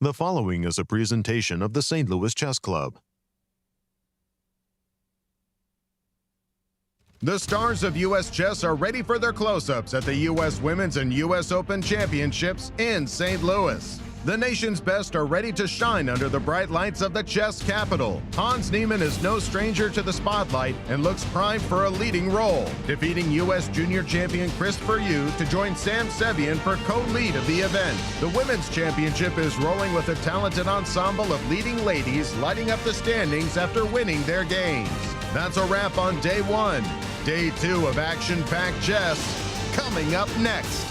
The following is a presentation of the St. Louis Chess Club. The stars of U.S. chess are ready for their close-ups at the U.S. Women's and U.S. Open Championships in St. Louis. The nation's best are ready to shine under the bright lights of the chess capital. Hans Niemann is no stranger to the spotlight and looks primed for a leading role, defeating U.S. junior champion Christopher Yu to join Sam Sevian for co-lead of the event. The Women's Championship is rolling with a talented ensemble of leading ladies lighting up the standings after winning their games. That's a wrap on day one. Day two of action-packed chess coming up next.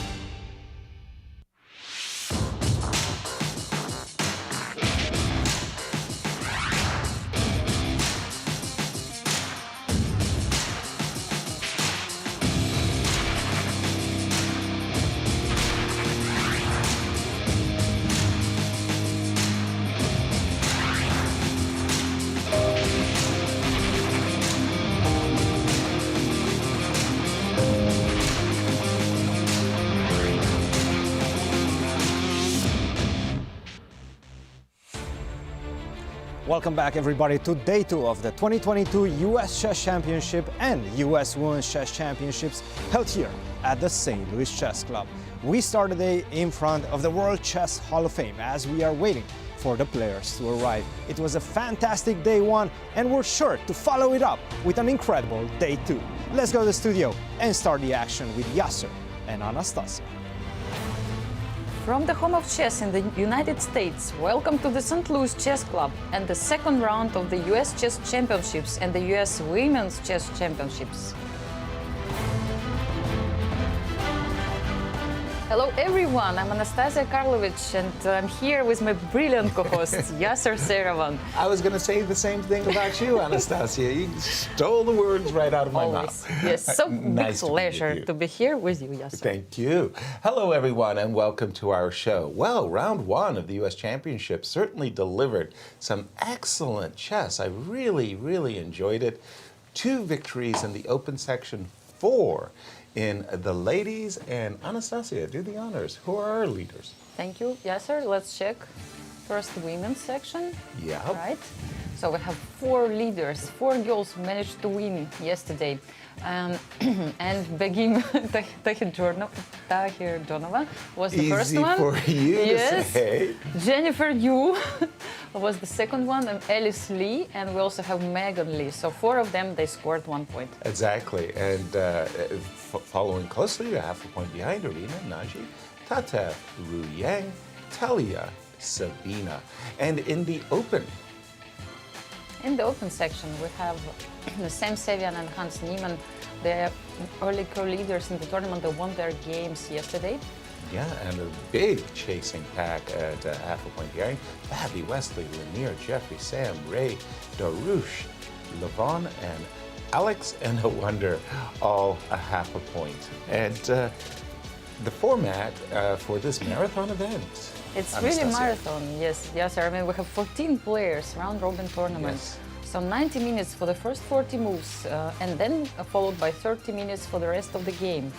Welcome back, everybody, to day two of the 2022 U.S. Chess Championship and U.S. Women's Chess Championships held here at the St. Louis Chess Club. We start the day in front of the World Chess Hall of Fame as we are waiting for the players to arrive. It was a fantastic day one, and we're sure to follow it up with an incredible day two. Let's go to the studio and start the action with Yasser and Anastasiya. From the home of chess in the United States, welcome to the St. Louis Chess Club and the second round of the U.S. Chess Championships and the U.S. Women's Chess Championships. Hello everyone, I'm Anastasiya Karlovych and I'm here with my brilliant co-host Yasser Seirawan. I was going to say the same thing about you, Anastasiya. You stole the words right out of my mouth. Yes, so nice big pleasure to be here with you, Yasser. Thank you. Hello everyone and welcome to our show. Well, round one of the U.S. Championship certainly delivered some excellent chess. I really enjoyed it. 2 victories in the open section, 4 in the ladies. And Anastasiya, do the honors. Who are our leaders? Thank you, Yasser. Let's check first the women's section. Yeah. Right. So we have 4 leaders, 4 girls who managed to win yesterday. And Begim Tokhirjonova was the first one. Easy for you yes. to say. Jennifer Yu was the second one, and Alice Lee, and we also have Megan Lee. So 4 of them, they scored 1 point. Exactly. And following closely, half a point behind, Arina, Naji, Tatev, Liang, Talia, Sabina. And in the open section, we have Sam Sevian and Hans Niemann. They're early co-leaders in the tournament. They won their games yesterday. Yeah, and a big chasing pack at half a point behind. Babby, Wesley, Lanier, Jeffrey, Sam, Ray, Darush, Levon, and Alex, and a wonder, all a half a point. And the format for this marathon event. It's Anastasiya. really marathon, yes. Yes, I mean, we have 14 players, round-robin tournament. Yes. So 90 minutes for the first 40 moves, and then followed by 30 minutes for the rest of the game.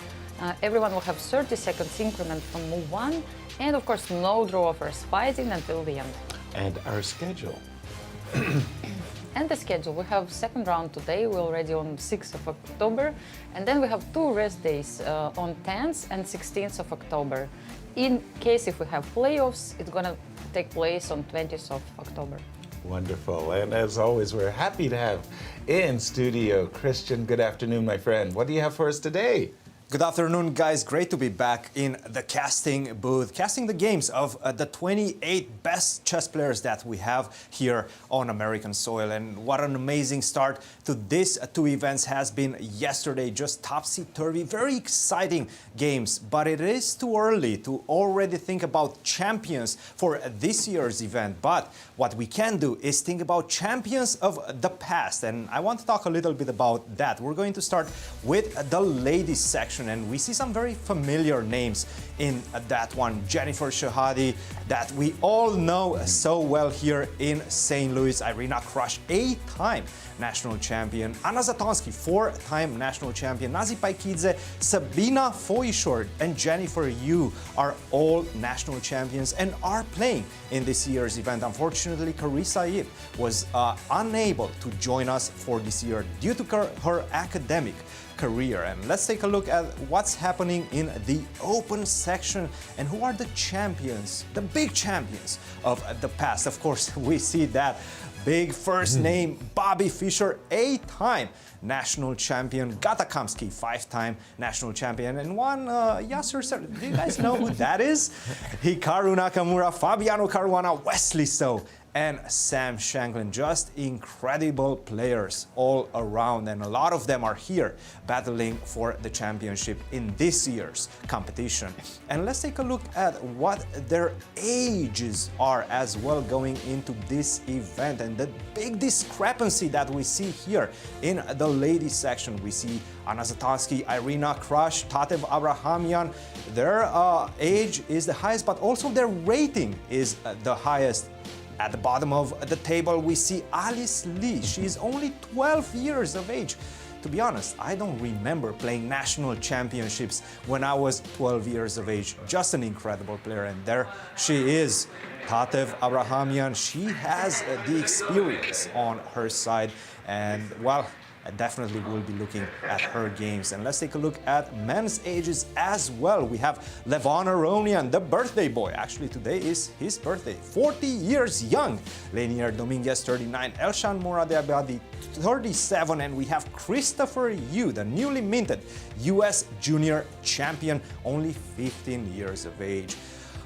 Everyone will have 30 seconds increment from move 1, and of course no draw offers, fighting until the end. And our schedule. And the schedule, we have second round today, we're already on 6th of October, and then we have 2 rest days on 10th and 16th of October. In case if we have playoffs, it's gonna take place on 20th of October. Wonderful. And as always, we're happy to have in studio Cristian. Good afternoon, my friend. What do you have for us today? Good afternoon, guys. Great to be back in the casting booth, casting the games of the 28 best chess players that we have here on American soil. And what an amazing start to these 2 events has been yesterday. Just topsy-turvy, very exciting games. But it is too early to already think about champions for this year's event. But what we can do is think about champions of the past. And I want to talk a little bit about that. We're going to start with the ladies section. section, and we see some very familiar names in that one. Jennifer Shahadi, that we all know so well here in St. Louis. Irina Krush, 8-time national champion. Anna Zatonskih, 4-time national champion. Nazi Paikidze, Sabina Foisor, and Jennifer Yu are all national champions and are playing in this year's event. Unfortunately, Carissa Eve was unable to join us for this year due to her academic career. And let's take a look at what's happening in the open section and who are the champions, the big champions of the past. Of course, we see that big first name, Bobby Fischer, 8-time national champion. Gata Kamsky, 5-time national champion. And one Yasser Seirawan. Do you guys know who that is? Hikaru Nakamura, Fabiano Caruana, Wesley So, and Sam Shankland. Just incredible players all around, and a lot of them are here battling for the championship in this year's competition. And let's take a look at what their ages are as well going into this event, and the big discrepancy that we see here in the ladies section. We see Anna Zatonskih, Irina Krush, Tatev Abrahamian. Their age is the highest, but also their rating is the highest. At the bottom of the table, we see Alice Lee. She's only 12 years of age. To be honest, I don't remember playing national championships when I was 12 years of age. Just an incredible player. And there she is, Tatev Abrahamian. She has the experience on her side. And, well, I definitely will be looking at her games. And let's take a look at men's ages as well. We have Levon Aronian, the birthday boy. Actually, today is his birthday. 40 years young. Lenier Dominguez, 39. Elshan Moradiabadi, 37. And we have Christopher Yu, the newly minted U.S. junior champion, only 15 years of age.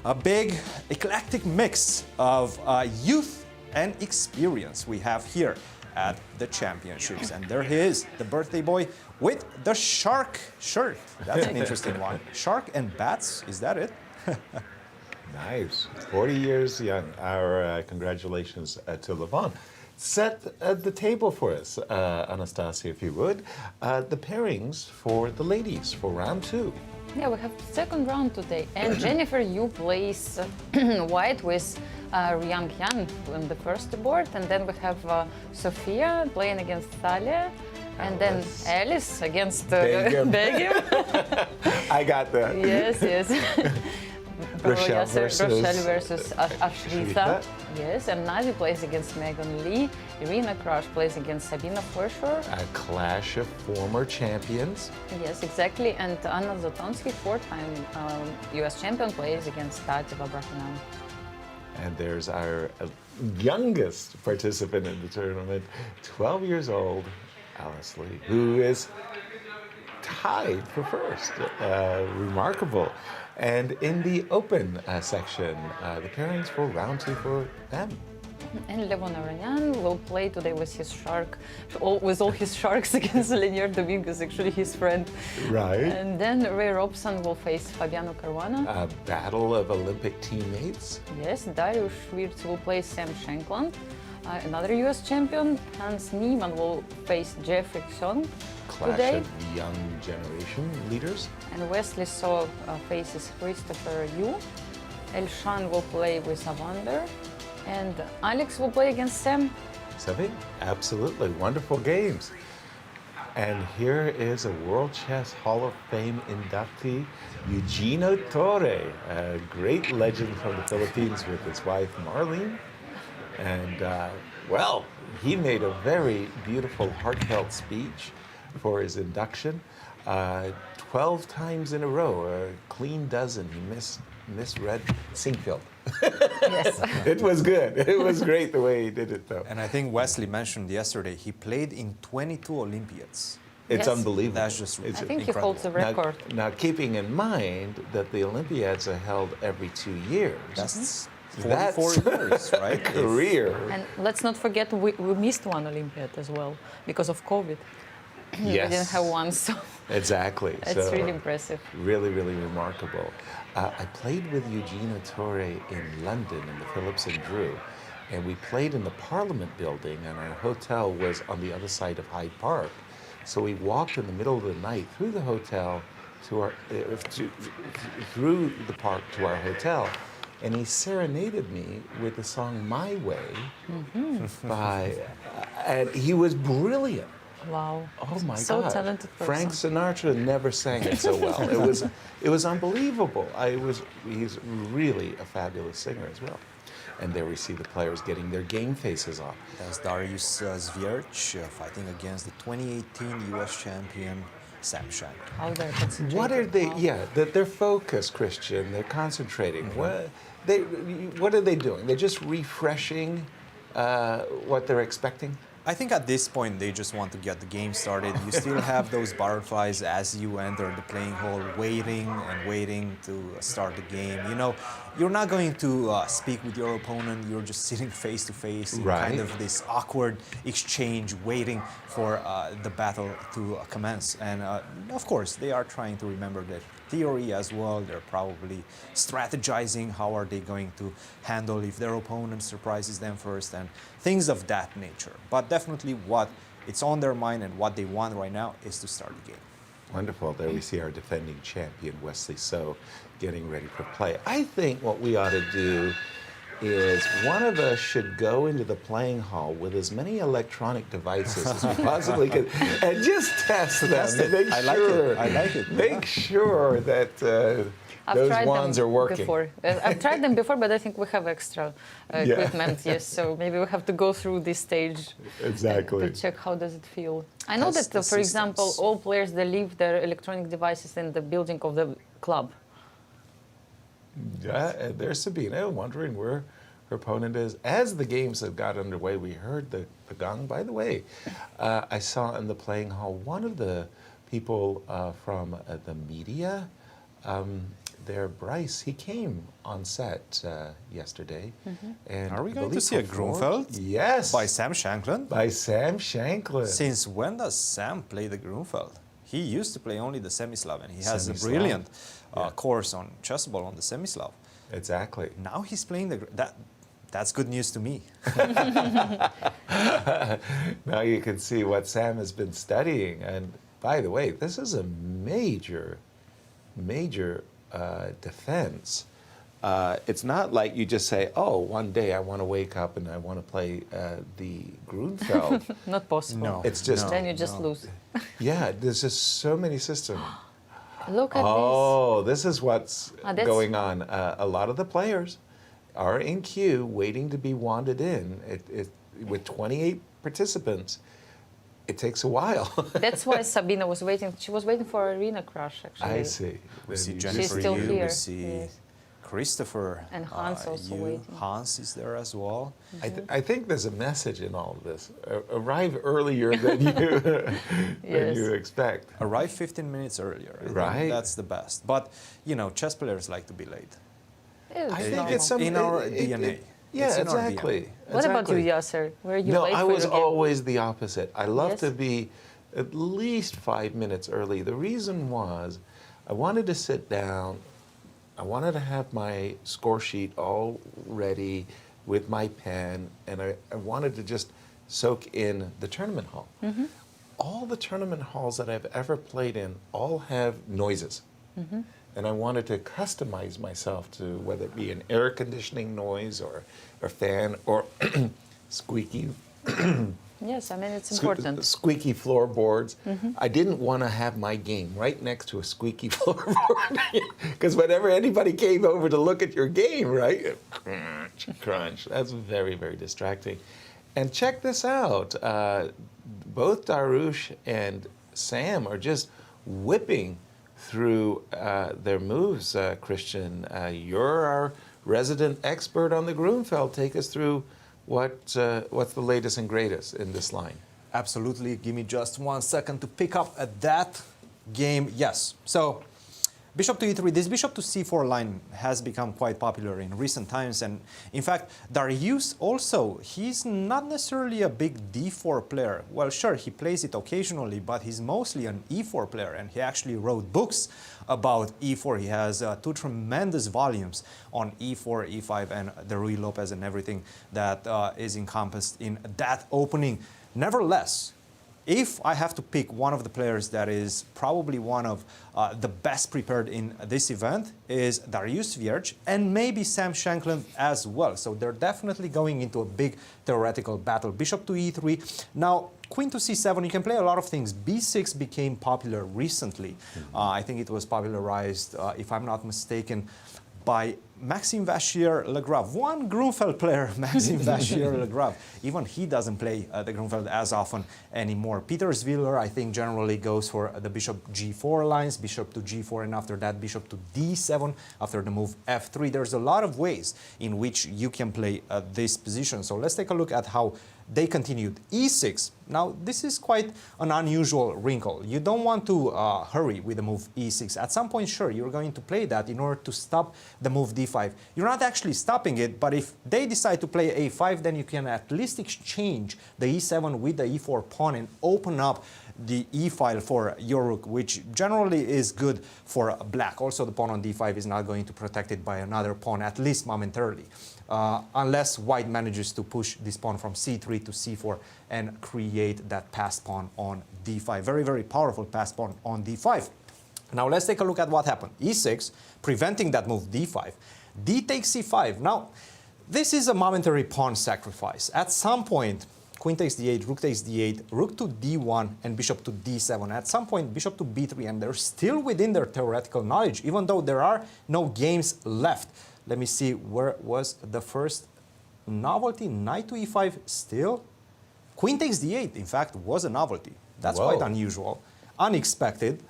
A big, eclectic mix of youth and experience we have here at the championships. And there he is, the birthday boy with the shark shirt. That's an interesting one. Shark and bats, is that it? Nice. 40 years young. Our congratulations to Levon. Set the table for us, Anastasiya, if you would. The pairings for the ladies for round 2. Yeah, we have second round today, and Jennifer Yu plays white with Liang on the first board, and then we have Sofia playing against Thalia, and then Alice against Begim. I got that. Yes. Rochelle versus Ashrita. Yes, and Nazi plays against Megan Lee. Irina Krush plays against Sabina Foisor. A clash of former champions. Yes, exactly. And Anna Zatonskih, 4-time U.S. champion, plays against Tatev Abrahamian. And there's our youngest participant in the tournament, 12 years old, Alice Lee, who is tied for first. Remarkable. And in the open section, the pairings for round 2 for them. And Levon Aronian will play today with his shark, with all his sharks against Lenier Dominguez, actually his friend. Right. And then Ray Robson will face Fabiano Caruana. A battle of Olympic teammates. Yes, Darius Swiercz will play Sam Shankland. Another U.S. champion, Hans Neiman, will face Jeffrey Xiong Clash today. of young generation leaders. And Wesley So faces Christopher Yu. Elshan will play with Avander. And Alex will play against Sam. Sevian? Absolutely. Wonderful games. And here is a World Chess Hall of Fame inductee, Eugenio Torre, a great legend from the Philippines with his wife, Marlene. And, well, he made a very beautiful, heartfelt speech for his induction. 12 times in a row, a clean dozen. He misread Singfield. Yes. It was good. It was great the way he did it, though. And I think Wesley mentioned yesterday, he played in 22 Olympiads. It's Yes. unbelievable. That's just I think incredible. he holds the record. Now, keeping in mind that the Olympiads are held every 2 years. That's That's 44 years, right? a career. And let's not forget we missed one Olympiad as well because of COVID. We didn't have one, so Exactly. it's So, really impressive. Really, really remarkable. I played with Eugenio Torre in London in the Phillips and Drew, and we played in the Parliament building, and our hotel was on the other side of Hyde Park. So we walked in the middle of the night through the hotel through the park to our hotel, and he serenaded me with the song "My Way" and he was brilliant. Wow. Oh my So God! talented person. Frank Sinatra never sang it so well. It was unbelievable. He's really a fabulous singer as well. And there we see the players getting their game faces off. That's Darius Swiercz fighting against the 2018 U.S. champion Sam Shank. How they're concentrated. What are they? Wow. Yeah, they're focused, Christian. They're concentrating. What are they doing? They're just refreshing what they're expecting. I think at this point they just want to get the game started. You still have those butterflies as you enter the playing hall, waiting and waiting to start the game. You know, you're not going to speak with your opponent. You're just sitting face to face in kind of this awkward exchange, waiting for the battle to commence. And of course, they are trying to remember the theory as well. They're probably strategizing how are they going to handle if their opponent surprises them first and things of that nature. But definitely what it's on their mind and what they want right now is to start the game. Wonderful. There we see our defending champion, Wesley So, getting ready for play. I think what we ought to do is one of us should go into the playing hall with as many electronic devices as we possibly could and just test them. And make I like it. Make sure that those ones are working. Before. I've tried them before, but I think we have extra equipment, yes. So maybe we have to go through this stage Exactly. to check how does it feel. I know Test that, the for example, systems. all players, they leave their electronic devices in the building of the club. Yeah, and there's Sabina wondering where her opponent is. As the games have got underway, we heard the gong. By the way, I saw in the playing hall one of the people from the media. There, Bryce, he came on set yesterday. And Are we I going to believe see a performed- Grunfeld? Yes. By Sam Shankland? By Sam Shankland. Since when does Sam play the Grunfeld? He used to play only the Semislav, and he has a Semislav. brilliant course on chessball on the Semislav. Exactly. Now he's playing that's good news to me. Now you can see what Sam has been studying. And by the way, this is a major defense. It's not like you just say, oh, one day I want to wake up and I want to play the Grunfeld. Not possible. No. It's just, Then you just lose. yeah, there's just so many systems. Look at Oh, this is what's that's- going on. A lot of the players are in queue waiting to be wanded in. With 28 participants, it takes a while. this. That's why Sabina was waiting. She was waiting for Arena Crush, actually. I see. We see Then you Jennifer still Yu, here, we see yes. Christopher And Hans also Yu. waiting. Hans is there as well. I think there's a message in all of this. Arrive earlier than than Yes. you expect. Arrive 15 minutes earlier. I think Right. that's the best. But, you know, chess players like to be late. It's I think normal. it's some, in our it- DNA. yeah, It's in our exactly. DNA. What about you, Exactly. Yasser? Were you No, late I for was your game? always the opposite. I love Yes? to be at least 5 minutes early. The reason was I wanted to sit down. I wanted to have my score sheet all ready with my pen, and I wanted to just soak in the tournament hall. All the tournament halls that I've ever played in all have noises. And I wanted to customize myself to whether it be an air conditioning noise or a fan or squeaky Yes, I mean, it's important. squeaky floorboards. I didn't want to have my game right next to a squeaky floorboard because whenever anybody came over to look at your game, right, crunch, crunch. That's very, very distracting. And check this out. Both Darush and Sam are just whipping through their moves, Christian. You're our resident expert on the Grunfeld. Take us through what's the latest and greatest in this line. Absolutely. Give me just 1 second to pick up at that game. Yes. So, bishop to e3. This bishop to c4 line has become quite popular in recent times. And in fact, Darius also, he's not necessarily a big d4 player. Well, sure, he plays it occasionally, but he's mostly an e4 player. And he actually wrote books about e4. He has 2 tremendous volumes on e4, e5, and the Ruy Lopez and everything that is encompassed in that opening. Nevertheless, if I have to pick one of the players that is probably one of the best prepared in this event, is Dariusz Swiercz and maybe Sam Shankland as well. So they're definitely going into a big theoretical battle. Bishop to e3. Now, queen to c7, you can play a lot of things. b6 became popular recently. I think it was popularized, if I'm not mistaken, by Maxime Vachier-Lagrave, one Grunfeld player, Maxime Vachier-Lagrave. Even he doesn't play the Grunfeld as often anymore. Peter Zwiller, I think, generally goes for the bishop g4 lines, bishop to g4, and after that, bishop to d7, after the move f3. There's a lot of ways in which you can play this position. So let's take a look at how they continued. e6. Now, this is quite an unusual wrinkle. You don't want to hurry with the move e6. At some point, sure, you're going to play that in order to stop the move d5. You're not actually stopping it, but if they decide to play a5, then you can at least exchange the e7 with the e4 pawn and open up the e-file for your rook, which generally is good for black. Also, the pawn on d5 is not going to protect it by another pawn, at least momentarily. Unless white manages to push this pawn from c3 to c4 and create that passed pawn on d5. Very, very powerful passed pawn on d5. Now let's take a look at what happened. e6, preventing that move d5. d takes c5. Now, this is a momentary pawn sacrifice. At some point, queen takes d8, rook takes d8, rook to d1, and bishop to d7. At some point, bishop to b3, and they're still within their theoretical knowledge, even though there are no games left. Let me see, where was the first novelty? Knight to e5 still? Queen takes d8, in fact, was a novelty. That's Whoa. quite unusual, unexpected.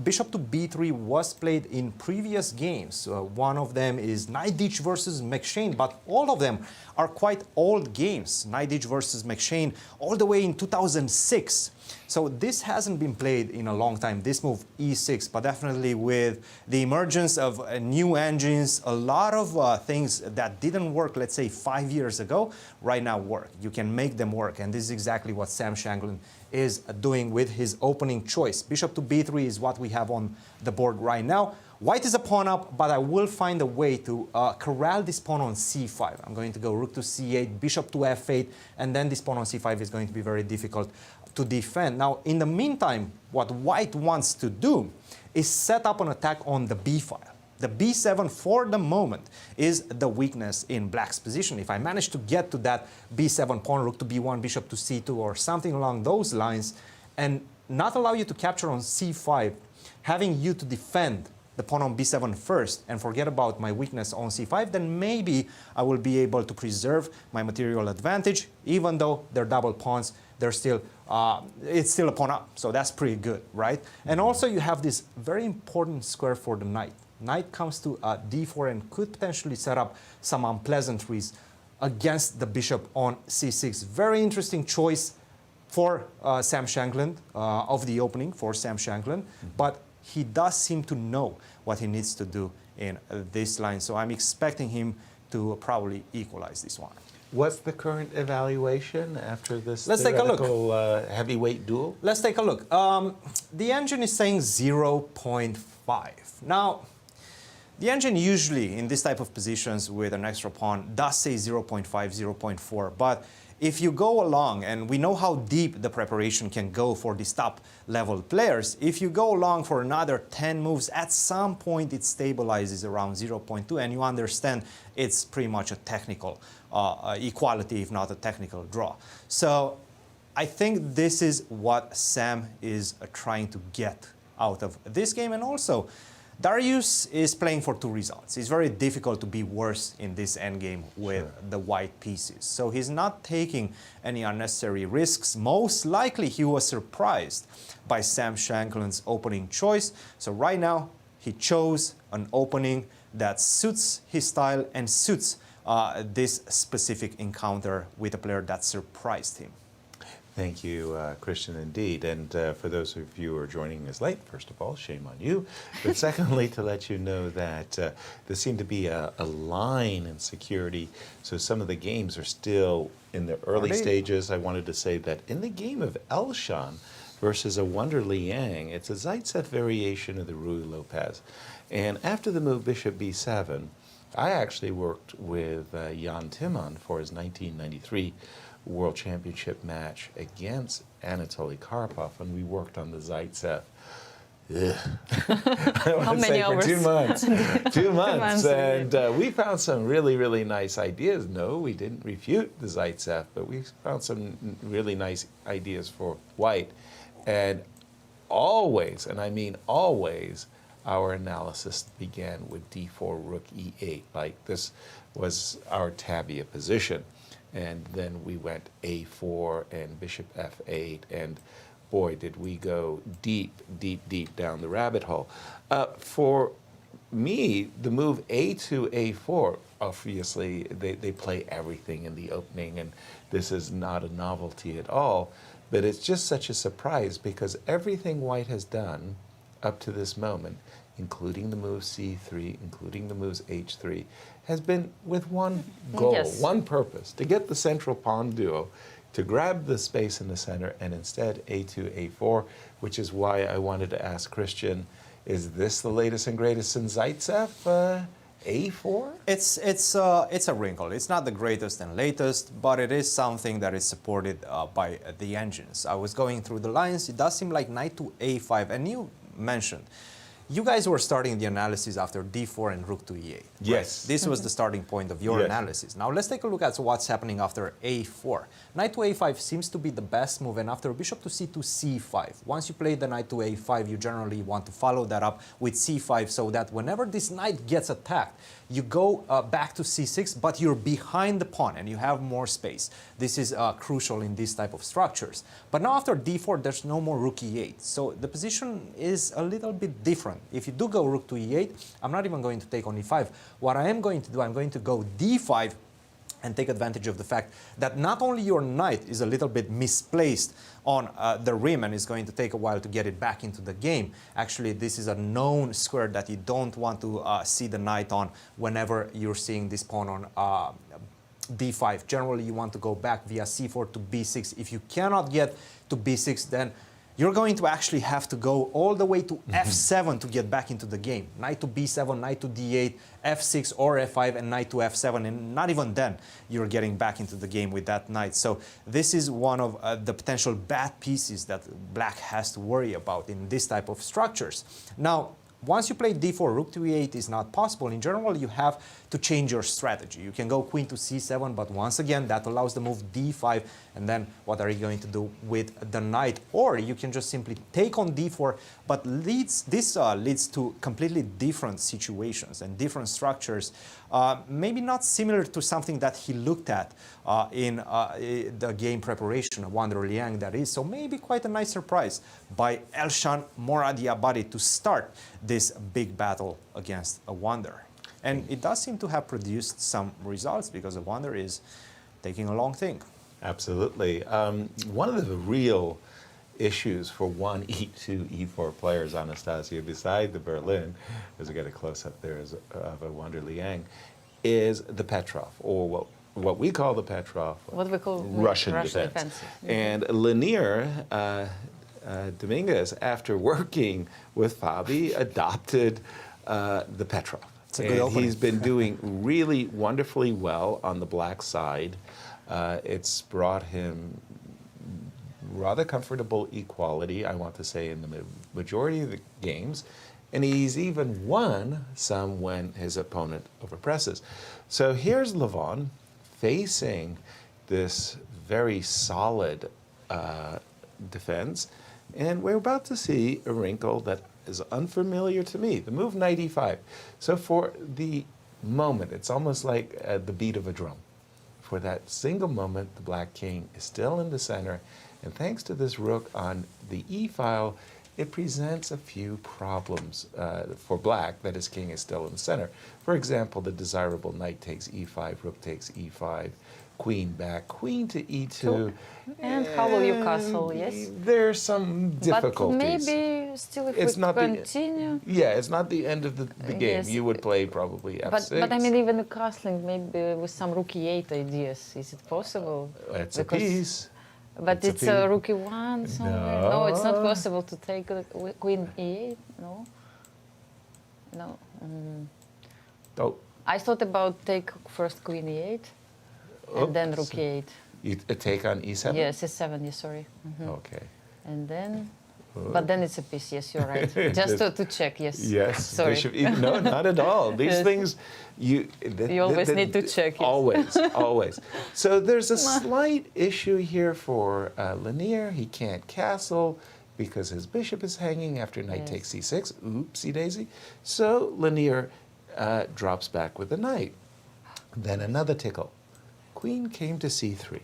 Bishop to b3 was played in previous games. One of them is Najditch versus McShane, but all of them are quite old games. Najditch versus McShane all the way in 2006. So this hasn't been played in a long time, this move e6, but definitely with the emergence of new engines, a lot of things that didn't work, let's say 5 years ago, right now work. You can make them work, and this is exactly what Sam Shankland is doing with his opening choice. Bishop to b3 is what we have on the board right now. White is a pawn up, but I will find a way to corral this pawn on c5. I'm going to go rook to c8, bishop to f8, and then this pawn on c5 is going to be very difficult to defend. Now, in the meantime, what white wants to do is set up an attack on the b file. The b7, for the moment, is the weakness in black's position. If I manage to get to that b7 pawn, rook to b1, bishop to c2, or something along those lines, and not allow you to capture on c5, having you to defend the pawn on b7 first and forget about my weakness on c5, then maybe I will be able to preserve my material advantage. Even though they're double pawns, they're still, it's still a pawn up, so that's pretty good, right? And also you have this very important square for the knight. Knight comes to d4 and could potentially set up some unpleasantries against the bishop on c6. Very interesting choice for Sam Shankland, of the opening for Sam Shankland, but he does seem to know what he needs to do in this line. So I'm expecting him to probably equalize this one. What's the current evaluation after this Let's take a look. Heavyweight duel? Let's take a look. The engine is saying 0.5. Now, the engine usually in this type of positions with an extra pawn does say 0.5, 0.4, but if you go along, and we know how deep the preparation can go for these top level players, if you go along for another 10 moves, at some point it stabilizes around 0.2, and you understand it's pretty much a technical equality, if not a technical draw. So I think this is what Sam is trying to get out of this game. And also, Dariusz is playing for two results. It's very difficult to be worse in this endgame with the white pieces. So he's not taking any unnecessary risks. Most likely he was surprised by Sam Shankland's opening choice. So right now he chose an opening that suits his style and suits this specific encounter with a player that surprised him. Thank you, Cristian, indeed. And for those of you who are joining us late, first of all, shame on you. But secondly, to let you know that there seemed to be a line in security. So some of the games are still in the early stages. I wanted to say that in the game of Elshan versus a Wonder Liang, it's a Zaitsev variation of the Ruy Lopez. And after the move bishop b7, I actually worked with Jan Timman for his 1993 World Championship match against Anatoly Karpov, and we worked on the Zaitsev. How many hours? For 2 months. 2 months. months, And we found some really, really nice ideas. No, we didn't refute the Zaitsev, but we found some really nice ideas for white. And always, and I mean always, our analysis began with d4, rook e8. Like this was our tabia position. And then we went a4 and bishop f8, and boy, did we go deep, deep, deep down the rabbit hole. For me, the move a2, a4, obviously, they play everything in the opening, and this is not a novelty at all, but it's just such a surprise because everything white has done up to this moment, including the move c3, including the moves h3, has been with one goal, Yes. one purpose, to get the central pawn duo, to grab the space in the center, and instead a2, a4, which is why I wanted to ask Cristian, is this the latest and greatest in Zaitsev, a4? It's a wrinkle. It's not the greatest and latest, but it is something that is supported by the engines. I was going through the lines. It does seem like knight to a5, and you mentioned you guys were starting the analysis after d4 and rook to e8. Yes. Right? This was the starting point of your Yes. analysis. Now let's take a look at what's happening after a4. Knight to a5 seems to be the best move, and after bishop to c2, c5. Once you play the knight to a5, you generally want to follow that up with c5 so that whenever this knight gets attacked, you go back to c6, but you're behind the pawn and you have more space. This is crucial in these type of structures. But now after d4, there's no more rook e8. So the position is a little bit different. If you do go rook to e8, I'm not even going to take on e5. What I am going to do, I'm going to go d5 and take advantage of the fact that not only your knight is a little bit misplaced on the rim and is going to take a while to get it back into the game. Actually, this is a known square that you don't want to see the knight on whenever you're seeing this pawn on d5. Generally, you want to go back via c4 to b6. If you cannot get to b6, then you're going to actually have to go all the way to f7 to get back into the game. Knight to b7, knight to d8, f6 or f5, and knight to f7. And not even then you're getting back into the game with that knight. So this is one of the potential bad pieces that black has to worry about in this type of structures. Now, once you play d4, rook to e8 is not possible. In general, you have to change your strategy. You can go queen to c7, but once again, that allows the move d5, and then what are you going to do with the knight? Or you can just simply take on d4, but this leads to completely different situations and different structures, maybe not similar to something that he looked at in the game preparation, Wander Liang that is. So maybe quite a nice surprise by Elshan Moradiabadi to start this big battle against a Wander. And it does seem to have produced some results because a Wander is taking a long thing. Absolutely. One of the real issues for one E2, E4 players, Anastasiya, beside the Berlin, as we get a close-up there of a Wander Liang, is the Petrov, or what we call the Petrov, What we call Russian defense. And Lanier, Dominguez, after working with Fabi, adopted the Petrov. It's a good opening. He's been doing really wonderfully well on the black side. It's brought him rather comfortable equality, I want to say, in the majority of the games. And he's even won some when his opponent overpresses. So here's Levon facing this very solid defense. And we're about to see a wrinkle that is unfamiliar to me, the move knight e5. So for the moment, it's almost like the beat of a drum. For that single moment, the black king is still in the center, and thanks to this rook on the e-file, it presents a few problems for black that his king is still in the center. For example, the desirable knight takes e5, rook takes e5, queen back, queen to e2. And how will you castle, yes? There's some difficulties. But maybe still if It's we not continue. it's not the end of the game. Yes. You would play probably f6. But I mean, even the castling, maybe with some rook e8 ideas, is it possible? It's a piece. But It's it's a a piece. rook e1 somewhere. No, it's not possible to take queen e8. No. No. Oh, I thought about take first queen e8 and then rook e8. You take on e7? Yes, e7, yes, sorry. Okay. And then, but then it's a piece, yes, you're right. Just to check, yes. Yes, Sorry. bishop. No, not at all. These Yes. things, you always need to check, yes. Always, always. So there's a slight issue here for Lanier. He can't castle because his bishop is hanging after knight takes c6. Oopsie daisy. So Lanier drops back with the knight. Then another tickle. Queen came to c3.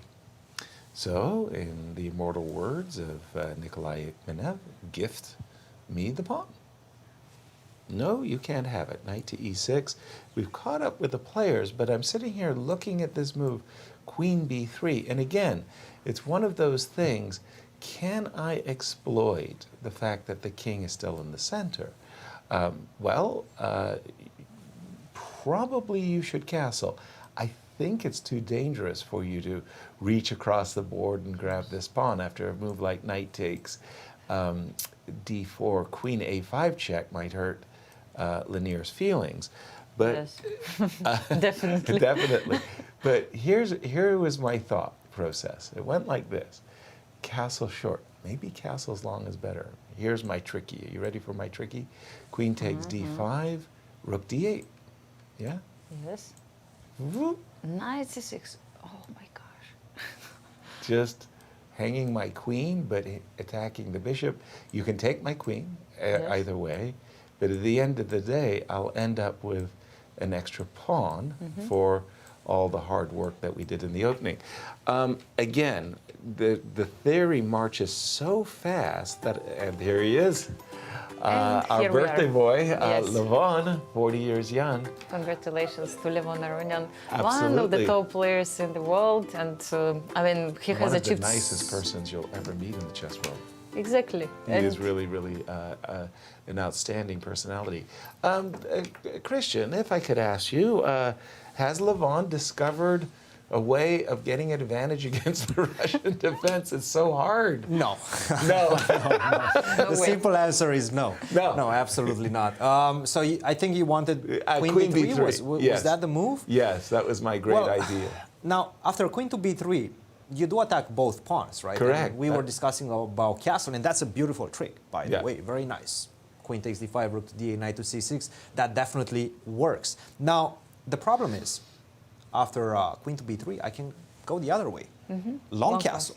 So, in the immortal words of Nikolai Ikmenev, gift me the pawn. No, you can't have it. Knight to e6. We've caught up with the players, but I'm sitting here looking at this move, queen b3. And again, it's one of those things, can I exploit the fact that the king is still in the center? Probably you should castle. I think it's too dangerous for you to reach across the board and grab this pawn after a move like knight takes d4, queen a5 check might hurt Lanier's feelings. But Yes, definitely. definitely. But here was my thought process. It went like this: castle short. Maybe castle's long is better. Here's my tricky. Are you ready for my tricky? Queen takes d5, rook d8. Yeah. Yes. Whoop. Knight c6. Oh my gosh. Just hanging my queen, but attacking the bishop. You can take my queen either way, but at the end of the day, I'll end up with an extra pawn for all the hard work that we did in the opening. Again, the theory marches so fast that, and here he is, our here we birthday are. boy, Yes. Levon, 40 years young. Congratulations to Levon Aronian, one of Absolutely. the top players in the world, and I mean he One has of the achieved nicest persons you'll ever meet in the chess world. Exactly. He is really, really an outstanding personality. Christian, if I could ask you, has Levon discovered a way of getting an advantage against the Russian defense? It's so hard. No. No. The way. simple answer is no. No. No, absolutely not. So I think you wanted queen, Queen b3. b3, Was yes. that the move? Yes, that was my great Well, idea. Now, after queen to b3, you do attack both pawns, right? Correct. And we were discussing about castle, and that's a beautiful trick, by Yeah. the way. Very nice. Queen takes d5, rook to d8, knight to c6. That definitely works. Now, the problem is, after queen to b3, I can go the other way. Long castle.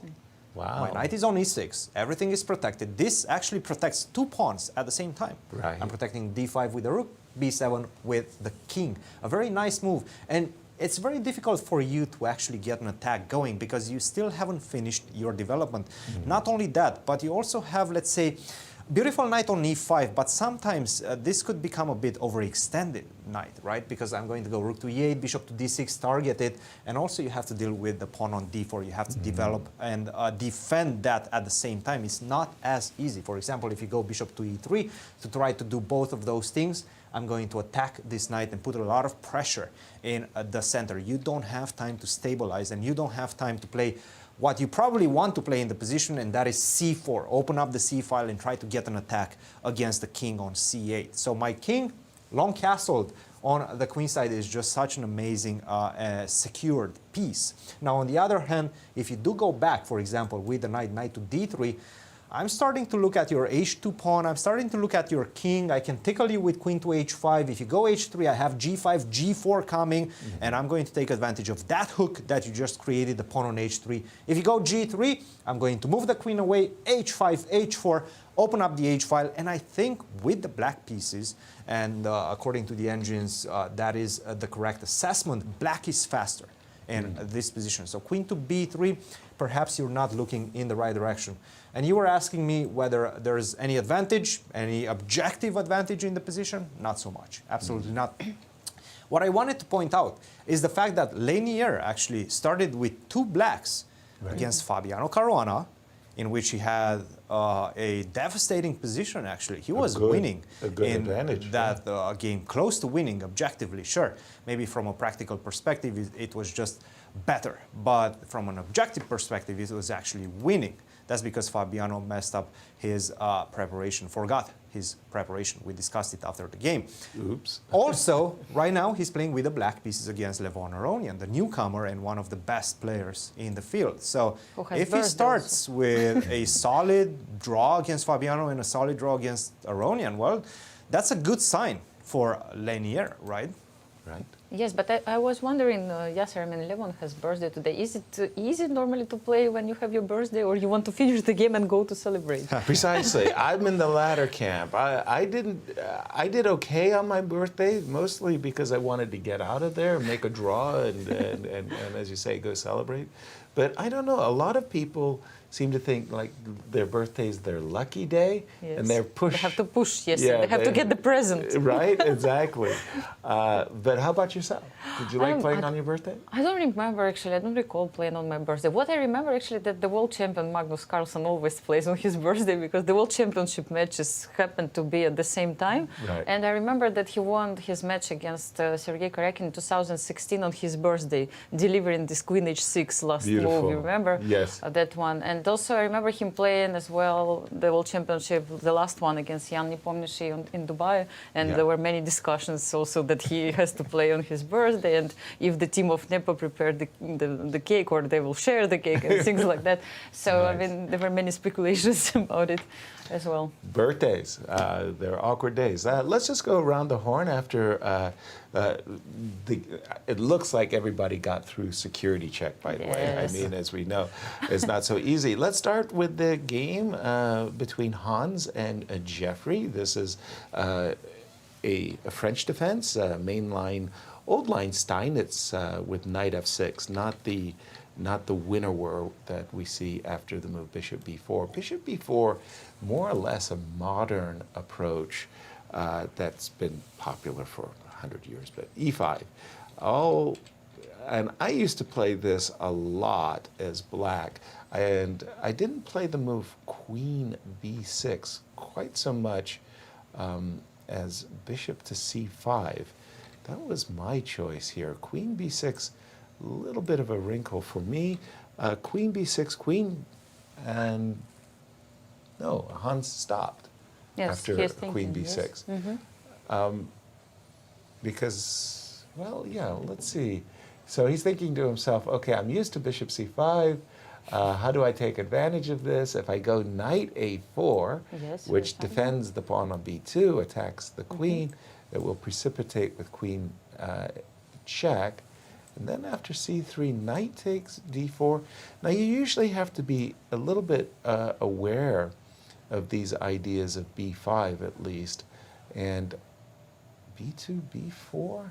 Wow. My knight is on e6. Everything is protected. This actually protects two pawns at the same time. Right. I'm protecting d5 with the rook, b7 with the king. A very nice move. And it's very difficult for you to actually get an attack going because you still haven't finished your development. Not only that, but you also have, let's say, beautiful knight on e5, but sometimes this could become a bit overextended knight, right? Because I'm going to go rook to e8, bishop to d6, target it, and also you have to deal with the pawn on d4. You have to develop and defend that at the same time. It's not as easy. For example, if you go bishop to e3 to try to do both of those things, I'm going to attack this knight and put a lot of pressure in the center. You don't have time to stabilize, and you don't have time to play what you probably want to play in the position, and that is c4. Open up the c file and try to get an attack against the king on c8. So my king, long castled on the queen side, is just such an amazing secured piece. Now, on the other hand, if you do go back, for example, with the knight to d3, I'm starting to look at your h2 pawn. I'm starting to look at your king. I can tickle you with queen to h5. If you go h3, I have g5, g4 coming, and I'm going to take advantage of that hook that you just created, the pawn on h3. If you go g3, I'm going to move the queen away, h5, h4, open up the h file, and I think with the black pieces, and according to the engines, that is the correct assessment, black is faster in this position. So queen to b3, perhaps you're not looking in the right direction. And you were asking me whether there's any advantage, any objective advantage in the position. Not so much. Absolutely not. What I wanted to point out is the fact that Lanier actually started with two blacks against Fabiano Caruana, in which he had a devastating position, actually. He was winning in that game, close to winning objectively, sure. Maybe from a practical perspective, it was just better. But from an objective perspective, it was actually winning. That's because Fabiano messed up his preparation, forgot his preparation. We discussed it after the game. Oops. Also, right now he's playing with the black pieces against Levon Aronian, the newcomer and one of the best players in the field. So if he starts with a solid draw against Fabiano and a solid draw against Aronian, well, that's a good sign for Lenier, right? Right. Yes, but I was wondering, Yasser, I mean, Levon has birthday today. Is it easy normally to play when you have your birthday, or you want to finish the game and go to celebrate? Precisely. I'm in the latter camp. I did okay on my birthday, mostly because I wanted to get out of there and make a draw and as you say, go celebrate. But I don't know, a lot of people seem to think like their birthday is their lucky day, yes. and they're pushed. They have to push, yes, yeah, they have to get the present. Right, exactly. But how about yourself? Did you like playing on your birthday? I don't remember, actually. I don't recall playing on my birthday. What I remember, actually, that the world champion Magnus Carlsen always plays on his birthday, because the world championship matches happened to be at the same time. Right. And I remember that he won his match against Sergei Karyakin in 2016 on his birthday, delivering this Queen H6 last Beautiful. move. You remember? Yes. That one. And also I remember him playing as well the world championship, the last one against Xiong in Dubai. And Yeah. there were many discussions also that he has to play on his birthday, and if the team of Nepo prepared the cake, or they will share the cake and things like that. So, Nice. I mean, there were many speculations about it as well. Birthdays, they're awkward days. Let's just go around the horn after it looks like everybody got through security check, by the way. I Yes. mean, as we know, it's not so easy. Let's start with the game between Hans and Jeffrey. This is a French defense, mainline, old line Steinitz with knight f6, not the winner war that we see after the move bishop b4. Bishop b4, more or less a modern approach that's been popular for 100 years, but e5. Oh, and I used to play this a lot as black, and I didn't play the move queen b6 quite so much as bishop to c5. That was my choice here. Queen b6, a little bit of a wrinkle for me. Queen b6, queen, and no, Hans stopped after queen b6. Yes. Mm-hmm. Because, well, yeah, let's see. So he's thinking to himself, okay, I'm used to bishop c5. How do I take advantage of this? If I go knight a4, Yes, which defends the pawn on b2, attacks the queen, it will precipitate with queen check. And then after c3, knight takes d4. Now, you usually have to be a little bit aware of these ideas of b5 at least. And b2, b4?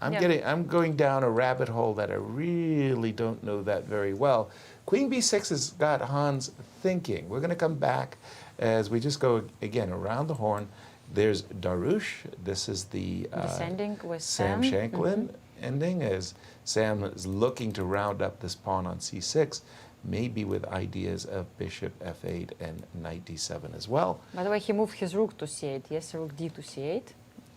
I'm going down a rabbit hole that I really don't know that very well. Queen b6 has got Hans thinking. We're going to come back as we just go again around the horn. There's Darush. This is the Descending with Sam Shankland ending, as Sam is looking to round up this pawn on c6, maybe with ideas of bishop f8 and knight d7 as well. By the way, he moved his rook to c8. Yes, rook d to c8.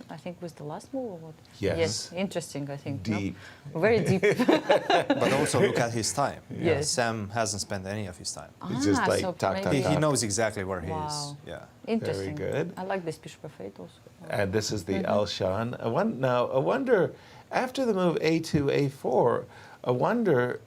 I think was the last move or what? Yes. Interesting, I think. Deep. No? Very deep. But also look at his time. Yes. Sam hasn't spent any of his time. It's just like so talk, maybe- He knows exactly where he is. Wow. Yeah. Interesting. Very good. I like this bishop f8 also. And this is the Elshan. Now, I wonder, after the move a2, a4, I wonder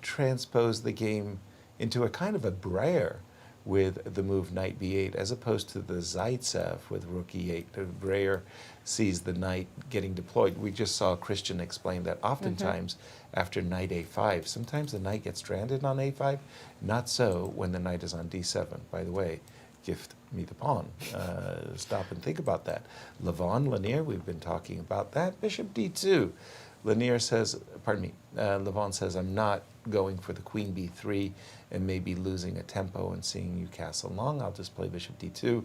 transposed the game into a kind of a Breyer with the move knight b8, as opposed to the Zaitsev with rook e8. The Breyer sees the knight getting deployed. We just saw Cristian explain that oftentimes after knight a5, sometimes the knight gets stranded on a5. Not so when the knight is on d7. By the way, gift me the pawn. Stop and think about that. Lenier, we've been talking about that. Bishop d2. Lenier says, Levon says, I'm not going for the queen b3 and maybe losing a tempo and seeing you castle long. I'll just play bishop d2.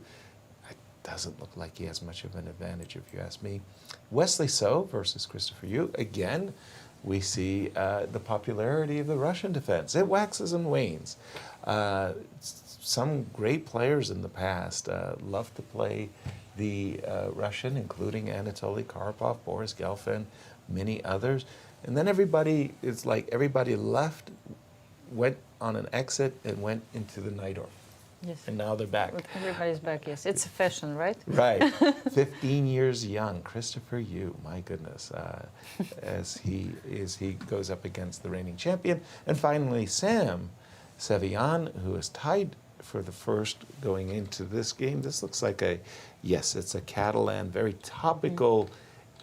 It doesn't look like he has much of an advantage, if you ask me. Wesley So versus Christopher Yu. Again, we see the popularity of the Russian defense. It waxes and wanes. Some great players in the past love to play the Russian, including Anatoly Karpov, Boris Gelfand, many others. And then everybody left, went on an exit, and went into the night order. Yes. And now they're back. But everybody's back, yes. It's a fashion, right? Right. 15 years young, Christopher Yu, my goodness, as he goes up against the reigning champion. And finally, Sevian, who is tied for the first going into this game. This looks like it's a Catalan, very topical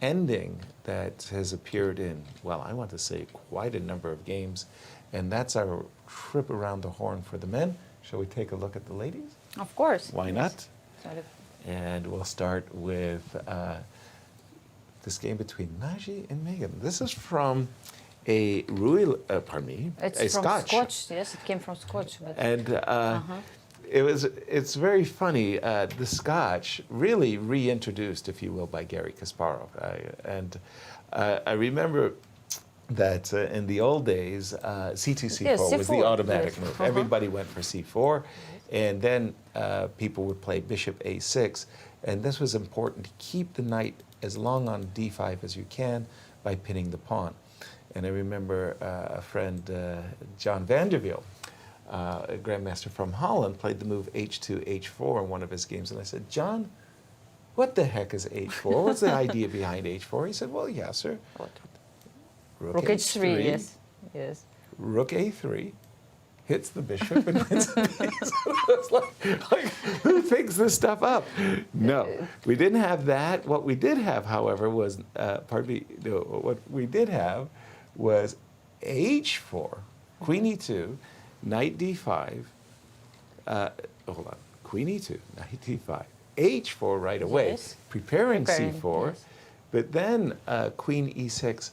ending that has appeared in, well, I want to say quite a number of games. And that's our trip around the horn for the men. Shall we take a look at the ladies? Of course. Why yes. not? Sorry. And we'll start with this game between Naji and Megan. This is from a It's from Scotch. Scotch. Yes, it came from Scotch. But And it's very funny. The Scotch really reintroduced, if you will, by Garry Kasparov. I remember that in the old days, C2, C4 was the C4, automatic yes. move. Everybody went for C4, and then people would play bishop A6, and this was important to keep the knight as long on D5 as you can by pinning the pawn. And I remember a friend, John Vanderveel, a grandmaster from Holland, played the move H2, H4 in one of his games, and I said, John, what the heck is H4? What's the idea behind H4? He said, well, yeah, sir. Rook H3, yes. Yes. Rook A3 hits the bishop and wins the piece. It's like, who thinks this stuff up? No, we didn't have that. What we did have, however, was, what we did have was H4, Queen E2, Knight D5, hold on, Queen E2, Knight D5, H4 right away, Yes. preparing C4, yes. but then Queen E6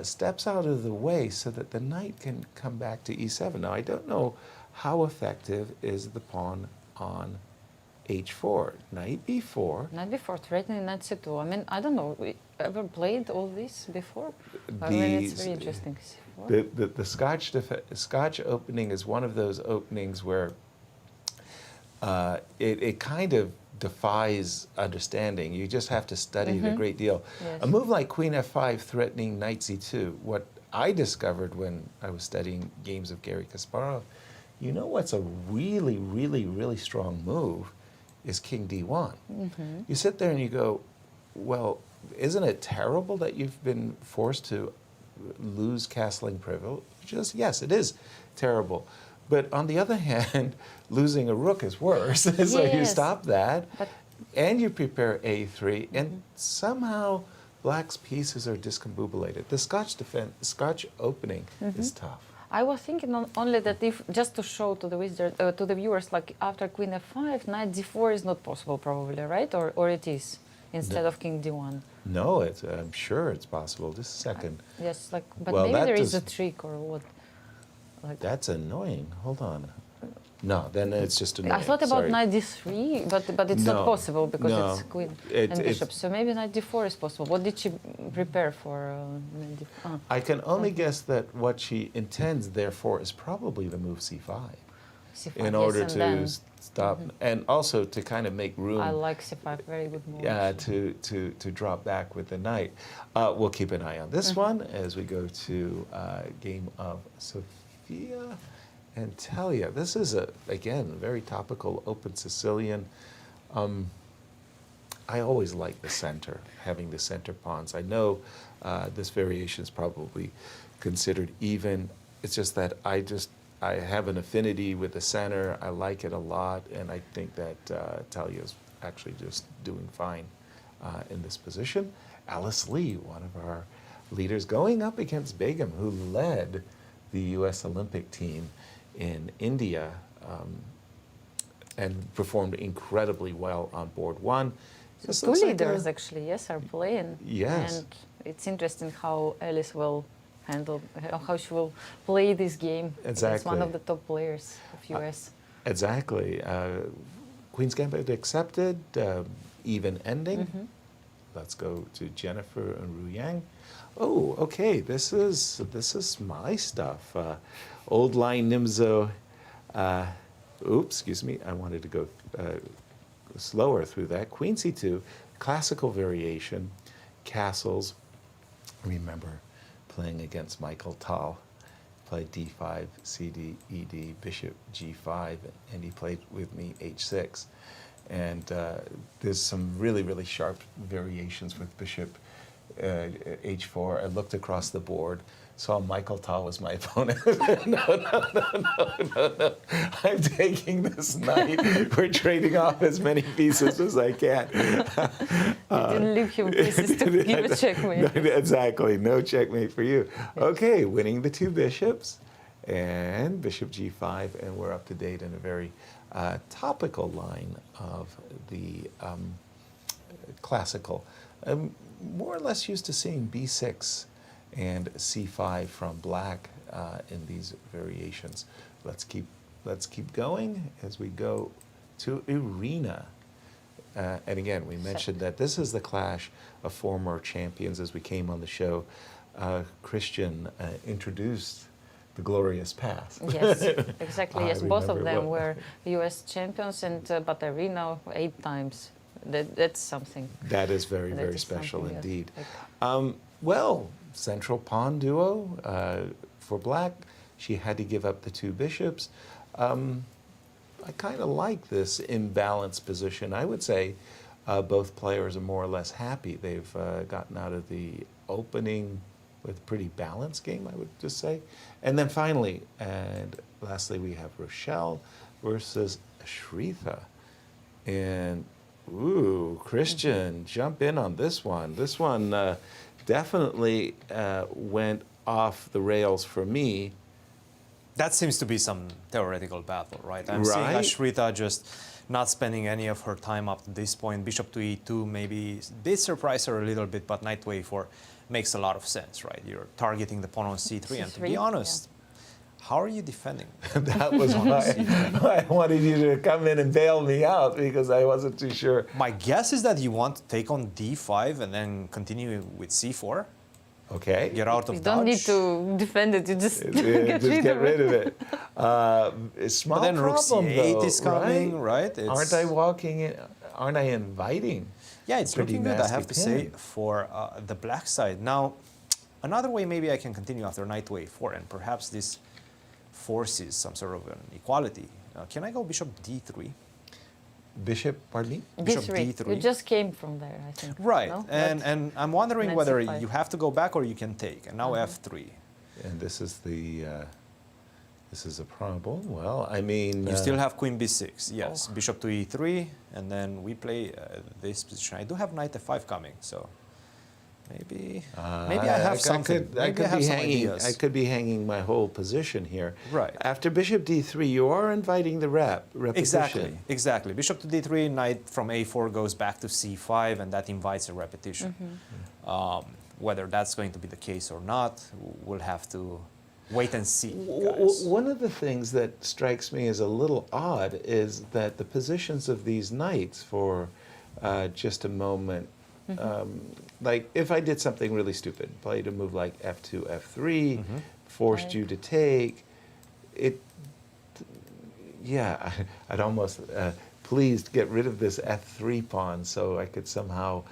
steps out of the way so that the knight can come back to E7. Now, I don't know how effective is the pawn on H4. Knight B4. Knight B4, threatening Knight C2. I mean, I don't know. We ever played all this before? I mean, it's very interesting. C4. The Scotch opening is one of those openings where it kind of defies understanding. You just have to study it a great deal. Yes. A move like Queen F5 threatening Knight C2, what I discovered when I was studying games of Garry Kasparov, you know what's a really, really, really strong move is King D1. You sit there and you go, well, isn't it terrible that you've been forced to lose castling privileges? Yes, it is terrible. But on the other hand, losing a rook is worse. So you stop that, and you prepare A3, and somehow Black's pieces are discombobulated. The Scotch opening is tough. I was thinking only that if, just to show to the viewers, like after Queen F5, Knight D4 is not possible probably, right? Or it is, instead of King D1. No, I'm sure it's possible. Just a second. Yes, like, but Well, maybe that there is does- a trick or what. Like, That's annoying. Hold on. No, then it's just annoying. I thought about Sorry. Knight D3, but it's No, not possible because no. it's Queen It- and it's- Bishop. So maybe Knight D4 is possible. What did she prepare for? Knight D4? I can only guess that what she intends, therefore, is probably the move C5. C5, In yes, order and to then stop, and also to kind of make room. I like C5, very good move. To drop back with the knight. We'll keep an eye on this one as we go to game of Sofia and Talia. This is, again, very topical, open Sicilian. I always like the center, having the center pawns. I know this variation is probably considered even. It's just that I have an affinity with the center. I like it a lot, and I think that Talia is actually just doing fine in this position. Alice Lee, one of our leaders, going up against Begum, who led the U.S. Olympic team in India and performed incredibly well on board one. This Two looks like leaders actually, yes, are playing. Yes. And it's interesting how Alice will handle, how she will play this game. It's Exactly. one of the top players of US. Exactly. Queen's Gambit accepted, even ending. Let's go to Jennifer and Ru Yang. Oh, okay. This is my stuff. Old line Nimzo. Oops, excuse me. I wanted to go slower through that. Queen C2, classical variation, castles. Remember playing against Michael Tal played d5, cd, ed, bishop g5, and he played with me h6. And there's some really, really sharp variations with bishop h4. I looked across the board, saw Michael Tal was my opponent. No. I'm taking this knight. We're trading off as many pieces as I can. You didn't leave him pieces to give a checkmate. Exactly. No checkmate for you. Okay, winning the two bishops and bishop g5, and we're up to date in a very topical line of the classical. I'm more or less used to seeing b6 and c5 from black in these variations. Let's keep going as we go to arena. And again, we mentioned that this is the clash of former champions. As we came on the show, Cristian introduced the glorious past. Yes, exactly. Yes, both of them well. were U.S. champions, and but arena 8 times. That's something. That is very, That very is special something, yes. indeed. Like- Well, central pawn duo for black. She had to give up the two bishops. I kind of like this imbalanced position. I would say both players are more or less happy. They've gotten out of the opening with a pretty balanced game, I would just say. And then finally, and lastly, we have Rochelle versus Shritha. And, ooh, Cristian, jump in on this one. This one definitely went off the rails for me. That seems to be some theoretical battle, right? I'm seeing Right. Shritha just not spending any of her time up to this point. Bishop to e2 maybe did surprise her a little bit, but knight to a4 makes a lot of sense, right? You're targeting the pawn on c3, and to be C3, honest, how are you defending? That was why I wanted you to come in and bail me out, because I wasn't too sure. My guess is that you want to take on d5 and then continue with c4, Okay. get out of You don't need dodge. to defend it. You just Just get rid of it. Small But then rook problem, c8 though, is coming, right? Aren't I walking in? Aren't I inviting? Yeah, it's Pretty looking good, I nasty have to say, pin. for the black side. Now, another way maybe I can continue after knight to a4, and perhaps this forces some sort of an equality. Can I go bishop d3? Bishop, pardon me? Bishop d3. d3. You just came from there, I think. Right, No? and I'm wondering knight whether c5. you have to go back or you can take, and now f3. And this is the. This is a problem. Well, I mean. You still have queen b6, yes. Oh. Bishop to e3, and then we play this position. I do have knight f5 coming, so maybe I have something. Maybe I have some ideas. I could be hanging my whole position here. Right. After bishop d3, you are inviting the repetition. Exactly. Bishop to d3, knight from a4 goes back to c5, and that invites a repetition. Whether that's going to be the case or not, we'll have to wait and see, guys. One of the things that strikes me as a little odd is that the positions of these knights for just a moment, like if I did something really stupid, played a move like f2, f3, forced you to take, I'd almost please get rid of this f3 pawn so I could somehow.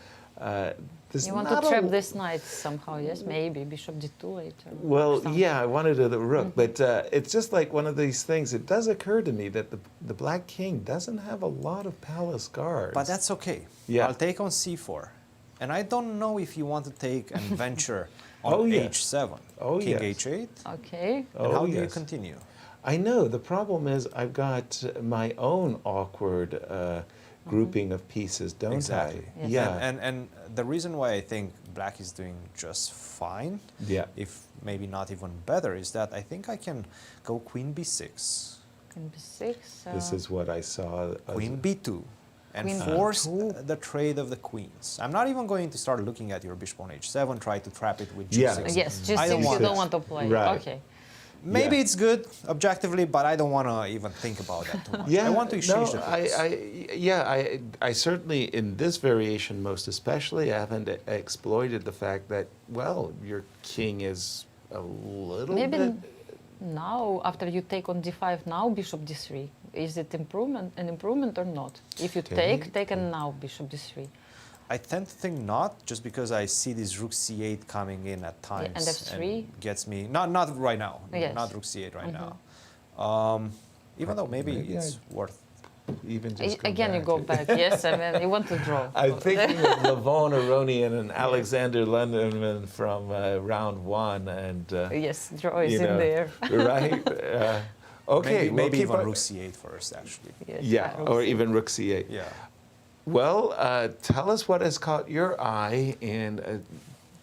You want to trap this knight somehow, yes? Maybe bishop d2 later. or Well, something. yeah, I wanted the rook, but it's just like one of these things. It does occur to me that the black king doesn't have a lot of palace guards. But that's okay. Yeah. I'll take on c4. And I don't know if you want to take and venture on Oh, yes. h7. Oh, King yes. h8. Okay. And how do you yes. continue? I know. The problem is I've got my own awkward grouping of pieces, don't Exactly. I? Yes. Yeah. And the reason why I think black is doing just fine, Yeah. if maybe not even better, is that I think I can go queen b6, Queen b6. This is what I saw. queen b2, and Queen force B2. the trade of the queens. I'm not even going to start looking at your bishop on h7, try to trap it with Yeah. g6. Yes, just I don't if you want don't it. want to play. Right. Okay. Maybe Yeah. it's good objectively, but I don't want to even think about that too much. Yeah, I want to exchange the pieces. I certainly, in this variation most especially, I haven't exploited the fact that, well, your king is a little Maybe bit... now, after you take on d5, now bishop d3. Is it an improvement or not? If you take and now bishop d3. I tend to think not, just because I see this rook c8 coming in at times. And f3? Gets me, not right now, Yes. not rook c8 right now. Even though maybe it's worth. Even just go Again, back. you go back. Yes, I mean, you want to draw. I'm thinking of Levon Aronian and Alexander Lenderman from round one, and Yes, draw is you in know, there. right? Okay, Maybe we'll even keep rook c8 first, actually. Yes, Yeah, or even rook c8. Yeah. Well, tell us what has caught your eye in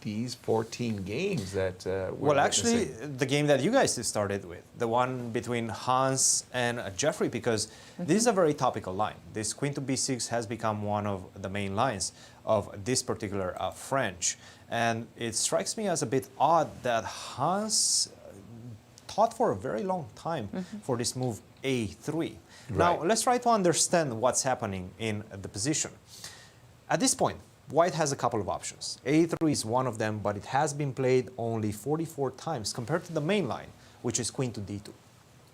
these 14 games that we're Well, actually, witnessing. the game that you guys started with, the one between Hans and Jeffrey, because this is a very topical line. This queen to b6 has become one of the main lines of this particular French. And it strikes me as a bit odd that Hans thought for a very long time for this move a3. Now, Right. let's try to understand what's happening in the position. At this point, White has a couple of options. A3 is one of them, but it has been played only 44 times compared to the main line, which is queen to d2.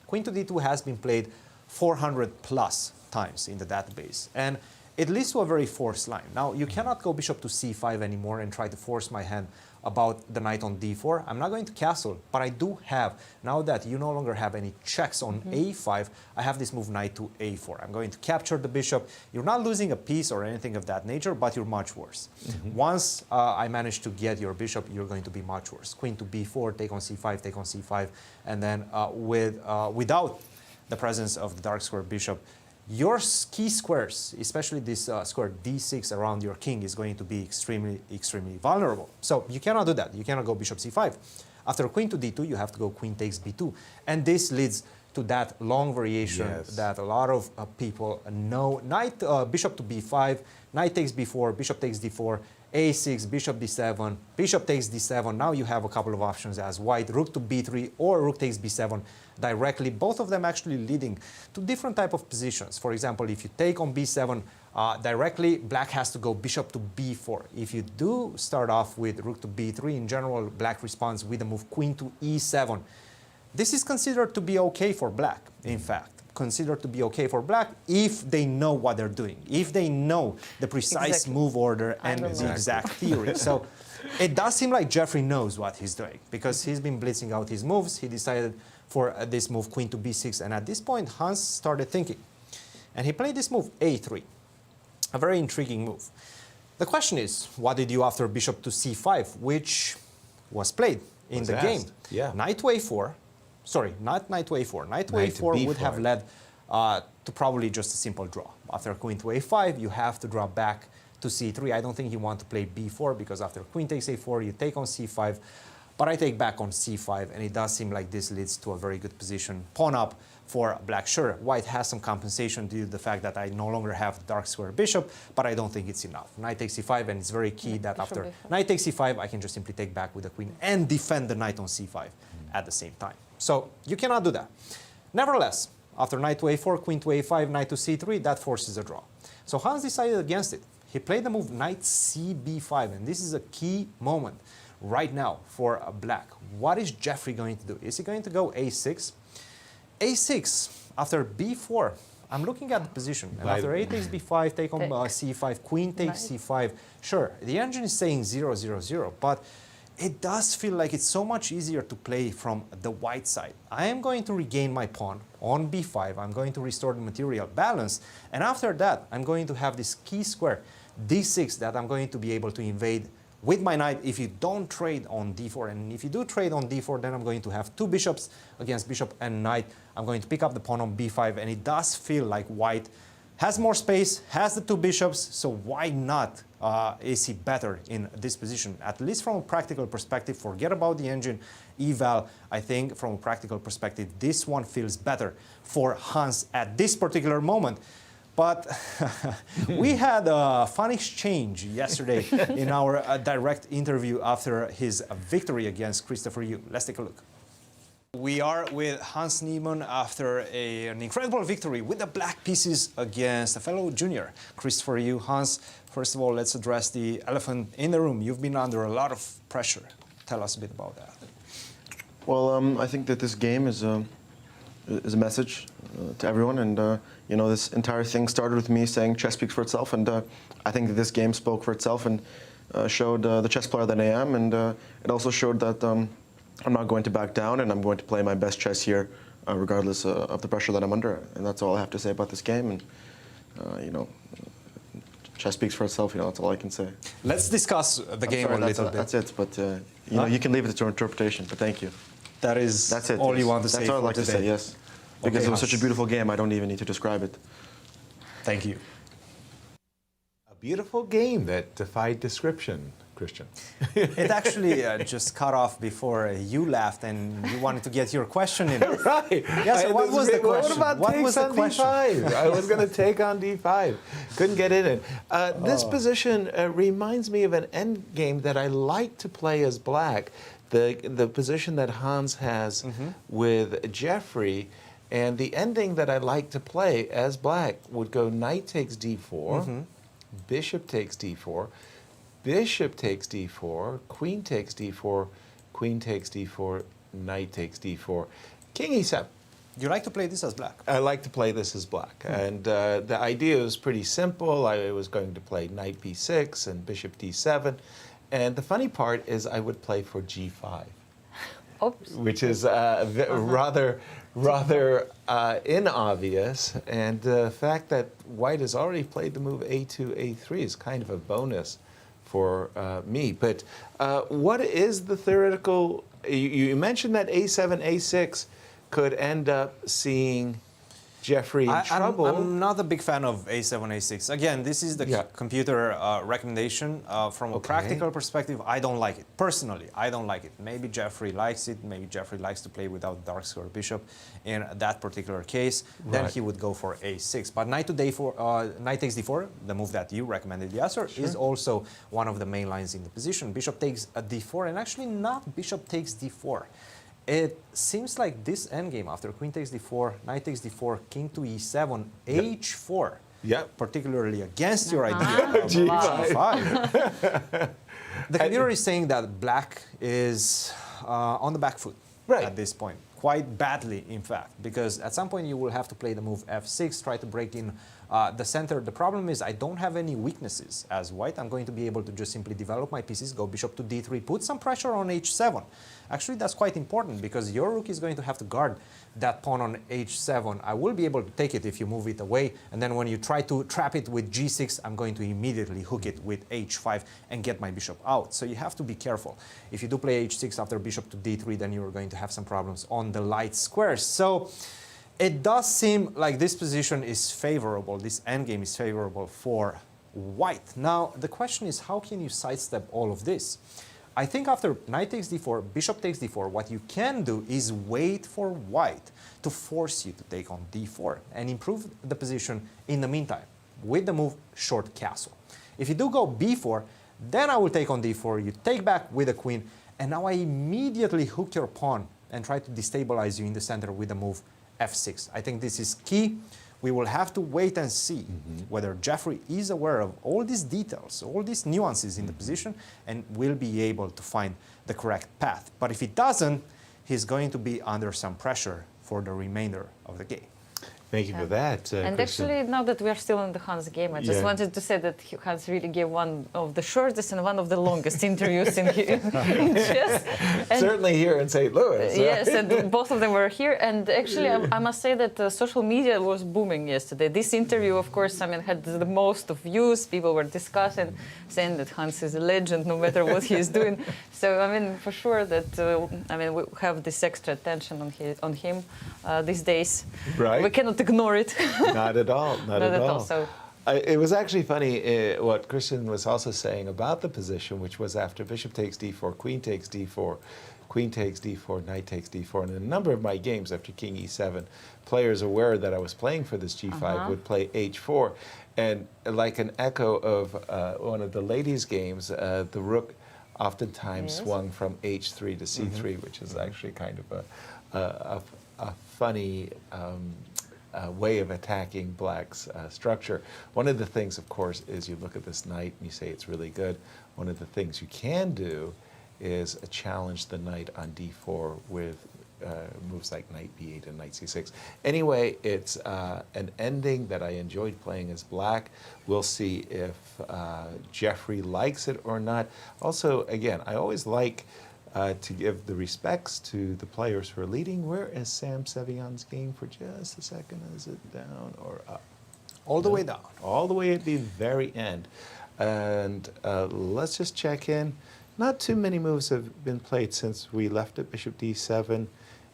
Queen to d2 has been played 400 plus times in the database, and it leads to a very forced line. Now, you cannot go bishop to c5 anymore and try to force my hand about the knight on d4. I'm not going to castle, but I do have, now that you no longer have any checks on a5, I have this move knight to a4. I'm going to capture the bishop. You're not losing a piece or anything of that nature, but you're much worse. Once I manage to get your bishop, you're going to be much worse. Queen to b4, take on c5, take on c5, and then without the presence of the dark square bishop, your key squares, especially this square d6 around your king, is going to be extremely, extremely vulnerable. So you cannot do that. You cannot go bishop c5. After queen to d2, you have to go queen takes b2. And this leads to that long variation that a lot of people know. Knight, bishop to b5, knight takes b4, bishop takes d4, a6, bishop d7, bishop takes d7. Now you have a couple of options as white, rook to b3 or rook takes b7 directly, both of them actually leading to different type of positions. For example, if you take on b7 directly, black has to go bishop to b4. If you do start off with rook to b3, in general, black responds with the move queen to e7. This is considered to be okay for black, in fact. Considered to be okay for black if they know what they're doing, if they know the precise move order and the exact theory. So it does seem like Jeffrey knows what he's doing, because he's been blitzing out his moves. He decided for this move queen to b6, and at this point Hans started thinking, and he played this move a3, a very intriguing move. The question is, what did you after bishop to c5, which was played in the game? Yeah. Knight to a4. Sorry, not knight to a4. Knight to a4 would have led to probably just a simple draw. After queen to a5, you have to draw back to c3. I don't think you want to play b4, because after queen takes a4, you take on c5. But I take back on c5, and it does seem like this leads to a very good position. Pawn up for black. Sure, white has some compensation due to the fact that I no longer have the dark square bishop, but I don't think it's enough. Knight takes c5, and it's very key that after knight takes c5, I can just simply take back with the queen and defend the knight on c5 at the same time. So you cannot do that. Nevertheless, after knight to a4, queen to a5, knight to c3, that forces a draw. So Hans decided against it. He played the move knight cb5, and this is a key moment right now for black. What is Jeffrey going to do? Is he going to go a6? a6, after b4, I'm looking at the position. And after a takes b5, take on c5, queen takes c5. Sure, the engine is saying 0, 0, 0, but it does feel like it's so much easier to play from the white side. I am going to regain my pawn on b5. I'm going to restore the material balance. And after that, I'm going to have this key square, d6, that I'm going to be able to invade with my knight if you don't trade on d4. And if you do trade on d4, then I'm going to have two bishops against bishop and knight. I'm going to pick up the pawn on b5, and it does feel like white has more space, has the two bishops, so why not is he better in this position? At least from a practical perspective, forget about the engine eval. I think from a practical perspective, this one feels better for Hans at this particular moment. But we had a fun exchange yesterday in our direct interview after his victory against Christopher Yu. Let's take a look. We are with Hans Niemann after an incredible victory with the black pieces against a fellow junior, Christopher Yu. Hans, first of all, let's address the elephant in the room. You've been under a lot of pressure. Tell us a bit about that. Well, I think that this game is is a message to everyone. And you know, this entire thing started with me saying chess speaks for itself, and I think that this game spoke for itself and showed the chess player that I am, and it also showed that I'm not going to back down, and I'm going to play my best chess here, regardless of the pressure that I'm under. And that's all I have to say about this game. And you know, chess speaks for itself. You know, that's all I can say. Let's discuss the game a little bit. That's it. But you know, you can leave it to your interpretation. But thank you. That's it. All yes. you want to say That's all I'd for like today. to say. Yes, because Okay, it was Hans. such a beautiful game. I don't even need to describe it. Thank you. A beautiful game that defied description, Christian. It actually just cut off before you left and you wanted to get your question in. Right. Yes, so what was the question? What about What takes was the on question? D5? I was going to take on D5. Couldn't get it in. This position reminds me of an end game that I like to play as black. The position that Hans has with Jeffrey, and the ending that I like to play as black would go knight takes D4, bishop takes D4, bishop takes D4, queen takes D4, queen takes D4, knight takes D4, king E7. You like to play this as black? I like to play this as black. And the idea was pretty simple. I was going to play knight B6 and bishop D7. And the funny part is I would play for G5, Oops. which is rather inobvious. And the fact that white has already played the move A2, A3 is kind of a bonus for me. But what is the theoretical? You mentioned that A7, A6 could end up seeing Jeffrey in trouble. I'm not a big fan of A7, A6. Again, this is the computer recommendation. From a practical perspective, I don't like it. Personally, I don't like it. Maybe Jeffrey likes it. Maybe Jeffrey likes to play without dark square bishop in that particular case. Then he would go for A6. But knight to D4, knight takes D4, the move that you recommended, Yasser, is also one of the main lines in the position. Bishop takes a D4, and actually not bishop takes D4. It seems like this endgame after queen takes d4, knight takes d4, king to e7, h4, particularly against your idea of g5. The computer is saying that black is on the back foot at this point, quite badly in fact, because at some point you will have to play the move f6, try to break in the center. The problem is I don't have any weaknesses as white. I'm going to be able to just simply develop my pieces, go bishop to d3, put some pressure on h7. Actually, that's quite important because your rook is going to have to guard that pawn on h7. I will be able to take it if you move it away, and then when you try to trap it with g6, I'm going to immediately hook it with h5 and get my bishop out. So you have to be careful. If you do play h6 after bishop to d3, then you're going to have some problems on the light squares. So it does seem like this position is favorable, this endgame is favorable for white. Now, the question is, how can you sidestep all of this? I think after knight takes d4, bishop takes d4, what you can do is wait for white to force you to take on d4 and improve the position in the meantime with the move short castle. If you do go b4, then I will take on d4, you take back with a queen, and now I immediately hook your pawn and try to destabilize you in the center with the move f6. I think this is key. We will have to wait and see whether Jeffrey is aware of all these details, all these nuances in the position, and will be able to find the correct path. But if he doesn't, he's going to be under some pressure for the remainder of the game. Thank you for that, And Christian. actually, now that we are still in the Hans game, I just wanted to say that Hans really gave one of the shortest and one of the longest interviews in chess. And certainly here in St. Louis. yes, and both of them were here. And actually, I must say that social media was booming yesterday. This interview, of course, I mean, had the most of views. People were discussing, saying that Hans is a legend, no matter what he is doing. So, I mean, for sure that, I mean, we have this extra attention on him these days. Right. We cannot ignore it. Not at all. Not at all. So. It was actually funny what Christian was also saying about the position, which was after bishop takes d4, queen takes d4, queen takes d4, knight takes d4. And in a number of my games after king e7, players aware that I was playing for this g5 would play h4. And like an echo of one of the ladies' games, the rook oftentimes swung from h3 to c3, which is actually kind of a funny way of attacking black's structure. One of the things, of course, is you look at this knight and you say it's really good. One of the things you can do is challenge the knight on d4 with moves like knight b8 and knight c6. Anyway, it's an ending that I enjoyed playing as black. We'll see if Jeffrey likes it or not. Also, again, I always like to give the respects to the players who are leading. Where is Sam Sevian's game for just a second? Is it down or up? All the way down. All the way at the very end. And let's just check in. Not too many moves have been played since we left at bishop d7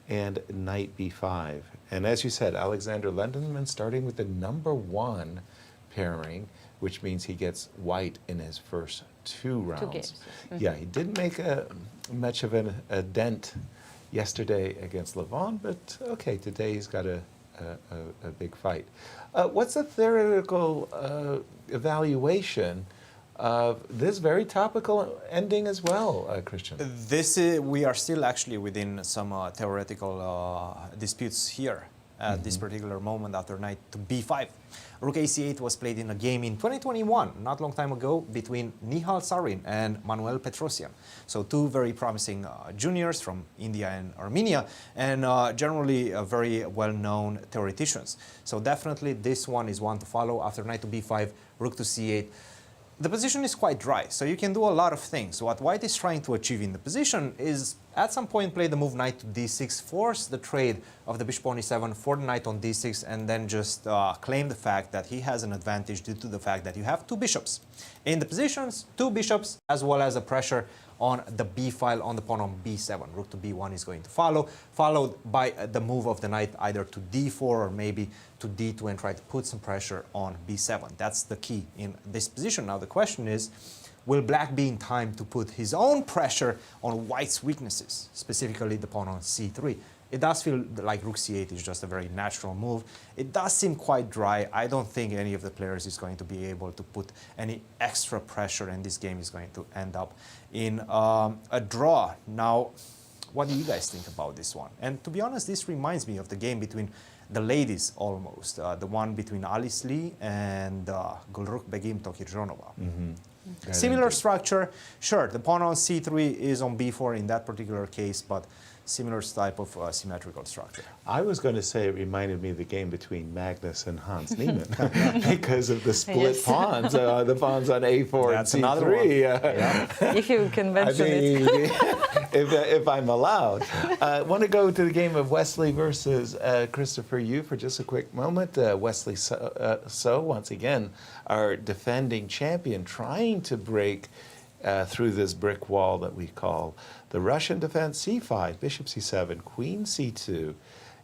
and knight b5. And as you said, Alexander Lenderman starting with the #1 pairing, which means he gets white in his first 2 rounds. 2 games. Yeah, he didn't make much of a dent yesterday against Levon, but okay, today he's got a big fight. What's the theoretical evaluation of this very topical ending as well, Cristian? We are still actually within some theoretical disputes here at this particular moment after knight to b5. Rook ac8 was played in a game in 2021, not long time ago, between Nihal Sarin and Manuel Petrosian. So 2 very promising juniors from India and Armenia, and generally very well-known theoreticians. So definitely this one is one to follow. After knight to b5, rook to c8. The position is quite dry, so you can do a lot of things. What white is trying to achieve in the position is at some point play the move knight to d6, force the trade of the bishop on e7 for the knight on d6, and then just claim the fact that he has an advantage due to the fact that you have 2 bishops in the positions, 2 bishops, as well as a pressure on the b file on the pawn on b7. Rook to b1 is going to follow, followed by the move of the knight either to d4 or maybe to d2 and try to put some pressure on b7. That's the key in this position. Now the question is, will black be in time to put his own pressure on white's weaknesses, specifically the pawn on c3? It does feel like rook c8 is just a very natural move. It does seem quite dry. I don't think any of the players is going to be able to put any extra pressure, and this game is going to end up in a draw. Now, what do you guys think about this one? And to be honest, this reminds me of the game between the ladies almost, the one between Alice Lee and Gulrukh Begim Tokhirjonova. Similar structure, sure, the pawn on c3 is on b4 in that particular case, but similar type of symmetrical structure. I was going to say it reminded me of the game between Magnus and Hans Niemann because of the split pawns, the pawns on a4 That's and c3. another one. If you can mention it. if I'm allowed. I want to go to the game of Wesley versus Christopher Yu for just a quick moment. Wesley So, once again, our defending champion, trying to break through this brick wall that we call the Russian defense. C5, bishop c7, queen c2,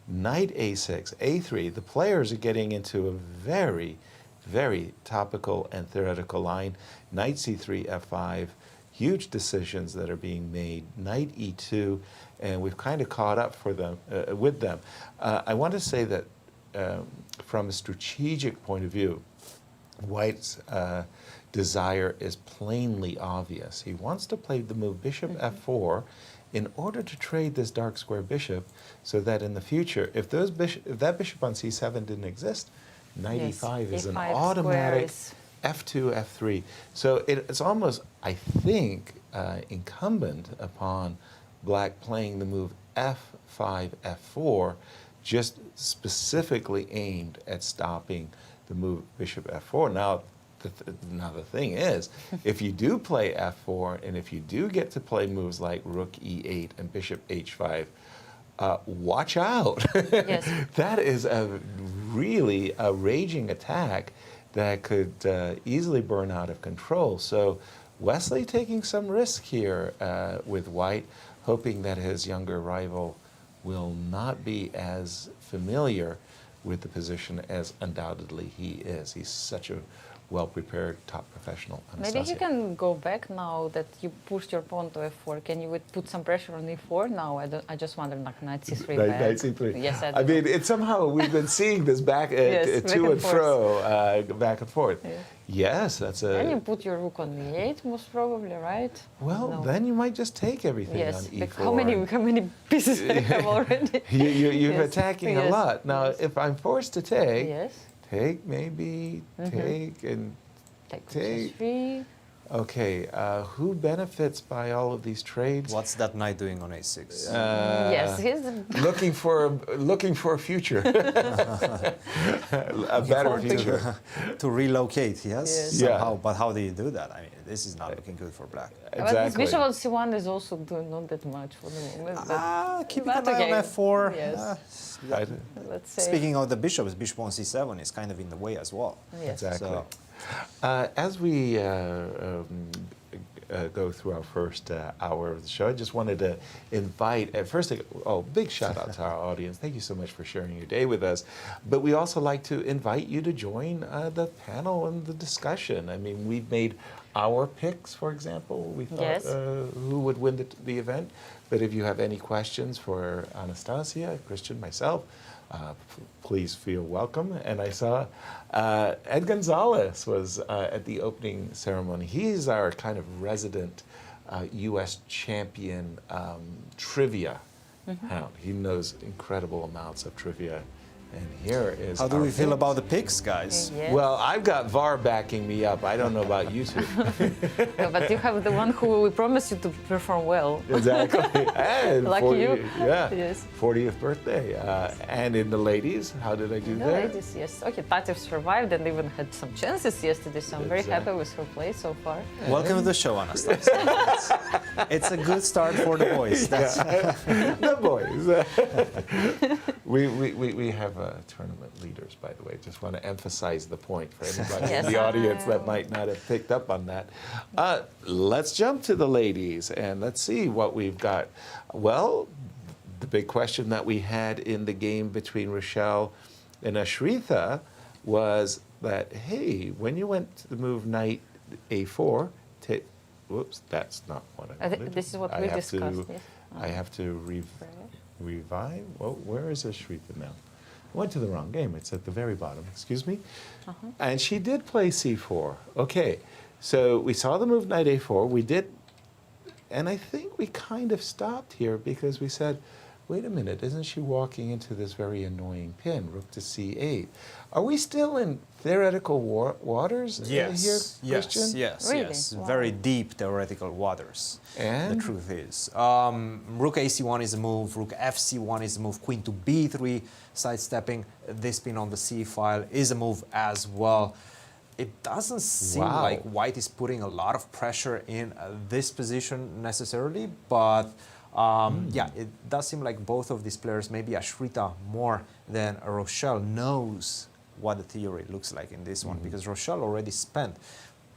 knight a6, a3. The players are getting into a very, very topical and theoretical line. Knight c3, f5, huge decisions that are being made. Knight e2, and we've kind of caught up for them with them. I want to say that from a strategic point of view, White's desire is plainly obvious. He wants to play the move bishop f4 in order to trade this dark square bishop, so that in the future, if that bishop on c7 didn't exist, knight e5 is an automatic f2, f3. So it's almost, I think, incumbent upon black playing the move f5, f4, just specifically aimed at stopping the move bishop f4. Now the thing is, if you do play f4, and if you do get to play moves like rook e8 and bishop h5, watch out. Yes. That is really a raging attack that could easily burn out of control. So Wesley taking some risk here with White, hoping that his younger rival will not be as familiar with the position as undoubtedly he is. He's such a well-prepared top professional. Maybe you can go back now that you pushed your pawn to f4. Can you put some pressure on e4 now? I just wonder, like knight c3. Knight c3. Yes, I mean, it's somehow we've been seeing this back yes, to and fro, back and forth. Yes. Yes, that's a. Then you put your rook on e8, most probably, right? Well, No. then you might just take everything Yes. on e4. How many pieces I have already? You're Yes. attacking a Yes. lot. Now, Yes. if I'm forced to take, Yes. take maybe, take and Take take. c3. Okay, who benefits by all of these trades? What's that knight doing on a6? Yes, he's looking for a future, a better future. To relocate, yes? Yes. Somehow. Yeah. But how do you do that? I mean, this is not looking good for black. But this Exactly. bishop on c1 is also doing not that much for the moment. But, Keeping an but eye okay. on f4. Yes. Let's say. Speaking of the bishops, bishop on c7 is kind of in the way as well. Yes. Exactly. So, As we go through our first hour of the show, I just wanted to invite, big shout out to our audience. Thank you so much for sharing your day with us. But we also like to invite you to join the panel and the discussion. I mean, we've made our picks, for example. We thought Yes. who would win the event. But if you have any questions for Anastasiya, Cristian, myself, please feel welcome. And I saw Ed Gonzalez was at the opening ceremony. He's our kind of resident U.S. champion trivia hound. He knows incredible amounts of trivia. And here is how do our we feel picks. about the picks, guys? Yes. Well, I've got VAR backing me up. I don't know about you two. No, but you have the one who we promised you to perform well. Exactly. And Lucky you. Yeah. Yes. 40th birthday. And in the ladies, how did I do The there? ladies, yes. Okay, Tatev survived and even had some chances yesterday, so I'm very happy with her play so far. Welcome to the show, Anastasiya. it's a good start for the boys. That's The boys. we have tournament leaders, by the way. Just want to emphasize the point for anybody Yes. in the audience that might not have picked up on that. Let's jump to the ladies and let's see what we've got. Well, the big question that we had in the game between Rochelle and Ashrita was that, hey, when you went to move knight a4, whoops, that's not what I wanted. This is what I we have discussed, to, yes. I have to revive. Well, where is Ashrita now? I went to the wrong game. It's at the very bottom, excuse me. And she did play c4. Okay, so we saw the move knight a4. We did, and I think we kind of stopped here because we said, wait a minute, isn't she walking into this very annoying pin, rook to c8? Are we still in theoretical waters here, Cristian? Yes, Really? yes. Wow. Very deep theoretical waters. And? The truth is, rook ac1 is a move, rook fc1 is a move, queen to b3, sidestepping this pin on the c file is a move as well. It doesn't seem Wow. like white is putting a lot of pressure in this position necessarily, but yeah, it does seem like both of these players, maybe Ashrita more than Rochelle, knows what the theory looks like in this one, because Rochelle already spent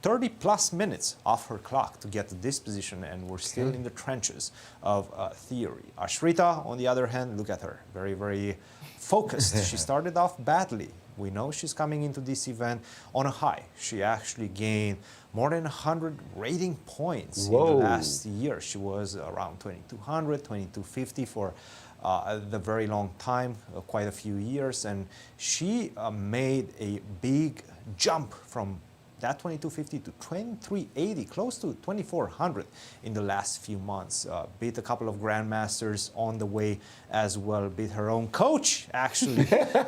30 plus minutes off her clock to get to this position, and we're still in the trenches of theory. Ashrita, on the other hand, look at her, very, very focused. She started off badly. We know she's coming into this event on a high. She actually gained more than 100 rating points in the last year. She was around 2,200, 2,250 for the very long time, quite a few years. And she made a big jump from that 2250 to 2380, close to 2400 in the last few months. Beat a couple of grandmasters on the way as well. Beat her own coach, actually,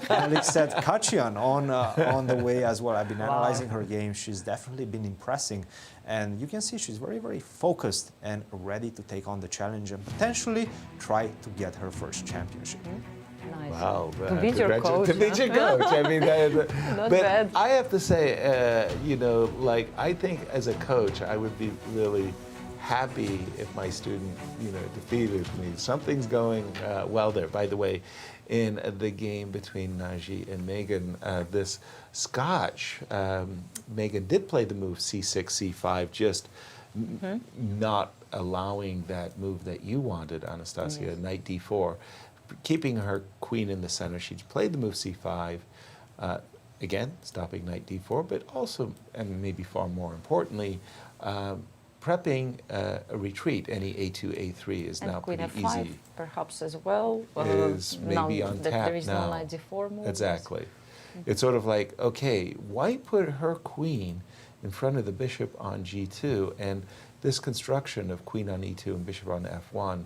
Alexet Kachian, on the way as well. I've been analyzing her game. She's definitely been impressing. And you can see she's very, very focused and ready to take on the challenge and potentially try to get her first championship. Nice. Wow. To beat your coach. To beat your coach. I mean, Not but bad. I have to say, you know, like, I think as a coach, I would be really happy if my student, you know, defeated me. Something's going well there. By the way, in the game between Naji and Megan, this Scotch, Megan did play the move c6, c5, just not allowing that move that you wanted, Anastasiya, knight d4. Keeping her queen in the center, she played the move c5, again, stopping knight d4, but also, and maybe far more importantly, prepping a retreat. Any a2, a3 is And now queen pretty f5 easy. perhaps as well. Is Now maybe on that tap there is now. no knight d4 move. Exactly. It's sort of like, okay, white put her queen in front of the bishop on g2, and this construction of queen on e2 and bishop on f1,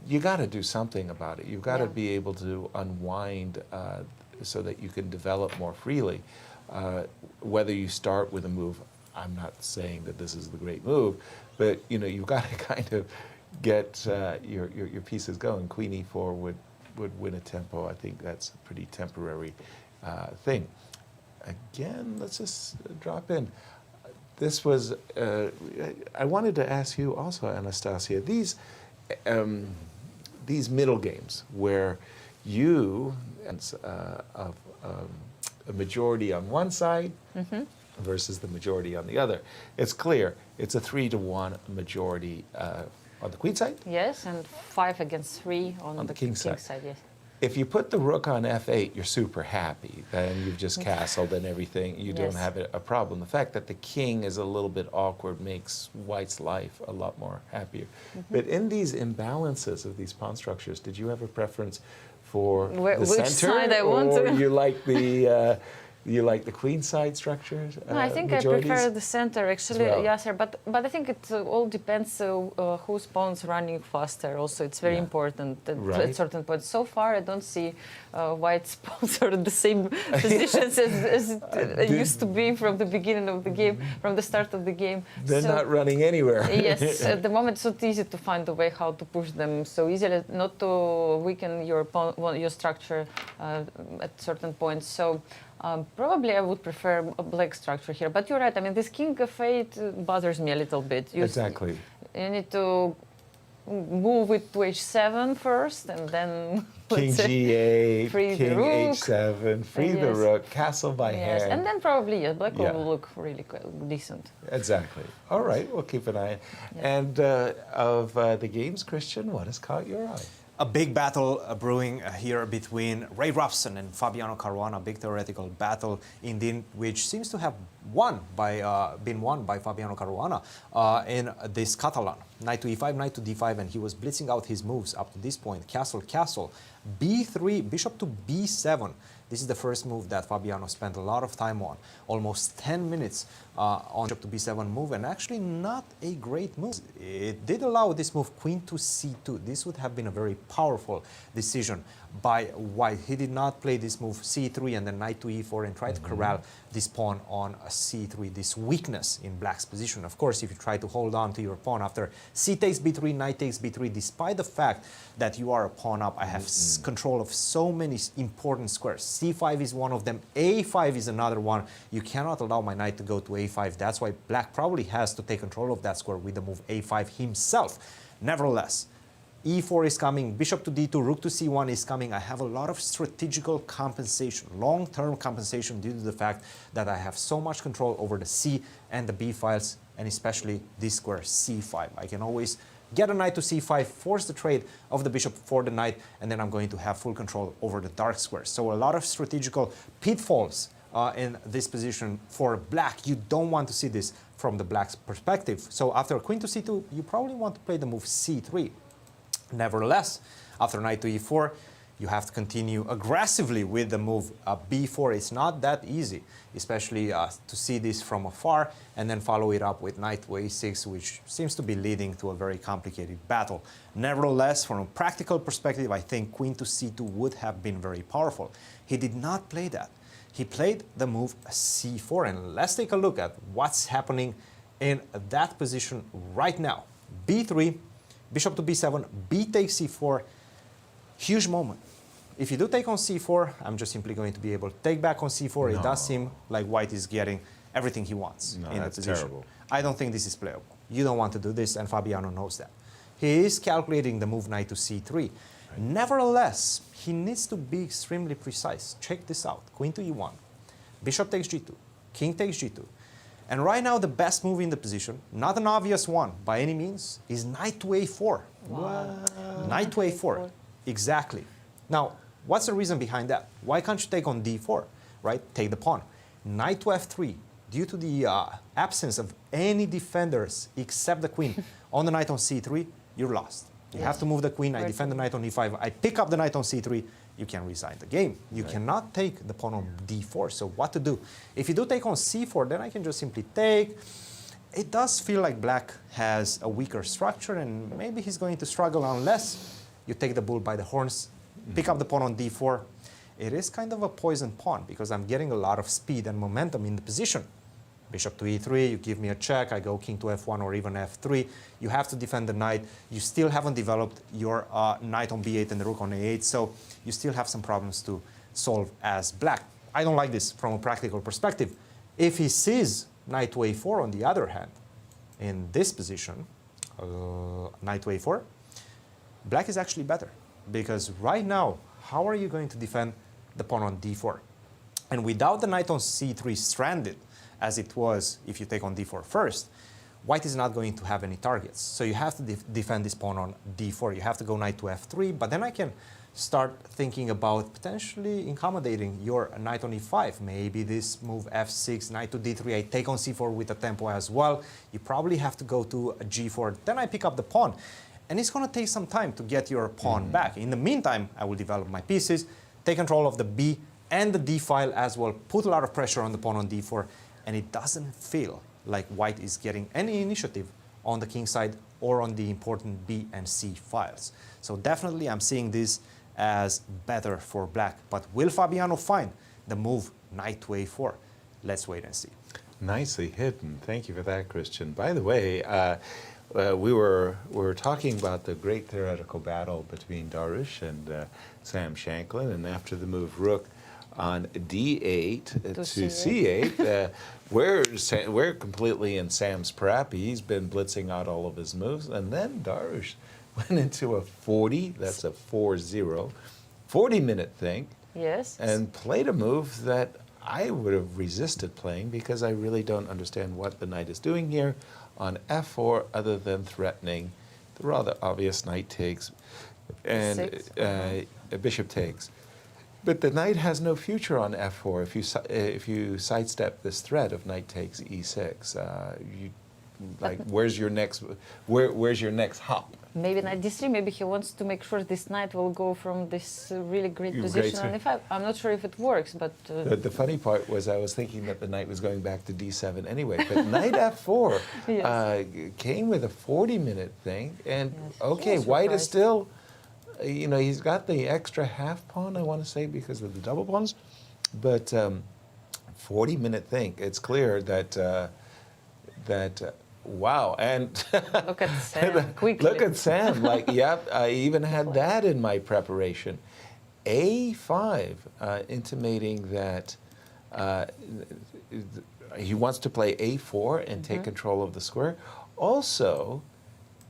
you got to do something about it. You've got to be able to unwind so that you can develop more freely. Whether you start with a move I'm not saying that this is the great move, but you've got to kind of get your pieces going. Queen e4 would win a tempo. I think that's a pretty temporary thing. Again, let's just drop in. This was, I wanted to ask you also, Anastasiya, these middle games where you of a majority on one side versus the majority on the other. It's clear it's a 3-1 majority on the queen side. Yes, and 5 against 3 on the king side. Yes. If you put the rook on f8, you're super happy. Then you've just castled and everything. You don't have a problem. The fact that the king is a little bit awkward makes white's life a lot more happier. But in these imbalances of these pawn structures, did you have a preference for the which center, side I want or to? you like the queen side structures? No, I think majorities? I prefer the center actually, As well. Yasser. But I think it all depends whose pawn's running faster. Also, it's very important at certain points. So far, I don't see white's pawns are in the same positions as it used to be from the beginning of the game, from the start of the game. They're not running anywhere. Yes, at the moment it's not easy to find a way how to push them so easily, not to weaken your structure at certain points. So. Probably I would prefer a black structure here, but you're right. I mean, this king f8 bothers me a little bit. Exactly. You need to move it to h7 first, and then King g8, free king the rook. h7, free the rook, castle by hand. And then probably black will look really decent. Exactly. All right, we'll keep an eye. And of the games, Cristian, what has caught your eye? A big battle brewing here between Ray Robson and Fabiano Caruana, a big theoretical battle indeed, which seems to have been won by Fabiano Caruana in this Catalan. Knight to e5, knight to d5, and he was blitzing out his moves up to this point. Castle, castle, b3, bishop to b7. This is the first move that Fabiano spent a lot of time on, almost 10 minutes on bishop to b7 move, and actually not a great move. It did allow this move, queen to c2. This would have been a very powerful decision by white. He did not play this move c3 and then knight to e4 and try to corral this pawn on a c3, this weakness in black's position. Of course, if you try to hold on to your pawn after c takes b3, knight takes b3, despite the fact that you are a pawn up, I have control of so many important squares. c5 is one of them, a5 is another one. You cannot allow my knight to go to a5. That's why black probably has to take control of that square with the move a5 himself. Nevertheless, e4 is coming, bishop to d2, rook to c1 is coming. I have a lot of strategical compensation, long-term compensation due to the fact that I have so much control over the c and the b files, and especially this square c5. I can always get a knight to c5, force the trade of the bishop for the knight, and then I'm going to have full control over the dark squares. So a lot of strategical pitfalls in this position for black. You don't want to see this from the black's perspective. So after queen to c2, you probably want to play the move c3. Nevertheless, after knight to e4, you have to continue aggressively with the move b4. It's not that easy, especially to see this from afar, and then follow it up with knight to a6, which seems to be leading to a very complicated battle. Nevertheless, from a practical perspective, I think queen to c2 would have been very powerful. He did not play that. He played the move c4, and let's take a look at what's happening in that position right now. b3, bishop to b7, b takes c4, huge moment. If you do take on c4, I'm just simply going to be able to take back on c4. No. It does seem like white is getting everything he wants in the position. Terrible. I don't think this is playable. You don't want to do this, and Fabiano knows that. He is calculating the move knight to c3. Right. Nevertheless, he needs to be extremely precise. Check this out. Queen to e1, bishop takes g2, king takes g2. And right now, the best move in the position, not an obvious one by any means, is knight to a4. Wow. Knight to a4. Exactly. Now, what's the reason behind that? Why can't you take on d4, right? Take the pawn. Knight to f3. Due to the absence of any defenders except the queen on the knight on c3, you're lost. You have to move the queen. I defend the knight on e5. I pick up the knight on c3. You can resign the game. You cannot take the pawn on d4. So what to do? If you do take on c4, then I can just simply take. It does feel like black has a weaker structure, and maybe he's going to struggle unless you take the bull by the horns, pick up the pawn on d4. It is kind of a poisoned pawn because I'm getting a lot of speed and momentum in the position. Bishop to e3, you give me a check, I go king to f1 or even f3. You have to defend the knight. You still haven't developed your knight on b8 and the rook on a8, so you still have some problems to solve as black. I don't like this from a practical perspective. If he sees knight to a4 on the other hand, in this position, knight to a4, black is actually better. Because right now, how are you going to defend the pawn on d4? And without the knight on c3 stranded, as it was if you take on d4 first, white is not going to have any targets. So you have to defend this pawn on d4. You have to go knight to f3, but then I can start thinking about potentially accommodating your knight on e5. Maybe this move f6, knight to d3, I take on c4 with a tempo as well. You probably have to go to g4. Then I pick up the pawn. And it's going to take some time to get your pawn back. In the meantime, I will develop my pieces, take control of the b and the d file as well, put a lot of pressure on the pawn on d4, and it doesn't feel like white is getting any initiative on the king side or on the important b and c files. So definitely I'm seeing this as better for black. But will Fabiano find the move knight to a4? Let's wait and see. Nicely hidden. Thank you for that, Christian. By the way, we were talking about the great theoretical battle between Darush and Sam Shankland, and after the move rook on d8 to c8, we're completely in Sam's prep. He's been blitzing out all of his moves, and then Darush went into a 40-minute think, Yes. and played a move that I would have resisted playing because I really don't understand what the knight is doing here on f4 other than threatening the rather obvious knight takes and bishop takes. But the knight has no future on f4 if you sidestep this threat of knight takes e6. Where's your next hop? Maybe knight d3, maybe he wants to make sure this knight will go from this really great position on e5. I'm not sure if it works, but... The funny part was I was thinking that the knight was going back to d7 anyway, but knight f4 came with a 40-minute thing, and okay, white is still, he's got the extra half pawn, I want to say, because of the double pawns, but 40-minute thing, it's clear that wow, and look at Sam, quickly. Look at Sam, yep, I even had that in my preparation. A5, intimating that he wants to play A4 and take control of the square. Also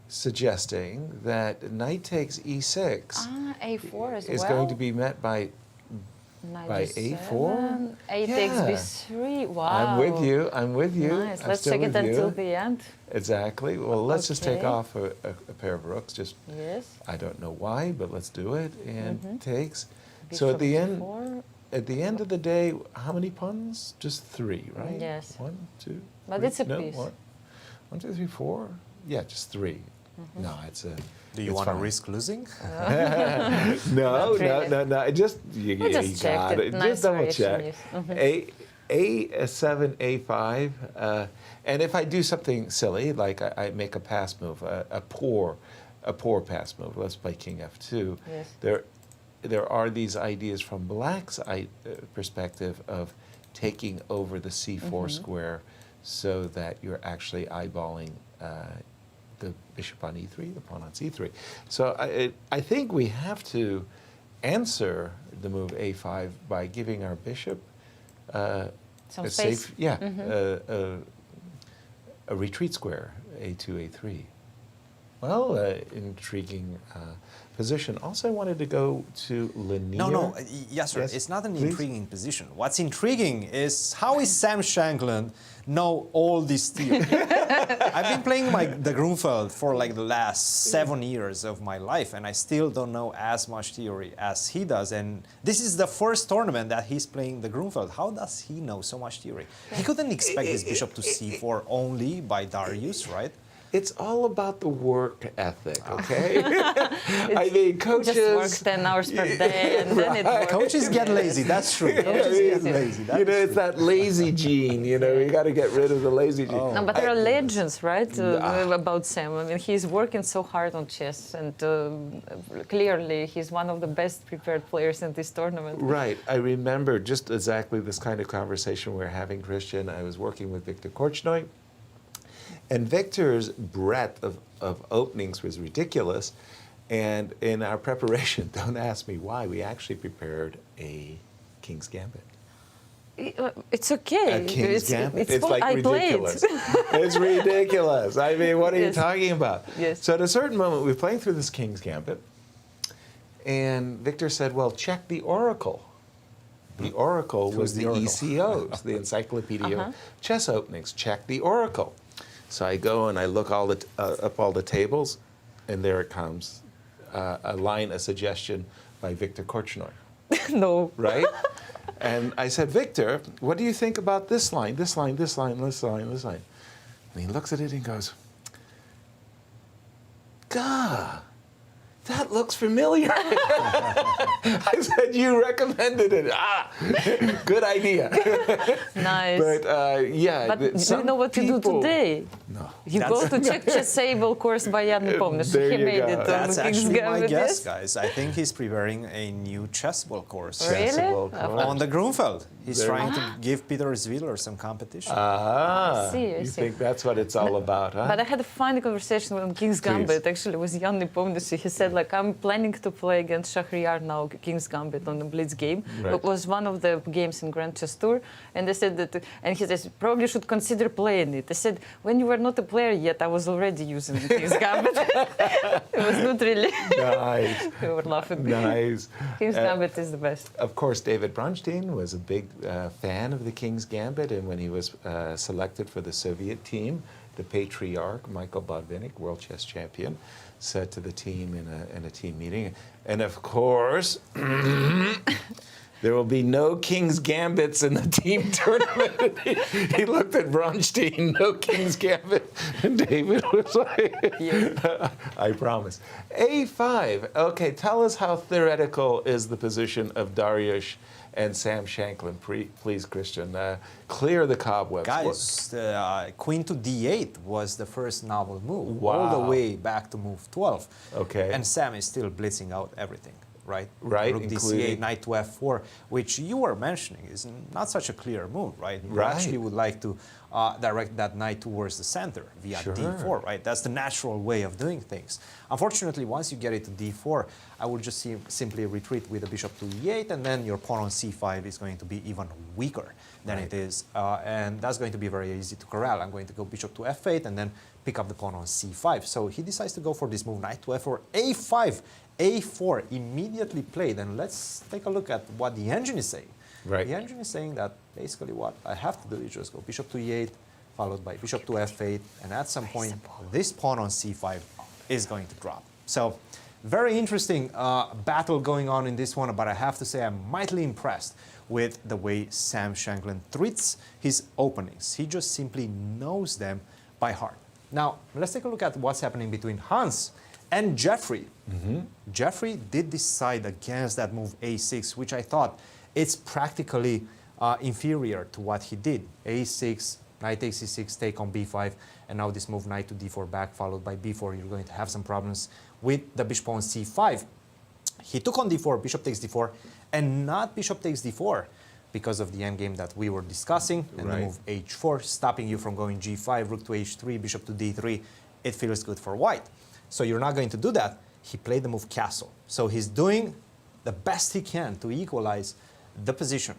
suggesting that knight takes E6 A4 as is well. going to be met by A4? A takes B3. Wow. I'm with you. Nice. Let's check it until the end. Exactly. Well, let's just take off a pair of rooks. Just I don't know why, but let's do it. And takes. Bishop So at the end of the day, how many pawns? Just 3, right? Yes. 1, 2. But 3? it's a No, piece. 1, 2, 3, 4. Yeah, just 3. No, it's a. Do you want to risk losing? No. Just you just got checked it. it. Just Nice double variation, check. yes. A7, A5, and if I do something silly, like I make a pass move, a poor pass move. Let's play King F2. Yes. There are these ideas from Black's perspective of taking over the C4 square, so that you're actually eyeballing the bishop on E3, the pawn on C3. So I think we have to answer the move A5 by giving our bishop Some a space. safe, a retreat square, A2, A3. Well, intriguing position. Also, I wanted to go to linear. No, Yasser, Yes, it's not an please. intriguing position. What's intriguing is how is Sam Shankland know all this theory? I've been playing the Grunfeld for like the last 7 years of my life, and I still don't know as much theory as he does. And this is the first tournament that he's playing the Grunfeld. How does he know so much theory? He couldn't expect this bishop to c4 only by Darius, right? It's all about the work ethic, okay? I mean, coaches just work 10 hours per day, and then it works. Coaches get lazy. That's true. Coaches get lazy. you know, it's that lazy gene. You know, you got to get rid of the lazy gene. Oh. No, but there are legends, right, about Sam. I mean, he's working so hard on chess, and clearly he's one of the best prepared players in this tournament. Right. I remember just exactly this kind of conversation we're having, Christian. I was working with Viktor Korchnoi, and Victor's breadth of openings was ridiculous. And in our preparation, don't ask me why, we actually prepared a King's Gambit. It's okay. A King's Gambit. It's fun. like I ridiculous. It's ridiculous. I mean, what are you talking about? Yes. So at a certain moment, we were playing through this King's Gambit, and Victor said, well, check the Oracle. The Oracle was the ECOs, the Encyclopedia of Chess Openings. Check the Oracle. So I go and I look up all the tables, and there it comes. A suggestion by Viktor Korchnoi. No. Right? And I said, Victor, what do you think about this line, this line, this line, this line, this line? And he looks at it and goes, Gah, that looks familiar. I said, you recommended it. Good idea. Nice. But yeah. But do you know what to do today? No. You go to Czech Chessable course by Jan Nepomniachtchi. There He you made go. it on That's the King's actually my Gambit. guess, Yes? guys. I think he's preparing a new chessable course. Really? Chessable course. On the Grunfeld. He's There- trying to give Peter Zwiller some competition. Ah, I you see. think that's what it's all about, huh? But I had a funny conversation on King's Please. Gambit, actually, with Jan Nepomniachtchi. He said, like, I'm planning to play against Shahryar now, King's Gambit on the Blitz game. Right. It was one of the games in Grand Chess Tour. And they said that, and he says, probably should consider playing it. I said, when you were not a player yet, I was already using the King's Gambit. It was not really. Nice. We were laughing. Nice. King's Gambit is the best. Of course, David Bronstein was a big fan of the King's Gambit, and when he was selected for the Soviet team, the patriarch, Michael Botvinnik, world chess champion, said to the team in a team meeting, and of course, there will be no King's Gambits in the team tournament. He looked at Bronstein, no King's Gambit, and David was like, I promise. A5. Okay, tell us how theoretical is the position of Dariush and Sam Shankland. Please, Christian, clear the cobwebs. Guys, queen to d8 was the first novel move, Wow. all the way back to move 12. Okay. And Sam is still blitzing out everything, right? Right, Rook including- dc8, knight to f4, which you were mentioning is not such a clear move, right? You Right. actually would like to direct that knight towards the center via Sure. d4, right? That's the natural way of doing things. Unfortunately, once you get it to d4, I would just simply retreat with the bishop to e8, and then your pawn on c5 is going to be even weaker than it is. And that's going to be very easy to corral. I'm going to go bishop to f8 and then pick up the pawn on c5. So he decides to go for this move, knight to f4, a5, a4 immediately played. And let's take a look at what the engine is saying. Right. The engine is saying that basically what I have to do is just go bishop to e8, followed by bishop to f8, and at some point, this pawn on c5 is going to drop. So, very interesting battle going on in this one, but I have to say I'm mightily impressed with the way Sam Shankland treats his openings. He just simply knows them by heart. Now, let's take a look at what's happening between Hans and Jeffrey. Jeffrey did decide against that move a6, which I thought it's practically inferior to what he did. a6, knight takes c6, take on b5, and now this move knight to d4 back, followed by b4. You're going to have some problems with the bishop on c5. He took on d4, bishop takes d4, and not bishop takes d4 because of the endgame that we were discussing, and the move h4, stopping you from going g5, rook to h3, bishop to d3. It feels good for white. So you're not going to do that. He played the move castle. So he's doing the best he can to equalize the position.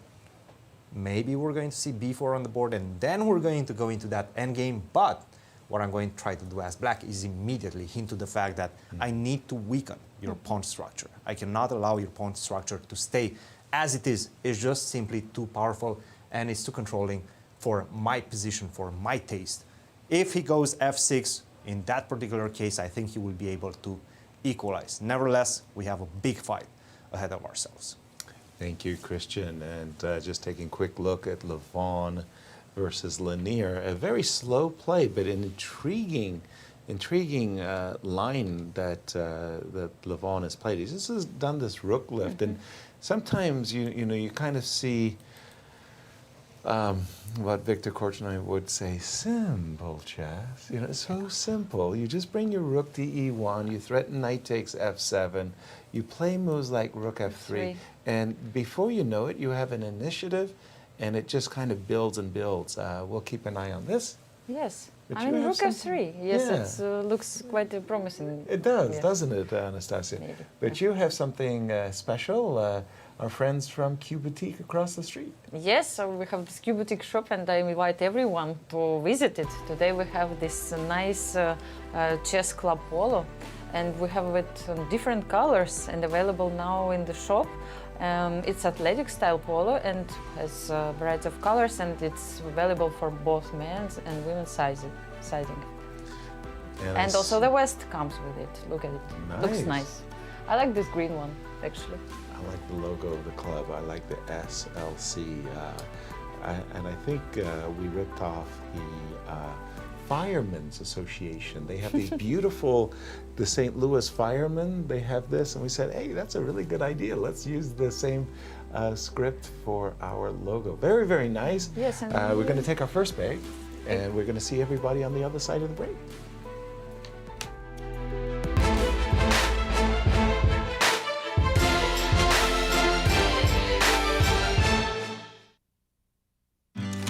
Maybe we're going to see b4 on the board, and then we're going to go into that endgame. But what I'm going to try to do as black is immediately hint to the fact that I need to weaken your pawn structure. I cannot allow your pawn structure to stay as it is. It's just simply too powerful, and it's too controlling for my position, for my taste. If he goes f6, in that particular case, I think he will be able to equalize. Nevertheless, we have a big fight ahead of ourselves. Thank you, Christian. And just taking a quick look at Levon versus Lanier, a very slow play, but an intriguing intriguing line that that Levon has played. He's just done this rook lift, and sometimes you kind of see what Viktor Korchnoi would say, simple chess. It's so simple. You just bring your rook to e1, you threaten knight takes f7, you play moves like rook f3, and before you know it, you have an initiative, and it just kind of builds and builds. We'll keep an eye on this. Yes. But I mean, rook f3. Yes, it looks quite promising. It does, doesn't it, Anastasiya? Maybe. But you have something special. Our friends from Q Boutique across the street. Yes, so we have this Q Boutique shop, and I invite everyone to visit it. Today we have this nice chess club polo, and we have it in different colors and available now in the shop. It's athletic style polo and has a variety of colors, and it's available for both men's and women's sizing. And also the vest comes with it. Look at it. Nice. Looks nice. I like this green one, actually. I like the logo of the club. I like the SLC. And I think we ripped off the Firemen's Association. They have these beautiful, the St. Louis Firemen, they have this, and we said, hey, that's a really good idea. Let's use the same script for our logo. Very, very nice. Yes, and we're going to take our first break, and we're going to see everybody on the other side of the break.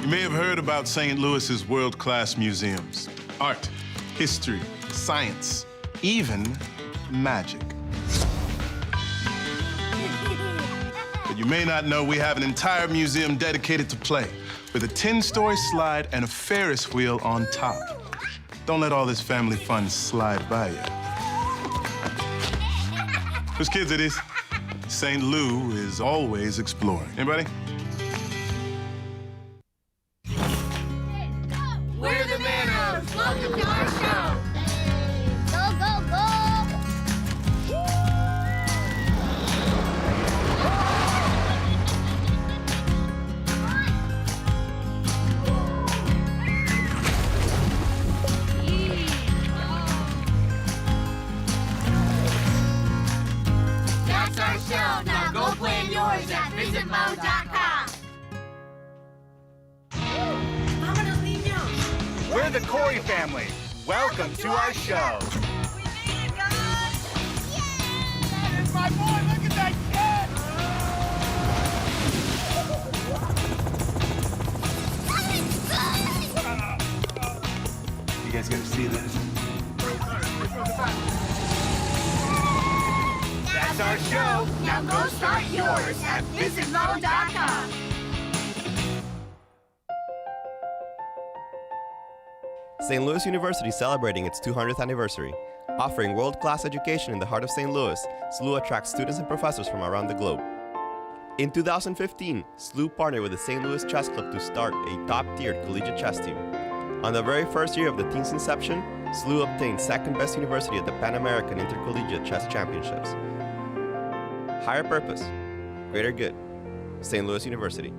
You may have heard about St. Louis's world-class museums. Art, history, science, even magic. But you may not know we have an entire museum dedicated to play, with a 10-story slide and a Ferris wheel on top. Don't let all this family fun slide by you. Whose kids it is? St. Lou is always exploring. Anybody? We're the Manos! Welcome to our show! Go, go, go! That's our show! Now go play yours at visitmo.com! We're the Corey family. Welcome to our show. We made it, guys! Yay! That is my boy. Look at that kid. You guys gotta see this. That's our show. Now go start yours at visitmo.com! St. Louis University is celebrating its 200th anniversary. Offering world-class education in the heart of St. Louis, SLU attracts students and professors from around the globe. In 2015, SLU partnered with the St. Louis Chess Club to start a top-tiered collegiate chess team. On the very first year of the team's inception, SLU obtained second-best university at the Pan American Intercollegiate Chess Championships. Higher purpose, greater good. St. Louis University.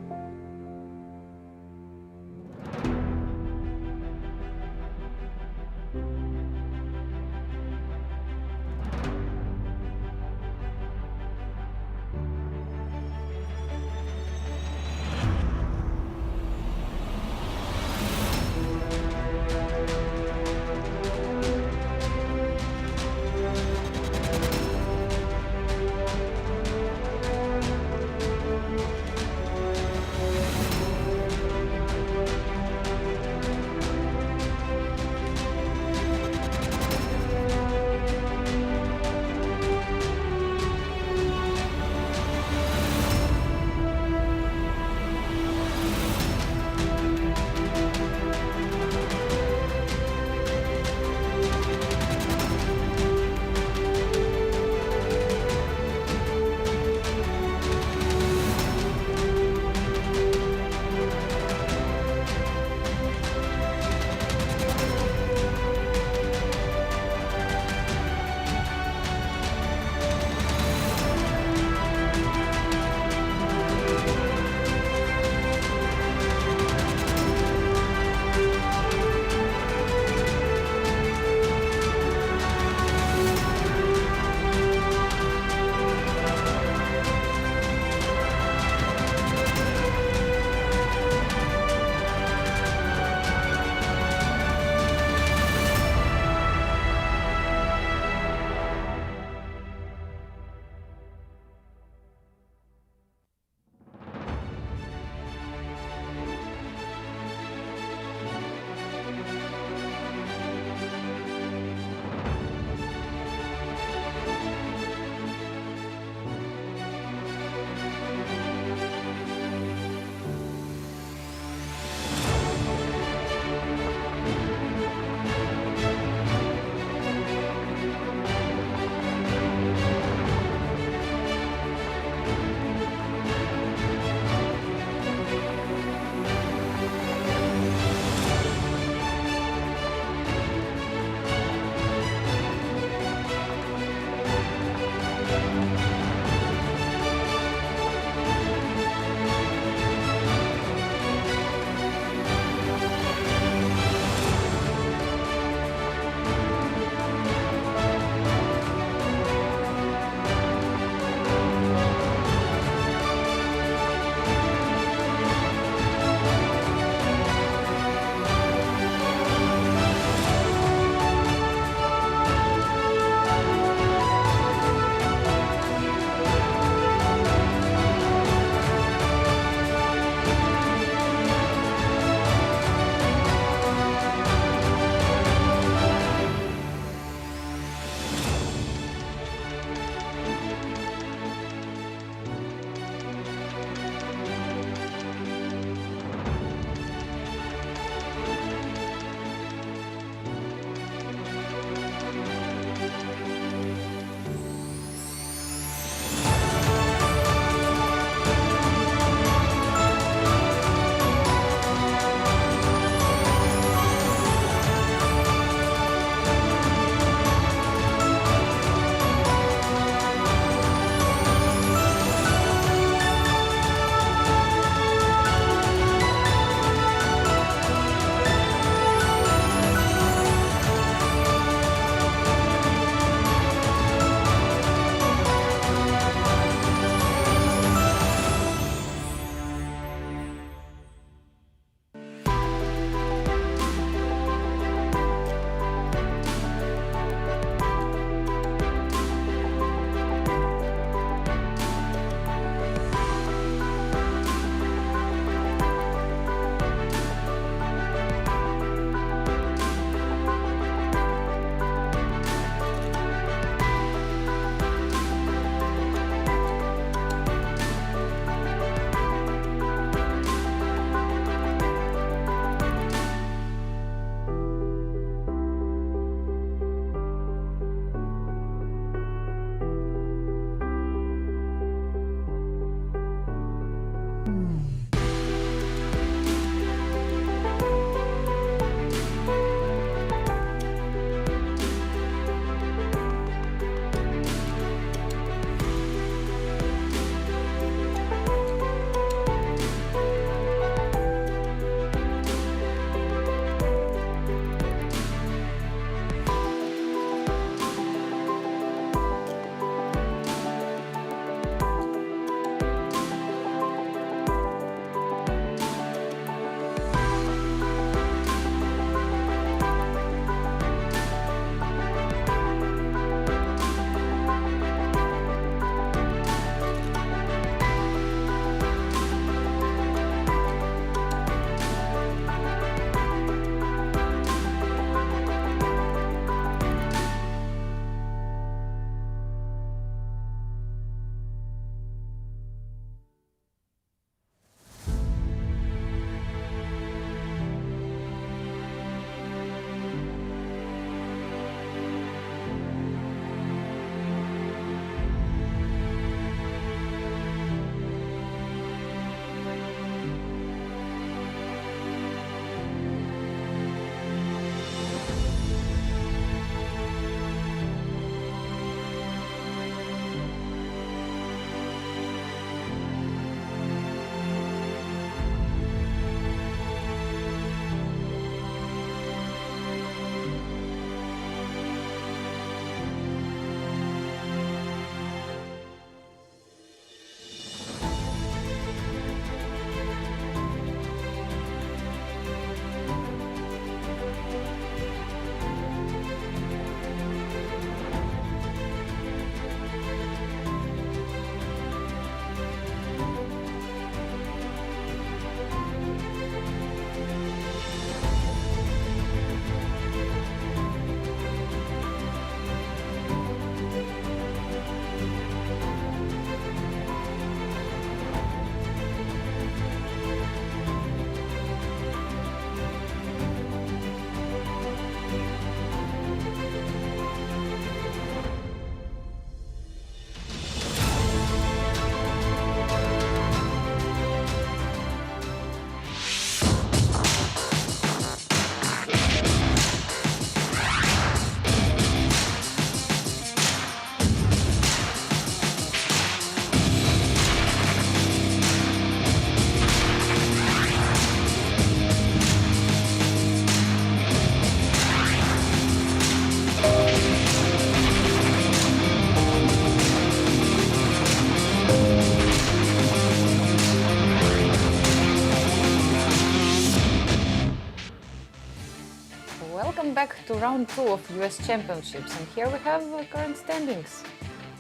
Welcome back to round 2 of US Championships, and here we have current standings.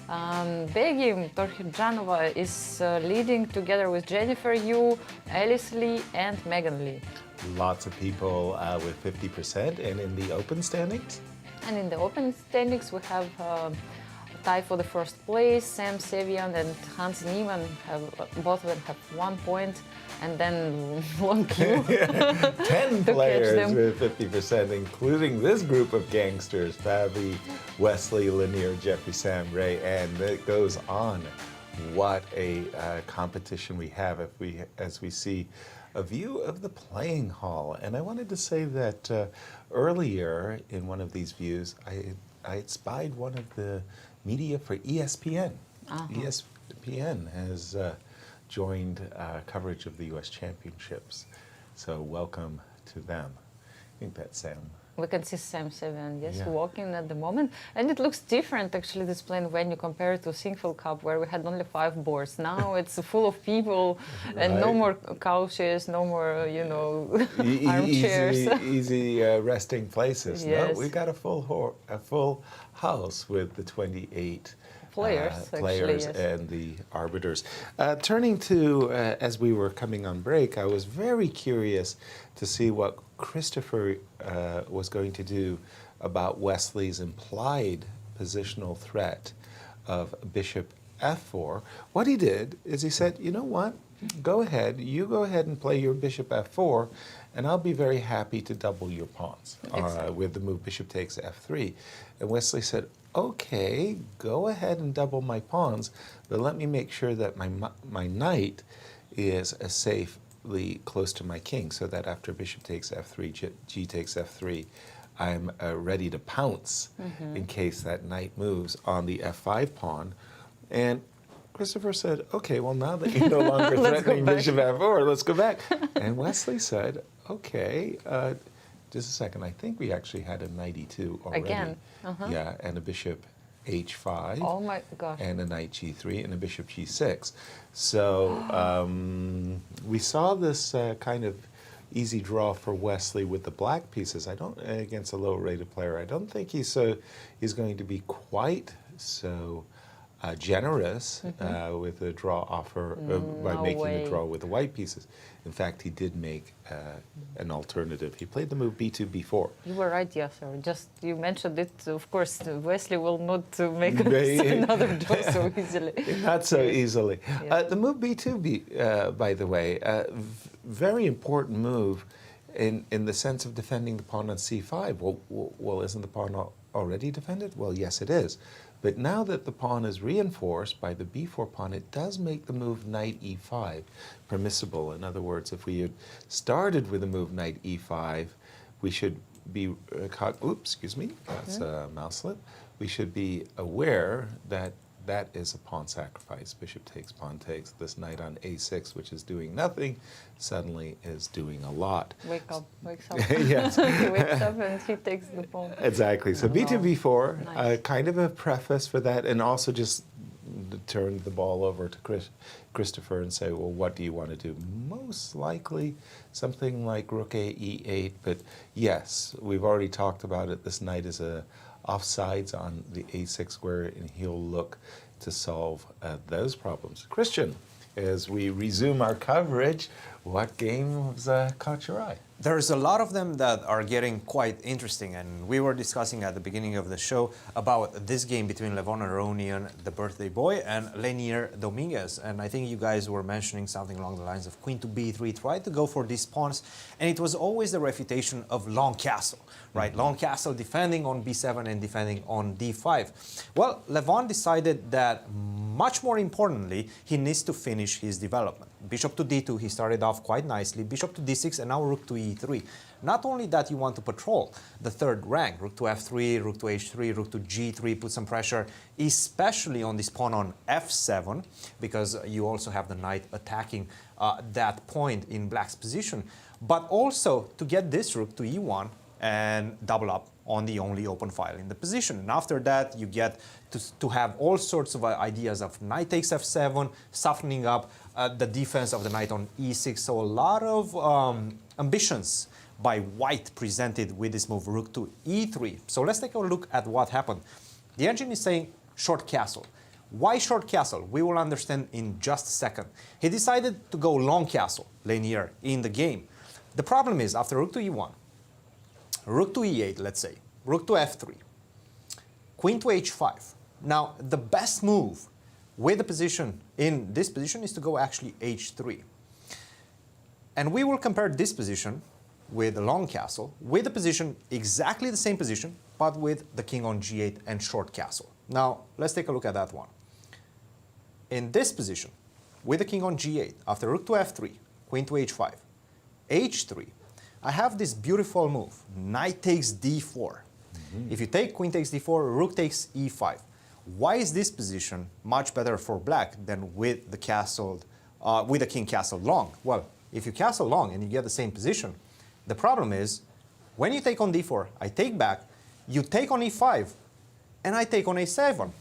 Begim Tokhirjonova is leading together with Jennifer Yu, Alice Lee, and Megan Lee. Lots of people with 50%, and in the open standings? And in the open standings, we have a tie for the first place. Sam Sevian and Hans Niemann both of them have 1 point, and then long queue. 10 players with 50%, including this group of gangsters: Fabi, Wesley, Lanier, Jeffrey, Sam, Ray, and it goes on. What a competition we have as we see a view of the playing hall. And I wanted to say that earlier in one of these views, I had spied one of the media for ESPN. ESPN has joined coverage of the U.S. Championships. So welcome to them. I think that's Sam. We can see Sam Sevian, yes, Yeah. walking at the moment. And it looks different, actually, this playing when you compare it to Sinquefield Cup, where we had only 5 boards. Now it's full of people, and no more couches, no more, armchairs. Easy resting places. Yes. No, we got a full house with the 28 Players, players actually, yes. and the arbiters. Turning to, as we were coming on break, I was very curious to see what Christopher was going to do about Wesley's implied positional threat of bishop f4. What he did is he said, you know what, you go ahead and play your bishop f4, and I'll be very happy to double your pawns with the move bishop takes f3. And Wesley said, okay, go ahead and double my pawns, but let me make sure that my knight is safely close to my king, so that after bishop takes f3, g takes f3, I'm ready to pounce in case that knight moves on the f5 pawn. And Christopher said, okay, well, now that you're no longer threatening bishop f4, let's go back. And Wesley said, okay, just a second, I think we actually had a knight e2 already. Again? Yeah, and a bishop h5. Oh my gosh. And a knight g3 and a bishop g6. So we saw this kind of easy draw for Wesley with the black pieces. Against a low-rated player, I don't think he's going to be quite so generous with a draw offer by making the draw with the white pieces. In fact, he did make an alternative. He played the move b2, b4. You were right, Yasser. Just you mentioned it. Of course, Wesley will not make another draw so easily. Not so easily. Yeah. The move b2, by the way, very important move in the sense of defending the pawn on c5. Well, isn't the pawn already defended? Well, yes, it is. But now that the pawn is reinforced by the b4 pawn, it does make the move knight e5 permissible. In other words, if we had started with the move knight e5, we should be oops, excuse me, that's a mouse slip. We should be aware that that is a pawn sacrifice. Bishop takes, pawn takes. This knight on a6, which is doing nothing, suddenly is doing a lot. Wakes up. Yes. He wakes up and he takes the pawn. Exactly. So b2, b4, Nice. kind of a preface for that, and also just turn the ball over to Christopher and say, well, what do you want to do? Most likely something like rook a, e8, but yes, we've already talked about it. This knight is offsides on the a6 square, and he'll look to solve those problems. Christian, as we resume our coverage, what games caught your eye? There's a lot of them that are getting quite interesting, and we were discussing at the beginning of the show about this game between Levon Aronian, the birthday boy, and Lenier Dominguez. And I think you guys were mentioning something along the lines of queen to b3, try to go for these pawns, and it was always the refutation of long castle, right? Long castle defending on b7 and defending on d5. Well, Levon decided that much more importantly, he needs to finish his development. Bishop to d2, he started off quite nicely. Bishop to d6, and now rook to e3. Not only that, you want to patrol the third rank. Rook to f3, rook to h3, rook to g3, put some pressure, especially on this pawn on f7, because you also have the knight attacking that point in black's position. But also to get this rook to e1 and double up on the only open file in the position. And after that, you get to have all sorts of ideas of knight takes f7, softening up the defense of the knight on e6. So a lot of ambitions by white presented with this move, rook to e3. So let's take a look at what happened. The engine is saying short castle. Why short castle? We will understand in just a second. He decided to go long castle, linear, in the game. The problem is, after rook to e1, rook to e8, let's say, rook to f3, queen to h5. Now, the best move with the position in this position is to go actually h3. And we will compare this position with the long castle with the position, exactly the same position, but with the king on g8 and short castle. Now, let's take a look at that one. In this position, with the king on g8, after rook to f3, queen to h5, h3, I have this beautiful move, knight takes d4. If you take queen takes d4, rook takes e5. Why is this position much better for black than with the castle, with the king castle long? Well, if you castle long and you get the same position, the problem is when you take on d4, I take back, you take on e5, and I take on a7,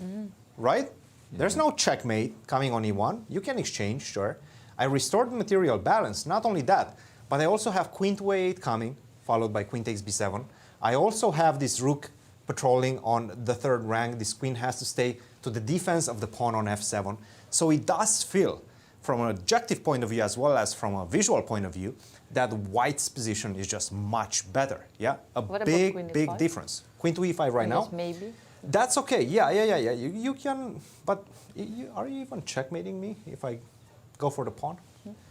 right? There's no checkmate coming on e1. You can exchange, sure. I restored the material balance. Not only that, but I also have queen to a8 coming, followed by queen takes b7. I also have this rook patrolling on the third rank. This queen has to stay to the defense of the pawn on f7. So it does feel, from an objective point of view as well as from a visual point of view, that white's position is just much better. Yeah, a big difference. Queen to e5 right now. Maybe. That's okay. Yeah. You can, but are you even checkmating me if I go for the pawn?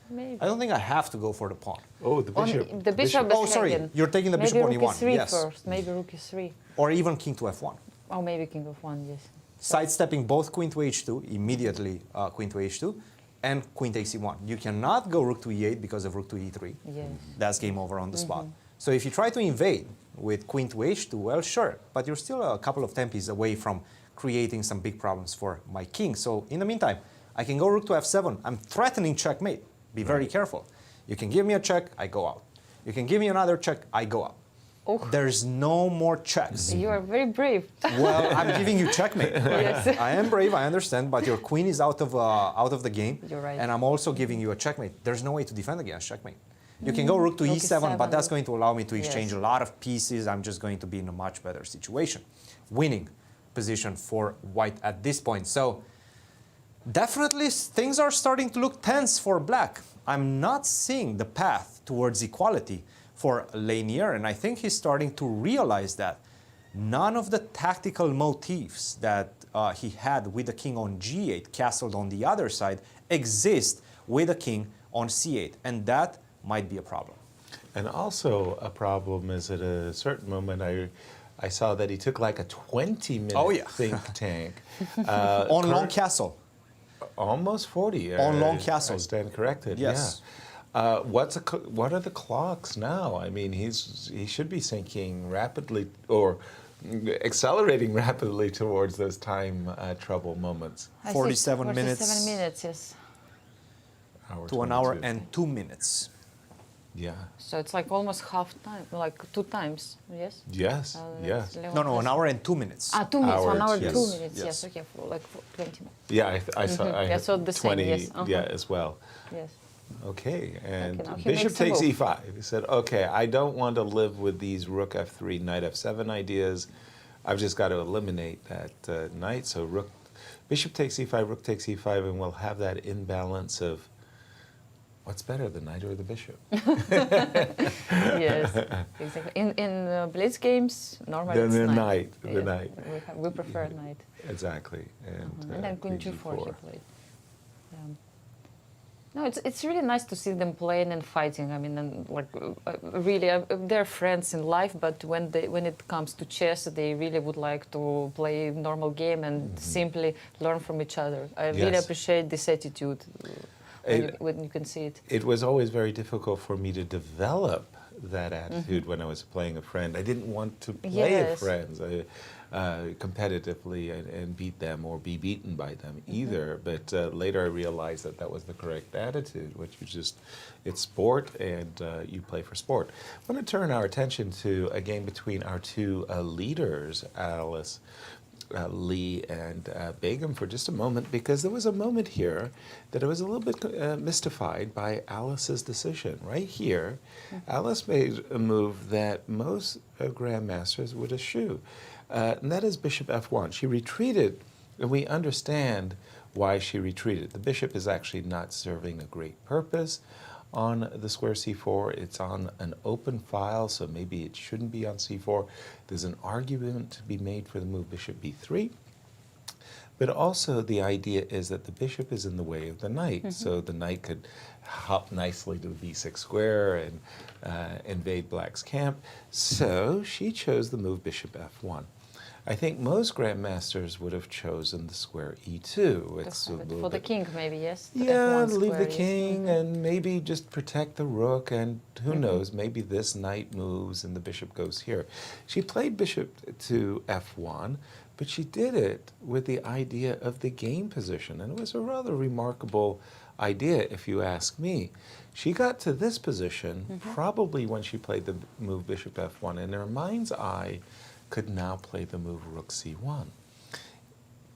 Maybe. I don't think I have to go for the pawn. Oh, the bishop. The bishop. Oh, sorry. You're taking the bishop on e1. Maybe rook e3 yes. first. Maybe rook e3. Or even king to f1. Oh, maybe king of 1, yes. Sidestepping both queen to h2, immediately queen to h2, and queen takes e1. You cannot go rook to e8 because of rook to e3. Yes. That's game over on the spot. So if you try to invade with queen to h2, well, sure, but you're still a couple of tempis away from creating some big problems for my king. So in the meantime, I can go rook to f7. I'm threatening checkmate. Be very careful. You can give me a check, I go out. You can give me another check, I go out. Oh. There's no more checks. You are very brave. Well, I'm giving you checkmate. Yes. I am brave, I understand, but your queen is out of the game. You're right. And I'm also giving you a checkmate. There's no way to defend against checkmate. You can go rook to e7, but that's going to allow me to exchange a lot of pieces. I'm just going to be in a much better situation. Winning position for white at this point. So definitely things are starting to look tense for black. I'm not seeing the path towards equality for Lanier, and I think he's starting to realize that none of the tactical motifs that he had with the king on g8 castled on the other side exist with the king on c8, and that might be a problem. And also a problem is at a certain moment I saw that he took like a 20-minute think tank. On long castle. Almost 40. On long castle. I stand corrected, yes. Yeah. What are the clocks now? I mean, he should be sinking rapidly or accelerating rapidly towards those time trouble moments. 47 minutes. 47 minutes, yes. To an hour and 2 minutes. Yeah. So it's like almost half time, like 2 times, yes? Yes, yes. No, an hour and 2 minutes. 2 minutes, 1 hour, yes. 2 minutes, yes, okay, like 20 minutes. Yeah, I saw I Yeah, so the 20, same, yes. yeah, as well. Yes. Okay, and now he bishop makes a takes move. e5. He said, okay, I don't want to live with these rook f3, knight f7 ideas. I've just got to eliminate that knight. So bishop takes e5, rook takes e5, and we'll have that imbalance of what's better, the knight or the bishop? Yes, exactly. In blitz games, normally it's knight. The Yes, knight. We prefer knight. Exactly. And then queen g4 he played. No, it's really nice to see them playing and fighting. I mean, and like really, they're friends in life, but when it comes to chess, they really would like to play normal game and simply learn from each other. I really appreciate this attitude when you can see it. It was always very difficult for me to develop that attitude when I was playing a friend. I didn't want to play friends competitively and beat them or be beaten by them either. But later I realized that that was the correct attitude, which was just, it's sport and you play for sport. I want to turn our attention to a game between our two leaders, Alice. Lee and Begum for just a moment, because there was a moment here that I was a little bit mystified by Alice's decision. Right here, Alice made a move that most grandmasters would eschew, and that is bishop f1. She retreated, and we understand why she retreated. The bishop is actually not serving a great purpose on the square c4. It's on an open file, so maybe it shouldn't be on c4. There's an argument to be made for the move bishop b3. But also the idea is that the bishop is in the way of the knight, so the knight could hop nicely to the b6 square and invade black's camp. So she chose the move bishop f1. I think most grandmasters would have chosen the square e2. It's for the king, maybe, yes? The yeah, F1 leave the square is- king and maybe just protect the rook, and who knows, maybe this knight moves and the bishop goes here. She played bishop to f1, but she did it with the idea of the game position, and it was a rather remarkable idea, if you ask me. She got to this position probably when she played the move bishop f1, and in her mind's eye could now play the move rook c1,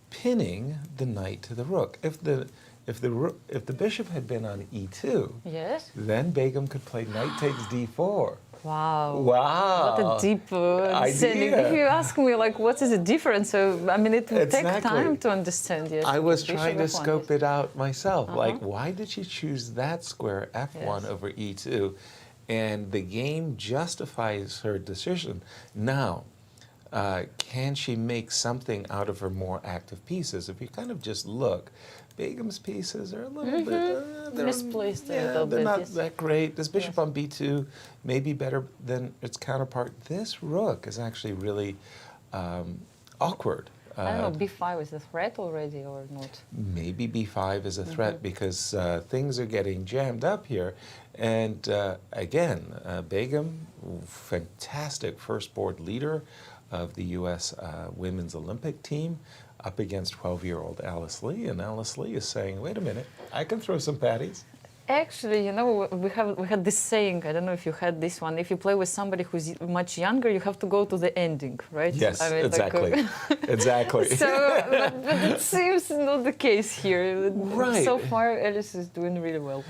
pinning the knight to the rook. If the bishop had been on e2, Yes. then Begum could play knight takes d4. Wow. Wow. What a deep understanding. idea. If you ask me, like, what is the difference? So, I mean, it will take Exactly. time to understand. Yes. I was Bishop trying to F1, scope yes. it out myself. Like, why did she choose that square f1 Yes. over e2? And the game justifies her decision. Now, can she make something out of her more active pieces? If you kind of just look, Begum's pieces are a little bit they're, Misplaced a Yeah, little they're bit, not yes. that great. This bishop on b2 may be better than its counterpart. This rook is actually really awkward. I don't know, b5 is a threat already or not? Maybe b5 is a threat because things are getting jammed up here. And again, Begum, fantastic first board leader of the U.S. Women's Olympic team, up against 12-year-old Alice Lee. And Alice Lee is saying, wait a minute, I can throw some patties. Actually, you know, we had this saying, I don't know if you had this one, if you play with somebody who's much younger, you have to go to the ending, right? Yes, I mean, exactly. Exactly. So, but it seems not the case here. Right. So far, Alice is doing really well.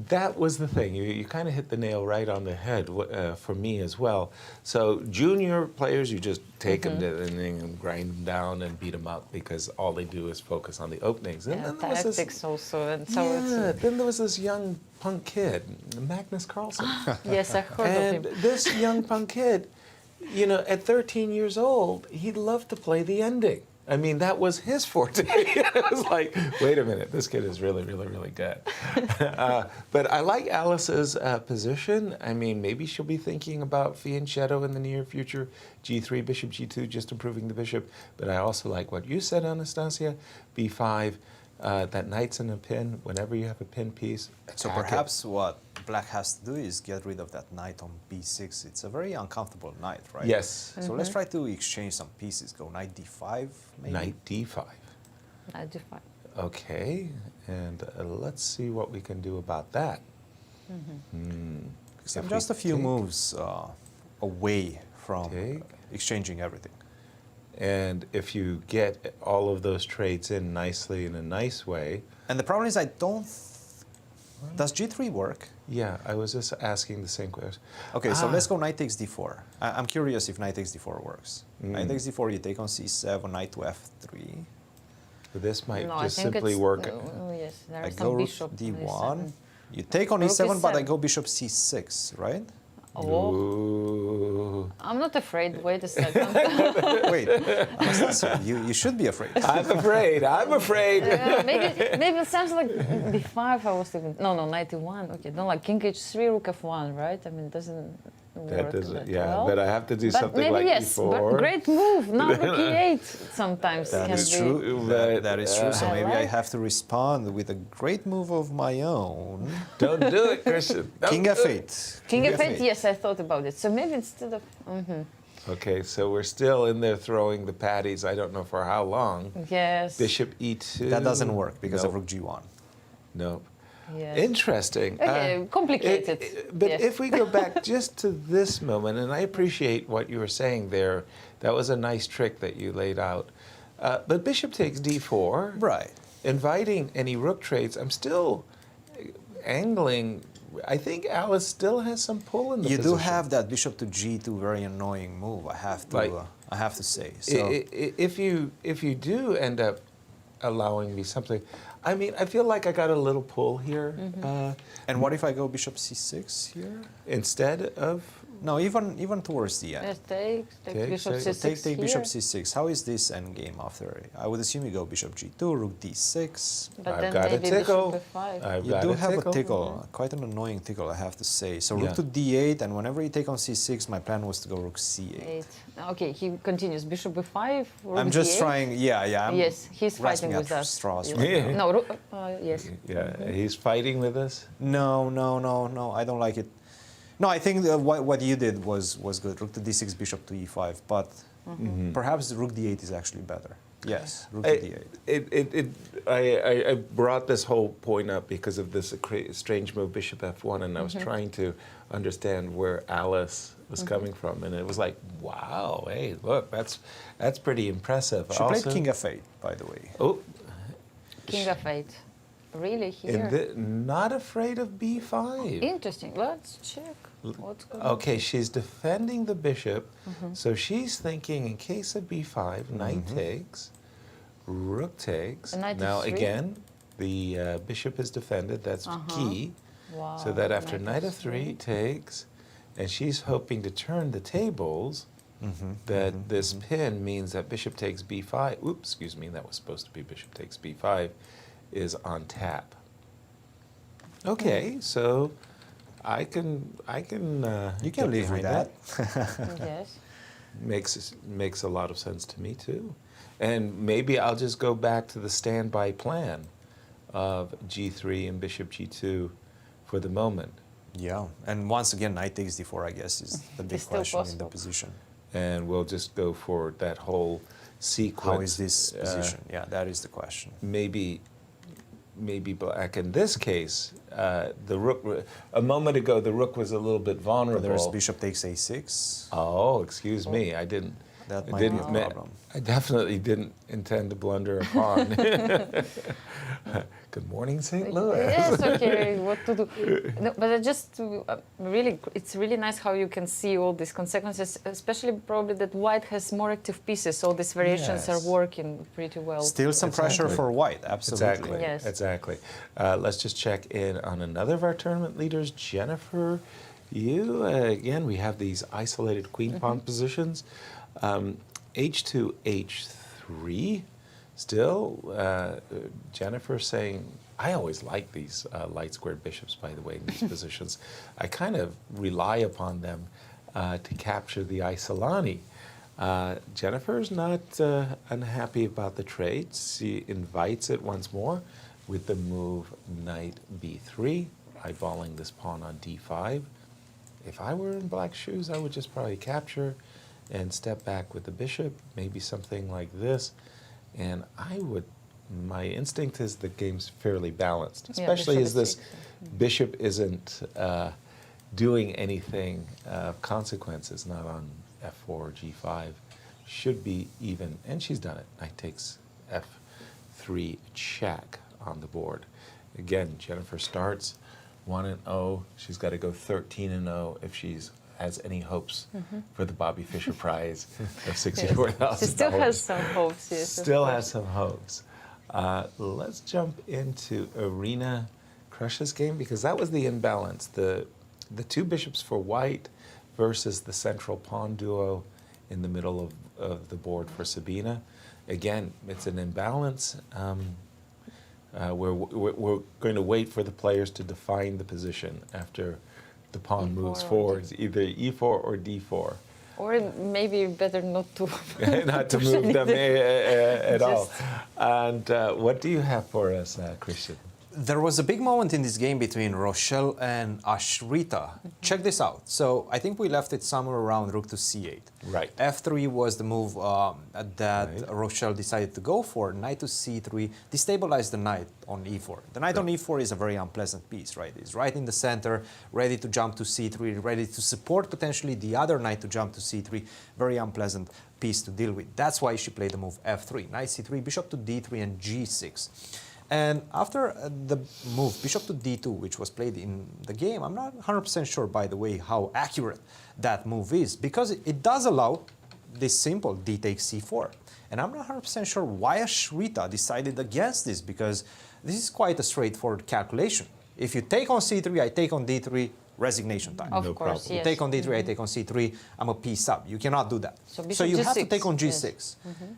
That was the thing. You kind of hit the nail right on the head for me as well. So junior players, you just take them to the inning and grind them down and beat them up because all they do is focus on the openings. And Yeah, then there was this, tactics also. And so yeah, it's, then there was this young punk kid, Magnus Carlsen. yes, I heard And of him. this young punk kid, you know, at 13 years old, he loved to play the ending. I mean, that was his forte. It was like, wait a minute, this kid is really, really, really good. But I like Alice's position. I mean, maybe she'll be thinking about fianchetto in the near future, g3, bishop g2, just improving the bishop. But I also like what you said, Anastasia, b5, that knight's in a pin. Whenever you have a pin piece, So attack it. perhaps what Black has to do is get rid of that knight on b6. It's a very uncomfortable knight, right? Yes. So let's try to exchange some pieces. Go knight d5, maybe? Knight d5. I do fine. Okay, and let's see what we can do about that. Because I'm If just we a few take- moves away from Take. exchanging everything. And if you get all of those trades in nicely in a nice way, And the problem is I don't... Does g3 work? yeah, I was just asking the same question. Okay, so let's go knight takes d4. I'm curious if knight takes d4 works. Mm. Knight takes d4, you take on c7, knight to f3. This might No, just I think simply it's, work. yes, there I are go some rook bishop. d1. You take on Rook e7, but I e7. go bishop c6, right? Oh, Ooh. I'm not afraid. Wait a second. Wait, Anastasia, you should be afraid. I'm afraid. I'm afraid. Maybe it sounds like b5. I was thinking. No, knight e1. Okay, no, like king h3, rook f1, right? I mean, it doesn't work That doesn't. that Yeah, well. but I have to do But something maybe like yes, e4. but great move. Now rook e8 sometimes That can is be. true. But, That is true. So I maybe I like- have to respond with a great move of my own. Don't do it, Christian. Don't King do f8. it. King King f8. f8. Yes, I thought about it. So maybe instead of. Okay, so we're still in there throwing the patties. I don't know for how long. Yes. Bishop e2. That doesn't work because of Nope. rook g1. Nope. Yes. Interesting. Okay, complicated. But Yes. if we go back just to this moment, and I appreciate what you were saying there, that was a nice trick that you laid out. But bishop takes d4. Right. Inviting any rook trades. I'm still angling. I think Alice still has some pull in the position. You do have that bishop to g2 very annoying move. I have to say. So if you do end up allowing me something, I mean, I feel like I got a little pull here. and what if I go bishop c6 here Instead of? No, even towards the end. Yes, take bishop take- c6 Take bishop here. c6. How is this endgame after? I would assume you go bishop g2, rook d6. But I've then got a maybe tickle. bishop f5. I've You got do a have tickle. a tickle, quite an annoying tickle, I have to say. So rook Yeah. to d8, and whenever you take on c6, my plan was to go rook c8. 8. Okay, he continues. Bishop b5. Rook I'm just d8. trying, yeah. I'm Yes, he's fighting grasping with at us. straws Yes. right Yeah. now. No, yes. Yeah, he's fighting with us. No, I don't like it. No, I think what you did was good. Rook to d6, bishop to e5, but perhaps rook d8 is actually better. Yes, rook to d8. I brought this whole point up because of this strange move, bishop f1, and I was trying to understand where Alice was coming from, and it was like, wow, hey, look, that's pretty impressive. She played king f8, by the way. Oh, King f8. Really here? not afraid of b5. Interesting. Let's check. What's going on? Okay, she's defending the bishop, so she's thinking in case of b5, knight takes, rook takes. A knight Now f3? again, the bishop is defended, that's key. Wow. So that after knight f3 takes, and she's hoping to turn the tables, that this pin means that bishop takes b5, oops, excuse me, that was supposed to be bishop takes b5, is on tap. Okay, so I can You get can live with behind that. Yes. Makes a lot of sense to me too. And maybe I'll just go back to the standby plan of g3 and bishop g2 for the moment. Yeah, and once again, knight takes d4, I guess, is the big It's still question in the possible. position. And we'll just go for that whole sequence. How is this position? Yeah, that is the question. Maybe black. In this case, the rook. A moment ago, the rook was a little bit vulnerable. There's bishop takes a6. Oh, excuse me. I didn't. That I might didn't be a problem. I definitely didn't intend to blunder a pawn. Good morning, St. Louis. Yes, okay, what to do. No, but I just really, it's really nice how you can see all these consequences, especially probably that white has more active pieces, so these variations are working pretty well. Still some pressure for white, absolutely. Exactly. Yes. Exactly. Let's just check in on another of our tournament leaders, Jennifer. You again. We have these isolated queen pawn positions. H2, H3. Still, Jennifer saying, I always like these light squared bishops, by the way, in these positions. I kind of rely upon them to capture the Isolani. Jennifer's not unhappy about the trade. She invites it once more with the move knight b3, eyeballing this pawn on d5. If I were in black shoes, I would just probably capture and step back with the bishop, maybe something like this. And my instinct is the game's fairly balanced, especially as this bishop isn't doing anything of consequences, not on f4 or g5. Should be even, and she's done it. Knight takes f3 check on the board. Again, Jennifer starts 1-0. She's got to go 13-0 if she's has any hopes for the Bobby Fischer Prize of $64,000. She still has some hopes, yes. Still has some hopes. Let's jump into Arena Krush's game, because that was the imbalance. The two bishops for white versus the central pawn duo in the middle of the board for Sabina. Again, it's an imbalance. We're going to wait for the players to define the position after the pawn moves forward, either e4 or d4. Or maybe better not to not to move them at all. And what do you have for us, Christian? There was a big moment in this game between Rochelle and Ashrita. Check this out. So I think we left it somewhere around rook to c8. Right. F3 was the move that Rochelle decided to go for. Knight to c3, destabilize the knight on e4. The knight on e4 is a very unpleasant piece, right? It's right in the center, ready to jump to c3, ready to support potentially the other knight to jump to c3. Very unpleasant piece to deal with. That's why she played the move f3. Knight c3, bishop to d3, and g6. And after the move bishop to d2, which was played in the game, I'm not 100% sure, by the way, how accurate that move is, because it does allow this simple d takes c4. And I'm not 100% sure why Ashrita decided against this, because this is quite a straightforward calculation. If you take on c3, I take on d3, resignation time. Of course, yes. You take on d3, I take on c3, I'm a piece up. You cannot do that. So you G6. have to take on g6. Yes.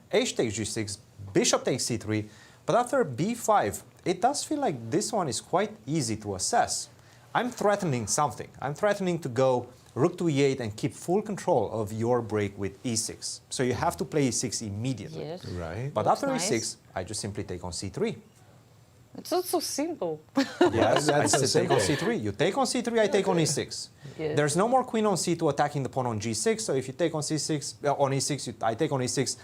H takes g6, bishop takes c3, but after b5, it does feel like this one is quite easy to assess. I'm threatening something. I'm threatening to go rook to e8 and keep full control of your break with e6. So you have to play e6 immediately. Yes. Right. But That's after nice. e6, I just simply take on c3. It's not so simple. Yes, I That's take on simple. c3. You take on c3, I take on e6. Yes. There's no more queen on c2 attacking the pawn on g6. So if you take on c6, on e6, I take on e6.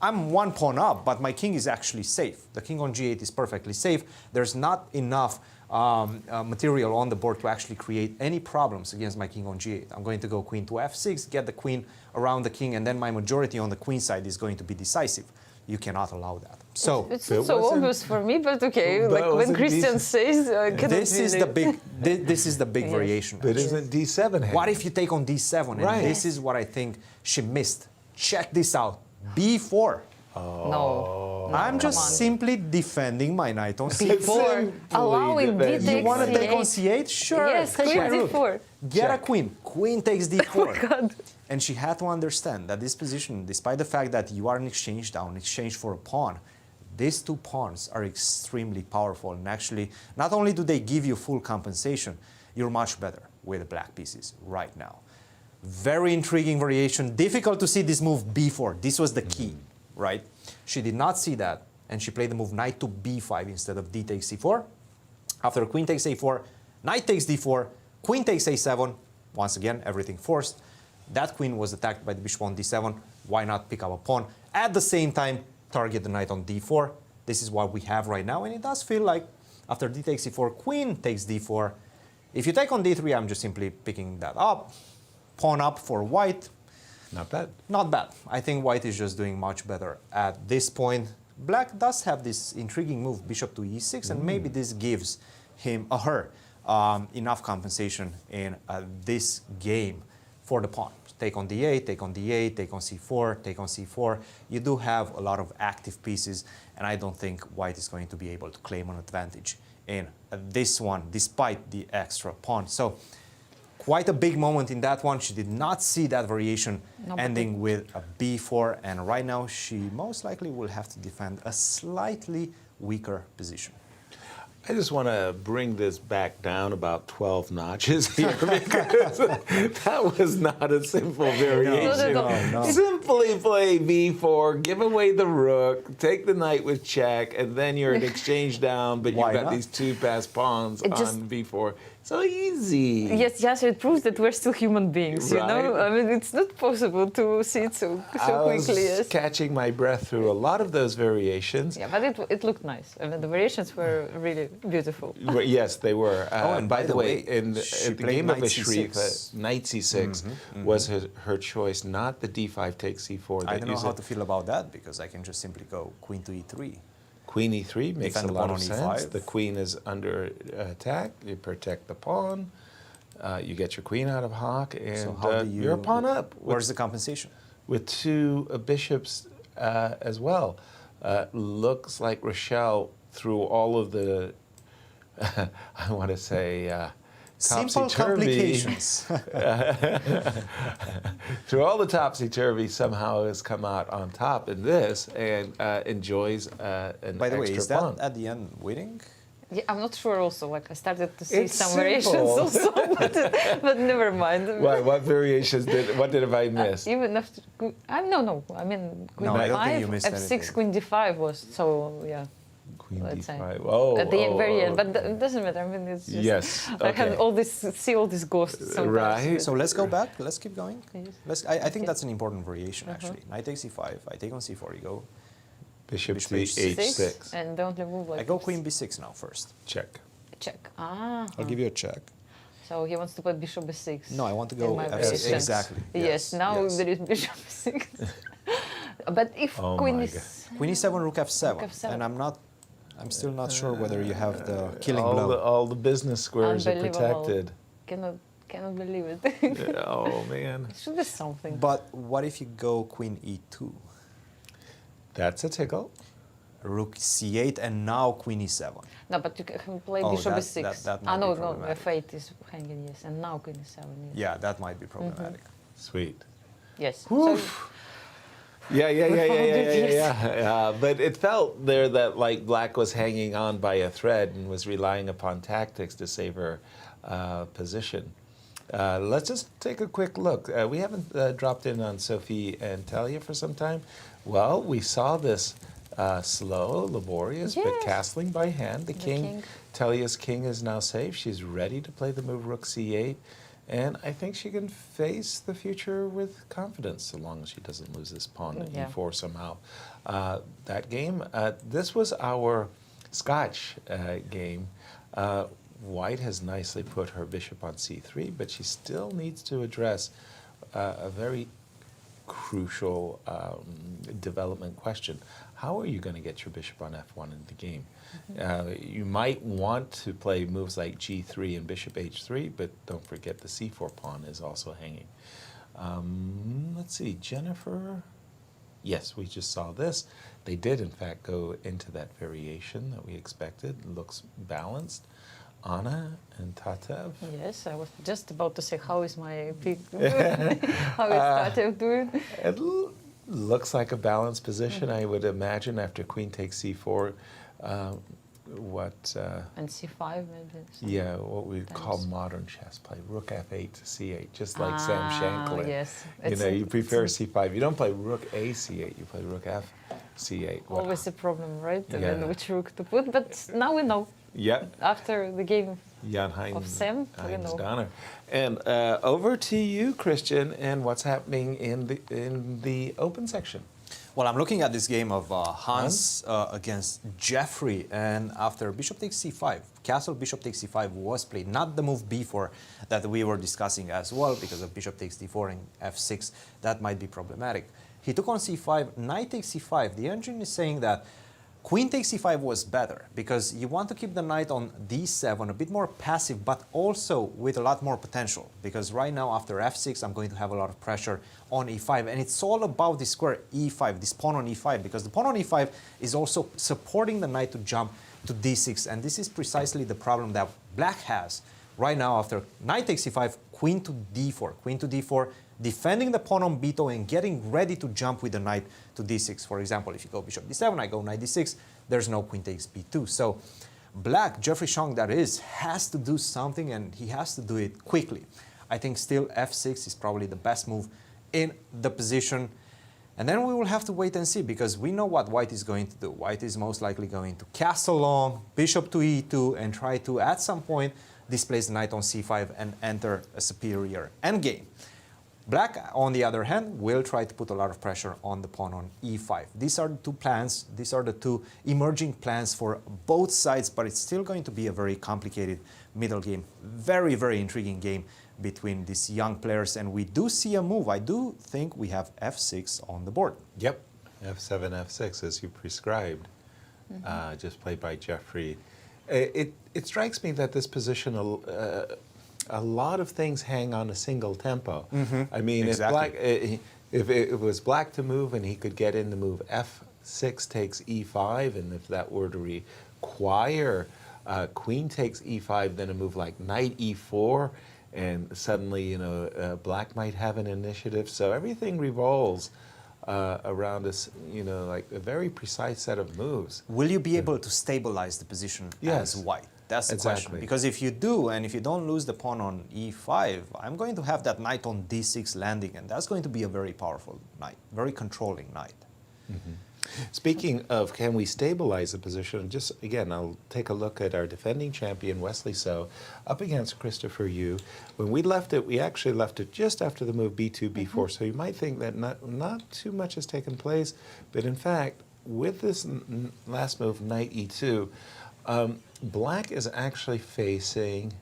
I'm one pawn up, but my king is actually safe. The king on g8 is perfectly safe. There's not enough material on the board to actually create any problems against my king on g8. I'm going to go queen to f6, get the queen around the king, and then my majority on the queen side is going to be decisive. You cannot allow that. So It's not so obvious for me, but okay. But Like when wasn't Christian this- says, I cannot this is the really- big this is the big Yes. variation. But actually. isn't d7 handy? What if you take on d7? And Right. this is what I think she missed. Check this out. b4. No. I'm just come on. simply defending my knight on c4. Before allowing d defend. You takes want to take on c8. c8? Sure. Yes, take queen my rook. d4. Get a Check. queen. Queen takes d4. God. And she had to understand that this position, despite the fact that you are in exchange down, in exchange for a pawn, these two pawns are extremely powerful. And actually, not only do they give you full compensation, you're much better with the black pieces right now. Very intriguing variation. Difficult to see this move b4. This was the key, right? She did not see that, and she played the move knight to b5 instead of d takes c4. After queen takes a4, knight takes d4, queen takes a7. Once again, everything forced. That queen was attacked by the bishop on d7. Why not pick up a pawn? At the same time, target the knight on d4. This is what we have right now, and it does feel like after d takes e4, queen takes d4. If you take on d3, I'm just simply picking that up. Pawn up for white. Not bad. Not bad. I think white is just doing much better at this point. Black does have this intriguing move, bishop to e6, and maybe this gives him or her enough compensation in this game for the pawn. Take on d8, take on d8, take on c4, take on c4. You do have a lot of active pieces, and I don't think white is going to be able to claim an advantage in this one, despite the extra pawn. So quite a big moment in that one. She did not see that variation ending with a b4, and right now she most likely will have to defend a slightly weaker position. I just want to bring this back down about 12 notches here because that was not a simple variation. No. Simply play b4, give away the rook, take the knight with check, and then you're in exchange down, but Why you've got not? these two passed pawns It on just- b4. So easy. Yes, yes, it proves that we're still human beings, you know? Right. I mean, it's not possible to see it so I was quickly. Yes. catching my breath through a lot of those variations. Yeah, but it looked nice. I mean, the variations were really beautiful. Well, yes, they were. and by the way, in she the played game of knight Ashrita, c6. knight c6 was her choice, not the d5 takes c4. I that don't know you how said. to feel about that, because I can just simply go queen to e3. Queen e3 makes Defend a the lot pawn of on sense. e5. The queen is under attack. You protect the pawn. You get your queen out of hock, and So how do you? you're a pawn up. Where's the compensation? With two bishops as well. Looks like Rochelle, through all of the, I want to say, Simple topsy-turvy, complications. through all the topsy-turvy, somehow has come out on top in this and enjoys an By the way, extra is that pawn. at the end winning? Yeah, I'm not sure also. Like, I started to see It's some simple. variations also, but never mind. Why, what variations what did I miss? Even after, no. I mean, queen No, I don't think d5, you missed f6, anything. queen d5 was so, yeah. Queen let's say. D5. Oh, at the very end, oh. but it doesn't matter. I mean, it's just Yes, I have okay. see all these ghosts sometimes. Right. So let's go back. Let's keep going. Yes. I think that's an important variation, actually. Knight takes c5. I take on c4. You go. Bishop Bishop to h6. h6. And don't remove like I go queen b6 now first. Check. check. Ah. I'll give you a check. So he wants to play bishop b6. No, I want to in go my f6. variation. Exactly. Yes, now yes. there is bishop b6. But if Oh queen my is... Queen e7, rook f7. Rook f7. And I'm still not sure whether you have the killing all blow. all the business squares are Unbelievable. protected. Cannot believe it. Oh, man. It should be something. But what if you go queen e2? That's a tickle. Rook c8 and now queen e7. No, but you can play Oh, bishop that- b6. that might no, be no, problematic. f8 is hanging, yes. And now queen e7, yes. Yeah, that might be problematic. Sweet. Yes. Whew. So, Yeah. But it felt there that like black was hanging on by a thread and was relying upon tactics to save her position. Let's just take a quick look. We haven't dropped in on Sophie and Talia for some time. Well, we saw this slow, laborious, but Yes. castling by hand. The king, king. Talia's king is now safe. She's ready to play the move rook c8. And I think she can face the future with confidence, so long as she doesn't lose this pawn to Yeah. e4 somehow. That game, this was our Scotch game. White has nicely put her bishop on c3, but she still needs to address a very crucial development question. How are you going to get your bishop on f1 in the game? You might want to play moves like g3 and bishop h3, but don't forget the c4 pawn is also hanging. Let's see, Jennifer. Yes, we just saw this. They did, in fact, go into that variation that we expected. Looks balanced. Anna and Tatev. yes, I was just about to say, how is my pick doing? How is Tatev doing? It looks like a balanced position, I would imagine, after queen takes c4. And c5 maybe. Yeah, what we call modern chess play. Rook f8 to c8, just like Sam Shankland. Yes. You know, you prefer c5. You don't play rook a c8, you play rook f c8. What- Always a problem, right? And Yeah. then which rook to put. But now we know. Yeah. After the game Jan Heinz, of Sam, we know. Donner. And over to you, Christian, and what's happening in the open section. Well, I'm looking at this game of Hans against Jeffrey, and after bishop takes c5, castle bishop takes c5 was played, not the move b4 that we were discussing as well, because of bishop takes d4 and f6, that might be problematic. He took on c5, knight takes c5. The engine is saying that queen takes c5 was better, because you want to keep the knight on d7, a bit more passive, but also with a lot more potential. Because right now, after f6, I'm going to have a lot of pressure on e5. And it's all about the square e5, this pawn on e5, because the pawn on e5 is also supporting the knight to jump to d6. And this is precisely the problem that black has right now after knight takes c5, queen to d4. Queen to d4, defending the pawn on b2 and getting ready to jump with the knight to d6. For example, if you go bishop d7, I go knight d6, there's no queen takes b2. So black, Jeffrey Xiong that is, has to do something, and he has to do it quickly. I think still f6 is probably the best move in the position. And then we will have to wait and see, because we know what white is going to do. White is most likely going to castle long, bishop to e2, and try to, at some point, displace the knight on c5 and enter a superior endgame. Black, on the other hand, will try to put a lot of pressure on the pawn on e5. These are the two plans. These are the two emerging plans for both sides, but it's still going to be a very complicated middle game. Very, very intriguing game between these young players, and we do see a move. I do think we have f6 on the board. Yep, f7, f6, as you prescribed, just played by Jeffrey. It strikes me that this position, a lot of things hang on a single tempo. I mean, Exactly. if it was black to move and he could get in the move f6 takes e5, and if that were to require queen takes e5, then a move like knight e4, and suddenly, you know, black might have an initiative. So everything revolves around this, you know, like a very precise set of moves. Will you be able to stabilize the position Yes. as white? That's the Exactly. question. Because if you do, and if you don't lose the pawn on e5, I'm going to have that knight on d6 landing, and that's going to be a very powerful knight, very controlling knight. Speaking of, can we stabilize the position? Just again, I'll take a look at our defending champion Wesley So up against Christopher Yu. When we left it, we actually left it just after the move B2, B4. So you might think that not too much has taken place, but in fact, with this last move, Knight E2, Black is actually facing.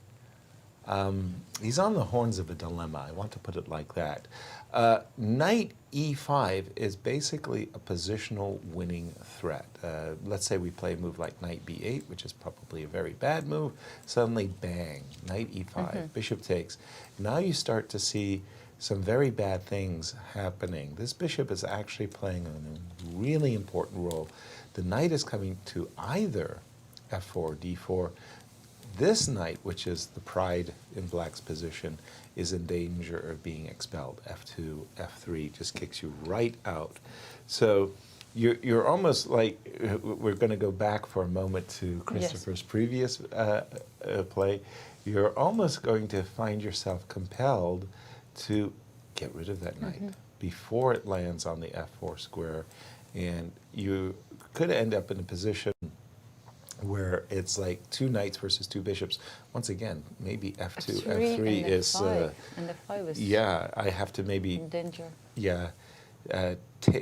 He's on the horns of a dilemma. I want to put it like that. Knight E5 is basically a positional winning threat. Let's say we play a move like Knight B8, which is probably a very bad move. Suddenly, bang, Knight E5, bishop takes. Now you start to see some very bad things happening. This bishop is actually playing a really important role. The knight is coming to either F4, D4. This knight, which is the pride in Black's position, is in danger of being expelled. F2, F3 just kicks you right out. So you're almost like, we're going to go back for a moment to Christopher's previous play. You're almost going to find yourself compelled to get rid of that knight before it lands on the F4 square. And you could end up in a position where it's like two knights versus two bishops. Once again, maybe F2, F3 is... and F5 is yeah, I have to maybe... in danger. Yeah,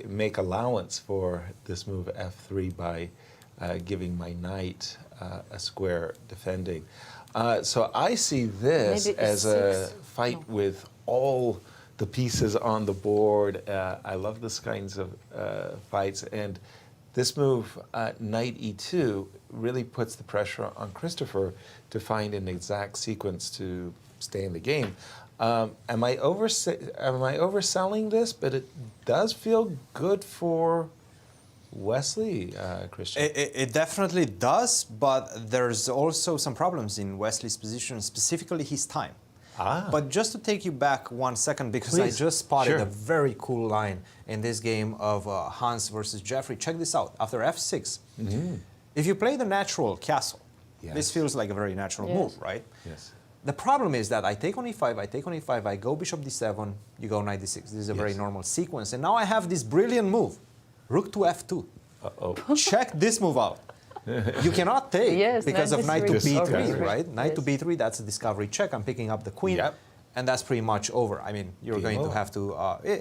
make allowance for this move F3 by giving my knight a square defending. So I see this Maybe as a fight with all the pieces on the board. I love this kinds of fights. And this move, Knight E2, really puts the pressure on Christopher to find an exact sequence to stay in the game. Am I overselling this? But it does feel good for Wesley, Cristian. It definitely does, but there's also some problems in Wesley's position, specifically his time. But just to take you back 1 second, because Please. I just spotted Sure. a very cool line in this game of Hans versus Jeffrey. Check this out. After F6, if you play the natural castle, this feels like a very natural move, right? Yes. The problem is that I take on E5, I go bishop D7, you go knight D6. This is a very normal sequence. And now I have this brilliant move, rook to F2. Check this move out. You cannot take because of knight to B3, right? Knight to B3, that's a discovery check. I'm picking up the queen, and that's pretty much over. I mean, you're going to have to,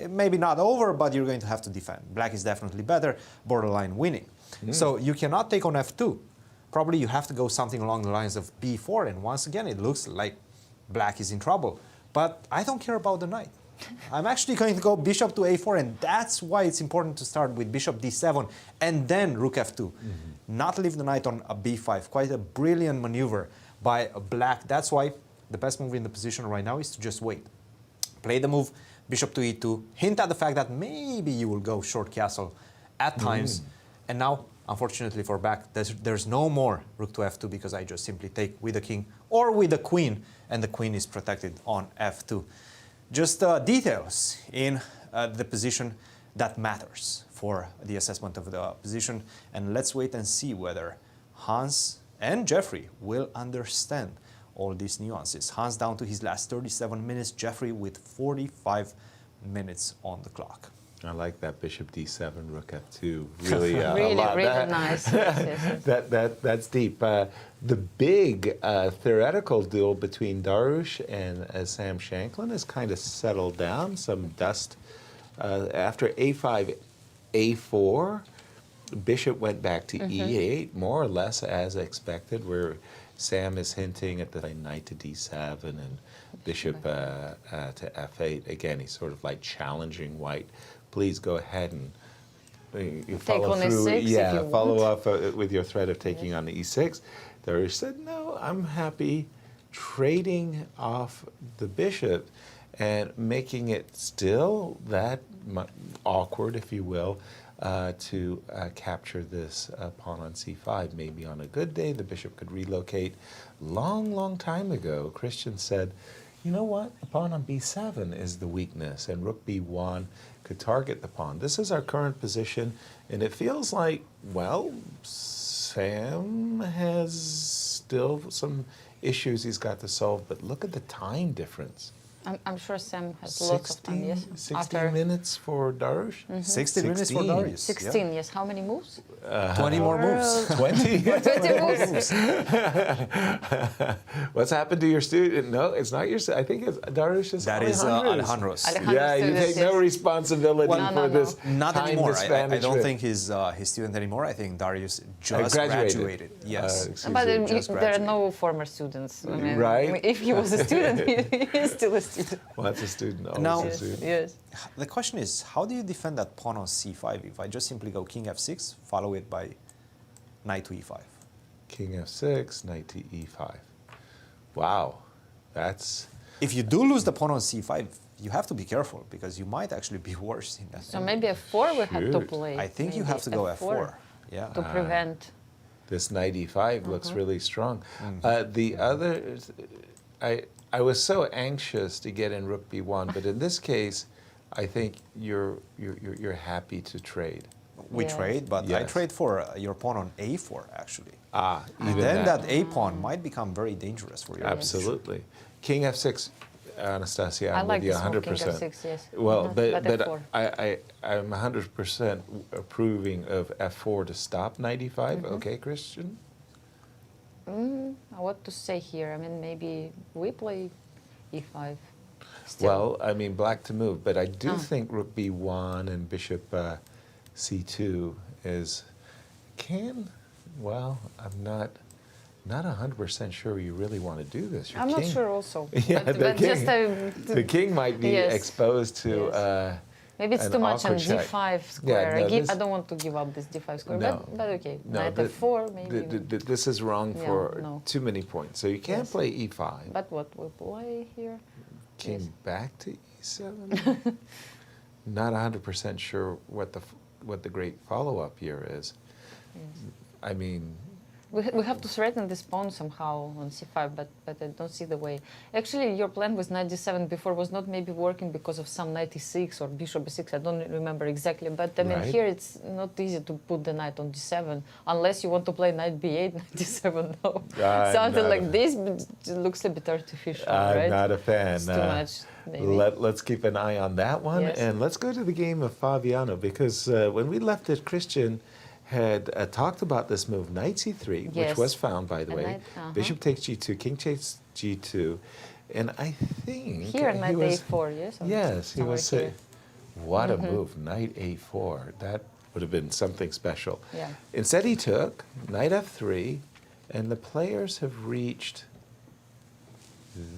maybe not over, but you're going to have to defend. Black is definitely better, borderline winning. So you cannot take on F2. Probably you have to go something along the lines of B4, and once again, it looks like Black is in trouble. But I don't care about the knight. I'm actually going to go bishop to A4, and that's why it's important to start with bishop D7 and then rook F2. Not leave the knight on a B5. Quite a brilliant maneuver by Black. That's why the best move in the position right now is to just wait. Play the move bishop to E2. Hint at the fact that maybe you will go short castle at times. And now, unfortunately for Black, there's no more rook to F2 because I just simply take with the king or with the queen, and the queen is protected on F2. Just details in the position that matters for the assessment of the position. And let's wait and see whether Hans and Jeffrey will understand all these nuances. Hans down to his last 37 minutes, Jeffrey with 45 minutes on the clock. I like that bishop D7, rook F2. Really, really, a lot. really nice. That's deep. The big theoretical duel between Darush and Sam Shankland has kind of settled down. Some dust after A5, A4. Bishop went back to E8, more or less as expected, where Sam is hinting at the knight to D7 and bishop to F8. Again, he's sort of like challenging white. Please go ahead and you follow through. Follow up with your threat of taking on the E6. Darush said, no, I'm happy trading off the bishop and making it still that awkward, if you will, to capture this pawn on C5. Maybe on a good day, the bishop could relocate. Long time ago, Cristian said, you know what? The pawn on B7 is the weakness, and rook B1 could target the pawn. This is our current position, and it feels like, well, Sam has still some issues he's got to solve, but look at the time difference. I'm sure Sam has lots of time, yes. 60 minutes for Darush? 60 minutes for Darius. 16, yes. How many moves? 20 more moves. 20? 20 moves. What's happened to your student? No, it's not your student. I think it's Darush's. That is Alejandro's. Yeah, you take no responsibility for this Not time anymore. mismanagement. I don't think he's his student anymore. I think Darius just graduated. Yes. But just there are graduated. no former students. I mean, Right. If he was a student, he's still a student. Well, that's a student. Always Now- a Yes, student. yes. The question is, how do you defend that pawn on c5 if I just simply go king f6, follow it by knight to e5? King f6, knight to e5. Wow, that's... If you do lose the pawn on c5, you have to be careful because you might actually be worse in that. So maybe f4 we have to Shoot. play. I think you Maybe have to go f4. Yeah. to prevent. This knight e5 looks really strong. The other, I was so anxious to get in rook b1, but in this case, I think you're happy to trade. We Yes. trade, but I Yes. trade for your pawn on a4 actually. Even And then that a pawn might become very dangerous for you. Absolutely. King f6, Anastasiya, I I'm like with you this one, king 100%. f6, yes. Well, But but f4. I'm 100% approving of f4 to stop knight e5. Okay, Christian? What to say here? I mean, maybe we play e5. Still. Well, I mean, black to move, but I do think rook b1 and bishop c2 is well, I'm not 100% sure you really want to do this. Your I'm not king- sure also. Yeah, but, the but king. just The king might be Yes. exposed to maybe it's an too much on awkward check. d5 square. no, I this- don't want to give up this d5 square, No. but okay. No, Knight f4 maybe. this is wrong Yeah, for no. too many points. So you can't Yes. play e5. But what we play here? King yes. back to e7. Not 100% sure what the great follow-up here is. I mean, We have to threaten this pawn somehow on c5, but I don't see the way. Actually, your plan with knight d7 before was not maybe working because of some knight e6 or bishop e6. I don't remember exactly. But I mean, Right. here it's not easy to put the knight on d7 unless you want to play knight b8, knight d7. No, I'm something not like a- this but it looks a bit artificial, I'm right? not a fan. It's too much, maybe. Let's keep an eye on that one, Yes. and let's go to the game of Fabiano, because when we left it, Christian had talked about this move, knight c3, which Yes. was found, by the And way. knight- Bishop takes g2, king takes g2, and I think Here, he knight was, a4, yes? Or yes, he somewhere was here. what a move, knight a4. That would have been something special. Yeah. Instead, he took knight f3, and the players have reached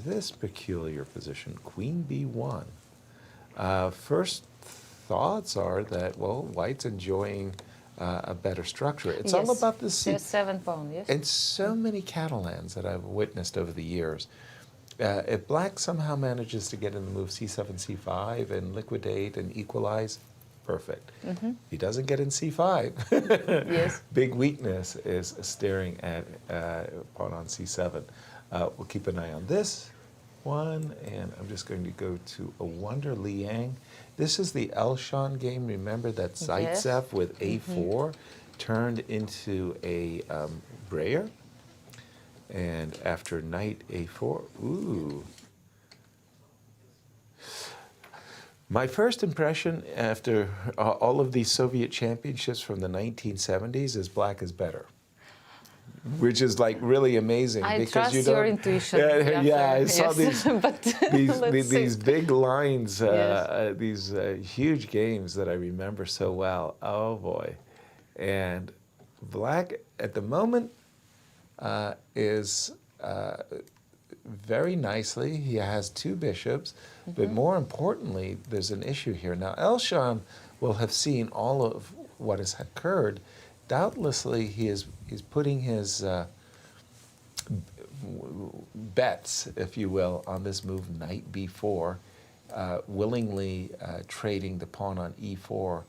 this peculiar position, queen b1. First thoughts are that, well, white's enjoying a better structure. It's all Yes. about the c. c7 pawn, yes? And so many Catalans that I've witnessed over the years, if black somehow manages to get in the move c7, c5 and liquidate and equalize, perfect. If he doesn't get in c5, Yes. big weakness is staring at pawn on c7. We'll keep an eye on this one, and I'm just going to go to a wonder Liang. This is the Elshon game. Remember that Yes. Zaitsev with a4 turned into a Breyer? And after knight a4, ooh. My first impression after all of these Soviet championships from the 1970s is black is better. Which is like really amazing I because trust you don't. your intuition. Yeah, I saw yes. these but let's these see. big lines, Yes. these huge games that I remember so well. Oh boy, and black at the moment is very nicely. He has two bishops, but more importantly, there's an issue here. Now, Elshon will have seen all of what has occurred. Doubtlessly, he's putting his bets, if you will, on this move, knight b4, willingly trading the pawn on e4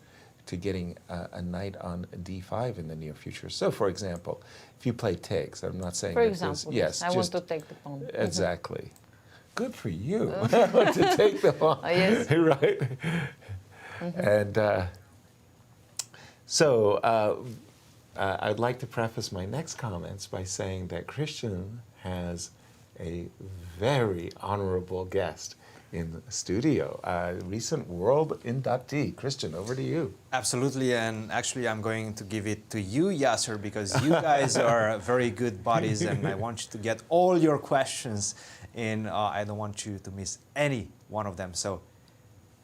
to getting a knight on d5 in the near future. So, for example, if you play takes, I'm not saying For that example, yes, I want just to take the pawn. exactly. Good for you to take the pawn, Yes. right? And so I'd like to preface my next comments by saying that Christian has a very honorable guest in the studio. Recent world inductee. Cristian, over to you. Absolutely, and actually I'm going to give it to you, Yasser, because you guys are very good buddies, and I want you to get all your questions in. I don't want you to miss any one of them, so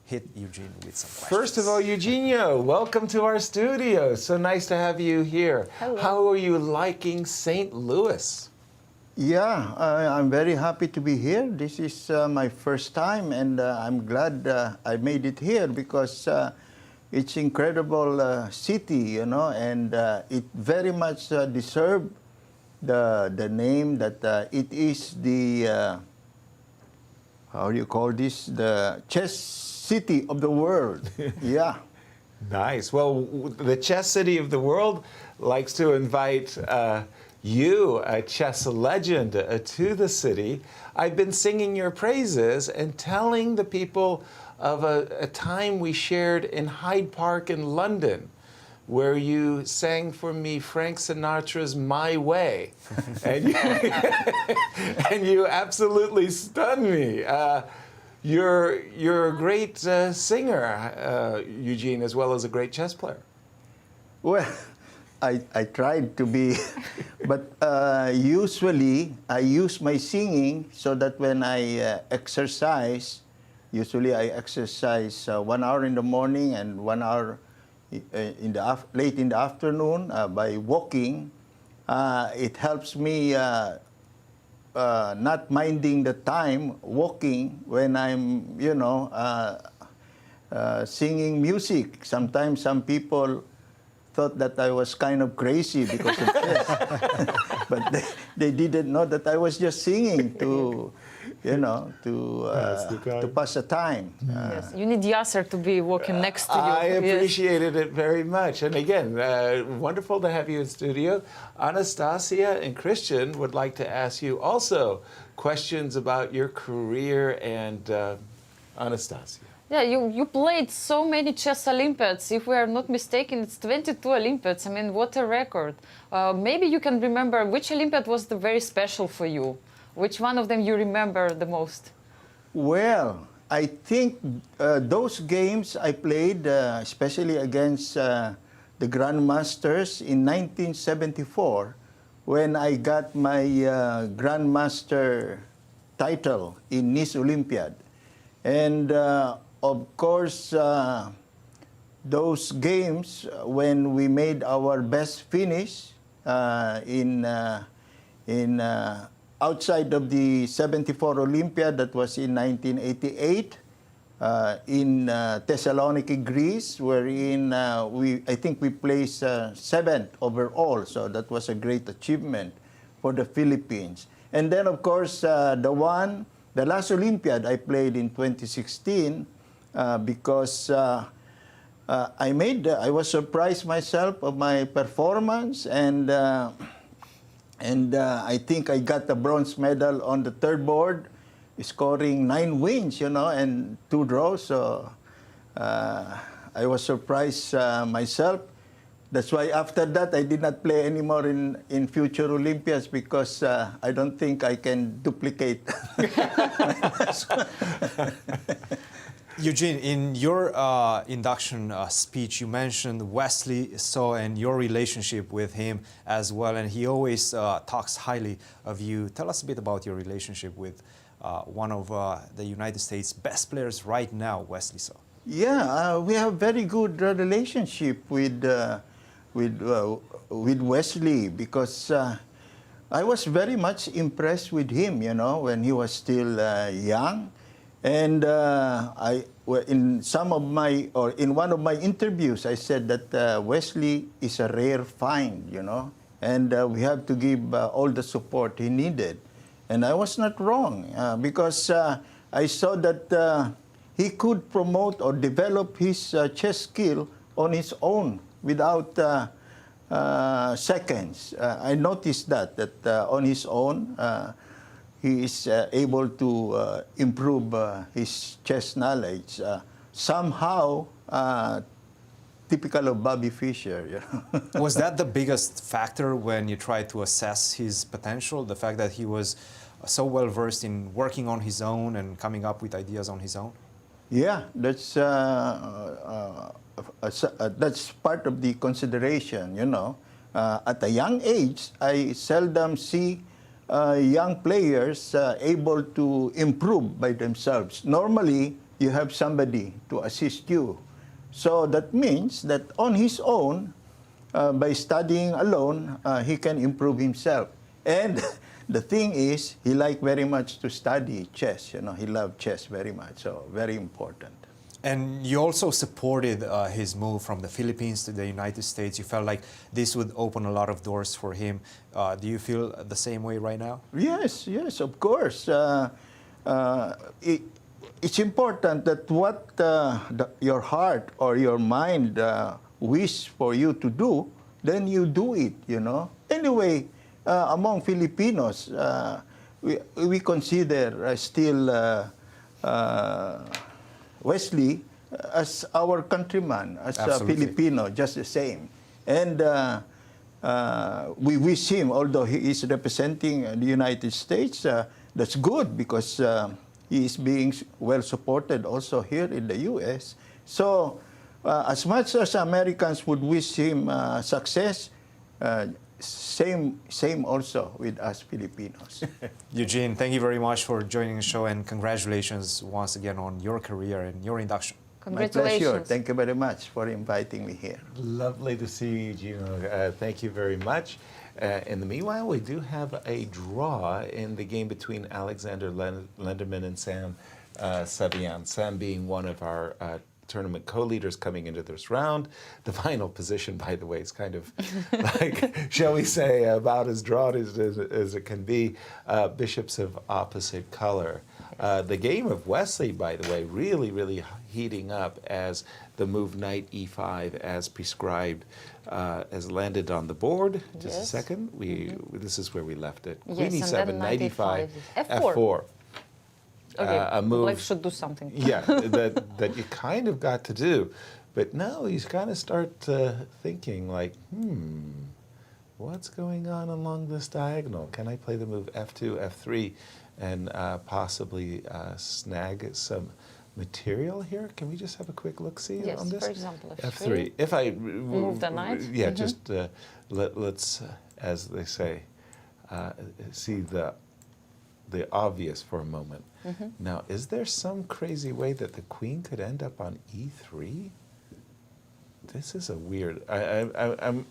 hit Eugene with some questions. First of all, Eugenio, welcome to our studio. So nice to have you here. Hello. How are you liking St. Louis? Yeah, I'm very happy to be here. This is my first time, and I'm glad I made it here because it's incredible city, you know, and it very much deserves the name that it is the, how do you call this, the chess city of the world. Yeah. Nice. Well, the chess city of the world likes to invite you, a chess legend, to the city. I've been singing your praises and telling the people of a time we shared in Hyde Park in London, where you sang for me Frank Sinatra's My Way. And you absolutely stunned me. You're a great singer, Eugene, as well as a great chess player. Well, I tried to be, but usually I use my singing so that when I exercise, usually I exercise 1 hour in the morning and 1 hour late in the afternoon by walking. It helps me not minding the time walking when I'm, you know, singing music. Sometimes some people thought that I was kind of crazy because of this. But they didn't know that I was just singing to, you know, to pass the time. Yes, you need Yasser to be walking next to you. I Yes. appreciated it very much. And again, wonderful to have you in studio. Anastasiya and Cristian would like to ask you also questions about your career and Anastasiya. Yeah, you played so many chess Olympiads. If we are not mistaken, it's 22 Olympiads. I mean, what a record. Maybe you can remember which Olympiad was the very special for you. Which one of them you remember the most? Well, I think those games I played, especially against the Grandmasters in 1974, when I got my Grandmaster title in Nice Olympiad. And of course, those games when we made our best finish outside of the 74 Olympiad, that was in 1988, in Thessaloniki, Greece, wherein I think we placed 7th overall. So that was a great achievement for the Philippines. And then, of course, the last Olympiad I played in 2016 because I was surprised myself of my performance, and I think I got the bronze medal on the third board, scoring 9 wins, you know, and 2 draws. So I was surprised myself. That's why after that I did not play anymore in future Olympiads, because I don't think I can duplicate. Eugene, in your induction speech, you mentioned Wesley So and your relationship with him as well, and he always talks highly of you. Tell us a bit about your relationship with one of the United States' best players right now, Wesley So. Yeah, we have very good relationship with Wesley, because I was very much impressed with him, you know, when he was still young. And in one of my interviews, I said that Wesley is a rare find, you know, and we have to give all the support he needed. And I was not wrong, because I saw that he could promote or develop his chess skill on his own without seconds. I noticed that on his own, he is able to improve his chess knowledge. Somehow, typical of Bobby Fischer. You know? Was that the biggest factor when you tried to assess his potential? The fact that he was so well versed in working on his own and coming up with ideas on his own? Yeah, that's part of the consideration. You know, at a young age, I seldom see young players able to improve by themselves. Normally, you have somebody to assist you. So that means that on his own, by studying alone, he can improve himself. And the thing is, he liked very much to study chess. You know, he loved chess very much, so very important. And you also supported his move from the Philippines to the United States. You felt like this would open a lot of doors for him. Do you feel the same way right now? Yes, yes, of course. It's important that what your heart or your mind wish for you to do, then you do it, you know. Anyway, among Filipinos, we consider still Wesley as our countryman, as a Filipino, just the same. And we wish him, although he is representing the United States, that's good because he is being well supported also here in the U.S. So as much as Americans would wish him success, same also with us Filipinos. Eugene, thank you very much for joining the show, and congratulations once again on your career and your induction. My pleasure. Thank you very much for inviting me here. Lovely to see you, Eugene. Thank you very much. In the meanwhile, we do have a draw in the game between Alexander Lenderman and Sam Sevian. Sam being one of our tournament co-leaders coming into this round. The final position, by the way, is kind of like, shall we say, about as drawn as it can be. Bishops of opposite color. The game of Wesley, by the way, really heating up as the move knight e5 as prescribed has landed on the board. Just a second. This is where we left it. Queen e7, knight e5, f4. Okay, a move. Black should do something. Yeah, that you kind of got to do. But now he's kind of start thinking like, what's going on along this diagonal? Can I play the move f2, f3, and possibly snag some material here? Can we just have a quick look-see on this? For example, f3. If I move the knight? Yeah, just let's, as they say, see the obvious for a moment. Now, is there some crazy way that the queen could end up on e3? This is a weird. I'm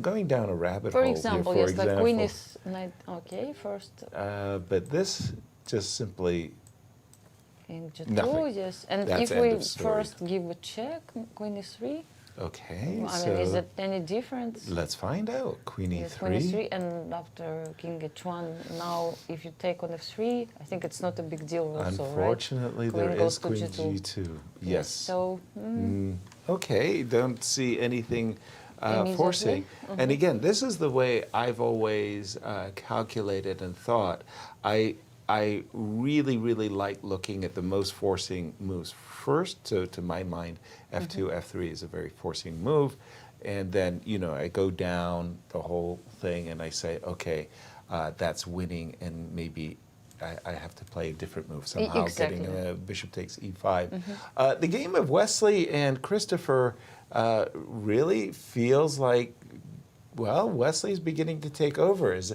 going down a rabbit hole. For example, here, the queen is knight. Okay, first. But this just simply. King g2, nothing. yes. And That's if we end of story. first give a check, queen e3. Okay, I mean, is it any different? Let's find out. Queen e3. Yes, queen e3, and after king h1, now if you take on f3, I think it's not a big deal also, Unfortunately, right? there is queen g2. g2. Yes. So. Okay, don't see anything forcing. And again, this is the way I've always calculated and thought. I really like looking at the most forcing moves first. So to my mind, f2, f3 is a very forcing move. And then, you know, I go down the whole thing and I say, okay, that's winning, and maybe I have to play a different move somehow, getting bishop takes e5. The game of Wesley and Christopher really feels like, well, Wesley's beginning to take over. Is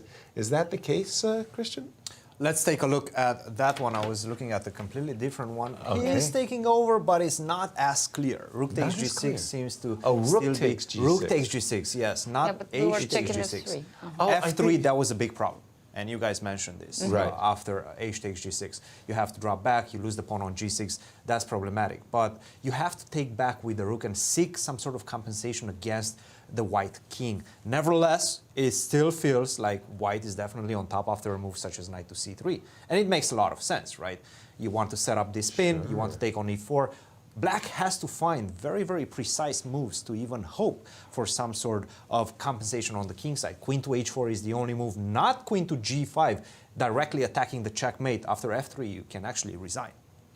that the case, Christian? Let's take a look at that one. I was looking at the completely different one. Okay. He is taking over, but it's not as clear. Rook takes g6 seems to still takes be... g6. Rook takes g6, yes, not h takes g6. F3, that was a big problem. And you guys mentioned this. After h takes g6, you have to drop back, you lose the pawn on g6. That's problematic. But you have to take back with the rook and seek some sort of compensation against the white king. Nevertheless, it still feels like white is definitely on top after a move such as knight to c3. And it makes a lot of sense, right? You want to set up this pin, you want to take on e4. Black has to find very precise moves to even hope for some sort of compensation on the king side. Queen to h4 is the only move, not queen to g5, directly attacking the checkmate. After f3, you can actually resign.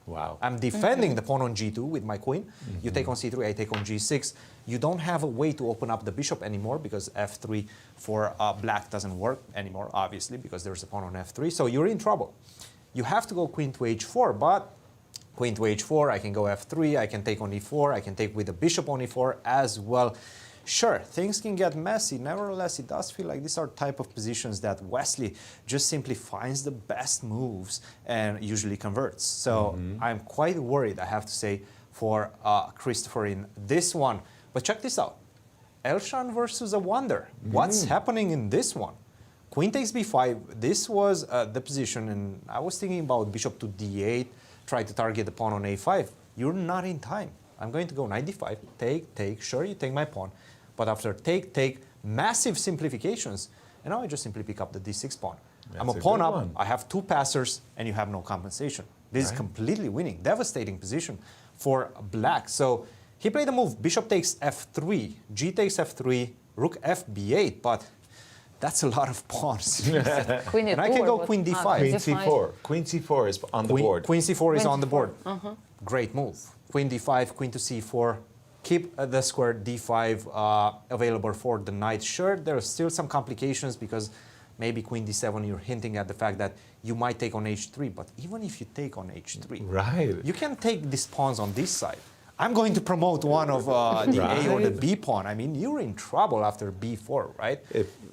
Wow. I'm defending the pawn on g2 with my queen. You take on c3, I take on g6. You don't have a way to open up the bishop anymore because f3 for black doesn't work anymore, obviously, because there's a pawn on f3. So you're in trouble. You have to go queen to h4, but queen to h4, I can go f3, I can take on e4, I can take with the bishop on e4 as well. Sure, things can get messy. Nevertheless, it does feel like these are type of positions that Wesley just simply finds the best moves and usually converts. So I'm quite worried, I have to say, for Christopher in this one. But check this out. Elshan versus a wonder. What's happening in this one? Queen takes b5. This was the position, and I was thinking about bishop to d8, try to target the pawn on a5. You're not in time. I'm going to go knight d5, take, sure, you take my pawn. But after take, massive simplifications, and now I just simply pick up the d6 pawn. I'm a pawn up, I have two passers, and you have no compensation. This is completely winning, devastating position for black. So he played a move, bishop takes f3, g takes f3, rook fb8, but that's a lot of pawns. Queen and I can go queen d5. Queen c4. Queen c4 is on the board. Queen c4 is on the board. Great move. Queen d5, queen to c4. Keep the square d5 available for the knight. Sure, there are still some complications because maybe queen d7, you're hinting at the fact that you might take on h3. But even if you take on h3, you can take these pawns on this side. I'm going to promote one of the A or the B pawn. I mean, you're in trouble after b4, right?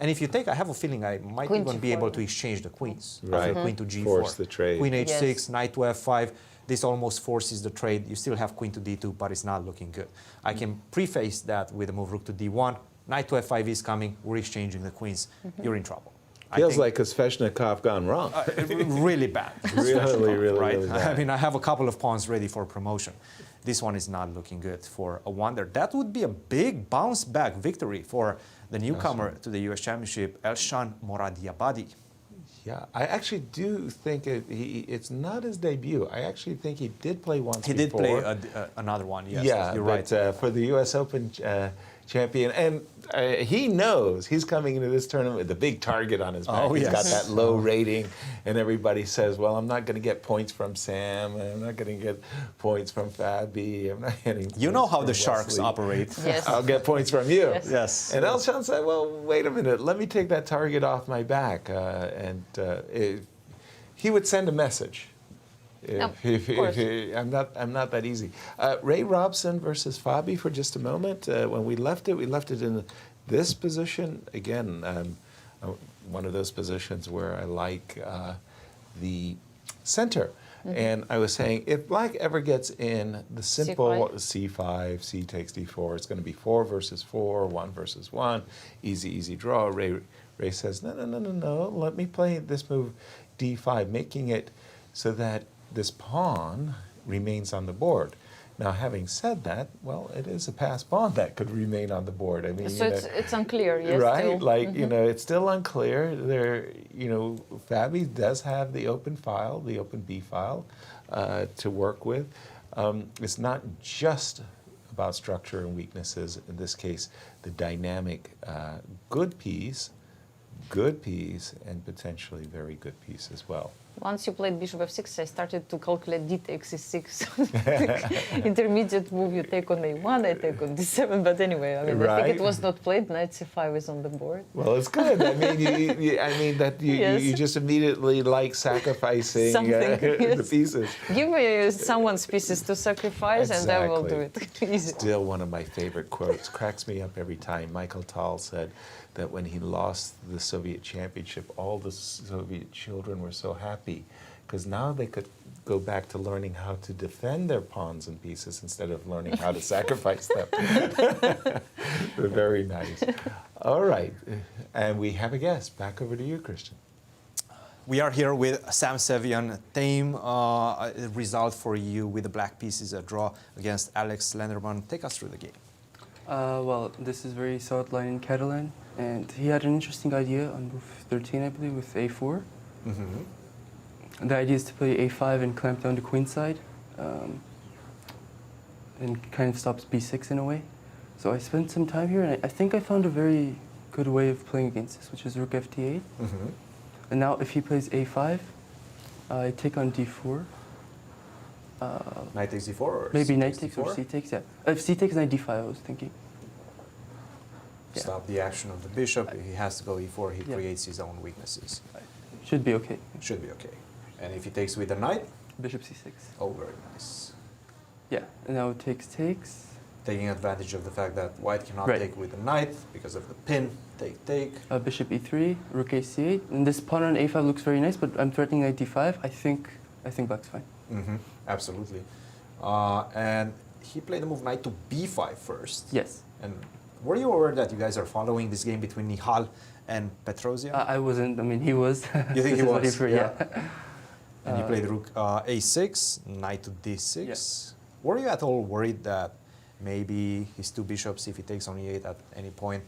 And if you take, I have a feeling I might Queen even be able to exchange the queens. After queen to g4. Force the trade. Queen h6, knight to f5. This almost forces the trade. You still have queen to d2, but it's not looking good. I can preface that with a move rook to d1. Knight to f5 is coming. We're exchanging the queens. You're in trouble. Feels like a Sveshnikov gone wrong. Really bad. really bad. I mean, I have a couple of pawns ready for promotion. This one is not looking good for a wonder. That would be a big bounce back victory for the newcomer to the US Championship, Elshan Moradiabadi. Yeah, I actually do think it's not his debut. I actually think he did play once before. He did play another one, yes. Yeah, you're right. For the U.S. Open champion, and he knows he's coming into this tournament with a big target on his back. He's got that low rating, and everybody says, well, I'm not going to get points from Sam, and I'm not going to get points from Fabi. I'm not getting You know how the Wesley. Sharks operate. Yes. I'll get points from you. Yes. And Elshan said, well, wait a minute, let me take that target off my back. He would send a message. I'm not that easy. Ray Robson versus Fabi for just a moment. When we left it in this position. Again, one of those positions where I like the center. And I was saying, if black ever gets in the simple C5, C takes D4, it's going to be 4 versus 4, 1 versus 1, easy draw. Ray says, no, let me play this move D5, making it so that this pawn remains on the board. Now, having said that, well, it is a passed pawn that could remain on the board. I mean, so it's unclear, yes. Right? Still. Like, it's still unclear. There, Fabi does have the open file, the open B file, to work with. It's not just about structure and weaknesses. In this case, the dynamic good piece, and potentially very good piece as well. Once you played bishop f6, I started to calculate d takes e6. Intermediate move, you take on a1, I take on d7. But anyway, I mean, I think it was not played. Knight c5 is on the board. Well, it's good. I mean, you just immediately like sacrificing the pieces. Give me someone's pieces to sacrifice, and I will do it. Easy. Still one of my favorite quotes. Cracks me up every time. Michael Tal said that when he lost the Soviet championship, all the Soviet children were so happy because now they could go back to learning how to defend their pawns and pieces instead of learning how to sacrifice them. Very nice. All right. And we have a guest. Back over to you, Christian. We are here with Sam Sevian. Tame result for you with the black pieces, a draw against Alex Lenderman. Take us through the game. Well, this is very sought line in Catalan, and he had an interesting idea on move 13, I believe, with a4. And the idea is to play a5 and clamp down the queen side, and kind of stops b6 in a way. So I spent some time here, and I think I found a very good way of playing against this, which is rook ft8. And now if he plays a5, I take on d4, Knight takes d4 or maybe c knight takes takes or d4? c takes, yeah. If c takes, knight d5, I was thinking. Yeah. Stop the action of the bishop. If he has to go e4, he Yeah. creates his own weaknesses. Should be okay. Should be okay. And if he takes with the knight? Bishop c6. Oh, very nice. Yeah, and now it takes. Taking advantage of the fact that white cannot Right. take with the knight because of the pin. Take. Bishop e3, rook a c8, and this pawn on a5 looks very nice, but I'm threatening knight d5. I think black's fine. Absolutely. And he played the move knight to b5 first. Yes. And were you aware that you guys are following this game between Nihal and Petrosian? I wasn't. I mean, he was. You think he This is what was? yeah. And you played rook a6, knight to d6. Yeah. Were you at all worried that maybe his two bishops, if he takes on e8 at any point,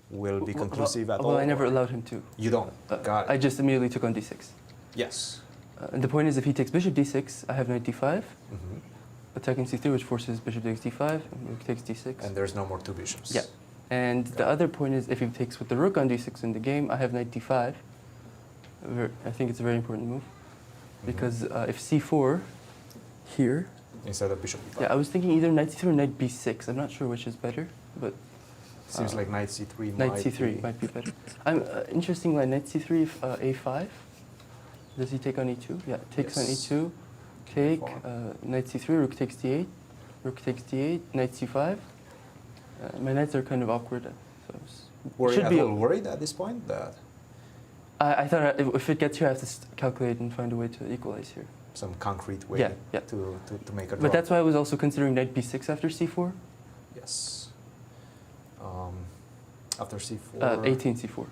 will be conclusive at all? Well, I never allowed him to. You don't? Got it. I just immediately took on d6. Yes. And the point is, if he takes bishop d6, I have knight d5, attacking c3, which forces bishop takes d5, and rook takes d6. And there's no more two bishops. Yeah. And the other point is, if he takes with the rook on d6 in the game, I have knight d5. I think it's a very important move. Because if c4 here... Instead of bishop d5. Yeah, I was thinking either knight c3 or knight b6. I'm not sure which is better, but... Seems like knight c3 Knight c3 might be better. Interesting, like knight c3, if, a5. Does he take on e2? Yeah, takes on e2. Take, knight c3, rook takes d8. Rook takes d8, knight c5. My knights are kind of awkward. So were you at all worried at this point? That I thought if it gets here, I have to calculate and find a way to equalize here. Some concrete way to make a draw. But that's why I was also considering knight b6 after c4. Yes. After c4? 18 c4.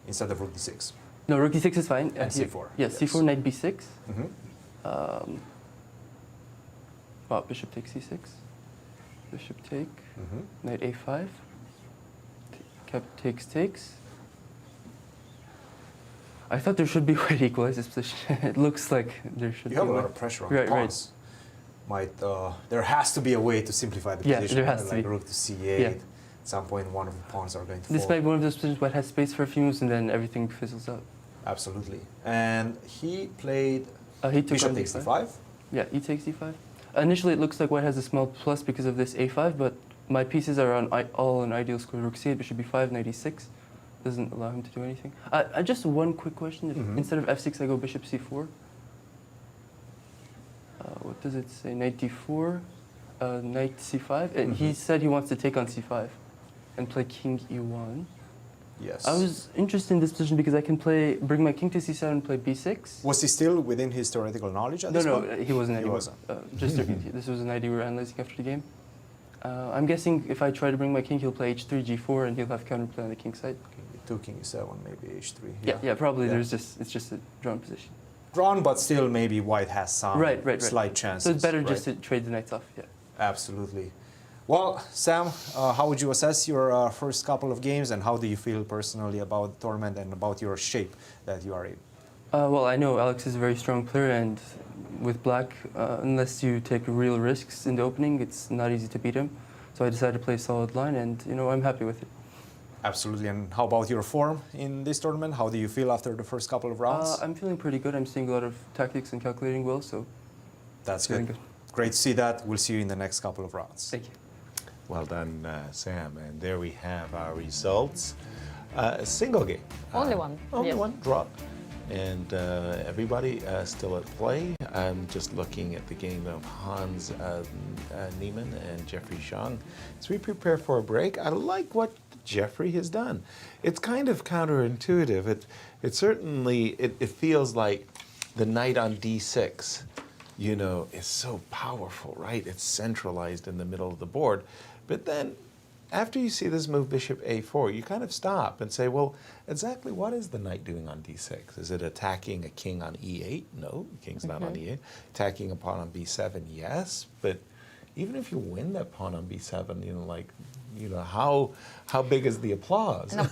Instead of rook d6. No, rook d6 is fine. And c4. Yes, c4, knight b6. Bishop takes c6. Bishop take. Knight a5. Takes. I thought there should be a way to equalize this position. It looks like there should be. You have a lot of pressure on the pawns. There has to be a way to simplify the position. Yeah, there has to be. Like rook to c8. Yeah. At some point, one of the pawns are going to fall. This might be one of those positions where it has space for a few moves and then everything fizzles out. Absolutely. And he played he took bishop on takes d5. d5. Yeah, e takes d5. Initially, it looks like white has a small plus because of this a5, but my pieces are on all on ideal square. Rook c8, bishop b5, knight e6. Doesn't allow him to do anything. Just one quick question. If instead of f6, I go bishop c4. What does it say? Knight d4, knight c5. He said he wants to take on c5 and play king e1. Yes. I was interested in this position because I can bring my king to c7 and play b6. Was he still within his theoretical knowledge at this point? No, he wasn't anymore. He wasn't. This was an idea we were analyzing after the game. I'm guessing if I try to bring my king, he'll play h3, g4, and he'll have counterplay on the king side. King e7, maybe h3. Yeah, probably. Yeah. It's just a drawn position. Drawn, but still maybe white has some slight chances. So it's better just to trade the knights off. Yeah. Absolutely. Well, Sam, how would you assess your first couple of games, and how do you feel personally about the tournament and about your shape that you are in? Well, I know Alex is a very strong player, and with black, unless you take real risks in the opening, it's not easy to beat him. So I decided to play a solid line, and I'm happy with it. Absolutely. And how about your form in this tournament? How do you feel after the first couple of rounds? I'm feeling pretty good. I'm seeing a lot of tactics and calculating well, so that's good. Great to see that. We'll see you in the next couple of rounds. Thank you. Well done, Sam. And there we have our results. A single game. Only one. Only one draw. And everybody still at play. I'm just looking at the game of Hans Niemann and Jeffrey Xiong. As we prepare for a break, I like what Jeffrey has done. It's kind of counterintuitive. It certainly feels like the knight on d6, is so powerful, right? It's centralized in the middle of the board. But then after you see this move bishop a4, you kind of stop and say, well, exactly what is the knight doing on d6? Is it attacking a king on e8? No, the king's not on e8. Attacking a pawn on b7? Yes, but even if you win that pawn on b7, you know, how big is the applause? No,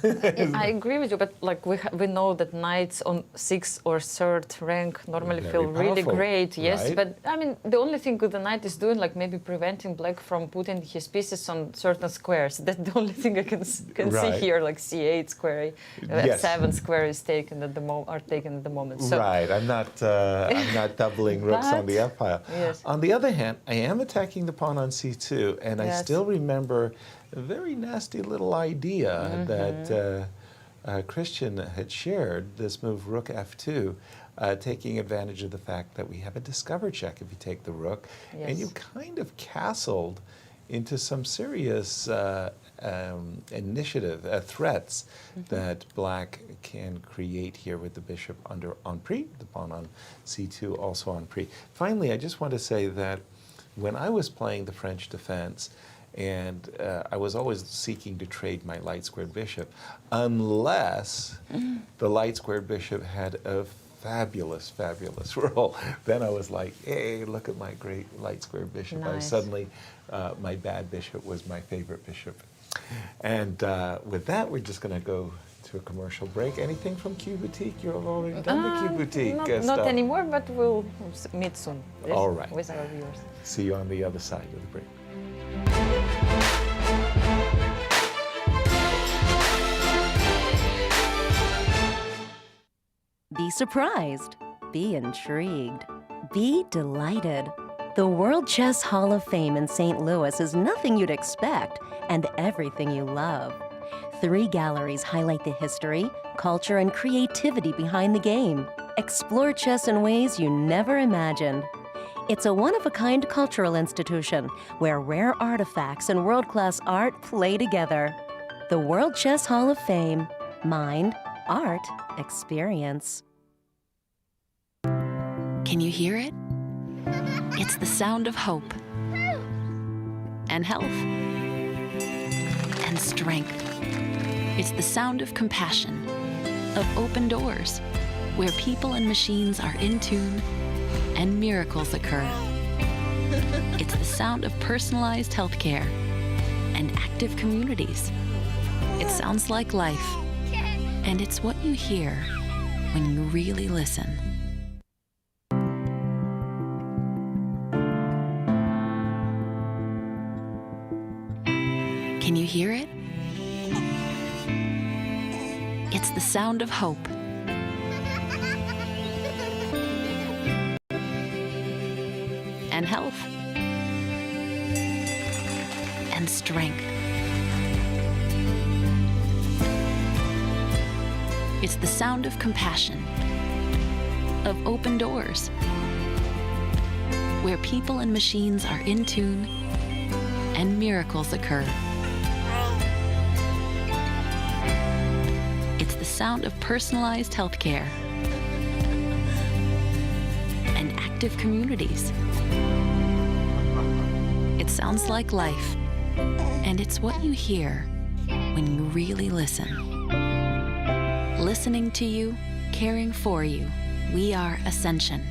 I agree with you, but like we know that knights on 6th or 3rd rank normally Very feel really powerful, great, yes. right? But I mean, the only thing the knight is doing, like maybe preventing black from putting his pieces on certain squares. That's the only thing I can see Right. here, like C8 square, Yes. 7 square is taken at the moment. So, Right, I'm not doubling rooks on the f-file. Yes. On the other hand, I am attacking the pawn on c2, and I Yes. still remember a very nasty little idea that Cristian had shared, this move rook f2, taking advantage of the fact that we have a discover check if you take the rook, and Yes. you kind of castled into some serious initiative, threats that black can create here with the bishop on pre, the pawn on c2 also on pre. Finally, I just want to say that when I was playing the French defense, and I was always seeking to trade my light squared bishop, unless the light squared bishop had a fabulous, fabulous roll. Then I was like, hey, look at my great light squared bishop. Nice. Suddenly, my bad bishop was my favorite bishop. And with that, we're just going to go to a commercial break. Anything from Q Boutique? You've already done the Q Boutique not stuff. anymore, but we'll meet soon. All right. With our viewers. See you on the other side of the break. Be surprised. Be intrigued. Be delighted. The World Chess Hall of Fame in St. Louis is nothing you'd expect and everything you love. 3 galleries highlight the history, culture, and creativity behind the game. Explore chess in ways you never imagined. It's a one-of-a-kind cultural institution where rare artifacts and world-class art play together. The World Chess Hall of Fame. Mind, art, experience. Can you hear it? It's the sound of hope and health and strength. It's the sound of compassion, of open doors, where people and machines are in tune and miracles occur. It's the sound of personalized healthcare and active communities. It sounds like life, and it's what you hear when you really listen. Can you hear it? It's the sound of hope and health and strength. It's the sound of compassion, of open doors, where people and machines are in tune and miracles occur. It's the sound of personalized healthcare and active communities. It sounds like life, and it's what you hear when you really listen. Listening to you, caring for you. We are Ascension.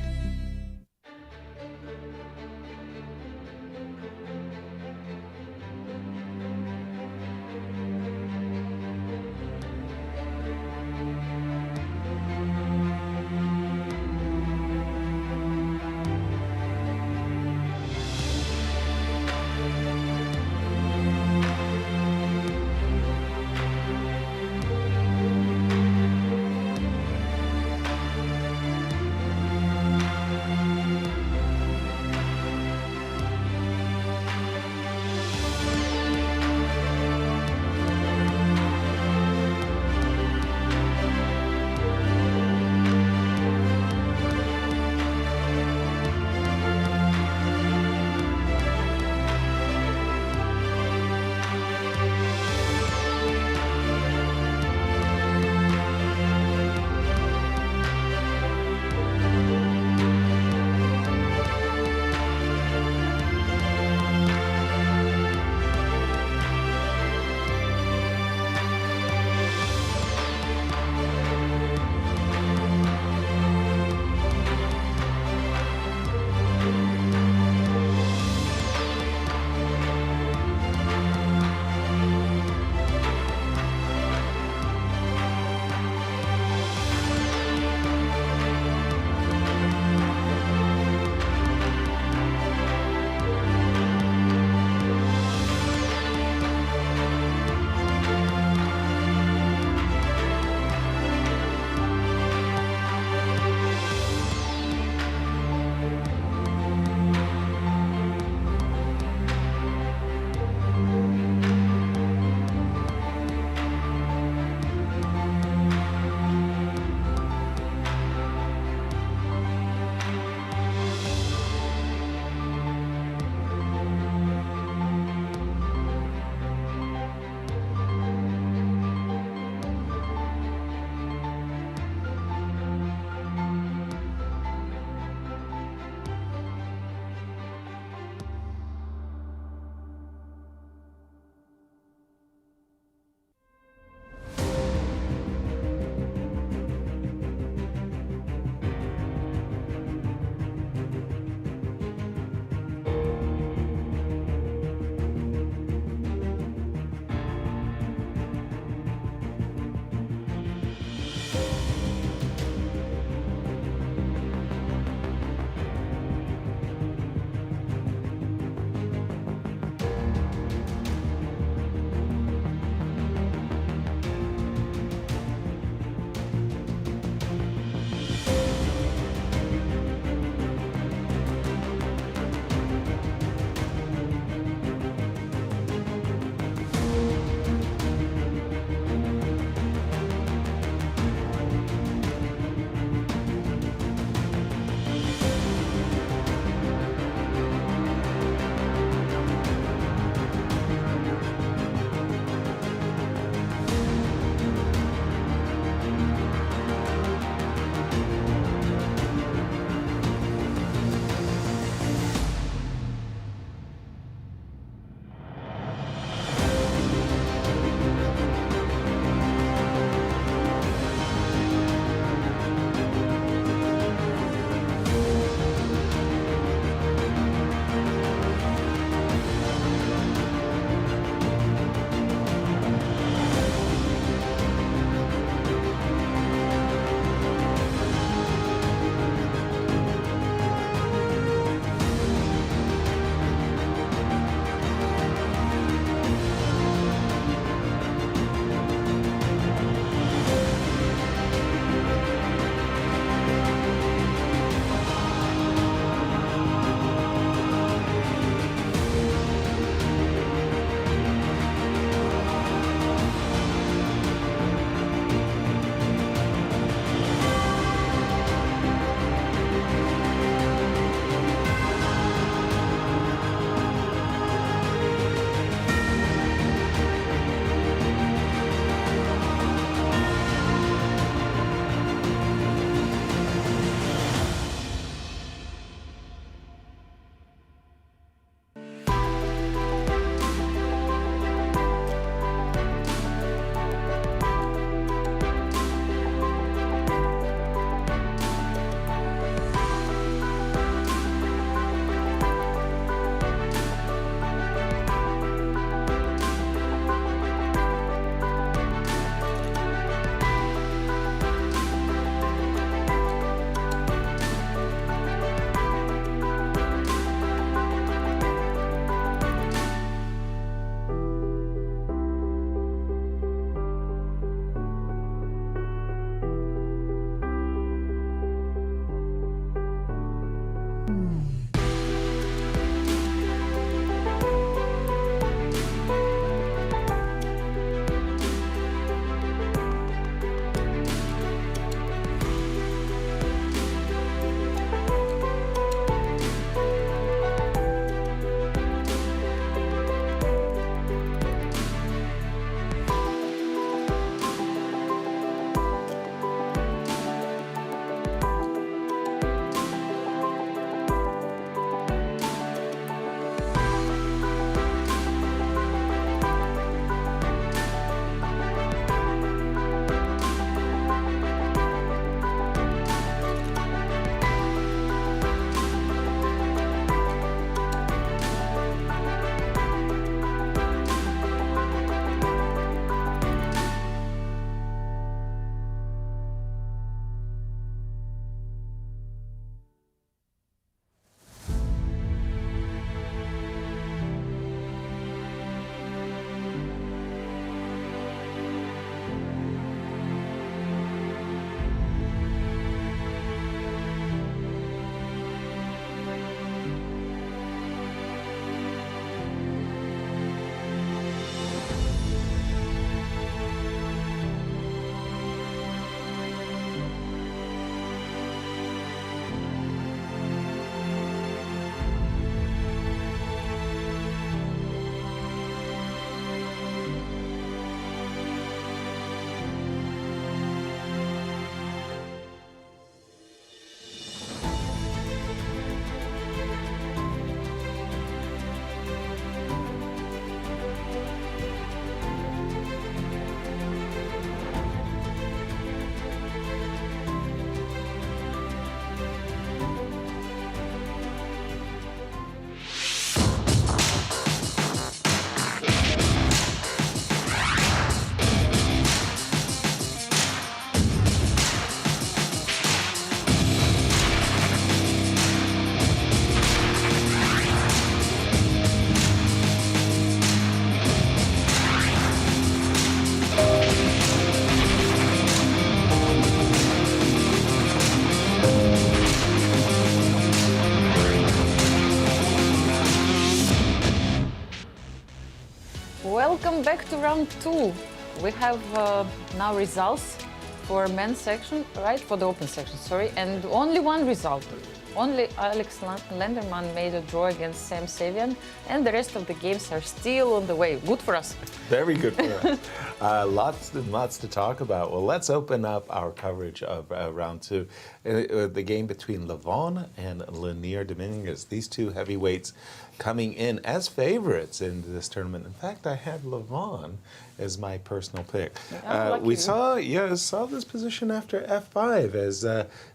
Welcome back to round 2. We have now results for men's section, right? For the open section, sorry. And only one result. Only Alex Lenderman made a draw against Sam Sevian, and the rest of the games are still on the way. Good for us. Very good for us. Lots and lots to talk about. Well, let's open up our coverage of round 2. The game between Levon and Lanier Dominguez. These two heavyweights coming in as favorites in this tournament. In fact, I had Levon as my personal pick. We saw this position after f5 as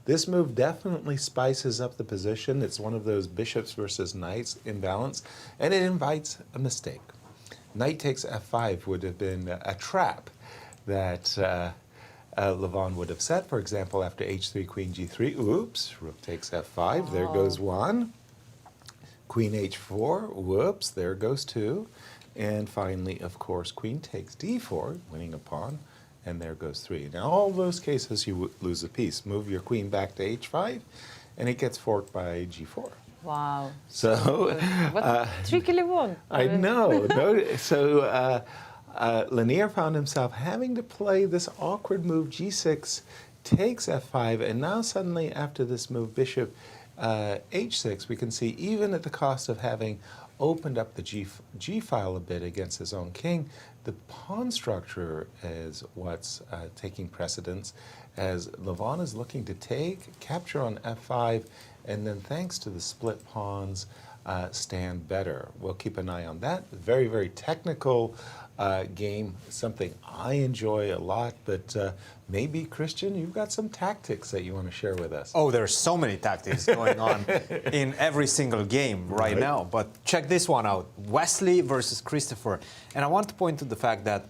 this move definitely spices up the position. It's one of those bishops versus knights imbalance, and it invites a mistake. Knight takes f5 would have been a trap that Levon would have set. For example, after h3, queen g3, oops, rook takes f5, there goes one. Queen h4, whoops, there goes 2. And finally, of course, queen takes d4, winning a pawn, and there goes 3. Now, all those cases, you lose a piece. Move your queen back to h5, and it gets forked by g4. Wow. So, what trickily won. I know. So Lanier found himself having to play this awkward move, g6 takes f5, and now suddenly after this move, bishop h6, we can see even at the cost of having opened up the G file a bit against his own king, the pawn structure is what's taking precedence as Levon is looking to capture on f5, and then thanks to the split pawns, stand better. We'll keep an eye on that. Very, very technical game, something I enjoy a lot, but maybe, Cristian, you've got some tactics that you want to share with us. Oh, there's so many tactics going on in every single game right now. But check this one out, Wesley versus Christopher. And I want to point to the fact that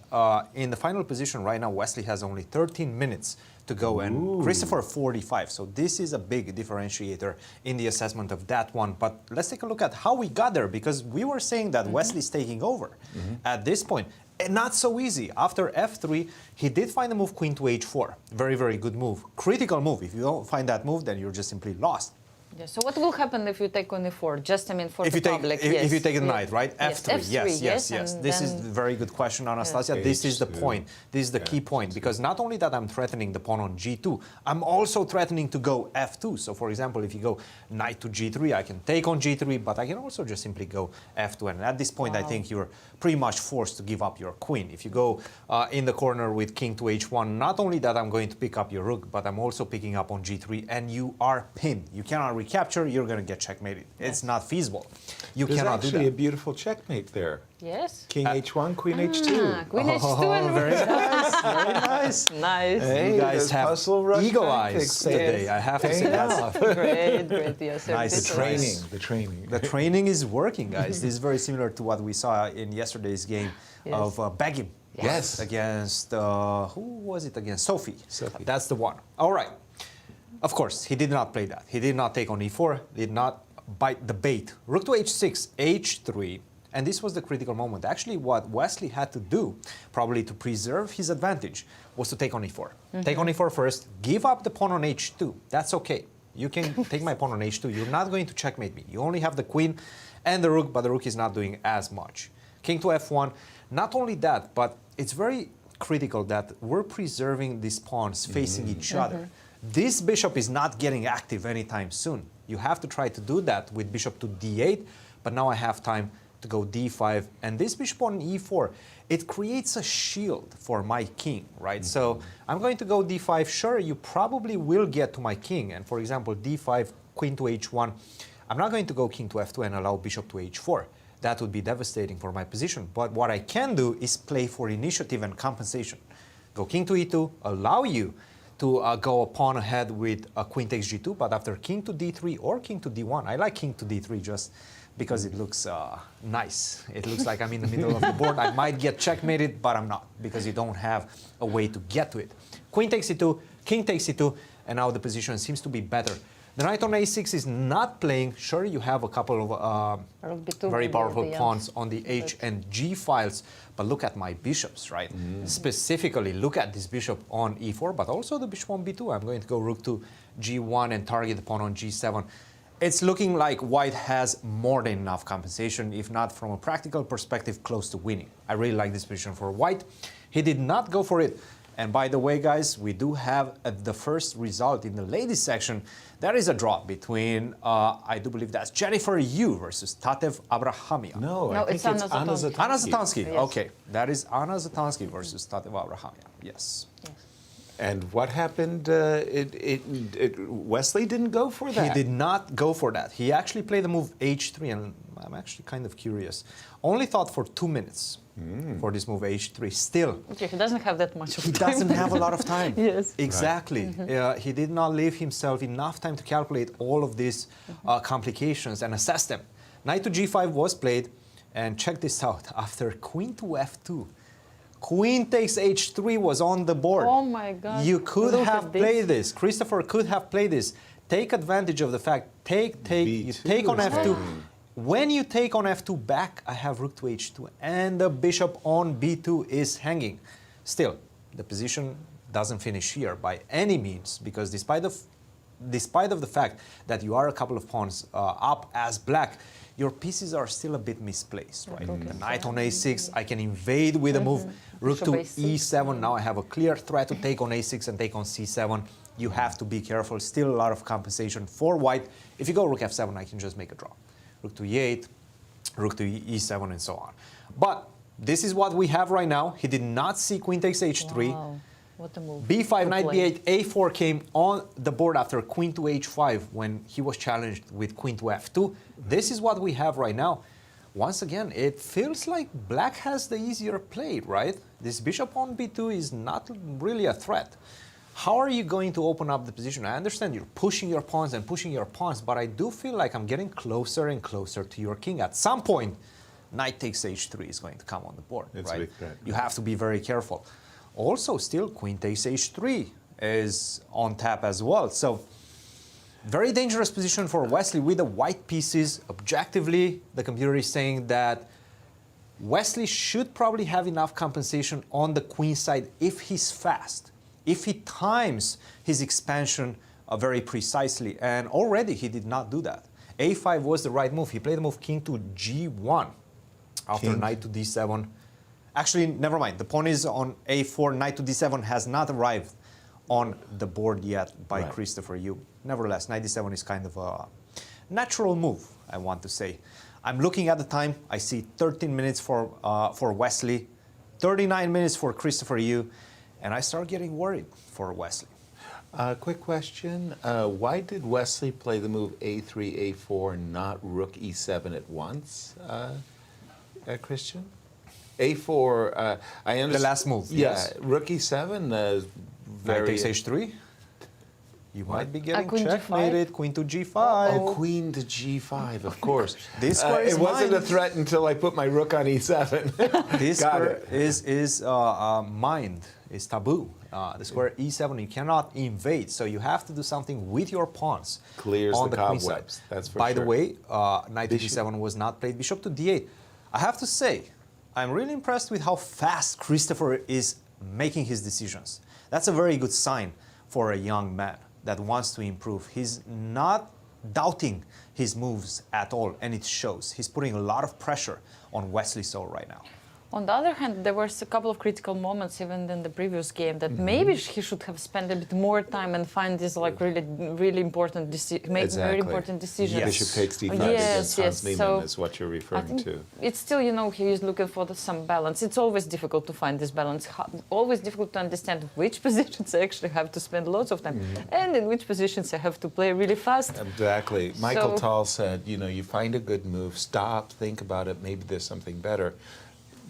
in the final position right now, Wesley has only 13 minutes to go, and Christopher 45. So this is a big differentiator in the assessment of that one. But let's take a look at how we got there, because we were saying that Wesley's taking over at this point. And not so easy. After f3, he did find the move queen to h4. Very, very good move. Critical move. If you don't find that move, then you're just simply lost. Yeah, so what will happen if you take on e4? Just, I mean, for if the you take, public, if you take a yes. knight, right? Yes, F3, F3, yes. This is a very good question, Anastasia. Yes. This is the point. This is the key point, because not only that I'm threatening the pawn on G2, I'm also threatening to go F2. So, for example, if you go knight to G3, I can take on G3, but I can also just simply go F2. And at this point, I think you're pretty much forced to give up your queen. If you go in the corner with king to H1, not only that I'm going to pick up your rook, but I'm also picking up on G3, and you are pinned. You cannot recapture, you're going to get checkmated. It's not feasible. You There's cannot do actually that. a beautiful checkmate there. Yes. King H1, Queen H2. Queen H2 and Very nice, very nice. Nice. Hey, You guys have eagle eyes tactics today. there. I have to Paying say that. off. Great, yes. sir. Nice. This The was- training. The training is working, guys. This is very similar to what we saw in yesterday's game of Begim. Yes. Against, who was it against? Sophie. That's the one. All right. Of course, he did not play that. He did not take on E4, did not bite the bait. Rook to H6, H3, and this was the critical moment. Actually, what Wesley had to do, probably to preserve his advantage, was to take on E4. Take on E4 first, give up the pawn on H2. That's okay. You can take my pawn on H2. You're not going to checkmate me. You only have the queen and the rook, but the rook is not doing as much. King to F1. Not only that, but it's very critical that we're preserving these pawns facing each other. This bishop is not getting active anytime soon. You have to try to do that with bishop to D8, but now I have time to go D5. And this bishop on E4, it creates a shield for my king, right? So I'm going to go D5. Sure, you probably will get to my king. And for example, D5, queen to H1. I'm not going to go king to F2 and allow bishop to H4. That would be devastating for my position. But what I can do is play for initiative and compensation. Go king to E2, allow you to go a pawn ahead with a queen takes G2, but after king to D3 or king to D1, I like king to D3 just because it looks nice. It looks like I'm in the middle of the board. I might get checkmated, but I'm not, because you don't have a way to get to it. Queen takes E2, king takes E2, and now the position seems to be better. The knight on A6 is not playing. Sure, you have a couple of very powerful pawns on the H and G files, but look at my bishops, right? Specifically, look at this bishop on E4, but also the bishop on B2. I'm going to go rook to G1 and target the pawn on G7. It's looking like white has more than enough compensation, if not from a practical perspective, close to winning. I really like this position for white. He did not go for it. And by the way, guys, we do have the first result in the ladies section. There is a draw between, I do believe that's Jennifer Yu versus Tatev Abrahamian. No, I think it's Anna Zatonskih. Anna Zatonskih, Yes. okay. That is Anna Zatonskih versus Tatev Abrahamian, yes. And what happened? Wesley didn't go for that. He did not go for that. He actually played the move H3, and I'm actually kind of curious. Only thought for 2 minutes for this move H3. Still, Okay, he doesn't have that much of he time. doesn't have a lot of time. Yes. Exactly. He did not leave himself enough time to calculate all of these complications and assess them. Knight to G5 was played, and check this out. After queen to F2, queen takes H3 was on the board. Oh my God. You could Look have at this. played this. Christopher could have played this. Take advantage of the fact, you take on F2. When you take on F2 back, I have rook to H2, and the bishop on B2 is hanging. Still, the position doesn't finish here by any means, because despite of the fact that you are a couple of pawns up as black, your pieces are still a bit misplaced, right? The knight on A6, I can invade with a move. Rook to E7, now I have a clear threat to take on A6 and take on C7. You have to be careful, still a lot of compensation for white. If you go rook F7, I can just make a draw. Rook to E8, rook to E7, and so on. But this is what we have right now. He did not see queen takes H3. Wow. What a move. B5, knight play. B8, A4 came on the board after queen to H5 when he was challenged with queen to F2. This is what we have right now. Once again, it feels like black has the easier play, right? This bishop on B2 is not really a threat. How are you going to open up the position? I understand you're pushing your pawns and pushing your pawns, but I do feel like I'm getting closer and closer to your king. At some point, knight takes H3 is going to come on the board, It's a right? big threat. You have to be very careful. Also, still, queen takes H3 is on tap as well. So, very dangerous position for Wesley with the white pieces. Objectively, the computer is saying that Wesley should probably have enough compensation on the queen side if he's fast. If he times his expansion very precisely, and already he did not do that. A5 was the right move. He played the move king to G1 after knight to D7. Actually, never mind. The pawn is on A4. Knight to D7 has not arrived on the board yet by Christopher Yu. Nevertheless, knight D7 is kind of a natural move, I want to say. I'm looking at the time. I see 13 minutes for Wesley, 39 minutes for Christopher Yu, and I start getting worried for Wesley. Quick question. Why did Wesley play the move A3, A4, not rook E7 at once, Christian? A4, I understand. The last move, yes. Yeah, rook E7, Knight takes H3. You might be getting queen checkmated. G5? Queen to G5. Oh, queen to G5, of course. This square is it wasn't mine. a threat until I put my rook on E7. This square is mined, is taboo. The square E7 you cannot invade, so you have to do something with your pawns. Clears on the queen side. cobwebs, that's for By sure. the way, knight to D7 was not played. Bishop to D8. I have to say, I'm really impressed with how fast Christopher is making his decisions. That's a very good sign for a young man that wants to improve. He's not doubting his moves at all, and it shows. He's putting a lot of pressure on Wesley So right now. On the other hand, there were a couple of critical moments even in the previous game that maybe he should have spent a bit more time and find this like really important make very important decisions. Yes. Bishop takes D5 against Hans Niemann is what you're referring to. It's still, you know, he is looking for some balance. It's always difficult to find this balance. Always difficult to understand which positions I actually have to spend lots of time and in which positions I have to play really fast. Exactly. Michael Tall said, you know, you find a good move, stop, think about it, maybe there's something better.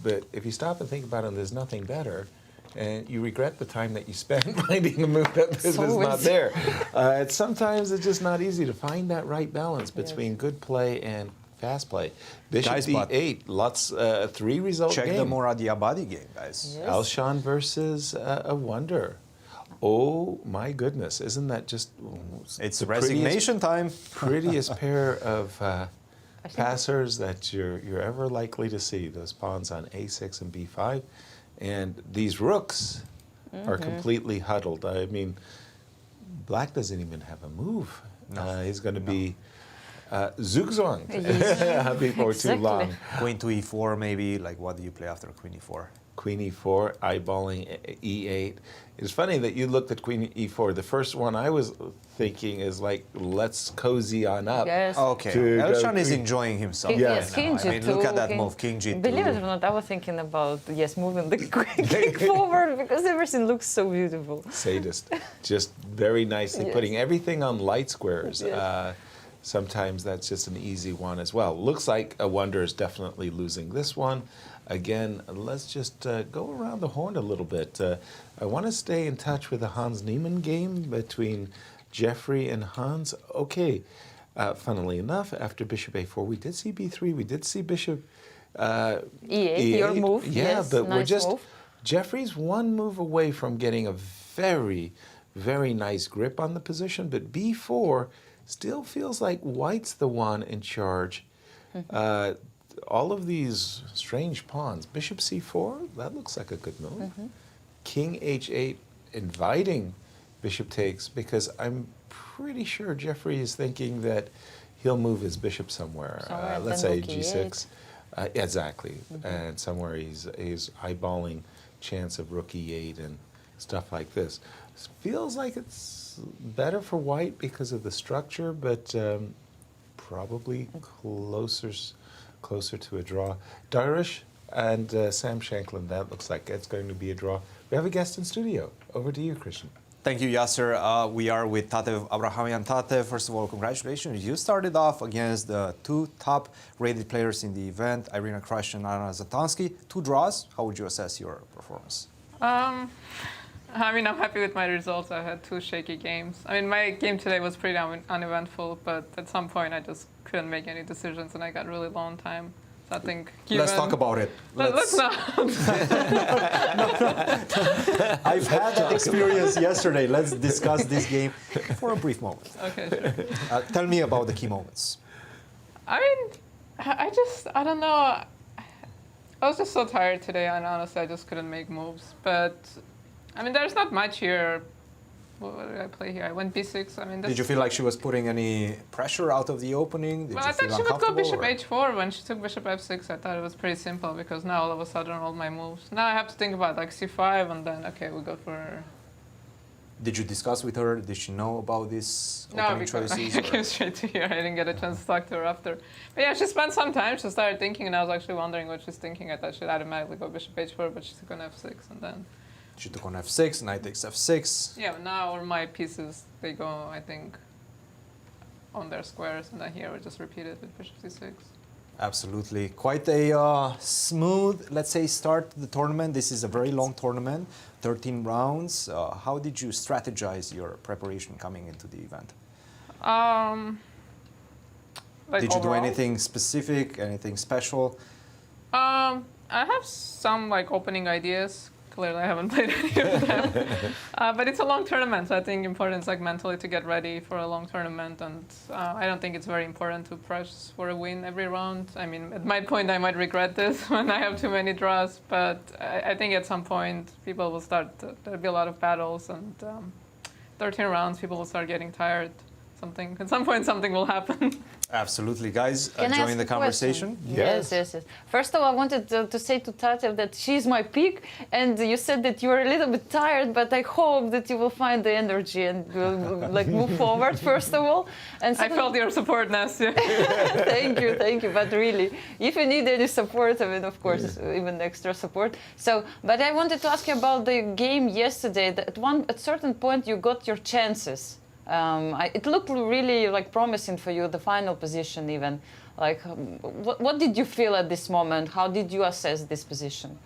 But if you stop and think about it and there's nothing better, and you regret the time that you spent finding a move that was not there. Sometimes it's just not easy to find that right balance between good play and fast play. Bishop D8, lots, 3-result game. Check the Moradiabadi game, guys. Yes. Alshon versus a wonder. Oh my goodness, isn't that just... It's resignation time. Prettiest pair of... passers that you're ever likely to see, those pawns on A6 and B5. And these rooks are completely huddled. I mean, black doesn't even have a move. No. He's going to be zugzwang before too long. Queen to E4 maybe, like what do you play after Queen E4? Queen E4, eyeballing E8. It's funny that you looked at Queen E4. The first one I was thinking is like, let's cozy on up. Yes. Okay. Alshon is enjoying himself. Yes, King G2. I mean, look at that move, King G2. Believe it or not, I was thinking about, moving the king forward because everything looks so beautiful. Sadist. Just very nicely putting everything on light squares. Yes. Sometimes that's just an easy one as well. Looks like a wonder is definitely losing this one. Again, let's just go around the horn a little bit. I want to stay in touch with the Hans Niemann game between Jeffrey and Hans. Okay, funnily enough, after Bishop A4, we did see B3, we did see Bishop E8, your move. Yeah, yes, but nice we're just, move. Jeffrey's one move away from getting a very, very nice grip on the position, but B4 still feels like White's the one in charge. All of these strange pawns. Bishop C4, that looks like a good move. King H8, inviting bishop takes, because I'm pretty sure Jeffrey is thinking that he'll move his bishop somewhere. Let's say G6. Exactly. And somewhere he's eyeballing chance of rook E8 and stuff like this. Feels like it's better for White because of the structure, but probably closer to a draw. Darish and Sam Shankland, that looks like it's going to be a draw. We have a guest in studio. Over to you, Christian. Thank you, Yasser. We are with Tatev Abrahamian. Tatev, first of all, congratulations. You started off against the 2 top-rated players in the event, Irina Krush and Anna Zatonskih. 2 draws. How would you assess your performance? I mean, I'm happy with my results. I had 2 shaky games. I mean, my game today was pretty uneventful, but at some point I just couldn't make any decisions and I got really low on time. So I think let's talk about it. Let's not. I've had that experience yesterday. Let's discuss this game for a brief moment. Okay, sure. Tell me about the key moments. I mean, I don't know. I was just so tired today, and honestly, I just couldn't make moves. But, I mean, there's not much here. what did I play here? I went b6. I mean, Did you feel like she was putting any pressure out of the opening? Did well, you I thought feel she would go bishop uncomfortable, or- h4. When she took bishop f6, I thought it was pretty simple because now all of a sudden all my moves. Now I have to think about like c5 and then, okay, we go for... Did you discuss with her? Did she know about these No, opening because choices? I came straight to here. I didn't get a chance to talk to her after. But yeah, she spent some time. She started thinking, and I was actually wondering what she's thinking. I thought she'd automatically go bishop h4, but she took on f6, and then... She took on f6, knight takes f6. Yeah, but now all my pieces, they go, I think, on their squares, and then here we just repeat it with bishop c6. Absolutely. Quite a smooth, let's say, start to the tournament. This is a very long tournament, 13 rounds. How did you strategize your preparation coming into the event? Like did you overall? do anything specific, anything special? I have some like opening ideas. Clearly, I haven't played any of them. But it's a long tournament, so I think important is like mentally to get ready for a long tournament. And I don't think it's very important to press for a win every round. I mean, at my point, I might regret this when I have too many draws. But I think at some point, people will start. There'll be a lot of battles, and 13 rounds, people will start getting tired. At some point, something will happen. Absolutely, guys. Can I Join ask the a conversation. question? Yes. First of all, I wanted to say to Tatev that she's my pick, and you said that you were a little bit tired, but I hope that you will find the energy and will like move forward. First of all, and I felt your support, Nastia. Thank you. But really, if you need any support, I mean, of course, even extra support. So, but I wanted to ask you about the game yesterday. That at certain point, you got your chances. It looked really like promising for you, the final position even. Like, what did you feel at this moment? How did you assess this position?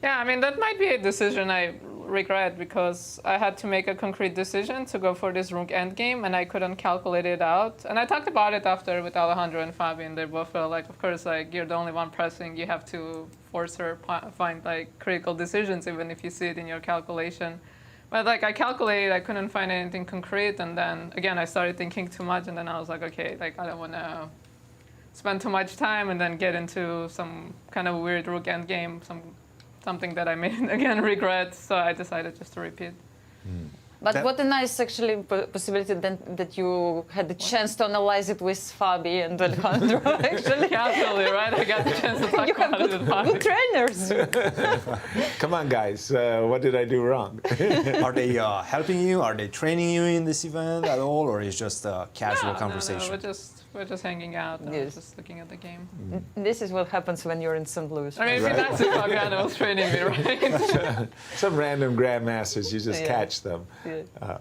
Yeah, I mean, that might be a decision I regret because I had to make a concrete decision to go for this rook endgame and I couldn't calculate it out. And I talked about it after with Alejandro and Fabian. They both felt like, of course, like you're the only one pressing. You have to force her find like critical decisions, even if you see it in your calculation. But like I calculated, I couldn't find anything concrete, and then again I started thinking too much, and then I was like, okay, like I don't want to spend too much time and then get into some kind of weird rook endgame, something that I may again regret. So I decided just to repeat. But what a nice actually possibility then that you had the chance to analyze it with Fabi and Alejandro. Actually, absolutely right. I got the chance to talk about it with Fabi. Good trainers. Come on, guys. What did I do wrong? Are they helping you? Are they training you in this event at all, or is it just a casual conversation? No, we're just hanging out and just looking at the game. This is what happens when you're in St. Louis. I mean, that's if Fabiano was training me, right? Some random grandmasters, you just catch them. Yeah.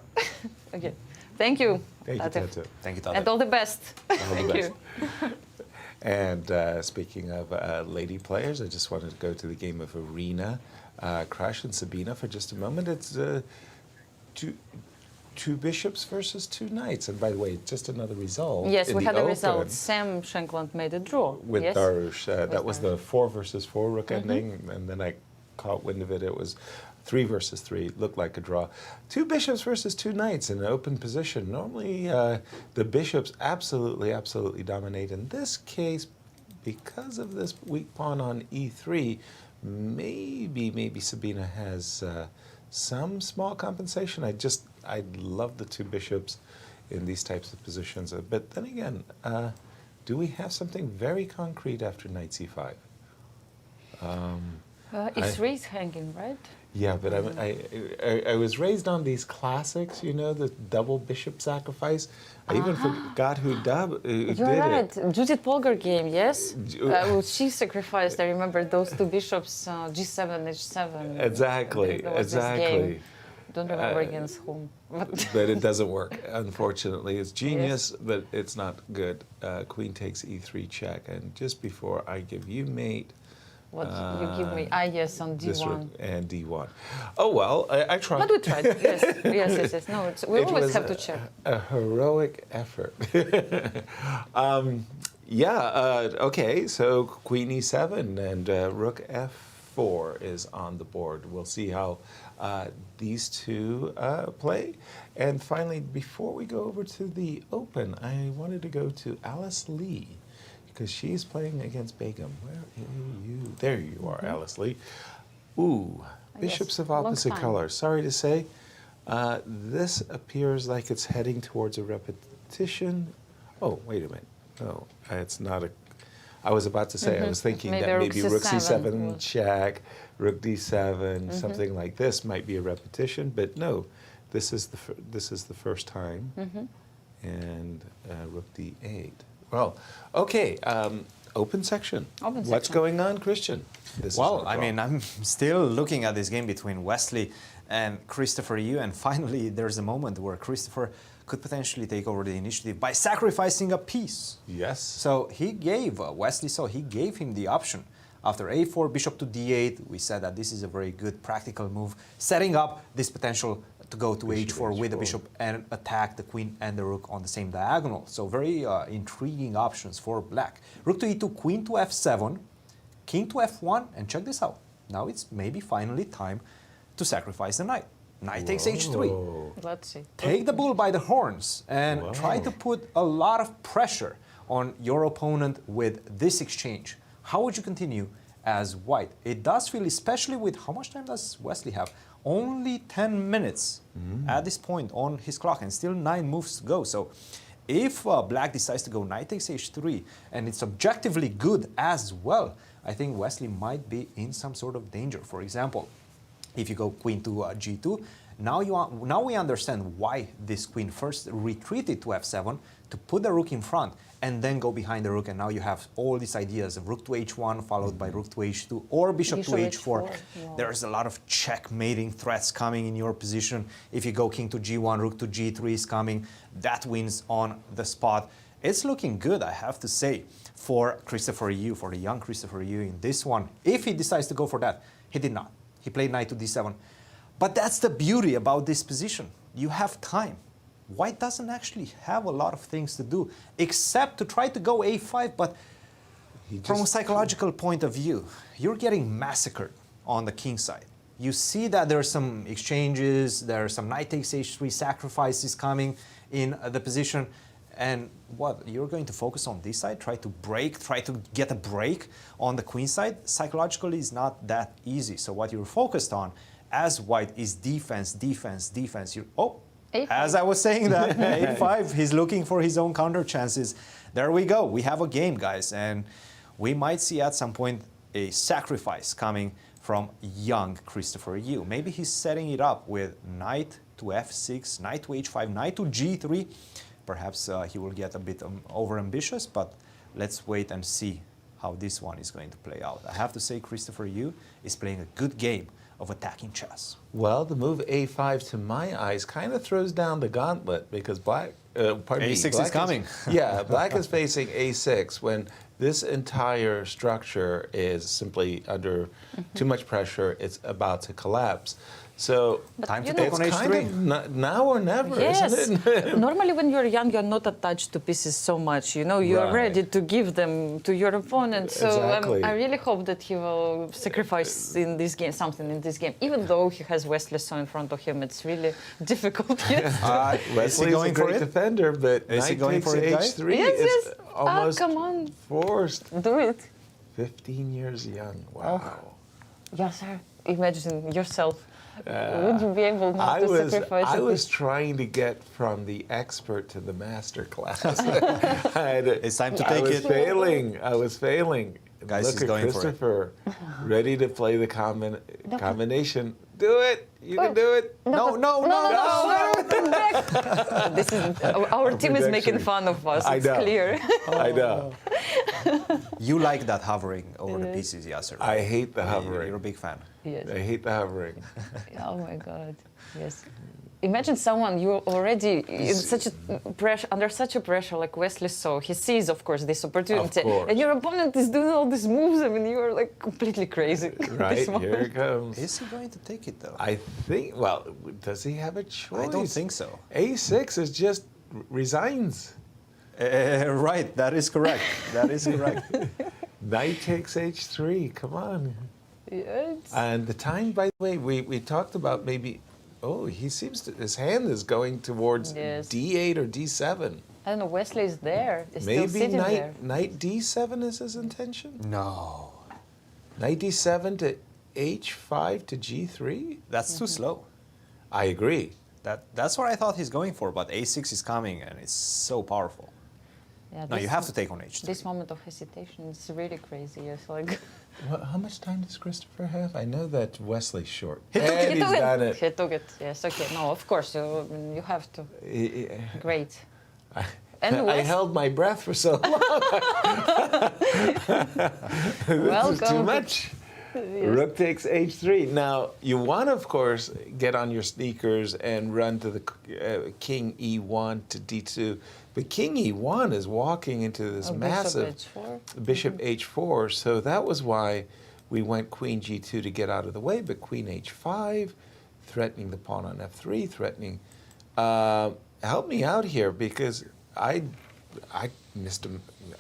Okay. Thank you. Thank you, Tatev. Thank you, Tatev. And all the best. Thank you. And speaking of lady players, I just wanted to go to the game of Arena, Krush and Sabina for just a moment. It's two bishops versus two knights. And by the way, just another result. Yes, we had a Open result. Sam Shankland made a draw. with yes? Darush. That was the 4 versus 4 rook ending. And then I caught wind of it. It was 3 versus 3. Looked like a draw. 2 bishops versus 2 knights in an open position. Normally, the bishops absolutely dominate. In this case, because of this weak pawn on e3, maybe Sabina has some small compensation. I love the 2 bishops in these types of positions. But then again, do we have something very concrete after knight c5? E3 is hanging, right? Yeah, but I was raised on these classics, you know, the double bishop sacrifice. I even forgot who did it. You're right. Judith Polgar game, yes? She sacrificed, I remember, those 2 bishops, g7, h7. Exactly. This game. Don't remember against whom. But it doesn't work, unfortunately. It's genius, but it's not good. Queen takes e3 check, and just before I give you mate, what you give me? Yes, on d1. And d1. Oh, well, I tried. But we tried, yes. No, we always have to check. A heroic effort. Okay, so queen e7 and rook f4 is on the board. We'll see how these two play. And finally, before we go over to the Open, I wanted to go to Alice Lee, because she's playing against Begum. Where are you? There you are, Alice Lee. Ooh, bishops of opposite colors. Sorry to say. This appears like it's heading towards a repetition. Oh, wait a minute. No, it's not a... I was about to say, I was thinking Maybe that maybe rook C7 c7 check, rook d7, something like this might be a repetition, but no, this is the first time, and rook d8. Well, okay, open section. What's going on, Christian? Well, I mean, I'm still looking at this game between Wesley and Christopher Yu, and finally there's a moment where Christopher could potentially take over the initiative by sacrificing a piece. Yes. So he gave Wesley, he gave him the option. After a4, bishop to d8, we said that this is a very good practical move, setting up this potential to go to h4 with the bishop and attack the queen and the rook on the same diagonal. So very intriguing options for black. Rook to e2, queen to f7, king to f1, and check this out. Now it's maybe finally time to sacrifice the knight. Knight takes h3. Let's see. Take the bull by the horns and try to put a lot of pressure on your opponent with this exchange. How would you continue as white? It does feel, especially with how much time does Wesley have? Only 10 minutes at this point on his clock, and still 9 moves to go. So if black decides to go knight takes h3, and it's objectively good as well, I think Wesley might be in some sort of danger. For example, if you go queen to g2, now we understand why this queen first retreated to f7 to put the rook in front and then go behind the rook, and now you have all these ideas of rook to h1 followed by rook to h2 or bishop to h4. Wow. There's a lot of checkmating threats coming in your position. If you go king to g1, rook to g3 is coming. That wins on the spot. It's looking good, I have to say, for Christopher Yu, for the young Christopher Yu in this one. If he decides to go for that, he did not. He played knight to d7. But that's the beauty about this position. You have time. White doesn't actually have a lot of things to do except to try to go a5, but from a psychological point of view, you're getting massacred on the king side. You see that there are some exchanges, there are some knight takes h3 sacrifices coming in the position, and what, you're going to focus on this side, try to get a break on the queen side? Psychologically, is not that easy. So what you're focused on as white is defense, defense, defense. As I was saying that, a5, he's looking for his own counter chances. There we go. We have a game, guys, and we might see at some point a sacrifice coming from young Christopher Yu. Maybe he's setting it up with knight to f6, knight to h5, knight to g3. Perhaps he will get a bit over-ambitious, but let's wait and see how this one is going to play out. I have to say Christopher Yu is playing a good game of attacking chess. Well, the move a5 to my eyes kind of throws down the gauntlet because black, a6 is coming. Black is facing a6 when this entire structure is simply under too much pressure. It's about to collapse. So time to take on it's kind of now or never, isn't it? Normally when you're young, you're not attached to pieces so much. You know, you're ready to give them to your opponent. So I really hope that he will sacrifice in this game, something in this game. Even though he has Wesley so in front of him, it's really difficult. Wesley's a great defender, but is he going for h3 yes. almost come on. forced. Do it. 15 years young. Wow. Yasser, imagine yourself. Would you be able not to sacrifice I was trying to get from the expert to the master class. It's time to take it. I was failing. Guys, look he's at going Christopher, ready to play the combination. Do it. You can do it. No. This is our team is making fun of us. It's clear. I know. You like that hovering over the pieces, Yasser? Right? I hate the hovering. You're a big fan. Yes. I hate the hovering. Oh my God. Yes. Imagine someone you're already in such a pressure, under such a pressure like Wesley saw. He sees, of course, this opportunity, and your opponent is doing all these moves. I mean, you are like completely crazy. Right, here it comes. Is he going to take it though? I think. Well, does he have a choice? I don't think so. A6 is just resigns. Right, that is correct. That is correct. Knight takes h3. Come on. Yes. And the time, by the way, we talked about maybe. Oh, he seems to. His hand is going towards d8 or d7. I don't know. Wesley is there. He's maybe still sitting there. Knight d7 is his intention. No. Knight d7 to h5 to g3. That's too slow. I agree. That's what I thought he's going for, but a6 is coming, and it's so powerful. Yeah, no, you have to take on h2. This moment of hesitation is really crazy. It's like. Well, how much time does Christopher have? I know that Wesley's short. He took it. He's done it. He took it. Yes. Okay. No, of course you have to. Great. I held my breath for so long. This is too much. Yes. Rook takes h3. Now, you want to, of course, get on your sneakers and run to the king e1 to d2. But king e1 is walking into this massive bishop h4. So that was why we went queen g2 to get out of the way. But queen h5, threatening the pawn on f3, threatening. Help me out here, because I missed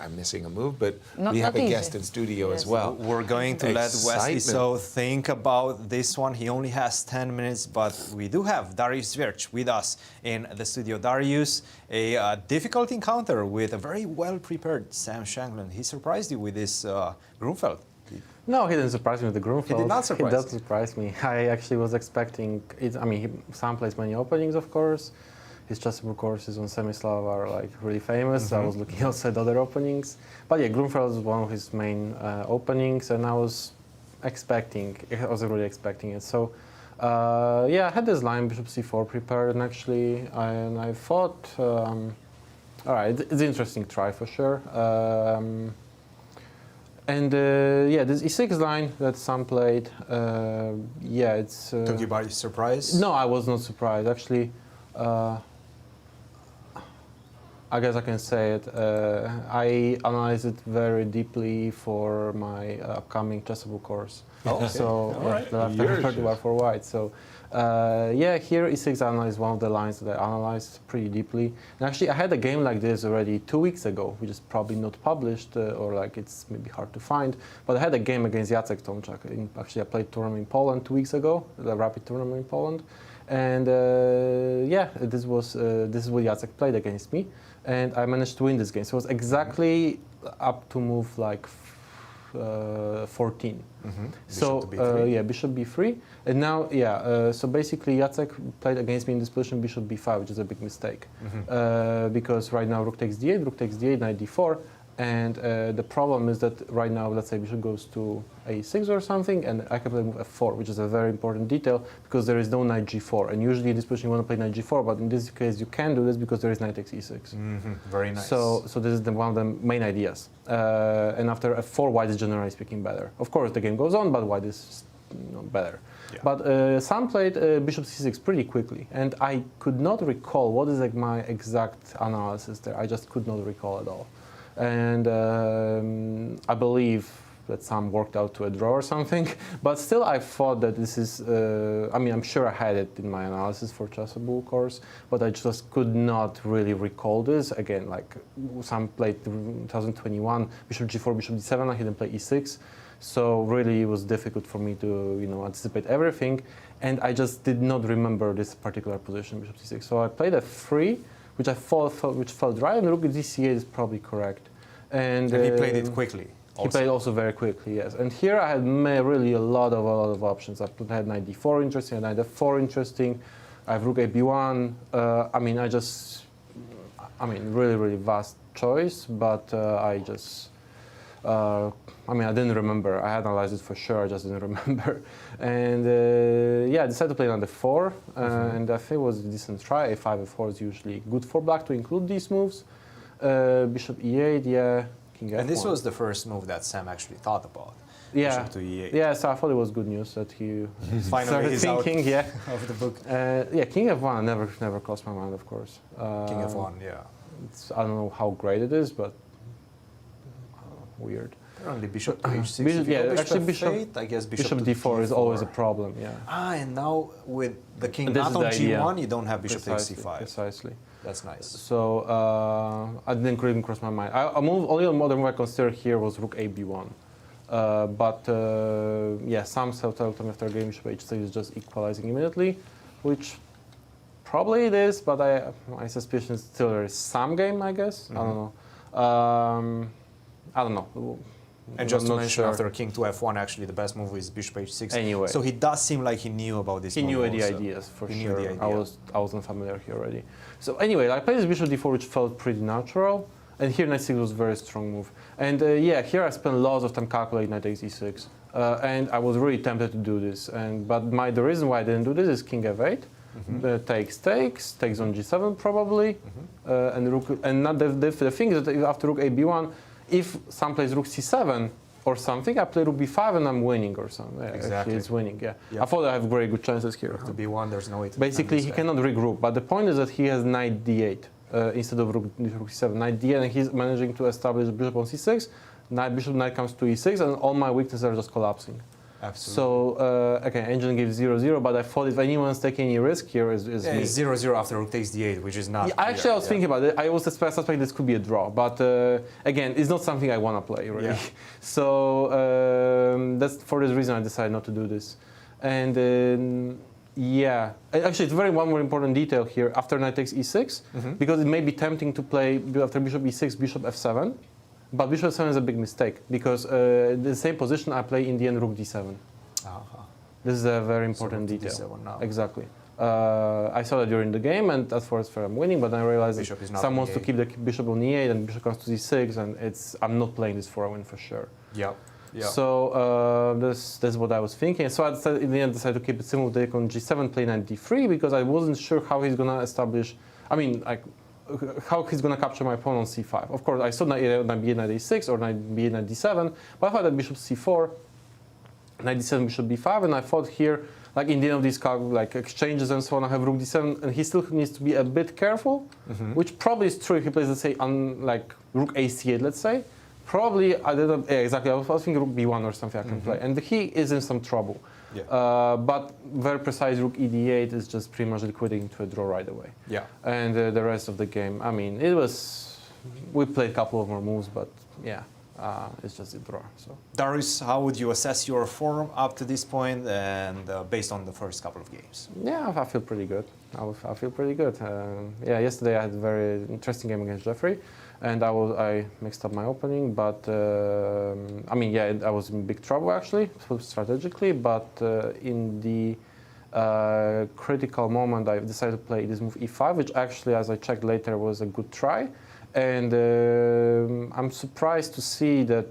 I'm missing a move, but we have a guest in studio as well. We're going to let Wesley think about this one. He only has 10 minutes, but we do have Dariusz Swiercz with us in the studio. Dariusz, a difficult encounter with a very well-prepared Sam Shankland. He surprised you with this Grunfeld. No, he didn't surprise me with the Grunfeld. He did not surprise He does surprise me. I actually was expecting it. I mean, Sam plays many openings, of course. His chessable courses on Semislav are like really famous. I was looking outside other openings. But yeah, Grunfeld was one of his main openings, and I was really expecting it. So yeah, I had this line, bishop c4 prepared, and actually, I thought, all right, it's an interesting try for sure. And yeah, this e6 line that Sam played, yeah, it's... Took you by surprise? No, I was not surprised. Actually, I guess I can say it. I analyzed it very deeply for my upcoming chessable course. Oh, okay. So right. the left bar for white. So yeah, here e6 analyzed one of the lines that I analyzed pretty deeply. And actually, I had a game like this already 2 weeks ago, which is probably not published or like it's maybe hard to find. But I had a game against Jacek Tomczak. Actually, I played a tournament in Poland 2 weeks ago, the rapid tournament in Poland. And yeah, this is what Jacek played against me, and I managed to win this game. So it was exactly up to move like 14. So yeah, bishop b3, and now yeah. So basically, Jacek played against me in this position, bishop b5, which is a big mistake because right now rook takes d8, knight d4. And the problem is that right now, let's say bishop goes to a6 or something, and I can play move f4, which is a very important detail because there is no knight g4. And usually in this position you want to play knight g4, but in this case you can do this because there is knight takes e6. Very nice. So this is one of the main ideas. And after f4, white is generally speaking better. Of course, the game goes on, but white is better. Yeah. But Sam played bishop c6 pretty quickly, and I could not recall what is like my exact analysis there. I just could not recall at all. And I believe that Sam worked out to a draw or something, but still I thought that this is, I mean, I'm sure I had it in my analysis for chessable course, but I just could not really recall this. Again, like Sam played 2021, bishop g4, bishop d7, he didn't play e6, so really it was difficult for me to, anticipate everything, and I just did not remember this particular position, bishop c6. So I played a3, which I thought which felt right, and rook d8 is probably correct. And he played it quickly. Also. He played also very quickly, yes. And here I had really a lot of options. I had knight d4 interesting, knight f4 interesting. I have rook ab1. I mean, really vast choice, but I just. I didn't remember. I had analyzed it for sure. I just didn't remember. And yeah, I decided to play on the 4, and I think it was a decent try. A5, a4 is usually good for black to include these moves. Bishop e8, yeah, king f1. And this was the first move that Sam actually thought about. Yeah, bishop to e8. Yeah. So I thought it was good news that he finally started thinking, yeah, of the book. Yeah, king f1 never crossed my mind, of course. King f1, yeah. I don't know how great it is, but weird. Only bishop to h6. Actually bishop, I guess bishop d4 is always a problem. Yeah. And now with the king not on g1, you don't have bishop takes c5. Precisely. That's nice. So I didn't even cross my mind. Only other move I considered here was rook ab1. But yeah, some self-told me after game bishop h6 is just equalizing immediately, which probably it is, but my suspicion is still there is some game, I guess. I don't know. I don't know. And just I'm to not mention, sure. after king to f1, actually the best move is bishop h6. Anyway. So he does seem like he knew about this. He move knew the also. ideas for He sure. knew the idea. I wasn't familiar here already. So anyway, I played this bishop d4, which felt pretty natural, and here knight 6 was a very strong move. And yeah, here I spent lots of time calculating knight takes e6, and I was really tempted to do this. But the reason why I didn't do this is king f8. Takes on g7 probably, and rook. And not the thing is that after rook a b1, if some plays rook c7 or something, I play rook b5 and I'm winning or something. Yeah, Exactly. actually it's winning. Yeah. Yep. I thought I have very good chances here. After b1, there's no way to Basically, he cannot regroup. But the point is that he has knight d8 instead of rook c7. Knight d8, and he's managing to establish bishop on c6. Knight comes to e6, and all my weaknesses are just collapsing. Absolutely. So, okay, engine gives 0-0, but I thought if anyone's taking any risk here is Yeah, me. it's 0-0 after rook takes d8, which is not. Yeah, actually, I was thinking about it. I was suspect this could be a draw, but again, it's not something I want to play, really. Yeah. So that's for this reason I decided not to do this. And yeah, actually, it's one more important detail here. After knight takes e6, because it may be tempting to play after bishop e6, bishop f7. But bishop f7 is a big mistake because the same position I play in the end rook d7. This is a very important detail. D7 now. Exactly. I saw that during the game, and at first I'm winning, but then I realized Bishop is not someone on wants to E8. keep the bishop on e8, and bishop comes to d6, and I'm not playing this for a win for sure. Yeah. Yeah. So that's what I was thinking. So I decided, in the end, decided to keep it simple, take on g7, play knight d3, because I wasn't sure how he's gonna establish. I mean, like, how he's going to capture my pawn on c5. Of course, I saw knight b8, knight a6, or knight b8, knight d7, but I thought that bishop c4, knight d7, bishop b5, and I thought here, like in the end of these like exchanges and so on, I have rook d7, and he still needs to be a bit careful, which probably is true if he plays, let's say, like rook a8, let's say. Probably, I didn't, yeah, exactly, I was thinking rook b1 or something I can play, and he is in some trouble. Yeah. But very precise rook ed8 is just pretty much liquidating into a draw right away. Yeah. And the rest of the game, I mean, we played a couple of more moves, but yeah, it's just a draw. So. Darius, how would you assess your form up to this point, and based on the first couple of games? Yeah, I feel pretty good. I feel pretty good. Yeah, yesterday I had a very interesting game against Jeffrey, and I mixed up my opening, but I mean, yeah, I was in big trouble actually, strategically, but in the critical moment I decided to play this move e5, which actually, as I checked later, was a good try, and I'm surprised to see that,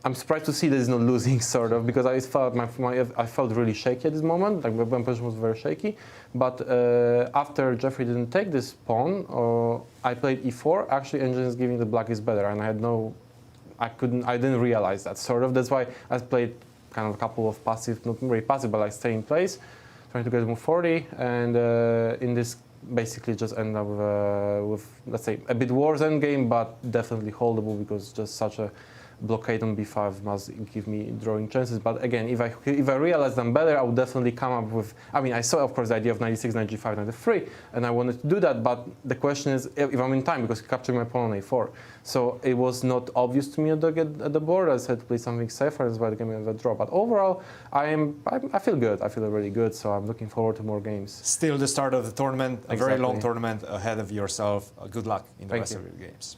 I'm surprised to see that it's not losing, sort of, because I felt I felt really shaky at this moment. Like my position was very shaky. But after Jeffrey didn't take this pawn, I played e4. Actually, engine is giving the black is better, and I didn't realize that, sort of. That's why I played kind of a couple of passive, not very passive, but like stay in place, trying to get move 40, and in this basically just end up with, let's say, a bit worse endgame, but definitely holdable because just such a blockade on b5 must give me drawing chances. But again, if I realized I'm better, I would definitely come up with. I mean, I saw, of course, the idea of 96, 95, 93, and I wanted to do that. But the question is if I'm in time, because he captured my pawn on a4. So it was not obvious to me at the board. I said to play something safer, that's why the game ended a draw. But overall, I feel good. I feel really good. So I'm looking forward to more games. Still the start of the tournament, a very Exactly. long tournament ahead of yourself. Good luck in the Thank rest you. of your games.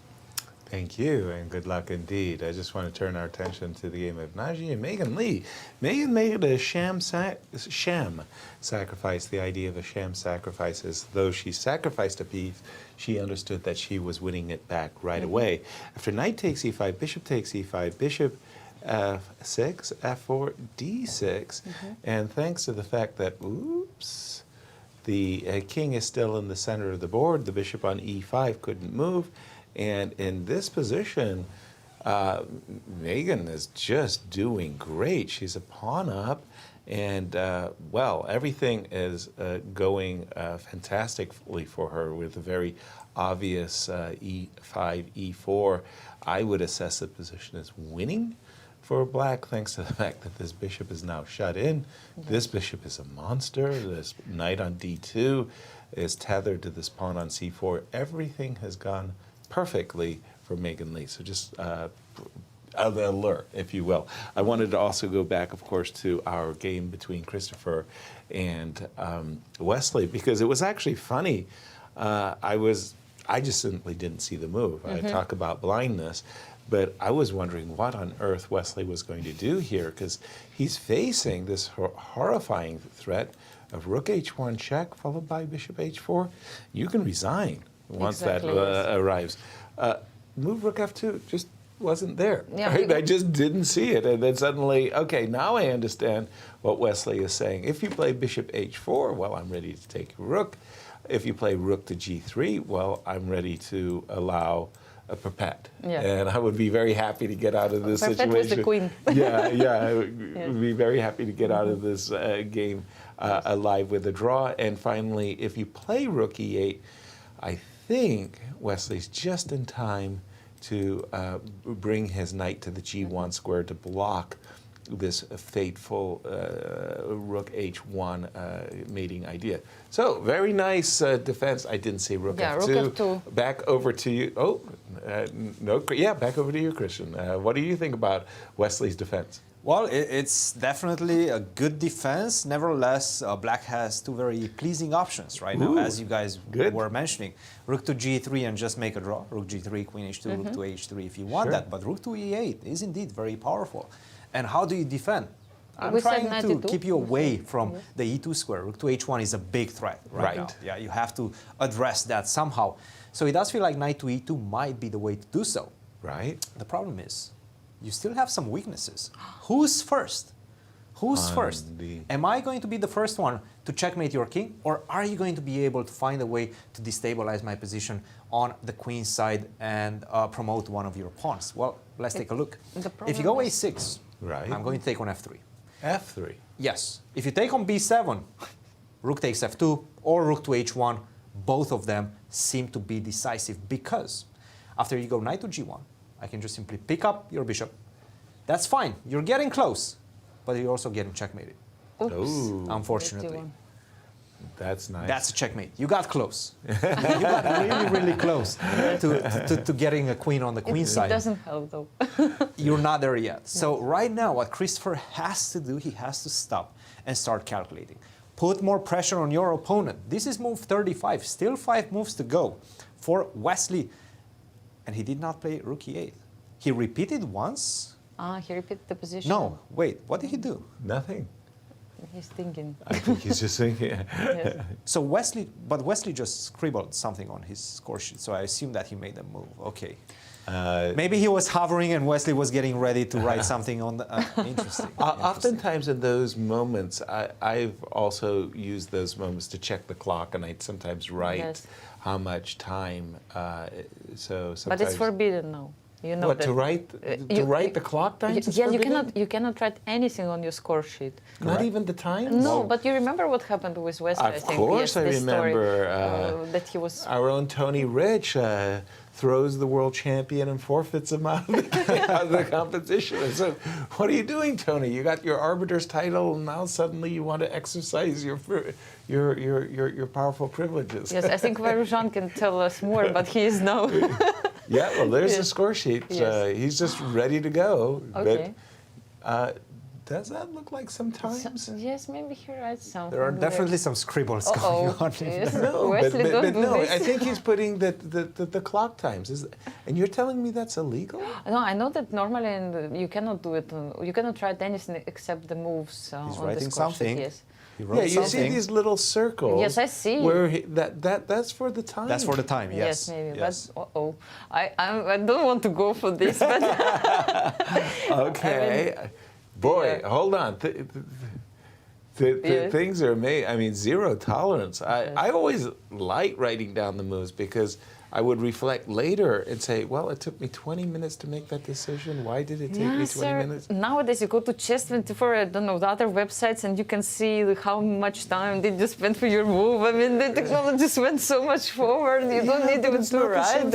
Thank you, and good luck indeed. I just want to turn our attention to the game of Naji and Megan Lee. Megan made a sham sacrifice. The idea of a sham sacrifice is, though she sacrificed a piece, she understood that she was winning it back right away. After knight takes e5, bishop takes e5, bishop f6, f4, d6, and thanks to the fact that, oops, the king is still in the center of the board, the bishop on e5 couldn't move. And in this position, Megan is just doing great. She's a pawn up, and well, everything is going fantastically for her with a very obvious e5, e4. I would assess the position as winning for black, thanks to the fact that this bishop is now shut in. This bishop is a monster. This knight on d2 is tethered to this pawn on c4. Everything has gone perfectly for Megan Lee. So just the alert, if you will. I wanted to also go back, of course, to our game between Christopher and Wesley, because it was actually funny. I just simply didn't see the move. I talk about blindness, But I was wondering what on earth Wesley was going to do here, because he's facing this horrifying threat of rook h1 check followed by bishop h4. You can resign once that arrives. Move rook f2 just wasn't there. Yeah, right? I just didn't see it. And then suddenly, okay, now I understand what Wesley is saying. If you play bishop h4, well, I'm ready to take rook. If you play rook to g3, well, I'm ready to allow a perpet. Yeah. And I would be very happy to get out of this situation. Was the queen. I would be very happy to get out of this game alive with a draw. And finally, if you play rook e8, I think Wesley's just in time to bring his knight to the g1 square to block this fateful rook h1 mating idea. So very nice defense. I didn't say rook f2. Rook f2. Back over to you. Oh, no. Yeah, back over to you, Cristian. What do you think about Wesley's defense? Well, it's definitely a good defense. Nevertheless, Black has two very pleasing options right now, as you guys were mentioning. Rook to g3 and just make a draw. Rook g3, queen h2, rook to h3 if you want that. But rook to e8 is indeed very powerful. And how do you defend? I'm trying to keep you away from the e2 square. Rook to h1 is a big threat right now. Yeah, you have to address that somehow. So it does feel like knight to e2 might be the way to do so. Right. The problem is, you still have some weaknesses. Who's first? Who's first? Am I going to be the first one to checkmate your king, or are you going to be able to find a way to destabilize my position on the queen side and promote one of your pawns? Well, let's take a look. If you go a6, I'm going to take on f3. f3? Yes. If you take on b7, rook takes f2, or rook to h1, both of them seem to be decisive, because after you go knight to g1, I can just simply pick up your bishop. That's fine. You're getting close, but you're also getting checkmated. Oops. Unfortunately. That's nice. That's a checkmate. You got close. You got really, really close to getting a queen on the queen side. It doesn't help, though. You're not there yet. So right now, what Christopher has to do, he has to stop and start calculating. Put more pressure on your opponent. This is move 35. Still 5 moves to go for Wesley. And he did not play rook e8. He repeated once. He repeated the position. No, wait, what did he do? Nothing. He's thinking. I think he's just thinking. So Wesley just scribbled something on his score sheet. So I assume that he made a move. Okay. Maybe he was hovering and Wesley was getting ready to write something on the. Interesting. Oftentimes in those moments, I've also used those moments to check the clock, and I'd sometimes write how much time. So sometimes. But it's forbidden now. You know what, that. to write the clock times? Yeah, you cannot write anything on your score sheet. Not even the times? No, but you remember what happened with Wesley, I think. Of course I remember. That he was... Our own Tony Rich throws the world champion and forfeits him out of the competition. And so, what are you doing, Tony? You got your arbiter's title, and now suddenly you want to exercise your powerful privileges. Yes, I think Varujan can tell us more, but he is now... Yeah, well, there's the score sheet. Yes. He's just ready to go. Okay. But, does that look like some times? Yes, maybe he writes something. There are definitely some scribbles going on. Yes. No, Wesley, but do no, this. I think he's putting the clock times. And you're telling me that's illegal? No, I know that normally you cannot do it. You cannot write anything except the moves He's on writing the score something. sheet. Yes. Yeah, you see these little circles. Yes, I see. Where that's for the time. That's for the time, yes. Yes, maybe. Yes. But I don't want to go for this. But okay, I mean, boy, hold on. Things are made. I mean, zero tolerance. I always like writing down the moves because I would reflect later and say, well, it took me 20 minutes to make that decision. Why did it take me 20 minutes? Nowadays, you go to Chess24, I don't know, the other websites, and you can see how much time did you spend for your move. I mean, the technology went so much forward. You don't need even to write.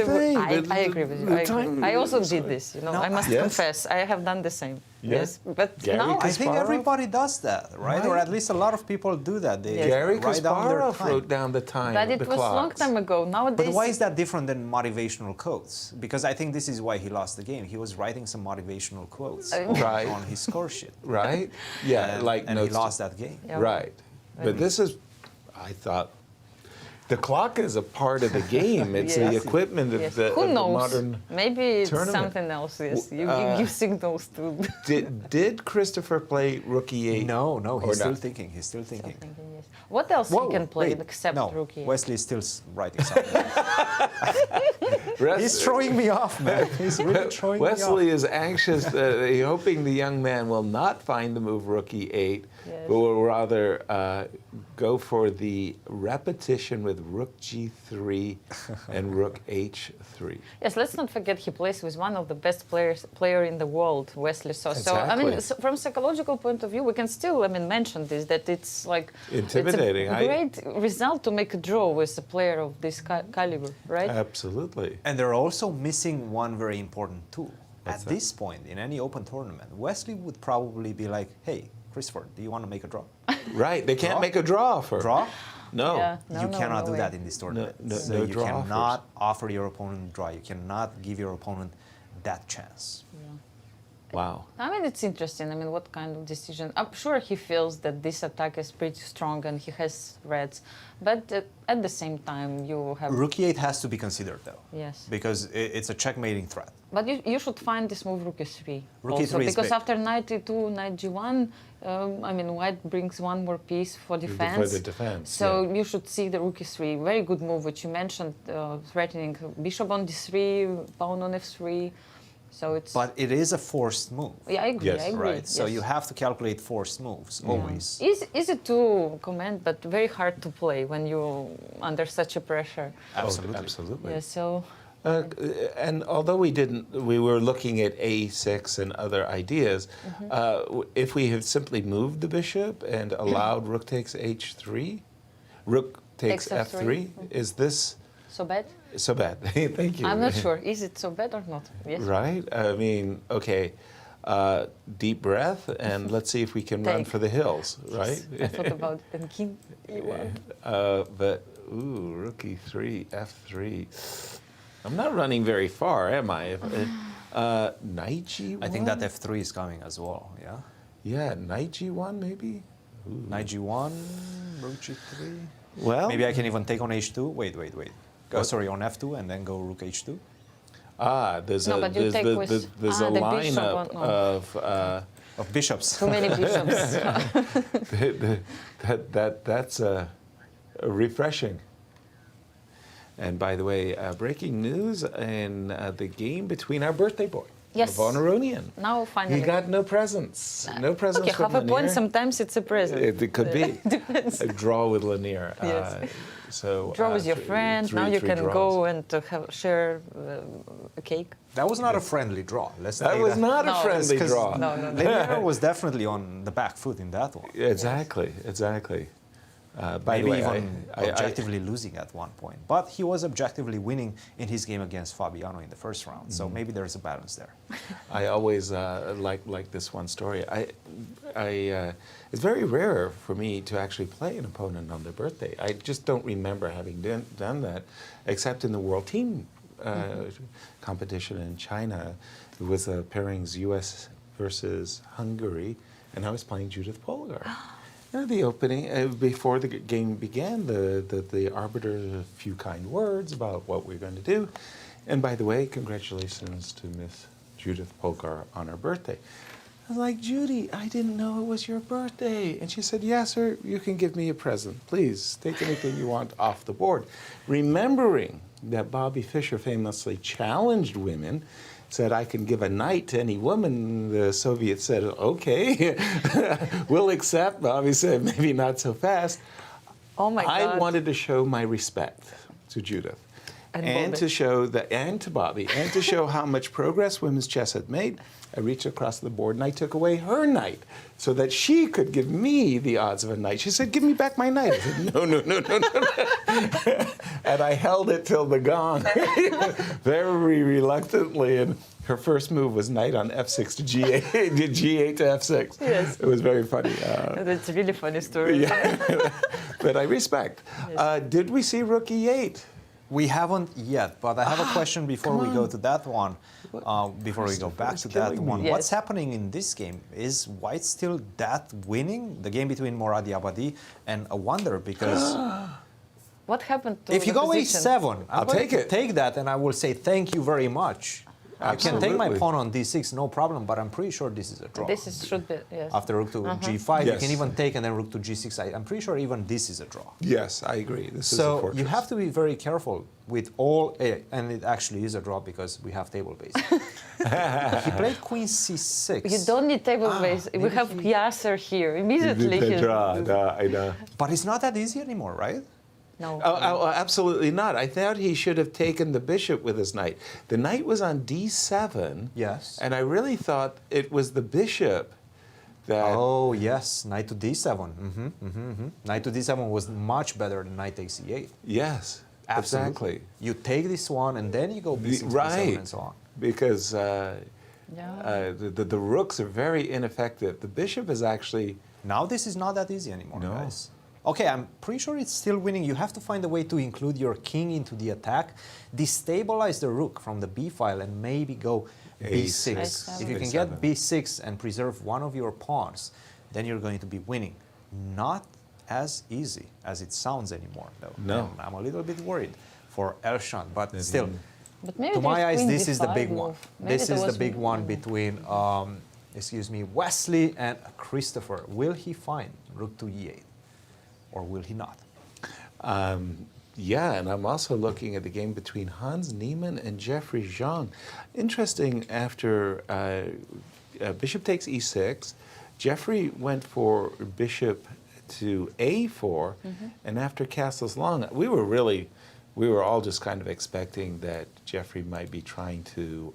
I agree with you. I also did this. I must confess. I have done the same. Yes, but now I think everybody does that, right? Or at least a lot of people do that. They Gary write down their Kasparov time. wrote down the time. But it was a long time ago. Nowadays, but why is that different than motivational quotes? Because I think this is why he lost the game. He was writing some motivational quotes on his score sheet. Right? Yeah, and he lost that game. Yeah. Right. But this is, I thought, The clock is a part of the game. It's the equipment of the, Who of the knows? modern Maybe it's tournament. something else. Yes, you give signals to. Did Christopher play Rookie 8? No, Or he's still not? thinking. He's still thinking. Yes. What else Whoa, he can play wait, except no, rookie? Wesley is still writing something. Rest- He's throwing me off, man. He's really throwing Wesley me off. is anxious, hoping the young man will not find the move Rookie 8, Yes. but will rather go for the repetition with Rook G3 and Rook H3. Yes, let's not forget he plays with one of the best player in the world, Wesley. So I mean, Exactly. from psychological point of view, we can still, I mean, mention this that it's like Intimidating. It's a great result to make a draw with a player of this caliber, right? Absolutely. And they're also missing one very important tool. At this point, in any open tournament, Wesley would probably be like, hey, Christopher, do you want to make a draw? Right. They can't Draw? make a draw for Draw? No. Yeah. You cannot do that in this tournament. No you draw cannot offer your opponent a draw. You cannot give your opponent that chance. Wow. I mean, it's interesting. I mean, what kind of decision? I'm sure he feels that this attack is pretty strong and he has reds. But at the same time, you have... Rook E8 has to be considered, though. Yes. Because it's a checkmating threat. But you should find this move Rook E3 Rook also, E3 is because big. after knight E2, knight G1, I mean, white brings one more piece for defense. For the defense, So you should see the Rook E3, very good move, which you mentioned, threatening bishop on D3, pawn on F3. So it's... But it is a forced move. Yeah, I agree, I agree. Right? So yes. you have to calculate forced moves, always. Easy to comment, but very hard to play when you're under such a pressure. Absolutely. Absolutely. Yeah, so... And although we were looking at A6 and other ideas, if we had simply moved the bishop and allowed rook takes H3, rook takes Takes F3, F3. is this So bad? so bad? Thank you. I'm not sure. Is it so bad or not? Yes. Right? I mean, okay, deep breath, and let's see if we can run Take. for the hills, right? I thought about it. And king E1. But, ooh, rook E3, F3. I'm not running very far, am I? Knight G1? I think that F3 is coming as well, yeah? Yeah, Knight G1 maybe? Ooh. Knight G1, Rook G3. Well, Maybe I can even take on H2. Wait. Go, sorry, on F2 and then go Rook H2. There's No, a but you take there's with- there's a the bishop lineup on- Of bishops. Too many bishops. that's refreshing. And by the way, breaking news in the game between our birthday boy, Yes. Von Aronian. Now finally. He got no presents. No presents Okay, from half a point, Lanier. sometimes it's a present. It could be. Depends. A draw with Lanier. Yes. So Draw with your friend, now you can draws. go and share a cake. That was not a friendly draw. Let's That say was not a No, friendly 'cause draw. No. Lanier was definitely on the back foot in that one. Exactly. By Maybe the way, even I objectively losing at one point. But he was objectively winning in his game against Fabiano in the first round. So maybe there's a balance there. I always like this one story. It's very rare for me to actually play an opponent on their birthday. I just don't remember having done that, except in the World Team competition in China. It was pairings U.S. versus Hungary, and I was playing Judith Polgar. The opening, before the game began, the arbiter a few kind words about what we're going to do. And by the way, congratulations to Miss Judith Polgar on her birthday. I was like, Judy, I didn't know it was your birthday. And she said, yes, sir, you can give me a present. Please, take anything you want off the board. Remembering that Bobby Fischer famously challenged women, said, I can give a knight to any woman. The Soviets said, okay, we'll accept. Bobby said, maybe not so fast. Oh my God. I wanted to show my respect to Judith. And Bobby. to show that, and to Bobby, and to show how much progress women's chess had made, I reached across the board and I took away her knight so that she could give me the odds of a knight. She said, give me back my knight. I said, no. And I held it till the gong, very reluctantly. And her first move was knight on F6 to G8, G8 to F6. Yes. It was very funny. That's a really funny story. Yeah. But I respect. Yes. Did we see rook E8? We haven't yet, but I have a question before we go to that one. Before we go back to that one, Yes. what's happening in this game? Is White still that winning? The game between Moradiabadi and a wonder, because What happened to If you the go position? a7, I'll going take to it. take that, and I will say thank you very much. I can take my Absolutely. pawn on d6, no problem, but I'm pretty sure this is a draw. Should be, yes. After rook to g5, you Yes. can even take, and then rook to g6. I'm pretty sure even this is a draw. Yes, I agree. This is a So fortress. you have to be very careful with all, and it actually is a draw because we have table base. He played queen c6. You don't need table base. We have Yasser here. Immediately. The he- draw, I know. But it's not that easy anymore, right? No. Oh, absolutely not. I thought he should have taken the bishop with his knight. The knight was on d7. Yes. And I really thought it was the bishop that... Oh, yes, knight to d7. Knight to d7 was much better than knight takes e8. Yes, Absolutely. exactly. You take this one, and then you go b6, Right. b7, and so on. Because Yeah. the rooks are very ineffective. The bishop is actually... Now this is not that easy anymore, No. guys. Okay, I'm pretty sure it's still winning. You have to find a way to include your king into the attack, destabilize the rook from the b file, and maybe go b6. A7. If you can get b6 and preserve one of your pawns, then you're going to be winning. Not as easy as it sounds anymore, though. No. And I'm a little bit worried for Elshan, but still, But maybe to my there's eyes, queen this is the d5 big move. one. Maybe This there is the was big one between, Wesley and Christopher. Will he find rook to e8? Or will he not? Yeah, and I'm also looking at the game between Hans Niemann and Jeffrey Zhang. Interesting, after bishop takes e6, Jeffrey went for bishop to a4, and after castles long, we were all just kind of expecting that Jeffrey might be trying to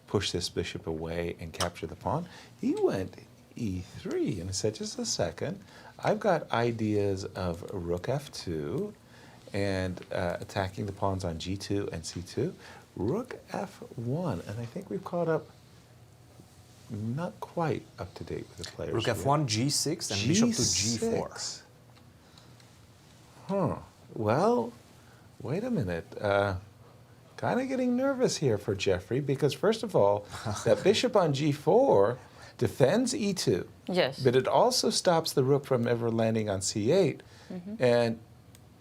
push this bishop away and capture the pawn. He went e3, and I said, just a second, I've got ideas of rook f2 and attacking the pawns on g2 and c2. Rook f1, and I think we've caught up, not quite up to date with the players. Rook yet. f1, g6, and bishop to g4. Huh. Well, wait a minute. Kind of getting nervous here for Jeffrey because, first of all, that bishop on g4 defends e2. Yes. But it also stops the rook from ever landing on c8. And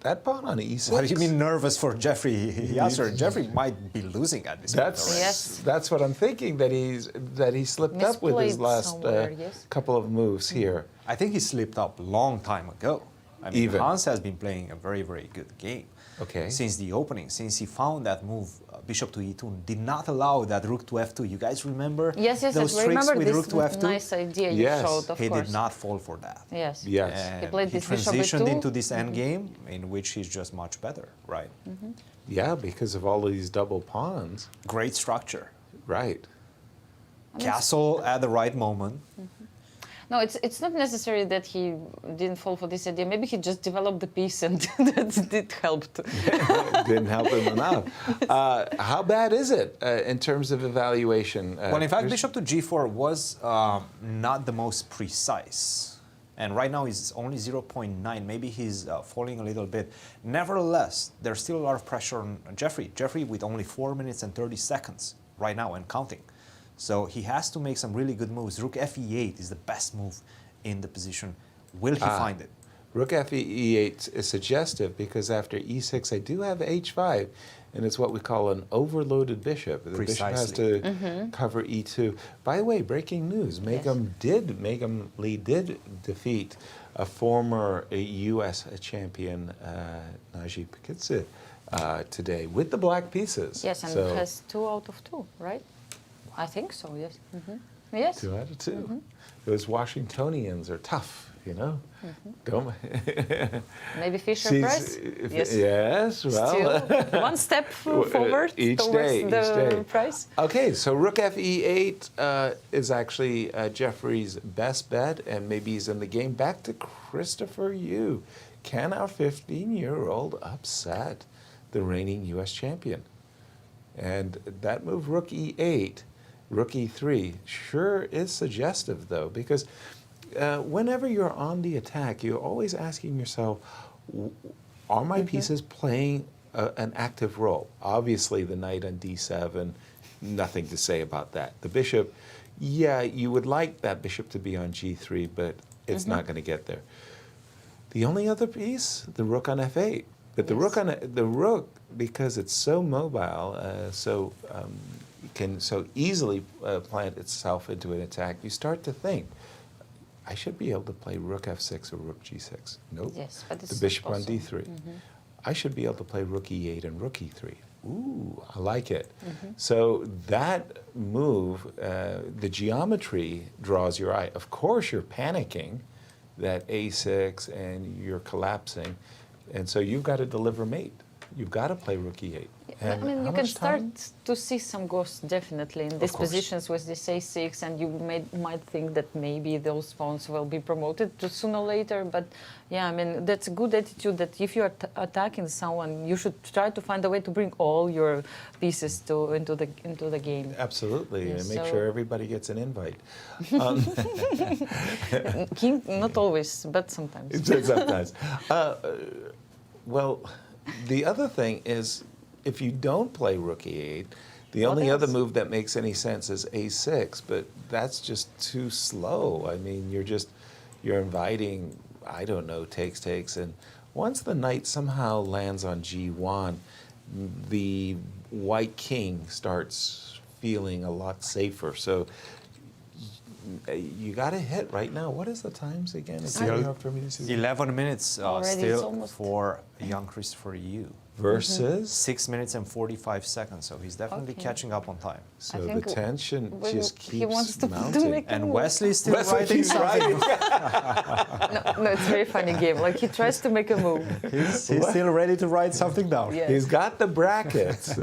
that pawn on e6. What do you mean nervous for Jeffrey Yasser? Jeffrey might be losing at this point already. That's what I'm thinking, that he slipped up with his Misplayed last somewhere, yes. couple of moves here. I think he slipped up long time ago. I mean, Even. Hans has been playing a very, very good game. Okay. Since the opening, since he found that move, bishop to e2, did not allow that rook to f2. You guys remember Yes, those I tricks remember with this rook to f2? nice idea you Yes. showed, of He course. did not fall for that. Yes. Yes. And He played this bishop transitioned e2. into this endgame in which he's just much better, right? Yeah, because of all of these double pawns. Great structure. Right. Castle at the right moment. No, it's not necessary that he didn't fall for this idea. Maybe he just developed the piece and that did help. Didn't help him enough. How bad is it in terms of evaluation? Well, in fact, bishop to g4 was not the most precise. And right now he's only 0.9. Maybe he's falling a little bit. Nevertheless, there's still a lot of pressure on Jeffrey. Jeffrey with only 4 minutes and 30 seconds right now and counting. So he has to make some really good moves. Rook fe8 is the best move in the position. Will he find it? Rook fe8 is suggestive because after e6 I do have h5, and it's what we call an overloaded bishop. The bishop has to cover e2. By the way, breaking news: Megum Lee did defeat a former U.S. champion, Najib Paikidze, today with the black pieces. Yes, and So, has 2 out of 2, right? I think so, yes. Yes. 2 out of 2. Those Washingtonians are tough, you know. Don't. Maybe Fisher She's- Price? Yes. Yes, well. Still one step forward each towards day, the price. Okay, so rook fe8 is actually Jeffrey's best bet, and maybe he's in the game. Back to Christopher Yu. Can our 15-year-old upset the reigning U.S. champion? And that move, rook e8, rook e3, sure is suggestive, though, because whenever you're on the attack, you're always asking yourself, are my pieces playing an active role? Obviously, the knight on d7, nothing to say about that. The bishop, yeah, you would like that bishop to be on g3, but it's not going to get there. The only other piece, the rook on f8. But the rook the rook, because it's so mobile, can so easily plant itself into an attack, you start to think, I should be able to play rook f6 or rook g6. Nope. Yes, but the bishop on d3. I should be able to play rook e8 and rook e3. Ooh, I like it. So that move, the geometry draws your eye. Of course, you're panicking that a6 and you're collapsing, and so you've got to deliver mate. You've got to play rook e8. I mean, you can start to see some ghosts definitely in these positions with this a6, and you might think that maybe those pawns will be promoted to sooner or later. But yeah, I mean, that's a good attitude that if you are attacking someone, you should try to find a way to bring all your pieces into the game. Absolutely, Yeah, and make sure everybody gets an invite. King, not always, but sometimes. Sometimes. Well, the other thing is, if you don't play rook e8, the only other move that makes any sense is a6, but that's just too slow. I mean, you're inviting, I don't know, takes, and once the knight somehow lands on g1, the white king starts feeling a lot safer. So you got to hit right now. What is the times again? It's 11 minutes still for young Christopher Yu. Versus? 6 minutes and 45 seconds, so he's definitely catching up on time. So the tension just keeps wants to mounting. make And Wesley is still writing something. No, it's a very funny game. Like, he tries to make a move. He's still ready to write something down. Yes. He's got the brackets.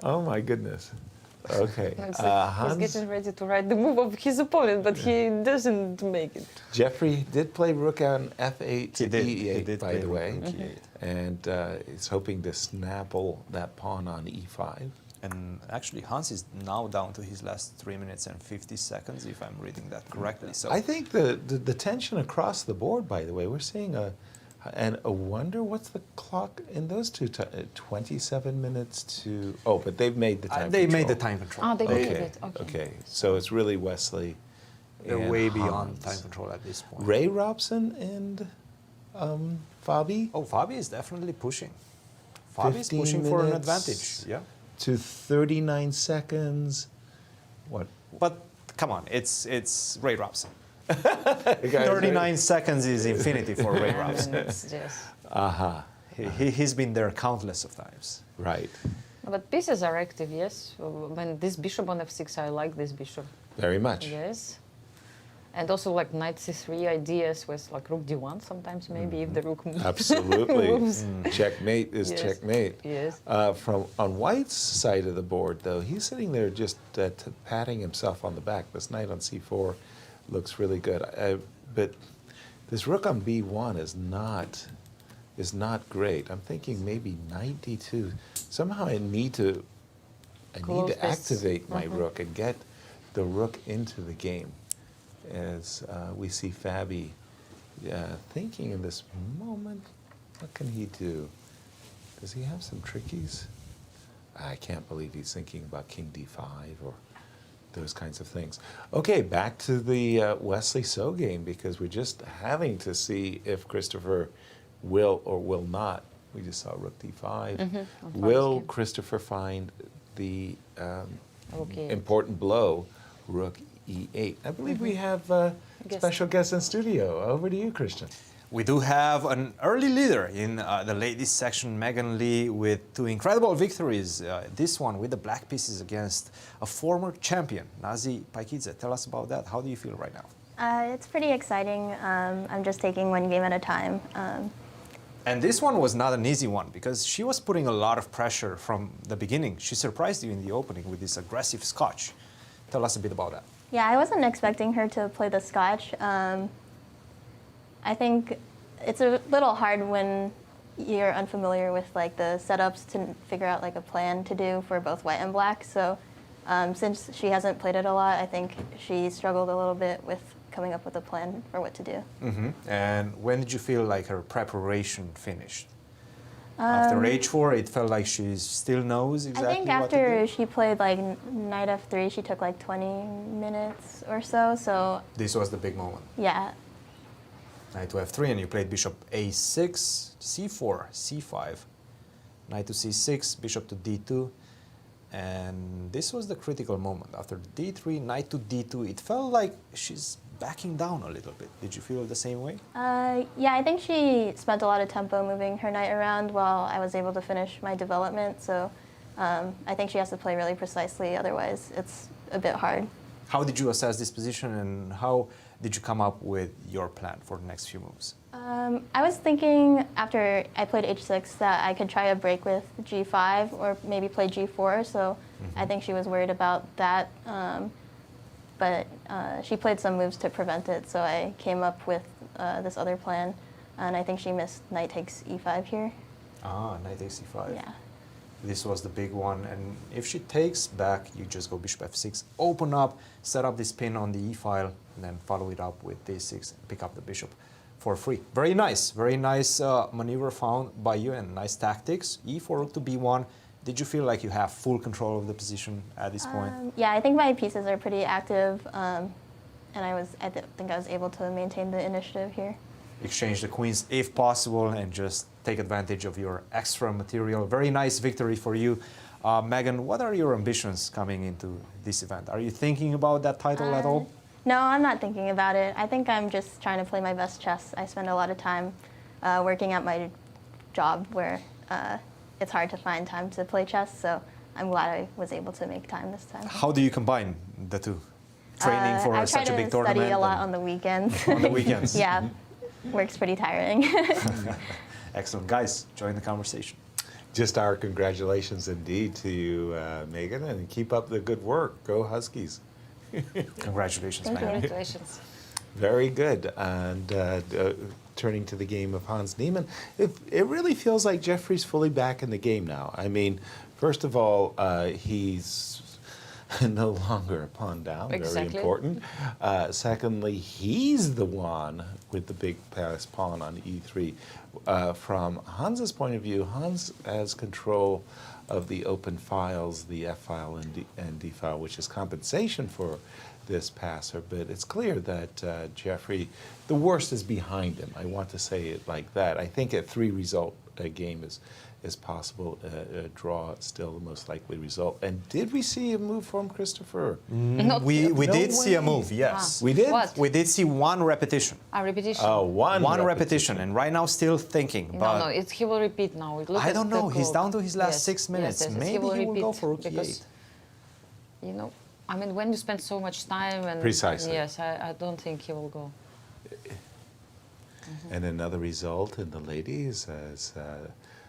Oh my goodness. Okay. It's like he's getting ready to write the move of his opponent, but he doesn't make it. Jeffrey did play rook on f8 to e8, by the way. And he's hoping to snapple that pawn on e5. And actually, Hans is now down to his last 3 minutes and 50 seconds, if I'm reading that correctly. So I think the tension across the board, by the way, we're seeing a wonder what's the clock in those two, 27 minutes to, oh, but they've made the time they control. made the time control. Oh, they made it. Okay, so it's really Wesley. They're way beyond Hans. time control at this point. Ray Robson and Fabi? Oh, Fabi is definitely pushing. Fabi is pushing for an advantage. Yeah. To 39 seconds. What? But come on, it's Ray Robson. 39 seconds is infinity for Ray Robson. He's been there countless of times. Right. But pieces are active, yes. When this bishop on f6, I like this bishop. Very much. Yes. And also like knight c3 ideas with like rook d1 sometimes maybe if the rook moves. Absolutely. moves. Checkmate is checkmate. Yes. On White's side of the board, though, he's sitting there just patting himself on the back. This knight on c4 looks really good. But this rook on b1 is not great. I'm thinking maybe knight d2. Somehow I need to activate my rook and get the rook into the game. As we see Fabi thinking in this moment, what can he do? Does he have some trickies? I can't believe he's thinking about king d5 or those kinds of things. Okay, back to the Wesley So game, because we're just having to see if Christopher will or will not. We just saw rook d5. Will Christopher find the important blow, rook e8? I believe we have a special guest in studio. Over to you, Christian. We do have an early leader in the ladies section, Megan Lee, with two incredible victories. This one with the black pieces against a former champion, Nazi Paikidze. Tell us about that. How do you feel right now? It's pretty exciting. I'm just taking one game at a time. And this one was not an easy one because she was putting a lot of pressure from the beginning. She surprised you in the opening with this aggressive scotch. Tell us a bit about that. Yeah, I wasn't expecting her to play the scotch. I think it's a little hard when you're unfamiliar with like the setups to figure out like a plan to do for both white and black. So since she hasn't played it a lot, I think she struggled a little bit with coming up with a plan for what to do. And when did you feel like her preparation finished? After h4, it felt like she still knows exactly I think after she played like knight f3, she took like 20 minutes or so. So this was the big moment. Yeah. Knight to f3, and you played bishop a6, c4, c5, knight to c6, bishop to d2, and this was the critical moment. After d3, knight to d2, it felt like she's backing down a little bit. Did you feel the same way? Yeah, I think she spent a lot of tempo moving her knight around while I was able to finish my development, so I think she has to play really precisely, otherwise it's a bit hard. How did you assess this position, and how did you come up with your plan for the next few moves? I was thinking after I played h6 that I could try a break with g5 or maybe play g4, so I think she was worried about that. But she played some moves to prevent it, so I came up with this other plan, and I think she missed knight takes e5 here. Ah, knight takes e5. Yeah. This was the big one, and if she takes back, you just go bishop f6, open up, set up this pin on the e file, and then follow it up with d6 and pick up the bishop for free. Very nice maneuver found by you, and nice tactics. e4 rook to b1. Did you feel like you have full control of the position at this point? Yeah, I think my pieces are pretty active, and I think I was able to maintain the initiative here. Exchange the queens if possible and just take advantage of your extra material. Very nice victory for you. Megan, what are your ambitions coming into this event? Are you thinking about that title at all? No, I'm not thinking about it. I think I'm just trying to play my best chess. I spend a lot of time working at my job where it's hard to find time to play chess, so I'm glad I was able to make time this time. How do you combine the two? Training for such a big tournament? I try to study a lot on the weekends. On the weekends? Yeah, works pretty tiring. Excellent. Guys, join the conversation. Just our congratulations indeed to you, Megan, and keep up the good work. Go Huskies. Congratulations, Megan. Congratulations. Very good. And turning to the game of Hans Niemann, it really feels like Jeffrey's fully back in the game now. I mean, first of all, he's no longer a pawn down, very important. Secondly, he's the one with the big pass pawn on e3. From Hans's point of view, Hans has control of the open files, the F file and D file, which is compensation for this passer, but it's clear that Jeffrey, the worst is behind him. I want to say it like that. I think a 3-result game is possible. A draw still the most likely result. And did we see a move from Christopher? We did see a move, yes. We did? What? We did see one repetition. A repetition? Oh, one repetition. And right now still thinking. But No, he will repeat now. Look I don't at the know. He's clock. down to his last 6 minutes. Yes, Maybe he will go for rook e8. You know, I mean, when you spend so much time and... Precisely. Yes, I don't think he will go. And another result in the ladies is...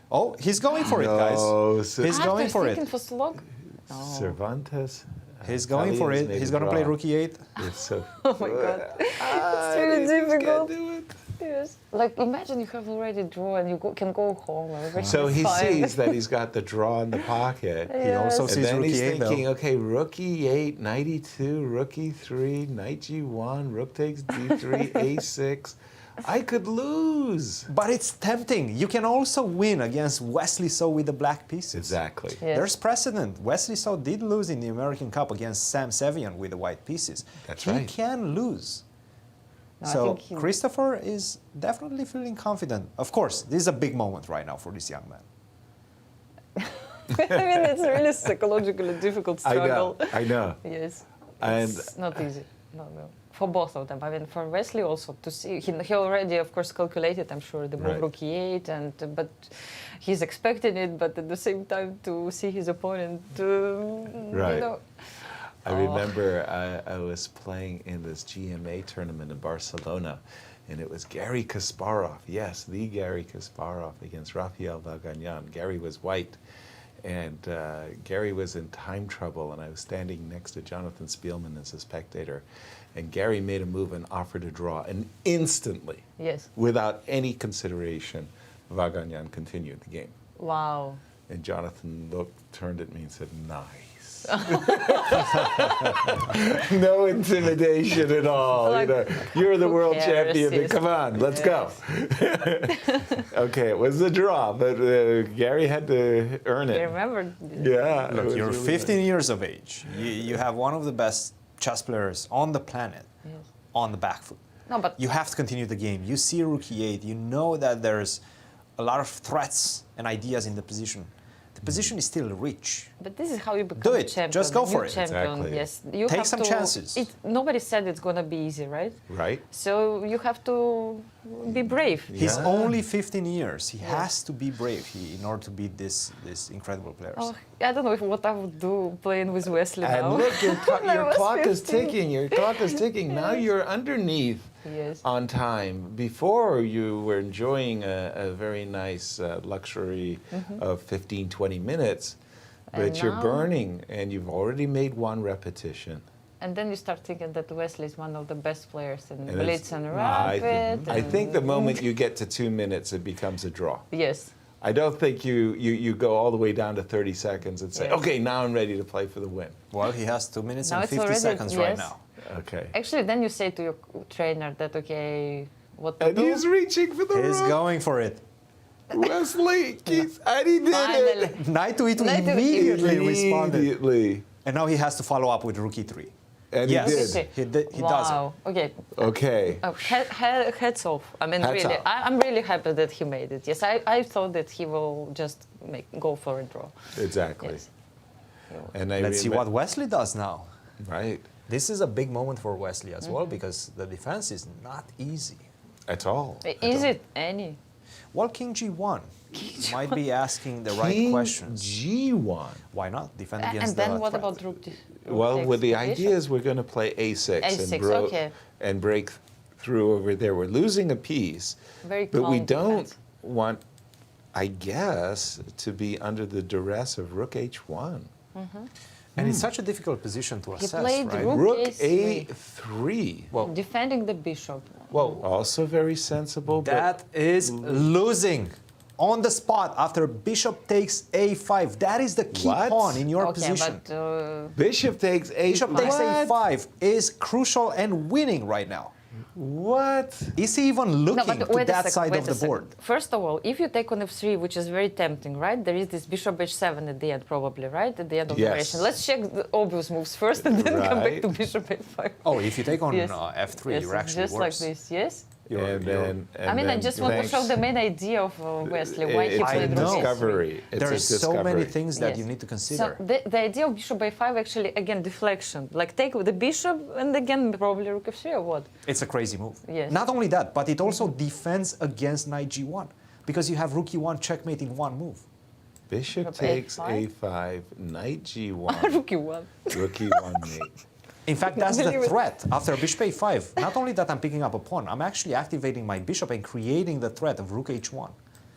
oh, he's going for it, guys. He's going for it. For so long? No. Cervantes. He's going for it. He's going to play rook e8. It's so... Oh my God. It's really difficult. Yes. Like, imagine you have already draw and you can go home. So he sees that he's got the draw in the pocket. He also and sees then rook he's e8 thinking, though. okay, rook e8, knight e2, rook e3, knight g1, rook takes d3, a6. I could lose. But it's tempting. You can also win against Wesley So with the black pieces. Exactly. Yes. There's precedent. Wesley So did lose in the American Cup against Sam Sevian with the white pieces. That's he right. can lose. No, I So think Christopher is definitely feeling confident. Of course, this is a big moment right now for this young man. I mean, it's a really psychologically difficult struggle. I know. Yes. And it's not easy. No. For both of them. I mean, for Wesley also to see, he already, of course, calculated, I'm sure, the move rook e8, but he's expecting it, but at the same time to see his opponent, Right. you know. I remember I was playing in this GMA tournament in Barcelona, and it was Garry Kasparov, yes, the Garry Kasparov against Rafael Vaganyan. Garry was white, and Garry was in time trouble, and I was standing next to Jonathan Spielman as a spectator, and Garry made a move and offered a draw, and instantly, yes, without any consideration, Vaganyan continued the game. Wow. And Jonathan turned at me and said, nice. No intimidation at all. Like, you're the world cares, champion. yes. Come on, let's go. Okay, it was a draw, but Garry had to earn it. I remember. Yeah. Look, you're really 15 years of age. You have one of the best chess players on the planet on the back foot. No, but you have to continue the game. You see rook e8, you know that there's a lot of threats and ideas in the position. The position is still rich. But this is how you become Do a it. champion. Just go a for new it. Champion. Exactly. Yes. You Take have some to, chances. Nobody said it's going to be easy, right? Right. So you have to be brave. He's Yeah. only 15 years. He has to be brave in order to beat these incredible players. Oh, I don't know what I would do playing with Wesley now. And look, your When I was clock is 15. ticking. Your clock is ticking. Now you're underneath Yes. on time. Before, you were enjoying a very nice luxury of 15, 20 minutes. But And you're now- burning, and you've already made one repetition. And then you start thinking that Wesley is one of the best players in And Blitz it's- and I Rapid. I think the moment you get to 2 minutes, it becomes a draw. Yes. I don't think you go all the way down to 30 seconds and say, Yes. okay, now I'm ready to play for the win. Well, he has 2 minutes Now and it's 50 already- seconds right yes. now. Okay. Actually, then you say to your trainer that, okay, what to And do? he's reaching for the He's rook. going for it. Wesley, and he did Finally. it. Knight to e2 Knight to immediately responded. Immediately. And now he has to follow up with rook e3. And yes, he did. He does it. Wow. Okay. Okay. Heads off. I mean, Hats really, off. I'm really happy that he made it. Yes, I thought that he will just go for a draw. Exactly. Yes. And I Let's see what Wesley does now. Right. This is a big moment for Wesley as well because the defense is not easy. At all. Is it any? Well, King G1 might be asking the right King questions. G1. Why not? Defend And against then the what threat. about rook? Well, takes with the bishop? idea is we're going to play A6, A6, okay. and break through over there. We're losing a piece, Very but we calm don't defense. want, I guess, to be under the duress of rook H1. And it's such a difficult position to He assess, played right? rook Rook A3. A3. Well, Defending the bishop. well, Also very sensible, that is losing on the spot after bishop takes a5. That is the key What? pawn in your Okay, position. but but Bishop takes A. Bishop takes What? a5 is crucial and winning right now. What? Is he even no, looking but to wait a that second, side wait of a the second. board? First of all, if you take on f3, which is very tempting, right? There is this bishop h7 at the end, probably, right? At the end of the Yes. operation. Let's check the obvious moves first and then come back Right. to bishop a5. Oh, if you take on Yes. f3, Yes, you're actually just worse. like this, yes? And then, I mean, I just want to show the main idea of Wesley, why he it's a played rook a3. discovery. It's There a are so many discovery. things that Yes. you need to So consider. the idea of bishop a5 actually, again, deflection. Like take the bishop and again probably rook f3 or what? It's a crazy move. Yes. Not only that, but it also defends against knight g1 because you have rook e1 checkmate in one move. Bishop Bishop takes A5. A5, knight G1, rook e1. rook E1 mate. In fact, that's the Believe it. threat after bishop a5. Not only that I'm picking up a pawn, I'm actually activating my bishop and creating the threat of rook h1.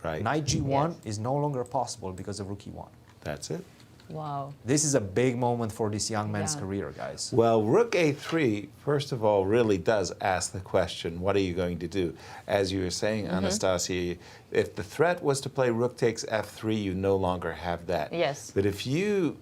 Right. Knight g1 Yes. is no longer possible because of rook e1. That's it. Wow. This is a big moment for this young man's Yeah. career, guys. Well, rook A3, first of all, really does ask the question, what are you going to do? As you were saying, Anastasiya, if the threat was to play rook takes F3, you no longer have that. Yes. But if you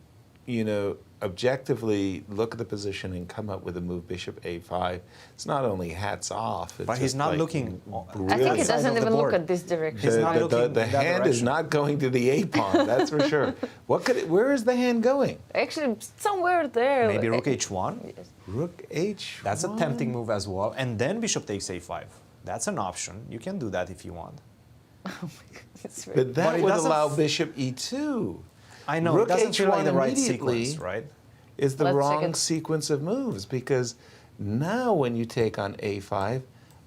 objectively look at the position and come up with a move bishop A5, it's not only hats off. It's But he's just not like looking. I think he side doesn't of the even look board. at this direction. He's not looking the in that hand is direction. not going to the A pawn, that's for sure. Where is the hand going? Actually, somewhere there. Maybe rook h1. Yes. Rook H1. That's a tempting move as well. And then bishop takes a5. That's an option. You can do that if you want. It's very- But that But it would doesn't allow f- bit e2. I know, Rook it doesn't feel like the H1 right immediately sequence, right? is the Let's check wrong it. sequence of moves because now when you take on A5,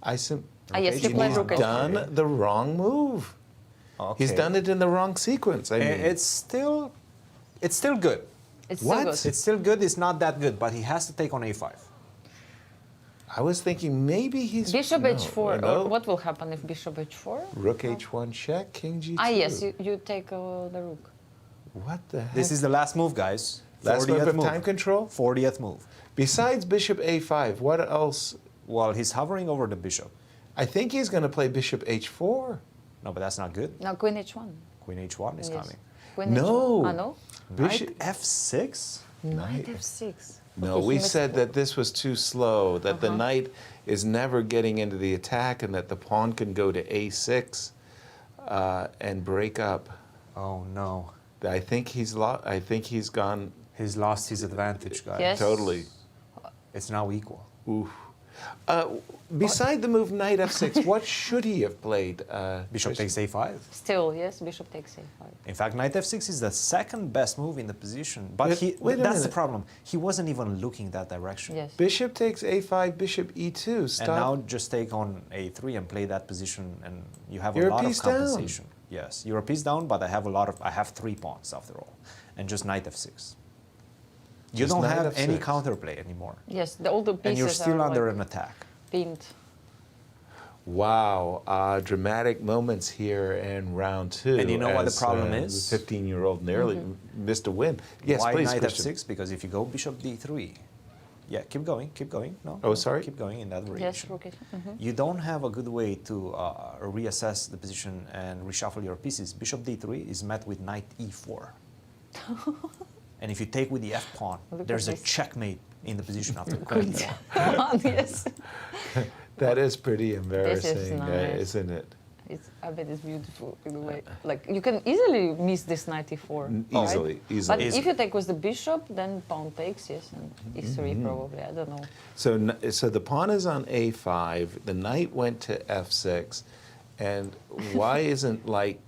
yes, you he's played rook H1. done the wrong move. He's Okay. done it in the wrong sequence. I mean, It's still good. It's What? so good. It's still good. It's not that good, but he has to take on a5. I was thinking maybe he's Bishop no, h4. no. Or what will happen if bishop h4? Rook H1 check, King G2. Ah, yes, you take the rook. What the heck? This is the last move, guys. Last move 40th of time control? 40th move. Besides Bishop A5, what else? Well, he's hovering over the bishop. I think he's going to play Bishop H4. No, but that's not good. Now queen h1. Queen h1 is Yes. coming. Queen No. h1. Ah, no? Bishop Knight f6? Knight f6. No, Okay, we he missed said it. that this was too slow, that the knight is never getting into the attack and that the pawn can go to A6 and break up. Oh, no. I think he's He's lost his advantage, guys. Yes. totally. It's now equal. Oof. Beside the move knight f6, what should he have played? Bishop takes a5. Still, yes, bishop takes a5. In fact, knight f6 is the second best move in the position. But Wait a that's the minute. problem. He wasn't even looking that direction. Yes. Bishop takes a5, bishop e2. Stop. And now just take on a3 and play that position, and you have You're a a lot of piece down. compensation. Yes, you're a piece down, but I have 3 pawns after all, and just knight f6. You Just don't knight have any f6. counterplay anymore. Yes, all the pieces And you're still are under like an attack. pinned. Wow, dramatic moments here in round 2. And you know what the as, problem is? The 15-year-old nearly missed a win. Yes, Why please, knight Cristian. f6? Because if you go bishop d3, yeah, keep going. No. Oh, sorry? Keep going in that Yes, direction. rook it. You don't have a good way to reassess the position and reshuffle your pieces. Bishop d3 is met with knight e4. And if you take with the f pawn, Look there's at a this. checkmate in the position after queen. Come on, yes. That is pretty embarrassing, nice. isn't it? I bet it's beautiful in a way. Like you can easily miss this knight e4. Easily, right? easily. But if you take with the bishop, then pawn takes, yes, and e3 probably. I don't know. So the pawn is on a5, the knight went to f6, and why isn't like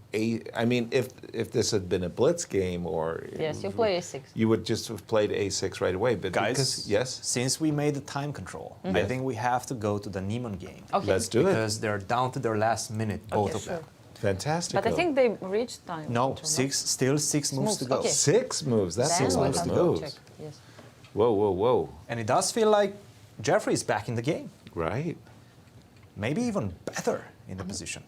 I mean, if this had been a blitz game or Yes, you play a6. you would just have played a6 right away. But Guys, because, yes, since we made the time control, I think we have to go to the Niemann game. Okay. let's do it. Because they're down to their last minute, both of sure. them. Fantastic. But I think they reached time. No, control, still six moves to go. Okay. 6 moves. That's Then a we lot have of to moves. check. Yes. Whoa, whoa, whoa! And it does feel like Jeffrey is back in the game. Right. Maybe even better in the position.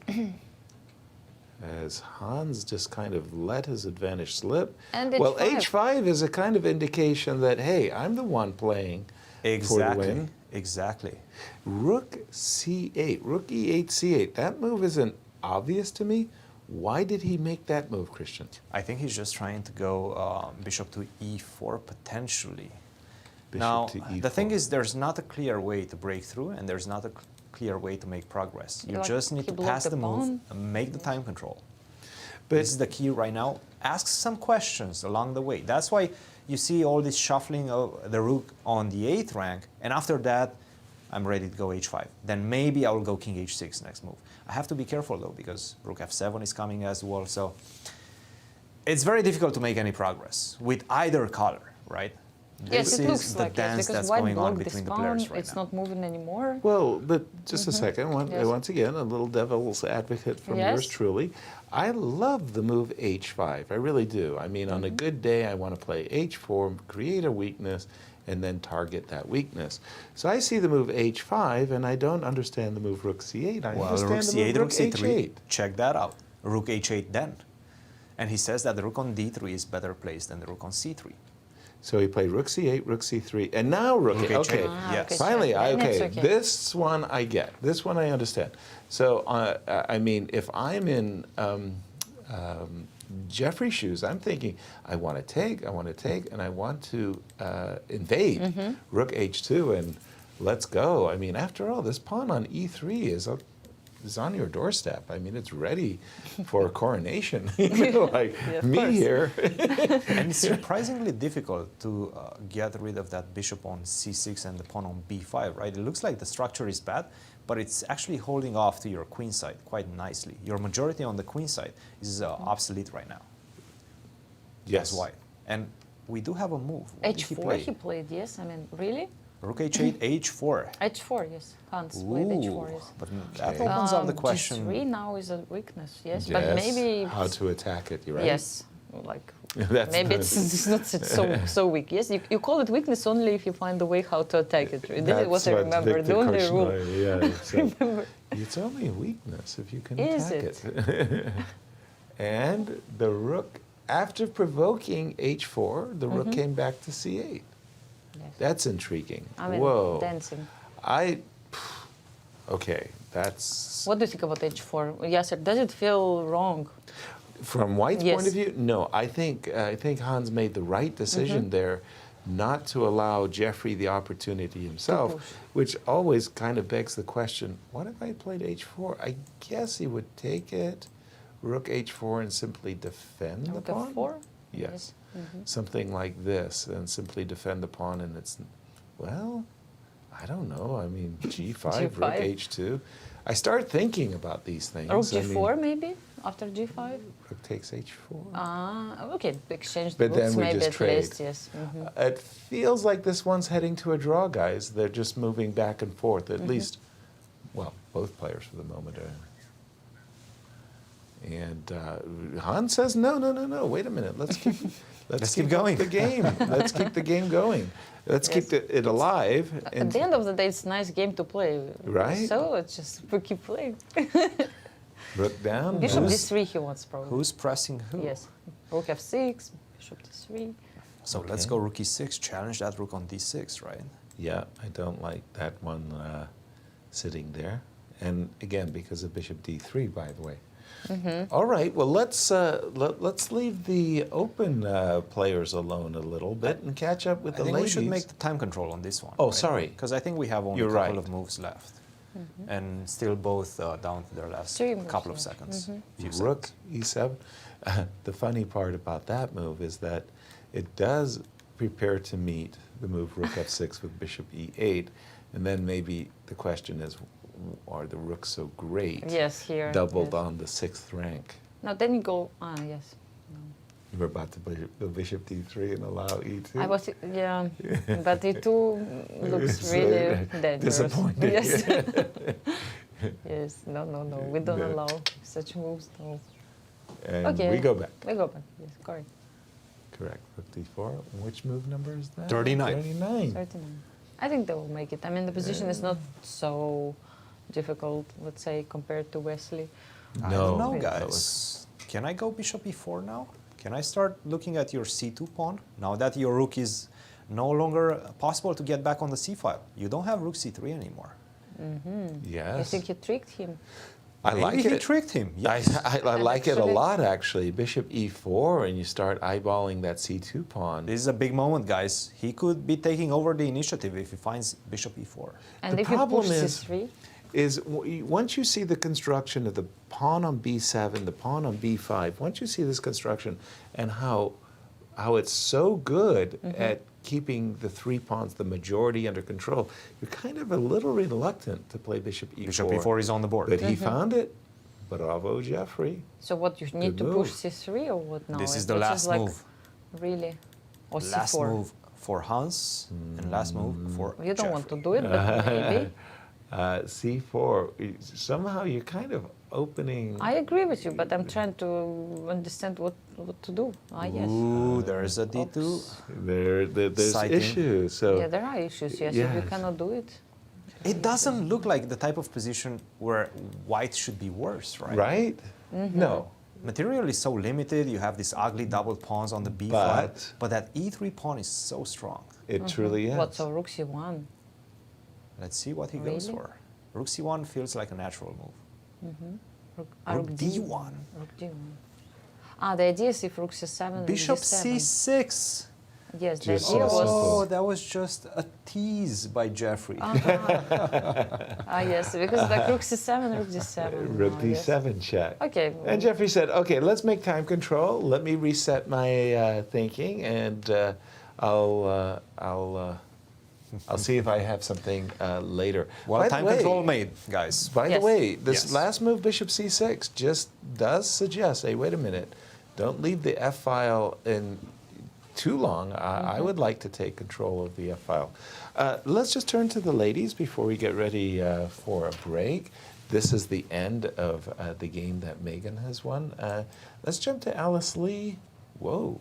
As Hans just kind of let his advantage slip. And well, h5. h5 is a kind of indication that, hey, I'm the one playing for the Exactly. win. Exactly. Rook c8, rook e8, c8. That move isn't obvious to me. Why did he make that move, Cristian? I think he's just trying to go bishop to e4 potentially. Bishop Now, to the thing e4. is, there's not a clear way to break through, and there's not a clear way to make progress. You Like, just need he to blocked pass the the move pawn. and make the time control. But This is the key right now. Ask some questions along the way. That's why you see all this shuffling of the rook on the 8th rank, and after that, I'm ready to go h5. Then maybe I will go king h6 next move. I have to be careful though, because rook f7 is coming as well, so it's very difficult to make any progress with either color, right? Yes, This it is looks the like dance yes, because that's white going on blocked this between the pawn. players right It's now. not moving anymore. Well, but just a second. Yes. Once again, a little devil's advocate from Yes. yours truly. I love the move h5. I really do. I mean, on a good day, I want to play h4, create a weakness, and then target that weakness. So I see the move h5, and I don't understand the move rook c8. I Well, understand rook the c8, move rook c3, h8. check that out. Rook h8 then. And he says that the rook on d3 is better placed than the rook on c3. So he played rook c8, rook c3, and now rook Rook a8. h8. Okay, Yes. finally, Then it's okay, okay. this one I get. This one I understand. So, I mean, if I'm in Jeffrey's shoes, I'm thinking, I want to take, and I want to invade rook h2, and let's go. I mean, after all, this pawn on e3 is on your doorstep. I mean, it's ready for coronation. You know, like Yeah, of me course. here. And it's surprisingly difficult to get rid of that bishop on c6 and the pawn on b5, right? It looks like the structure is bad, but it's actually holding off to your queen side quite nicely. Your majority on the queen side is obsolete right now. Yes. That's why. And we do have a move. What did h4 he played, yes. I mean, really? Rook h8, h4. h4, yes. Hans played h4, yes. But that opens up the question. g3 now is a weakness, yes. Yes, But maybe... how to attack it, you're right. Yes. Like, That's maybe the- it's not so weak. Yes, you call it weakness only if you find a way how to attack it. This is what I remember. Victor The only rule. Korchnoi, yeah, so Remember. it's only a weakness if you can Is attack it. And the rook, after provoking h4, the rook came back to c8. Yes. That's intriguing. I mean, Whoa. dancing. Okay, that's... What do you think about h4? Yasser, does it feel wrong? From White's Yes. point of view, no. I think Hans made the right decision there not to allow Jeffrey the opportunity himself, which always kind of begs the question, what if I played h4? I guess he would take it, rook h4, and simply defend the Rook pawn? f4? Yes. Something like this, and simply defend the pawn, and it's, well, I don't know. I mean, G5, G5. Rook H2. I start thinking about these things. Rook I mean, G4 maybe after G5. Rook takes H4. Okay, exchange the But then rooks we maybe just at trade. least, yes. It feels like this one's heading to a draw, guys. They're just moving back and forth, at least, well, both players for the moment are. And Han says, no, wait a minute. Let's keep going. The game. Let's keep the game going. Let's keep it alive. At the end of the day, it's a nice game to play. Right. So it's just we keep playing. Rook down. Bishop D3 he wants probably. Who's pressing who? Yes. Rook F6, Bishop D3. So let's go Rook E6, challenge that Rook on D6, right? Yeah, I don't like that one sitting there. And again, because of Bishop D3, by the way. All right, well, let's leave the open players alone a little bit and catch up with the I think ladies. we should make the time control on this one. Oh, right? sorry. Because I think we have only You're a couple right. of moves left. And still both down to their left. Three A moves couple of left. seconds. Few Rook seconds. E7. The funny part about that move is that it does prepare to meet the move Rook F6 with Bishop E8, and then maybe the question is, are the rooks so great? Yes, here. Doubled yes. on the 6th rank. No, then you go. Yes. You were about to go Bishop D3 and allow E2. I was, yeah, but E2 looks It's, really dangerous. disappointing. Yes. Yes, no, we don't allow such moves. No. And Okay. we go back. We go back, yes, correct. Correct. Rook D4. Which move number is that? 39. 39. 39. I think they will make it. I mean, the position is not so difficult, let's say, compared to Wesley. I don't know, No. guys. Can I go Bishop E4 now? Can I start looking at your C2 pawn? Now that your rook is no longer possible to get back on the C file. You don't have Rook C3 anymore. Yes. You think you tricked him? I Maybe like he it. tricked him. Yes. I like it a Actually- lot, actually. Bishop E4, and you start eyeballing that C2 pawn. This is a big moment, guys. He could be taking over the initiative if he finds Bishop E4. And The if you problem push is- C3? Once you see the construction of the pawn on B7, the pawn on B5, once you see this construction and how it's so good at keeping the three pawns, the majority, under control, you're kind of a little reluctant to play Bishop E4. Bishop E4 is on the board. But he found it. Bravo, Jeffrey. So what, you need Good to push move. C3 or what now? This is the Which last like, move. Really? Or Last C4? move for Hans and last move for You don't want Jeffrey. to do it, but maybe. C4. Somehow you're kind of opening. I agree with you, but I'm trying to understand what to do. Yes. Ooh, there's a D2. There's Sighting. issues. So Yeah, there are issues, yes, if you Yes. cannot do it. It doesn't look like the type of position where white should be worse, right? right? No. Material is so limited. You have these ugly double pawns on the B file, but that E3 pawn is so strong. It truly is. What, so Rook C1? Let's see what he goes Really? for. Rook C1 feels like a natural move. Rook Rook D1. Rook D1. The idea is if Rook C7, Bishop Rook D7. C6. Yes, the Just idea so was... Oh, that was just a tease by Jeffrey. Yes, because like Rook C7, Rook D7. Rook yes. D7 check. Okay. And Jeffrey said, okay, let's make time control. Let me reset my thinking, and I'll see if I have something later. Well, By the time way- control made, guys. By Yes. the way, this Yes. last move, Bishop C6, just does suggest, hey, wait a minute, don't leave the F file in too long. I would like to take control of the F file. Let's just turn to the ladies before we get ready for a break. This is the end of the game that Megan has won. Let's jump to Alice Lee. Whoa.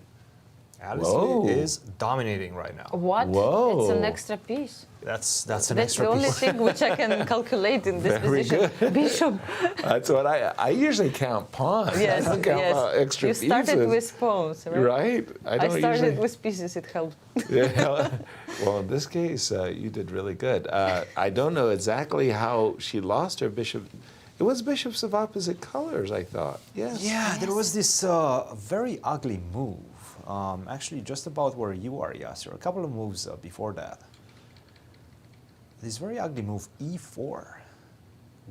Alice Whoa. Lee is dominating right now. What? Whoa. It's an extra piece. That's an That's extra the only piece. thing which I can calculate in this Very position. good. Bishop. That's what I usually count pawns. Yes, I don't count yes. extra You started pieces. with pawns, right? Right? I don't started usually. with pieces. It helped. Yeah. Well, in this case, you did really good. I don't know exactly how she lost her bishop. It was bishops of opposite colors, I thought. Yes. Yeah, there was this very ugly move. Actually, just about where you are, Yasser. A couple of moves before that. This very ugly move, E4.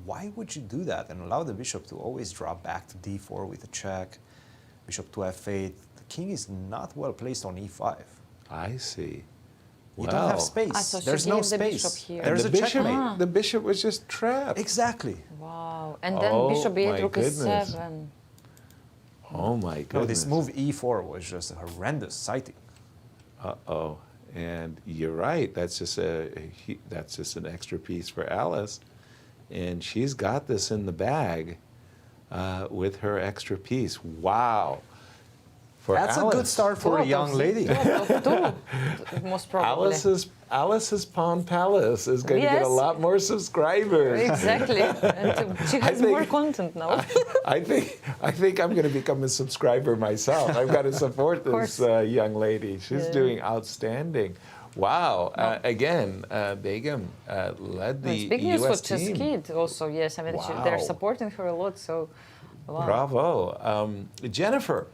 Why would you do that and allow the bishop to always drop back to D4 with a check? Bishop to F8. The king is not well placed on E5. I see. You don't have Wow. space. So she There's no gave the bishop space. here. There's the a bishop, checkmate. the bishop was just trapped. Exactly. Wow. And then Oh, bishop e8, my rook goodness. e7. Oh my goodness. No, this move e4 was just a horrendous sighting. Uh-oh. And you're right. That's just an extra piece for Alice. And she's got this in the bag with her extra piece. Wow. For That's Alice. a good start for a young lady. Most probably. Alice's Pawn Palace is going to get a Yes. lot more subscribers. Exactly. And she has more content now. I think I'm going to become a subscriber myself. I've got to support this young lady. She's doing outstanding. Wow. Again, Begum led the It's big news U.S. for team. Kid also, yes. I mean, they're supporting her a lot, so wow. Bravo. Jennifer,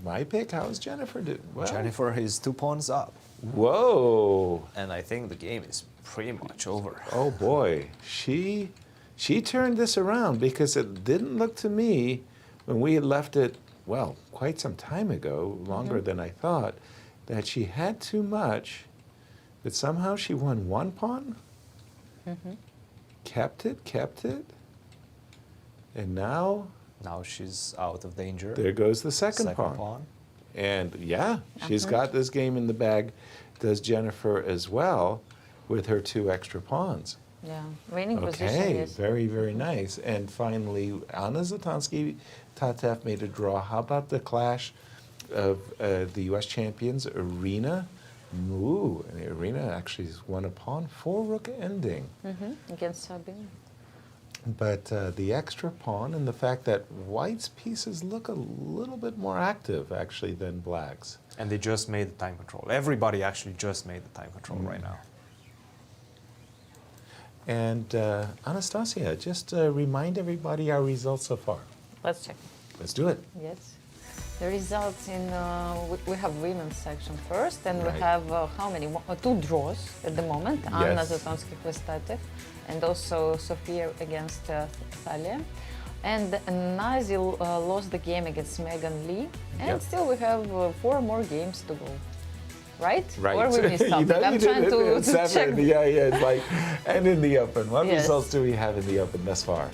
my pick, how's Jennifer doing? Well, Jennifer is 2 pawns up. Whoa. And I think the game is pretty much over. Oh boy, she turned this around, because it didn't look to me when we had left it, well, quite some time ago, longer than I thought, that she had too much, but somehow she won 1 pawn, kept it, and now she's out of danger. There goes the second pawn. And yeah, she's got this game in the bag, does Jennifer as well, with her 2 extra pawns. Yeah, winning position, Okay, yes. very, very nice. And finally, Anna Zatonskih, Tatev made a draw. How about the clash of the U.S. champions, Arena? Ooh, and Arena actually has won a pawn, 4 rook ending. Against Sabine. But the extra pawn and the fact that White's pieces look a little bit more active, actually, than Black's. And they just made the time control. Everybody actually just made the time control right now. And Anastasiya, just remind everybody our results so far. Let's check. Let's do it. Yes. The results in, we have women's section first, and we Right. have how many? 2 draws at the moment. Anna Yes. Zatonskih with Tatev, and also Sofia against Thalia. And Nazil lost the game against Megan Lee, and Yep. still we have 4 more games to go. Right? Right. Or we missed You something. know, I'm you trying did it. to It's seven. check. Yeah, it's like, and in the open. What Yes. results do we have in the open thus far?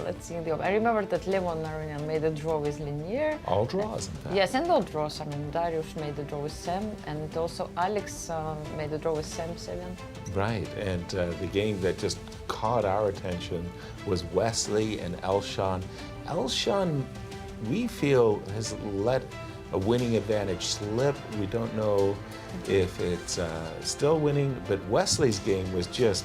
Let's see. I remember that Levon Aronian made a draw with Linier. All draws, in fact. Yes, and all draws. I mean, Darius made a draw with Sam, and also Alex made a draw with Sam Sevian. Right, and the game that just caught our attention was Wesley and Elshan. Elshan, we feel, has let a winning advantage slip. We don't know if it's still winning, but Wesley's game was just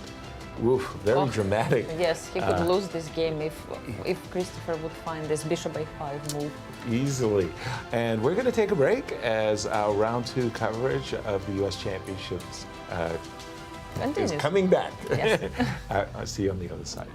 very dramatic. Yes, he could lose this game if Christopher would find this bishop a5 move. Easily. And we're going to take a break as our round 2 coverage of the U.S. Championships is Continues. coming back. Yes. I'll see you on the other side.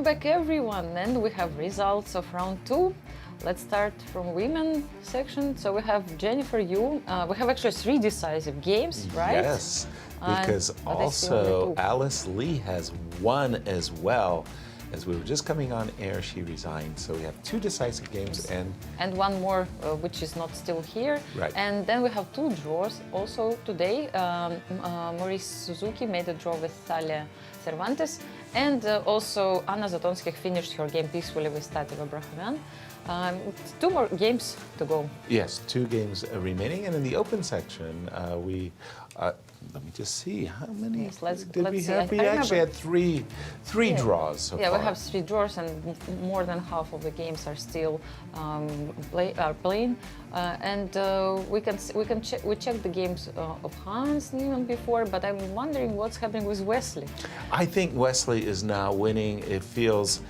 back, everyone, and we have results of round 2. Let's start from women section. So we have Jennifer Yu. We have actually 3 decisive games, right? Yes, because also Alice Lee has won as well. As we were just coming on air, she resigned. So we have 2 decisive games and 1 more, which is not still here. Right. And then we have 2 draws also today. Morris-Suzuki made a draw with Cervantes, and also Anna Zatonskih finished her game peacefully with Tatev Abrahamian. 2 more games to go. Yes, 2 games remaining. And in the open section, let me just see how many did we have? We actually had three draws so far. We have 3 draws, and more than half of the games are still playing. We checked the games of Hans Neiman before, but I'm wondering what's happening with Wesley. I think Wesley is now winning. It feels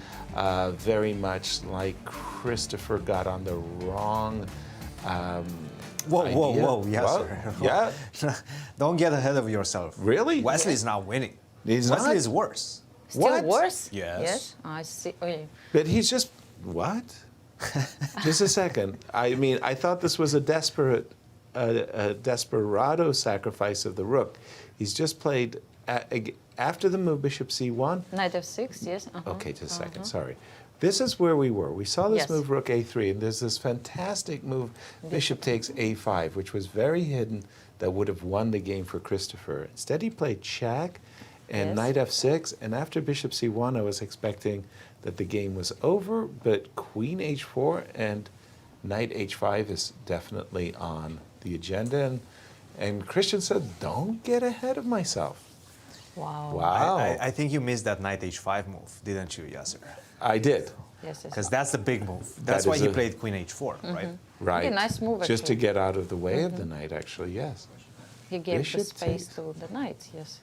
very much like Christopher got on the wrong. Whoa, yes, well, yeah. Don't get ahead of yourself. Really? Wesley is not winning. He's Wesley not? is worse. Still worse? Yes. I see. Okay. But he's just, what? Just a second. I mean, I thought this was a desperado sacrifice of the rook. He's just played, after the move, bishop c1. Knight f6, yes. Okay, just a second, sorry. This is where we were. We saw this Yes. move, rook a3, and there's this fantastic move, bishop takes a5, which was very hidden, that would have won the game for Christopher. Instead, he played check and knight f6, and after bishop c1, I was expecting that the game was over, but queen h4 and knight h5 is definitely on the agenda, and Cristian said, don't get ahead of myself. Wow. Wow. I think you missed that knight h5 move, didn't you, Yasser? I did. Yes, because that's the big move. That's why he played queen h4, right? Right. Okay, nice move, just to actually. get out of the way of the knight, actually, yes. He gave Bishop the space to the knight, yes.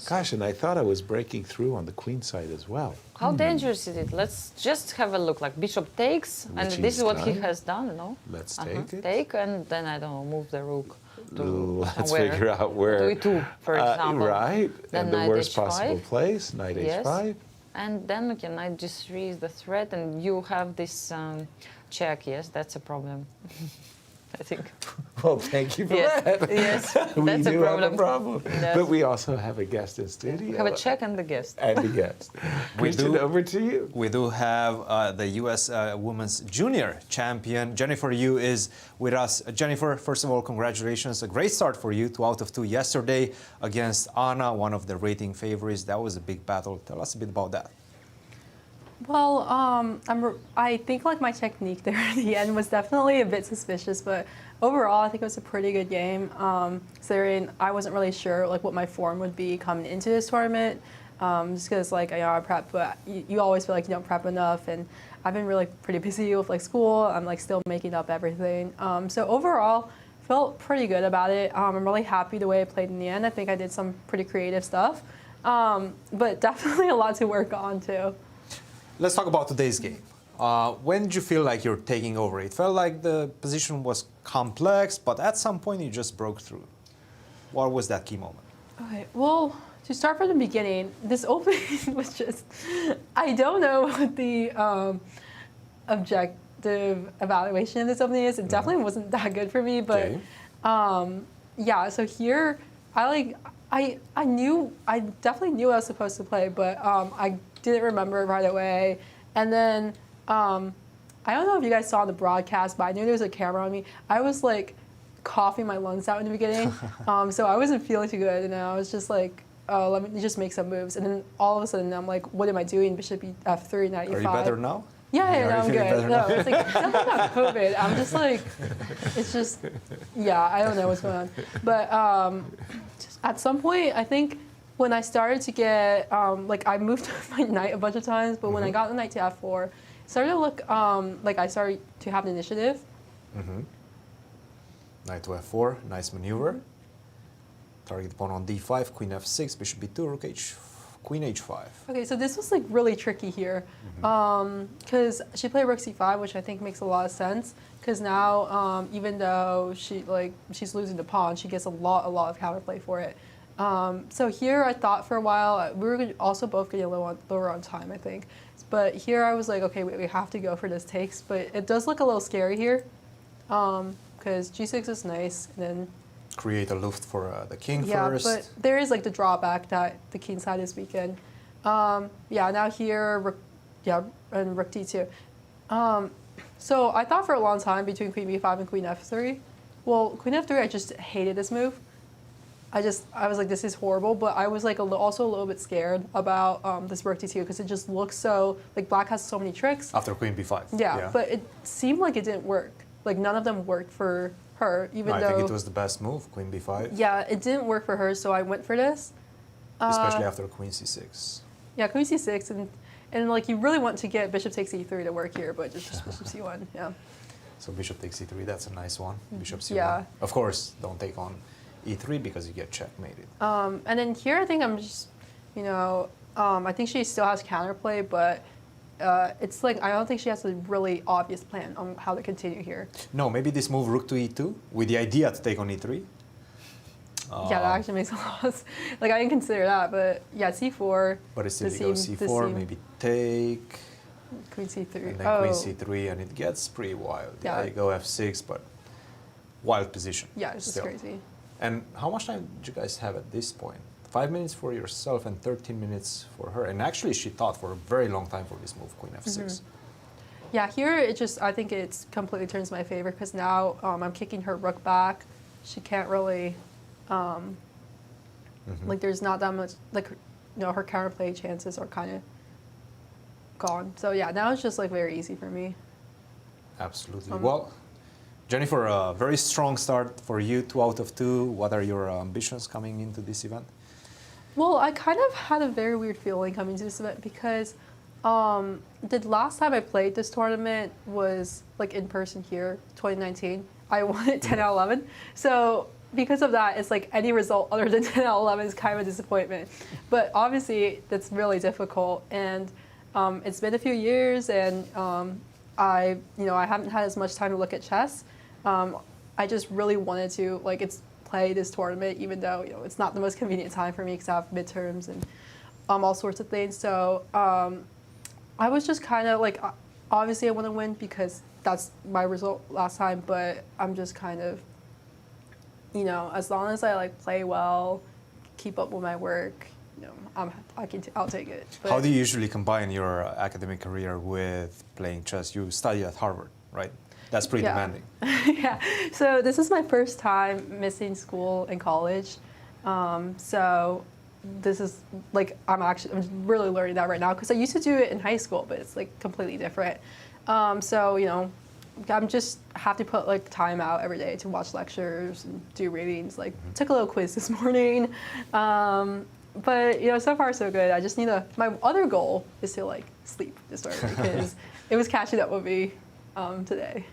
Gosh, and I thought I was breaking through on the queen side as well. How dangerous is it? Let's just have a look. Like bishop takes, and Which this he's is what he done. has done, no? Let's take it. Take, and then, I don't know, move the rook to Let's somewhere. figure out where. To e2, for example. Right, Then and the knight worst h5. possible place, knight Yes. h5. And then, okay, knight g3 is the threat, and you have this check, yes, that's a problem. I think. Well, thank you for Yes, that. yes, we that's a do problem. have a problem. Yes. But we also have a guest in studio. We have a check and the guest. And a guest. Cristian, over to you. We do have the U.S. Women's Junior Champion. Jennifer Yu is with us. Jennifer, first of all, congratulations. A great start for you, 2 out of 2 yesterday against Anna, one of the rating favorites. That was a big battle. Tell us a bit about that. Well, I think like my technique there at the end was definitely a bit suspicious, but overall I think it was a pretty good game. Considering I wasn't really sure like what my form would be coming into this tournament, just because like I prep, but you always feel like you don't prep enough, and I've been really pretty busy with like school. I'm like still making up everything. So overall, felt pretty good about it. I'm really happy the way I played in the end. I think I did some pretty creative stuff, but definitely a lot to work on too. Let's talk about today's game. When did you feel like you're taking over? It felt like the position was complex, but at some point you just broke through. What was that key moment? Okay, well, to start from the beginning, this opening was just, I don't know what the objective evaluation of this opening is. It definitely wasn't that good for me, but yeah, so here, I definitely knew I was supposed to play, but I didn't remember it right away. And then, I don't know if you guys saw the broadcast, but I knew there was a camera on me. I was like coughing my lungs out in the beginning. So I wasn't feeling too good. And I was just like, oh, let me just make some moves. And then all of a sudden, I'm like, what am I doing? Bishop f3, knight e5. Are you better now? Yeah, no, I'm good. No, it's like, it's nothing about COVID. I'm just like, it's just, yeah, I don't know what's going on. But at some point, I think when I started to get, like I moved my knight a bunch of times, but when I got the knight to f4, it started to look like I started to have an initiative. Knight to f4, nice maneuver. Target pawn on d5, queen f6, bishop b2, rook queen h5. Okay, so this was like really tricky here, because she played rook c5, which I think makes a lot of sense. Because now, even though she's losing the pawn, she gets a lot of counterplay for it. So here, I thought for a while we were also both getting lower on time, I think. But here I was like, okay, we have to go for this takes. But it does look a little scary here, because G6 is nice, and then Create a luft for the king first. yeah, but there is like the drawback that the king side is weakened. Yeah, now here, and rook d2. So I thought for a long time between queen b5 and queen f3. Well, queen f3, I just hated this move. I was like, this is horrible, but I was like also a little bit scared about this rook d2 because it just looks so, like black has so many tricks. After queen b5. Yeah, but it seemed like it didn't work. Like none of them worked for her, even though... I think it was the best move, queen b5. Yeah, it didn't work for her, so I went for this. Especially after queen c6. Yeah, queen c6, and like you really want to get bishop takes e3 to work here, but just bishop c1, yeah. So bishop takes e3, that's a nice one. Bishop c1. Yeah. Of course, don't take on e3 because you get checkmated. And then here I think I'm just, you know, I think she still has counterplay, but it's like I don't think she has a really obvious plan on how to continue here. No, maybe this move rook to e2 with the idea to take on e3. Yeah, that actually makes a lot of sense. Like I didn't consider that, but yeah, c4. But it's still go c4, maybe take. Queen c3. And then queen c3, and it gets pretty wild. Yeah, you go f6, but wild position. Yeah, it's just crazy. And how much time do you guys have at this point? 5 minutes for yourself and 13 minutes for her. And actually, she thought for a very long time for this move, queen f6. Yeah, here it just, I think it completely turns my favor because now I'm kicking her rook back. She can't really, like there's not that much, like, you know, her counterplay chances are kind of gone. So yeah, now it's just like very easy for me. Absolutely. Well, Jennifer, a very strong start for you, 2 out of 2. What are your ambitions coming into this event? Well, I kind of had a very weird feeling coming to this event because the last time I played this tournament was like in person here, 2019. I won it 10 out of 11. So because of that, it's like any result other than 10 out of 11 is kind of a disappointment. But obviously, that's really difficult. And it's been a few years, and I haven't had as much time to look at chess. I just really wanted to play this tournament, even though it's not the most convenient time for me because I have midterms and all sorts of things. So I was just kind of like, obviously I want to win because that's my result last time. But I'm just kind of, as long as I play well, keep up with my work, I'll take it. But how do you usually combine your academic career with playing chess? You study at Harvard, right? That's pretty demanding. Yeah. So this is my first time missing school and college. So this is I'm really learning that right now because I used to do it in high school, but it's completely different. So I'm just have to put time out every day to watch lectures and do readings. Took a little quiz this morning. But so far so good. I just need my other goal is to sleep to start because it was catching up with me today.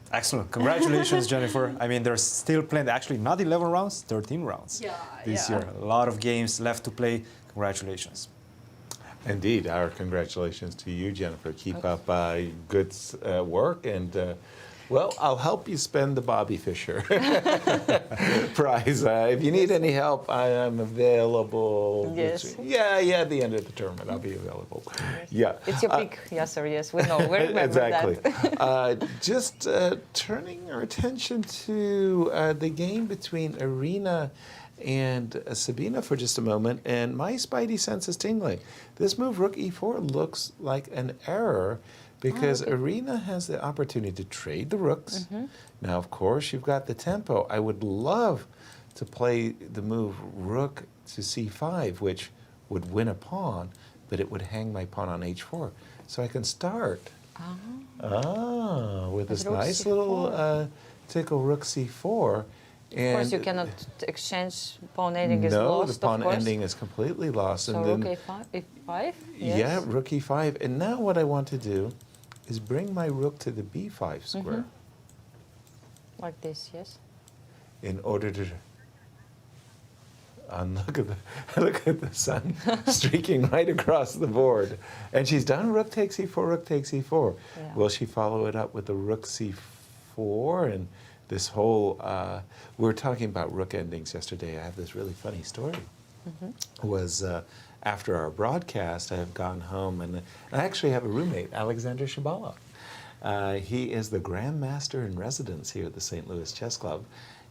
Excellent. Congratulations, Jennifer. I mean, there's still plenty, actually not 11 rounds, 13 rounds this year. A lot of games left to play. Congratulations. Indeed, our congratulations to you, Jennifer. Keep up good work, and well, I'll help you spend the Bobby Fischer prize. If you need any help, I am available. Yes. At the end of the tournament, I'll be available. Yeah. It's your pick, Yasser, yes, we know. We remember exactly. that. Just turning our attention to the game between Irina and Sabina for just a moment, and my spidey sense is tingling. This move, rook e4, looks like an error because Irina has the opportunity to trade the rooks. Now, of course, you've got the tempo. I would love to play the move rook to c5, which would win a pawn, but it would hang my pawn on h4. So I can start with this nice little tickle rook c4. Of course, you cannot exchange pawn ending is lost, No, the pawn ending is completely lost. So and rook then, e5? Yes. Yeah, rook e5. And now what I want to do is bring my rook to the b5 square. Like this, yes. In order to... look at the sun streaking right across the board. And she's done rook takes e4, rook takes e4. Yeah. Will she follow it up with the rook c4 and this whole, we were talking about rook endings yesterday. I have this really funny story. Was after our broadcast, I have gone home, and I actually have a roommate, Alexander Shabalov. He is the Grandmaster in Residence here at the St. Louis Chess Club.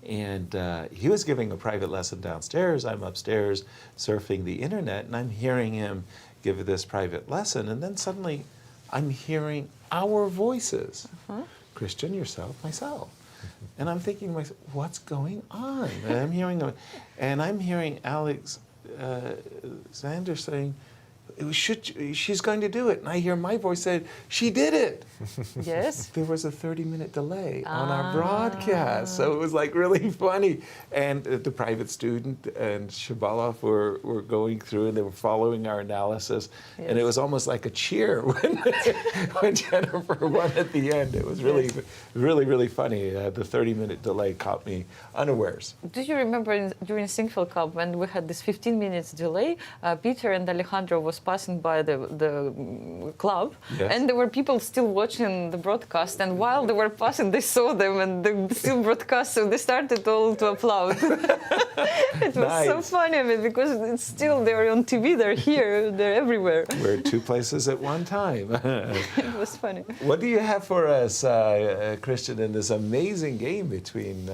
And he was giving a private lesson downstairs. I'm upstairs surfing the internet, and I'm hearing him give this private lesson. And then suddenly, I'm hearing our voices. Cristian, yourself, myself. And I'm thinking to myself, what's going on? And I'm hearing Alex Xander saying, she's going to do it. And I hear my voice say, she did it. Yes. There was a 30-minute delay on our broadcast. So it was like really funny. And the private student and Shabalov were going through and they were following our analysis. Yes. And it was almost like a cheer when Jennifer won at the end. It was really, really funny. The 30-minute delay caught me unawares. Do you remember during Singfield Cup when we had this 15 minutes delay, Peter and Alejandro was passing by the club, Yes. and there were people still watching the broadcast, and while they were passing, they saw them and they still broadcast, so they started all to applaud. It was so funny, I mean, because it's still, they're on TV, they're here, they're everywhere. We're two places at one time. It was funny. What do you have for us, Cristian, in this amazing game between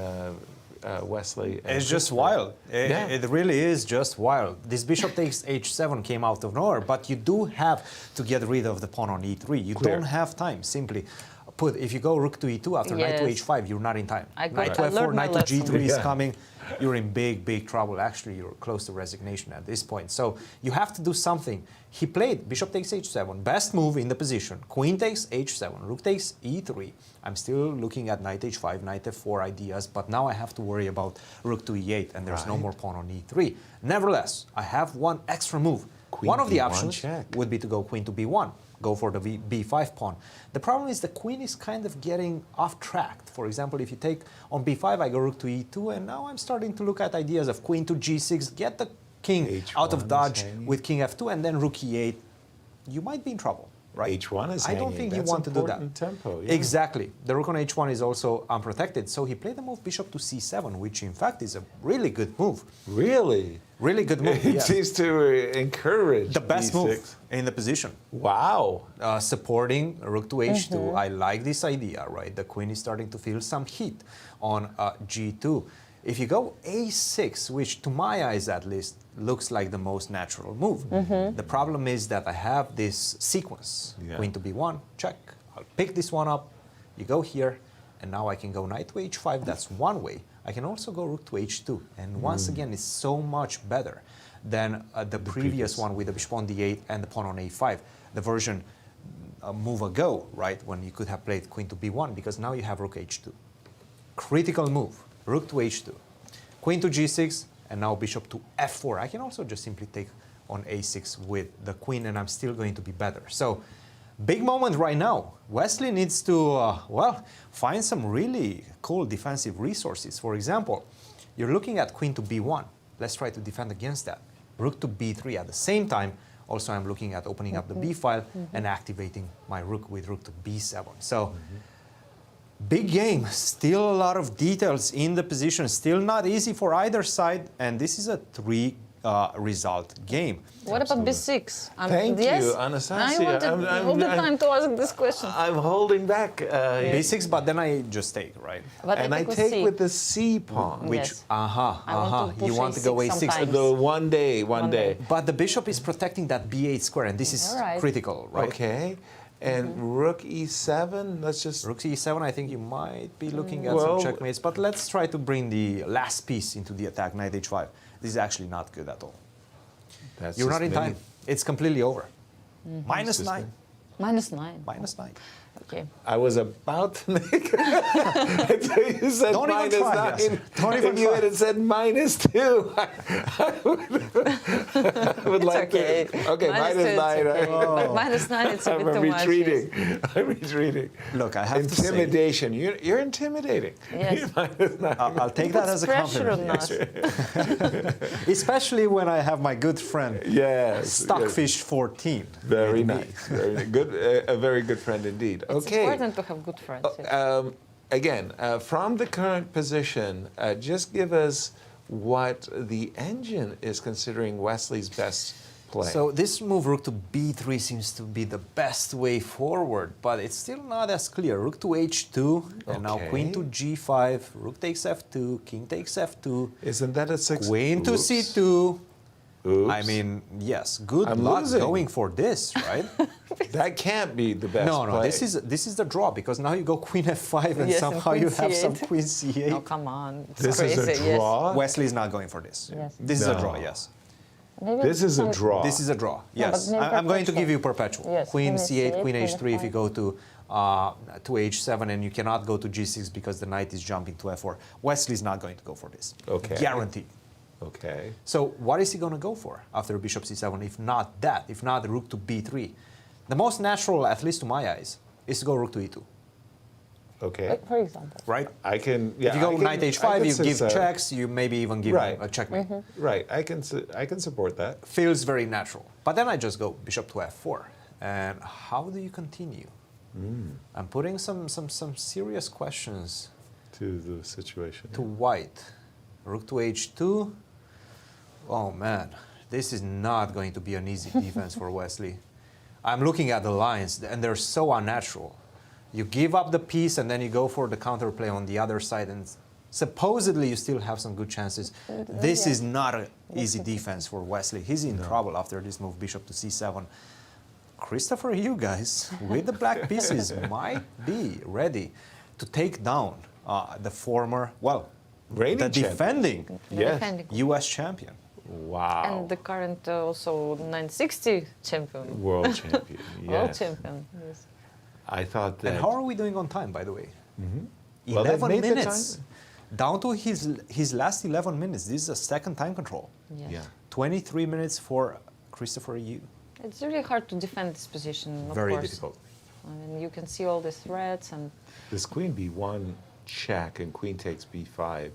Wesley and It's just Cristian? wild. It really is just wild. This bishop takes h7 came out of nowhere, but you do have to get rid of the pawn on e3. You don't have time. Simply put, if you go rook to e2 after knight to h5, you're not in time. Knight to f4, knight to g3 is coming. You're in big trouble. Actually, you're close to resignation at this point. So you have to do something. He played bishop takes h7, best move in the position. Queen takes h7, rook takes e3. I'm still looking at knight h5, knight f4 ideas, but now I have to worry about rook to e8, and there's no more pawn on e3. Nevertheless, I have one extra move. Queen one of the b1 options check. would be to go queen to b1, go for the b5 pawn. The problem is the queen is kind of getting off track. For example, if you take on b5, I go rook to e2, and now I'm starting to look at ideas of queen to g6, get the king H1 out of dodge hanging. with king f2, and then rook e8. You might be in trouble. Right. H1 is I don't hanging. think That's you want to do that. important tempo, yeah. Exactly. The rook on h1 is also unprotected. So he played the move bishop to c7, which in fact is a really good move. Really? Really good move. It yes. seems to encourage The best b6. move in the position. Wow. Supporting rook to h2. I like this idea, right? The queen is starting to feel some heat on g2. If you go a6, which to my eyes at least looks like the most natural move, the problem is that I have this sequence. Queen to b1, check. I'll pick this one up. You go here, and now I can go knight to h5. That's one way. I can also go rook to h2. And once again, it's so much better than the previous one with the bishop on d8 and the pawn on a5. The version a move ago, right, when you could have played queen to b1, because now you have rook h2. Critical move. Rook to h2, queen to g6, and now bishop to f4. I can also just simply take on a6 with the queen, and I'm still going to be better. So, big moment right now. Wesley needs to, well, find some really cool defensive resources. For example, you're looking at queen to b1. Let's try to defend against that. Rook to b3 at the same time. Also, I'm looking at opening up the b file and activating my rook with rook to b7. So, big game, still a lot of details in the position, still not easy for either side, and this is a result game. What about b6? Thank yes, you, Anastasiya. I wanted all the time to ask this question. I'm holding back. b6, but then I just take, right? But and I take with the c pawn. Which, you want to go a6. The one day. But the bishop is protecting that b8 square, and this is critical, right? Okay. And rook e7, let's just... Rook e7, I think you might be looking at some checkmates, but let's try to bring the last piece into the attack, knight h5. This is actually not good at all. You're not in time. It's completely over. -9. -9. -9. Okay. I was about to make until you said Don't even try, -9. yes. Don't even if you try. had said -2, I would like to. Okay, -9. Okay. But -9, it's a bit too much. I'm retreating. Look, I have intimidation. You're intimidating. Yes. I'll take that as a compliment. Especially when I have my good friend, Stockfish 14. Very nice. Very good. A very good friend indeed. It's important to have good friends. Again, from the current position, just give us what the engine is considering Wesley's best play. So this move, rook to b3, seems to be the best way forward, but it's still not as clear. Rook to h2, and now queen to g5, rook takes f2, king takes f2. Isn't that a 6? Queen to c2. Oops. I mean, yes, good I'm luck losing. going for this, right? That can't be the best No, play. this is the draw, because now you go queen f5 and Yes, somehow and you queen have some c8. queen c8. No, come on. It's This crazy. is a draw? Yes. Wesley is not going for this. Yes. This is a No. draw, yes. Maybe This is a some- draw. This is a draw, yes. but maybe I'm going to perpetual. give you perpetual. Yes, Queen queen c8, c8, queen queen h3 if you f5. go to h7, and you cannot go to g6 because the knight is jumping to f4. Wesley's not going to go for this. Okay. Guaranteed. Okay. So what is he going to go for after bishop c7, if not that, if not rook to b3? The most natural, at least to my eyes, is to go rook to e2. Okay. For example. Right? I can. Yeah. if you go I can, knight I h5, can you see give so. checks, you maybe even give Right. a checkmate. Right. I can support that. Feels very natural. But then I just go bishop to f4. And how do you continue? I'm putting some serious questions To the situation. to white. Rook to h2. Oh man, this is not going to be an easy defense for Wesley. I'm looking at the lines, and they're so unnatural. You give up the piece, and then you go for the counterplay on the other side, and supposedly you still have some good chances. This is not an easy defense for Wesley. He's in trouble after this move, bishop to c7. Christopher, you guys, with the black pieces, might be ready to take down the former, well, Reigning the champion. defending Yes. Defending. U.S. champion. Wow. And the current also 960 champion. World champion. Yes. World champion. Yes. I thought that. And how are we doing on time, by the way? Well, they've 11 made the minutes. time. Down to his last 11 minutes. This is a second time control. Yes. Yeah. 23 minutes for Christopher Yu. It's really hard to defend this position, of Very course. difficult. I mean, you can see all the threats and This queen b1 check and queen takes b5.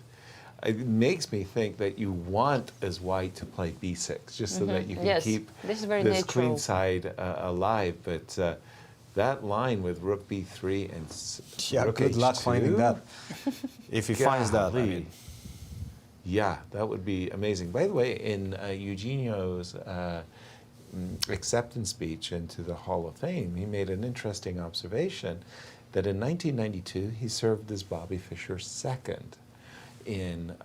It makes me think that you want as white to play b6 just so that you can Yes, keep this is very this natural. queen side alive. But that line with rook b3 and rook good luck h2, finding that. If he finds that, I golly. mean. Yeah, that would be amazing. By the way, in Eugenio's acceptance speech into the Hall of Fame, he made an interesting observation that in 1992 he served as Bobby Fischer's second in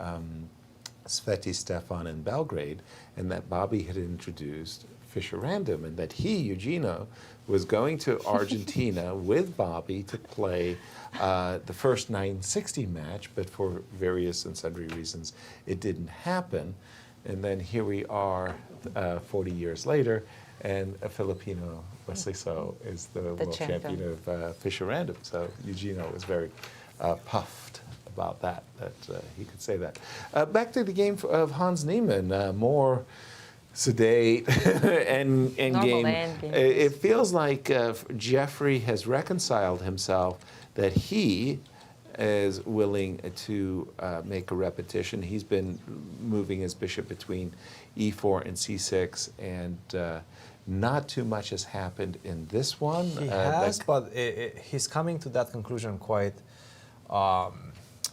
Sveti Stefan in Belgrade, and that Bobby had introduced Fischer Random, and that he, Eugenio, was going to Argentina with Bobby to play the first 960 match, but for various and sundry reasons it didn't happen. And then here we are 40 years later, and a Filipino, Wesley So, is the world champion of Fischer Random. So Eugenio was very puffed about that he could say that. Back to the game of Hans Niemann, more sedate and Normal game. end game. It feels like Jeffrey has reconciled himself that he is willing to make a repetition. He's been moving his bishop between e4 and c6, and not too much has happened in this one. He has, but he's coming to that conclusion quite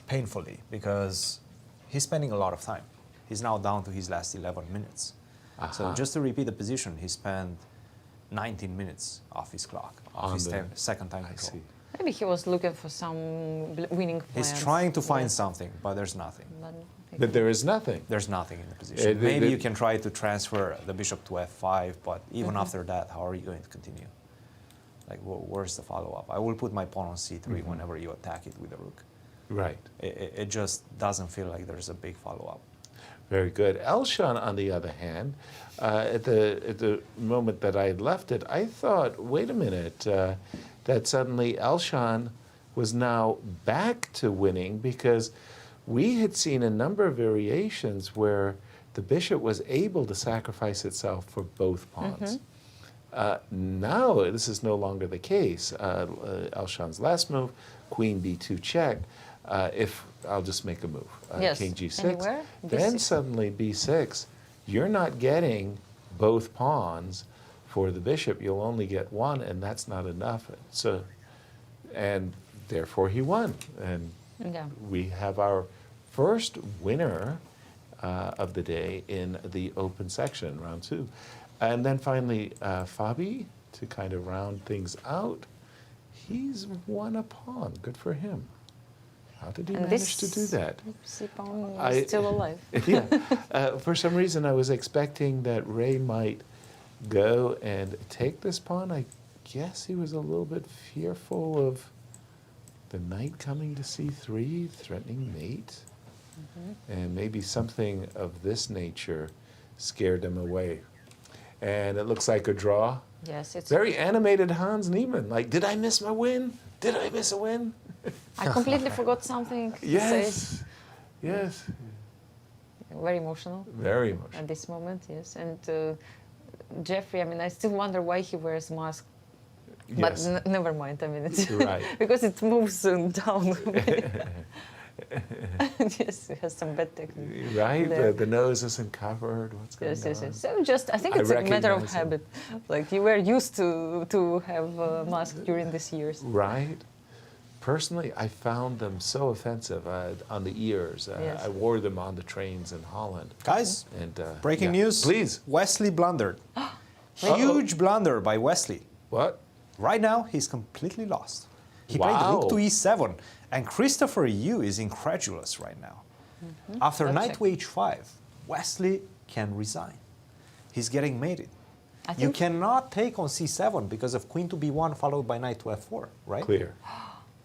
painfully, because he's spending a lot of time. He's now down to his last 11 minutes. So just to repeat the position, he spent 19 minutes off his clock, off his second time control. maybe he was looking for some winning plans. He's trying to find something, but there's nothing. But there is nothing. There's nothing in the position. Maybe you can try to transfer the bishop to f5, but even after that, how are you going to continue? Like, where's the follow-up? I will put my pawn on c3 whenever you attack it with a rook. Right. It just doesn't feel like there's a big follow-up. Very good. Elshan, on the other hand, at the moment that I had left it, I thought, wait a minute, that suddenly Elshan was now back to winning, because we had seen a number of variations where the bishop was able to sacrifice itself for both pawns. Now this is no longer the case. Elshan's last move, queen b2 check. If I'll just make a move, king g6, anywhere? then B6. suddenly b6, you're not getting both pawns for the bishop. You'll only get one, and that's not enough. So, and therefore he won, and we have our first winner of the day in the open section, round 2. And then finally, Fabi, to kind of round things out, he's won a pawn. Good for him. How did he manage to do that? Pawn is still alive. Yeah. For some reason, I was expecting that Ray might go and take this pawn. I guess he was a little bit fearful of the knight coming to c3, threatening mate. And maybe something of this nature scared him away. And it looks like a draw. Yes, it's very animated Hans Niemann. Like, did I miss my win? Did I miss a win? I completely forgot something to say. Yes. Very emotional. Very emotional. At this moment, yes. And Jeffrey, I mean, I still wonder why he wears mask. Yes. But never mind, I mean, it's right. because it moves down. Yes, it has some bad technique. Right? The nose isn't covered. What's going on? Yes. So just, I think it's a matter of habit. Like you were used to have a mask during these years. Right. Personally, I found them so offensive on the ears. Yes. I wore them on the trains in Holland. Guys, and, breaking news. Please. Wesley blundered. Huge blunder by Wesley. What? Right now, he's completely lost. He played rook to e7, and Christopher Yu is incredulous right now. After knight to h5, Wesley can resign. He's getting mated. You cannot take on c7 because of queen to b1 followed by knight to f4, right? Clear.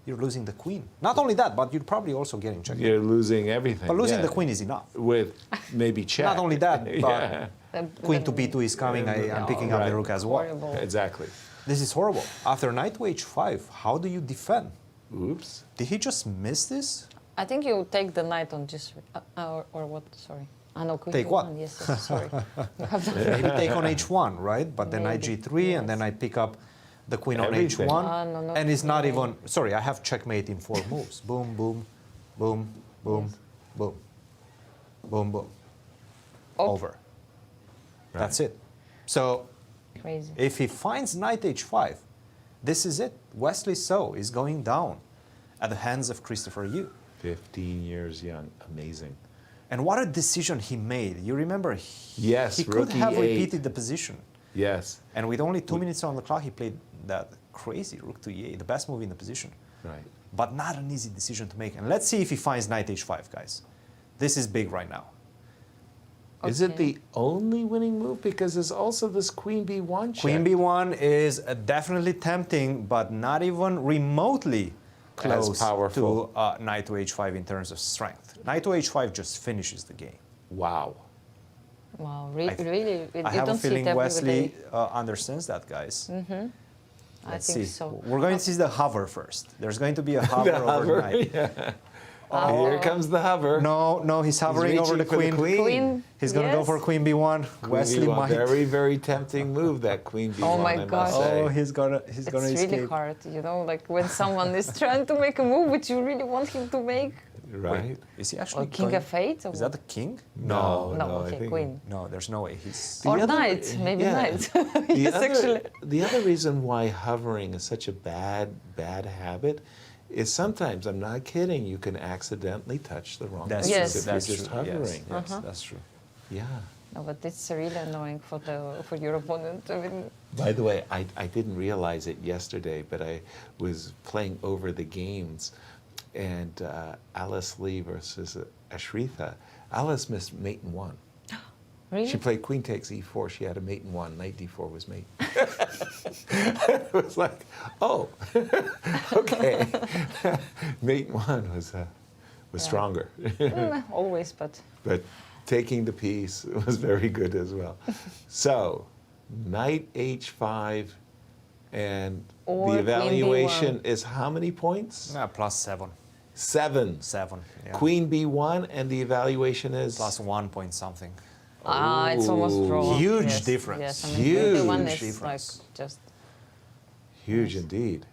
You're losing the queen. Not only that, but you're probably also getting checked. You're losing everything. But losing the queen is enough. With maybe check. Not only that, but queen to b2 is coming. I'm picking up the rook as well. Horrible. Exactly. This is horrible. After knight to h5, how do you defend? Oops. Did he just miss this? I think you take the knight on just or what? Sorry. No, queen Take what? Yes, sorry. You have Maybe take on h1, right? But then knight g3, and then I pick up the queen Everything. on h1, no, and it's not even. Sorry, I have checkmate in 4 moves. Boom, boom, boom, boom, boom, boom, boom. Over. Right. That's it. So, Crazy. if he finds knight h5, this is it. Wesley So is going down at the hands of Christopher Yu. 15 years young. Amazing. And what a decision he made. You remember, Yes, he could rook have e8. repeated the position. Yes. And with only 2 minutes on the clock, he played that crazy rook to e8, the best move in the position. Right. But not an easy decision to make. And let's see if he finds knight h5, guys. This is big right now. Is it the only winning move? Because there's also this queen b1 check. Queen b1 is definitely tempting, but not even remotely close powerful. to knight to h5 in terms of strength. Knight to h5 just finishes the game. Wow. Wow, really, I have a feeling Wesley understands that, guys. I think so. We're going to see the hover first. There's going to be a hover overnight. Yeah. Here comes the hover. No, he's hovering over the queen. He's going to go for queen b1. Wesley B1. might. Very, very tempting move, that queen b1. Oh my I must gosh. say. Oh, he's gonna It's escape. really hard, you know, like when someone is trying to make a move which you really want him to make. Right. Wait, is he actually Or king going? f8? Is that the king? No, okay, I think queen. No, there's no way. He's. Or knight, maybe knight. Yes, actually. The other reason why hovering is such a bad habit is sometimes, I'm not kidding, you can accidentally touch the wrong That's piece true. if you're That's just true. hovering. Yes, that's true. Yeah. No, but it's really annoying for your opponent. I mean, By the way, I didn't realize it yesterday, but I was playing over the games, and Alice Lee versus Ashritha. Alice missed mate in 1. really? She played queen takes e4. She had a mate in 1. Knight d4 was mate. It was like, oh, okay. Mate in 1 was stronger. Always, but. But taking the piece was very good as well. So, knight h5, and Or the queen evaluation b1. is how many points? +7. 7. 7. Yeah. Queen b1, and the evaluation is? +1 point something. It's almost draw. Huge Yes, difference. Yes, I mean, Huge one is difference. like just. Huge indeed.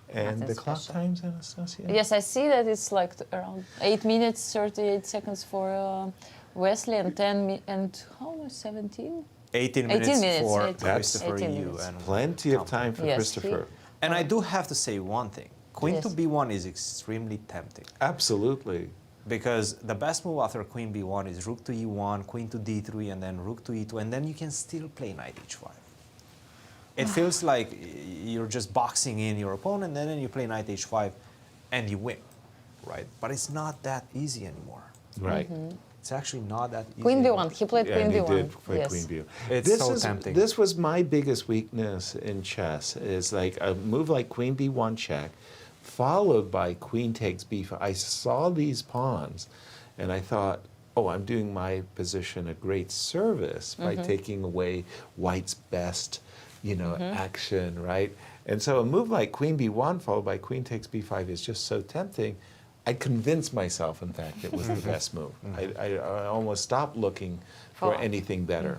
And Nothing the clock special. times, Anastasiya? Yes, I see that it's like around 8 minutes, 38 seconds for Wesley, and 10 and how much? 17? 18 minutes, 18 minutes for 18 Christopher 18 Yu. minutes. And Plenty of time for Yes, Christopher. And I do have to say one thing. Queen Yes. to b1 is extremely tempting. Absolutely. because the best move after queen b1 is rook to e1, queen to d3, and then rook to e2, and then you can still play knight h5. It feels like you're just boxing in your opponent, and then you play knight h5, and you win, right? But it's not that easy anymore. Right. It's actually not that easy. Queen b1. He played queen b1. He did play yes. queen b1. It's so tempting. This was my biggest weakness in chess, is like a move like queen b1 check, followed by queen takes b5. I saw these pawns, and I thought, oh, I'm doing my position a great service by taking away white's best, action, right? And so a move like queen b1 followed by queen takes b5 is just so tempting. I convinced myself, in fact, it was the best move. I almost stopped looking for anything better.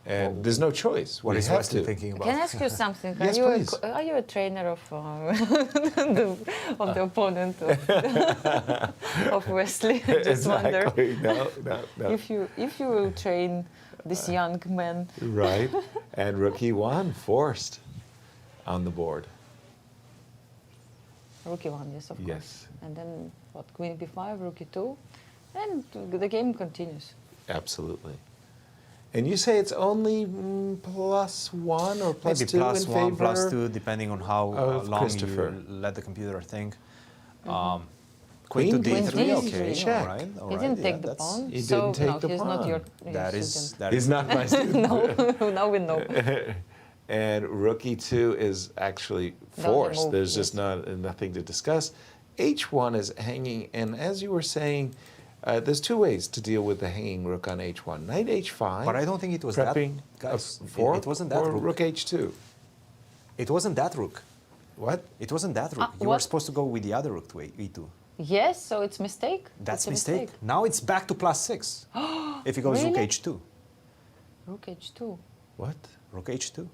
And there's no choice. What is Wesley thinking about? Can I ask you something? Yes, please. Are you a trainer of the opponent of Wesley? I just wonder. No. If you will train this young man. Right. And rook e1 forced on the board. Rook e1, yes, of course. Yes. And then what? Queen b5, rook e2, and the game continues. Absolutely. And you say it's only +1 or +2 Maybe +1, in favor +2, depending on how long you let the computer think. Queen to d3, okay, check. all right. He didn't take the pawn. He didn't take the he's pawn. not your That He's is not my student. No, now we know. And rook e2 is actually forced. move, There's just nothing to discuss. h1 is hanging, and as you were saying, there's two ways to deal with the hanging rook on h1. Knight h5. But I don't think it was prepping that, guys. It wasn't that or rook. rook h2. It wasn't that rook. What? It wasn't that rook. You were supposed to go with the other rook to e2. Yes, so it's mistake. That's a mistake. Now it's back to +6. If he goes Really? rook h2. Rook h2. What? Rook h2.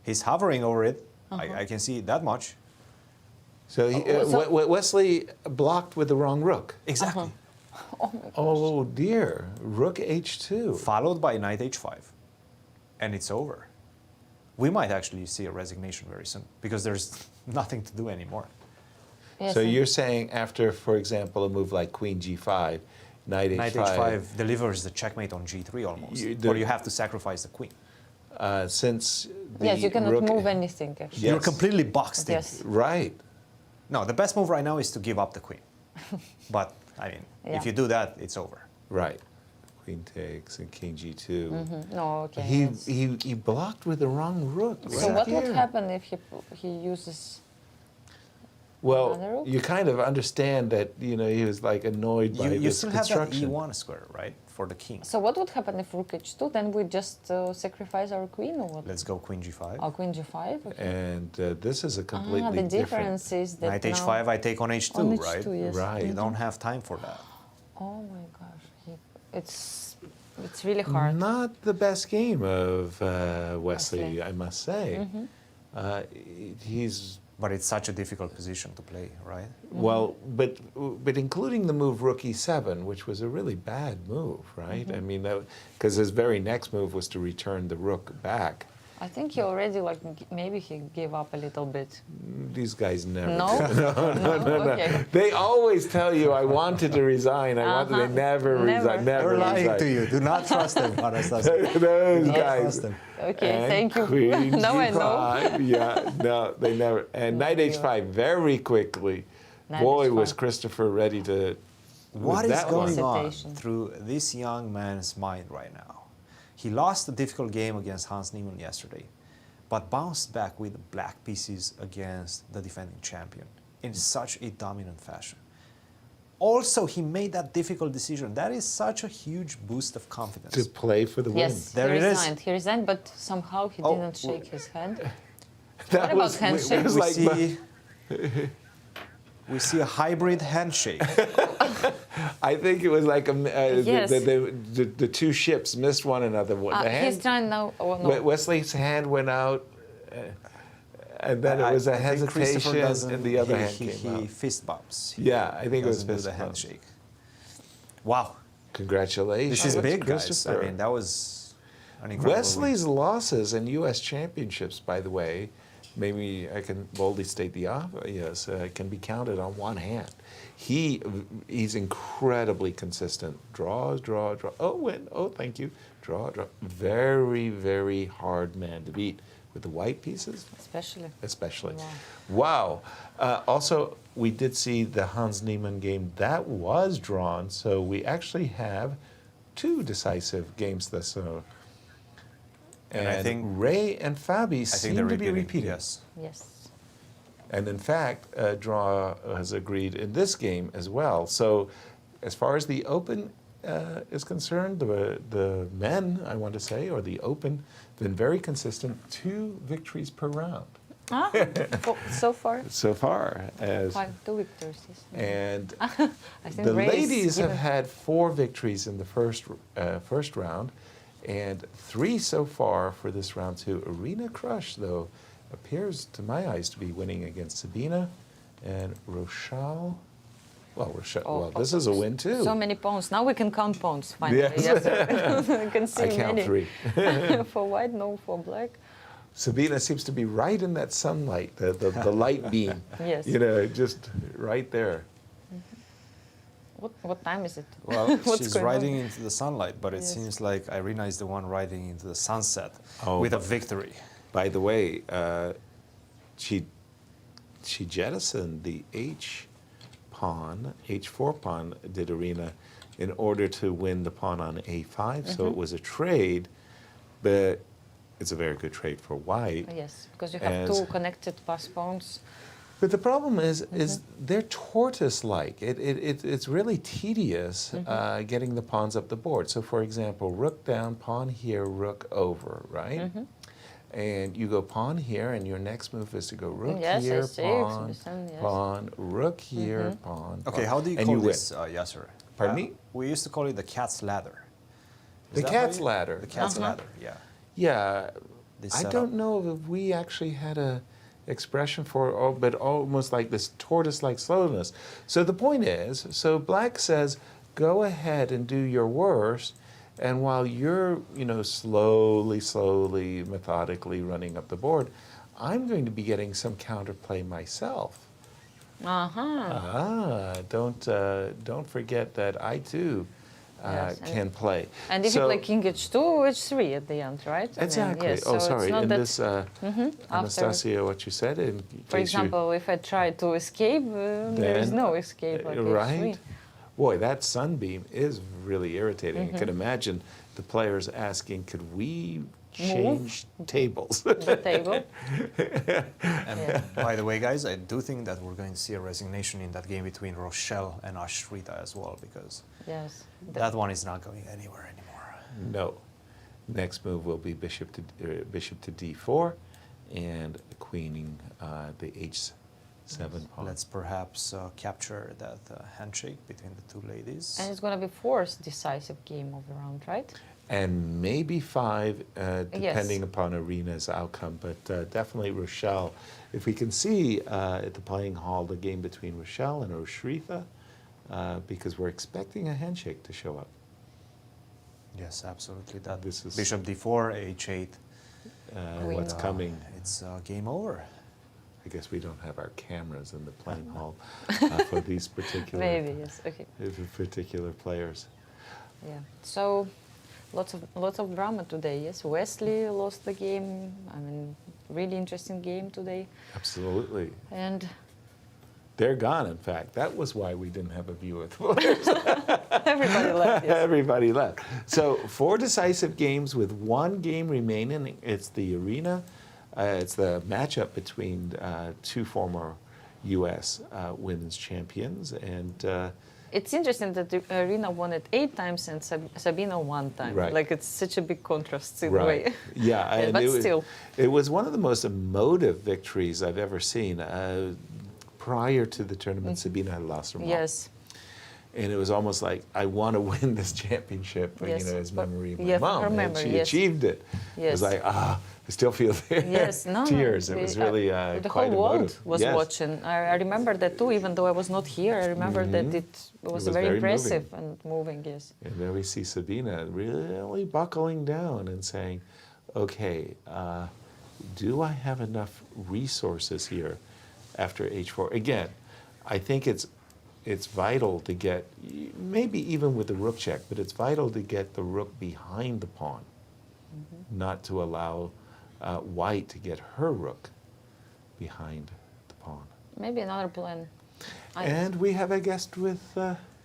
He's hovering over it. I can see that much. So, Wesley blocked with the wrong rook. Exactly. Oh my gosh. Oh dear. Rook h2. Followed by knight h5. And it's over. We might actually see a resignation very soon because there's nothing to do anymore. Yes, So you're saying after, for example, a move like queen g5, knight h5. Knight h5 delivers the checkmate on g3 almost. Or you have to sacrifice the queen. Since the Yes, you cannot rook, move anything, actually. Yes. You're completely boxed in. Yes. Right. No, the best move right now is to give up the queen. But, I mean, Yeah. if you do that, it's over. Right. Queen takes and king g2. No, okay. He blocked with the wrong rook. So right what here. would happen if he uses Well, another rook? you kind of understand that, he was like annoyed by You this still have that construction. e1 square, right, for the king. So what would happen if rook h2? Then we just sacrifice our queen, or what? Let's go queen g5. Oh, queen g5. Okay. And this is a completely the difference is that Knight now h5, I take on h2, on right? h2, yes. Right. You don't have time for that. Oh my gosh, it's really hard. Not the best game of Wesley, I must say. But it's such a difficult position to play, right? Well, but including the move rook e7, which was a really bad move, right? I mean, because his very next move was to return the rook back. I think he already, maybe he gave up a little bit. These guys never. No? No. Okay. They always tell you, I wanted to resign. They never resign. Never They're lying resign. to you. Do not trust them, Anastasia. Those Don't guys. trust them. Okay, And thank you. Queen Now I G5. know. Yeah, no, they never. And knight h5 very quickly. Knight Boy, H5. was Christopher ready to. What with is that going one. on Hesitation. through this young man's mind right now? He lost a difficult game against Hans Niemann yesterday, but bounced back with black pieces against the defending champion in such a dominant fashion. Also, he made that difficult decision. That is such a huge boost of confidence. To play for the win. Yes, There he it is. resigned. He resigned, but somehow he Oh, didn't shake his hand. That What about handshake? it was like We see a hybrid handshake. I think it was like Yes. the two ships missed one another. The He's hand, trying now. Oh, no. Wesley's hand went out, and then it was a I think Christopher hesitation, doesn't- and the other hand he came out. fist bumps. Yeah, I think it was doesn't do fist the bump. handshake. Wow, Congratulations. this is big, guys. I Christopher. mean, that was an incredible win. Wesley's losses in U.S. championships, by the way, maybe I can boldly state the obvious, can be counted on one hand. He's incredibly consistent. Draws, draw, draw. Oh, win. Oh, thank you. Draw, draw. Very, very hard man to beat. With the white pieces? Especially. Wow. Also, we did see the Hans Niemann game. That was drawn, so we actually have 2 decisive games this and I think Ray and Fabi seem to be repeating. Yes. And in fact, draw has agreed in this game as well. So as far as the Open is concerned, the men, I want to say, or the Open, been very consistent, 2 victories per round. So far? So far. As 2 victories, yes. And I think the ladies have had 4 victories in the first round, and 3 so far for this round 2. Arena Krush, though, appears to my eyes to be winning against Sabina and Rochelle. Well, Rochelle, this is a win too. So many pawns. Now we can count pawns finally. Yes. We can see I count many. 3. For white, no for black. Sabina seems to be right in that sunlight, the light beam. Yes. You know, just right there. What time is it? Well, she's riding into the sunlight, but it seems like Irina is the one riding into the sunset with a victory. By the way, she jettisoned the H4 pawn, did Arena, in order to win the pawn on A5. So it was a trade, but it's a very good trade for white. Yes, because you have 2 connected pass pawns. But the problem is they're tortoise-like. It's really tedious getting the pawns up the board. So, for example, rook down, pawn here, rook over, right? And you go pawn here, and your next move is to go rook here, pawn, pawn, rook here, pawn. Okay, how do you call this, Yasser? Pardon me? We used to call it the cat's ladder. The cat's ladder. The cat's ladder, yeah. Yeah, I don't know if we actually had a expression for, but almost like this tortoise-like slowness. So the point is, so black says, go ahead and do your worst, and while you're, slowly, methodically running up the board, I'm going to be getting some counterplay myself. Don't forget that I too can play. And if you play king h2, h3 at the end, right? Exactly. Yes, oh, so sorry. In this, After, Anastasiya, what you said. for example, if I try to escape, there is no escape. Like right. h3. Boy, that sunbeam is really irritating. I can imagine the players asking, could we change tables? The table. And by the way, guys, I do think that we're going to see a resignation in that game between Rochelle and Ashrita as well, because that one is not going anywhere anymore. No. Next move will be bishop to d4 and queening the h7 pawn. Let's perhaps capture that handshake between the 2 ladies. And it's going to be 4th decisive game of the round, right? And maybe 5, depending upon Arena's outcome, but definitely Rochelle. If we can see at the playing hall the game between Rochelle and Ashrita, because we're expecting a handshake to show up. Yes, absolutely. That this is bishop d4, h8. What's coming? It's game over. I guess we don't have our cameras in the playing hall for these particular particular players. Yeah. So lots of drama today. Yes, Wesley lost the game. I mean, really interesting game today. Absolutely. And they're gone. In fact, that was why we didn't have a view of the players. Everybody left. Yes. Everybody left. So 4 decisive games with 1 game remaining. It's the Arena. It's the matchup between 2 former U.S. women's champions, and it's interesting that the Arena won it 8 times and Sabina 1 time. Right. Like it's such a big contrast in a way. Yeah, and but still, it was one of the most emotive victories I've ever seen. Prior to the tournament, Sabina had lost her mom. Yes. And it was almost like, I want to win this championship, as memory of my mom. Remember, and she achieved it. Yes. It was like, I still feel tears. It was really the quite whole world emotive. was watching. I remember that too, even though I was not here. I remember that it was very impressive and moving, yes. And then we see Sabina really buckling down and saying, okay, do I have enough resources here after h4? Again, I think it's vital to get, maybe even with the rook check, but it's vital to get the rook behind the pawn, not to allow white to get her rook behind the pawn. Maybe another plan. And we have a guest with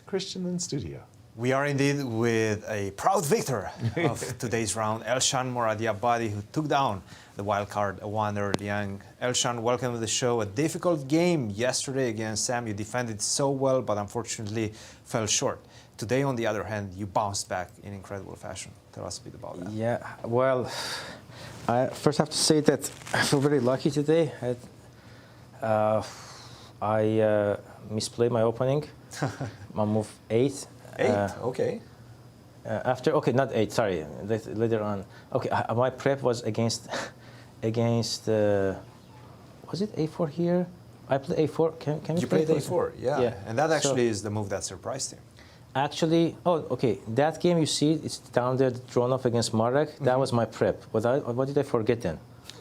Cristian in studio. We are indeed with a proud victor of today's round, Elshan Moradiabadi, who took down the wildcard wonder Liang. Elshan, welcome to the show. A difficult game yesterday against Sam. You defended so well, but unfortunately fell short. Today, on the other hand, you bounced back in incredible fashion. Tell us a bit about that. Yeah, well, I first have to say that I feel very lucky today. I misplayed my opening, my move 8. 8, okay. Okay, not 8, sorry, later on. Okay, my prep was against, was it A4 here? I played A4, can you play play A4, yeah. And that actually is the move that surprised him. Actually, okay, that game you see, it's down there, drawn off against Marek, that was my prep. What did I forget then?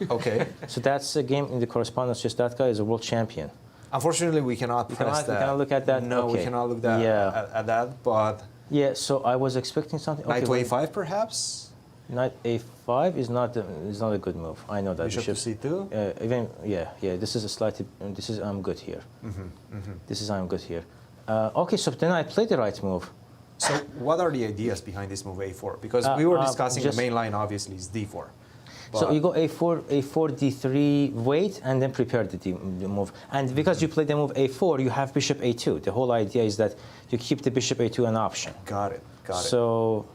Okay. So that's a game in the correspondence, just that guy is a world champion. Unfortunately, we cannot press that. We cannot look at that? No, okay. We cannot look at that, but... Yeah, so I was expecting something... Knight to A5, perhaps? Knight A5 is not a good move. I know that. Bishop to C2? This is a slightly... I'm good here. I'm good here. Okay, so then I played the right move. So what are the ideas behind this move A4? Because we were discussing the main line, obviously, is D4. So you go A4, D3, wait, and then prepare the move. And because you play the move A4, you have bishop A2. The whole idea is that you keep the bishop A2 an option. Got it. So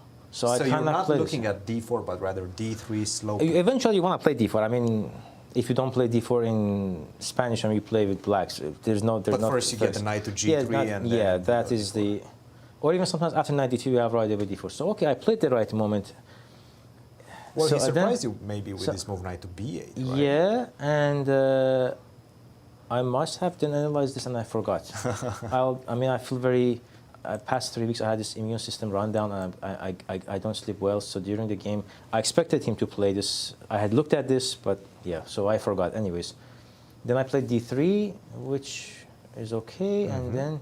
I you're cannot not play looking at D4, but rather D3 slope. Eventually, you want to play D4. I mean, if you don't play D4 in Spanish and you play with blacks, there's no... But first you get the knight to G3 that is the... Or even sometimes after knight D2, you have right over D4. So, okay, I played the right moment. Well, he surprised you maybe with this move knight to B8, right? Yeah, and I must have then analyzed this and I forgot. I feel very... past 3 weeks, I had this immune system rundown and I don't sleep well. So during the game, I expected him to play this. I had looked at this, but yeah, so I forgot. Anyways, then I played D3, which is okay, and then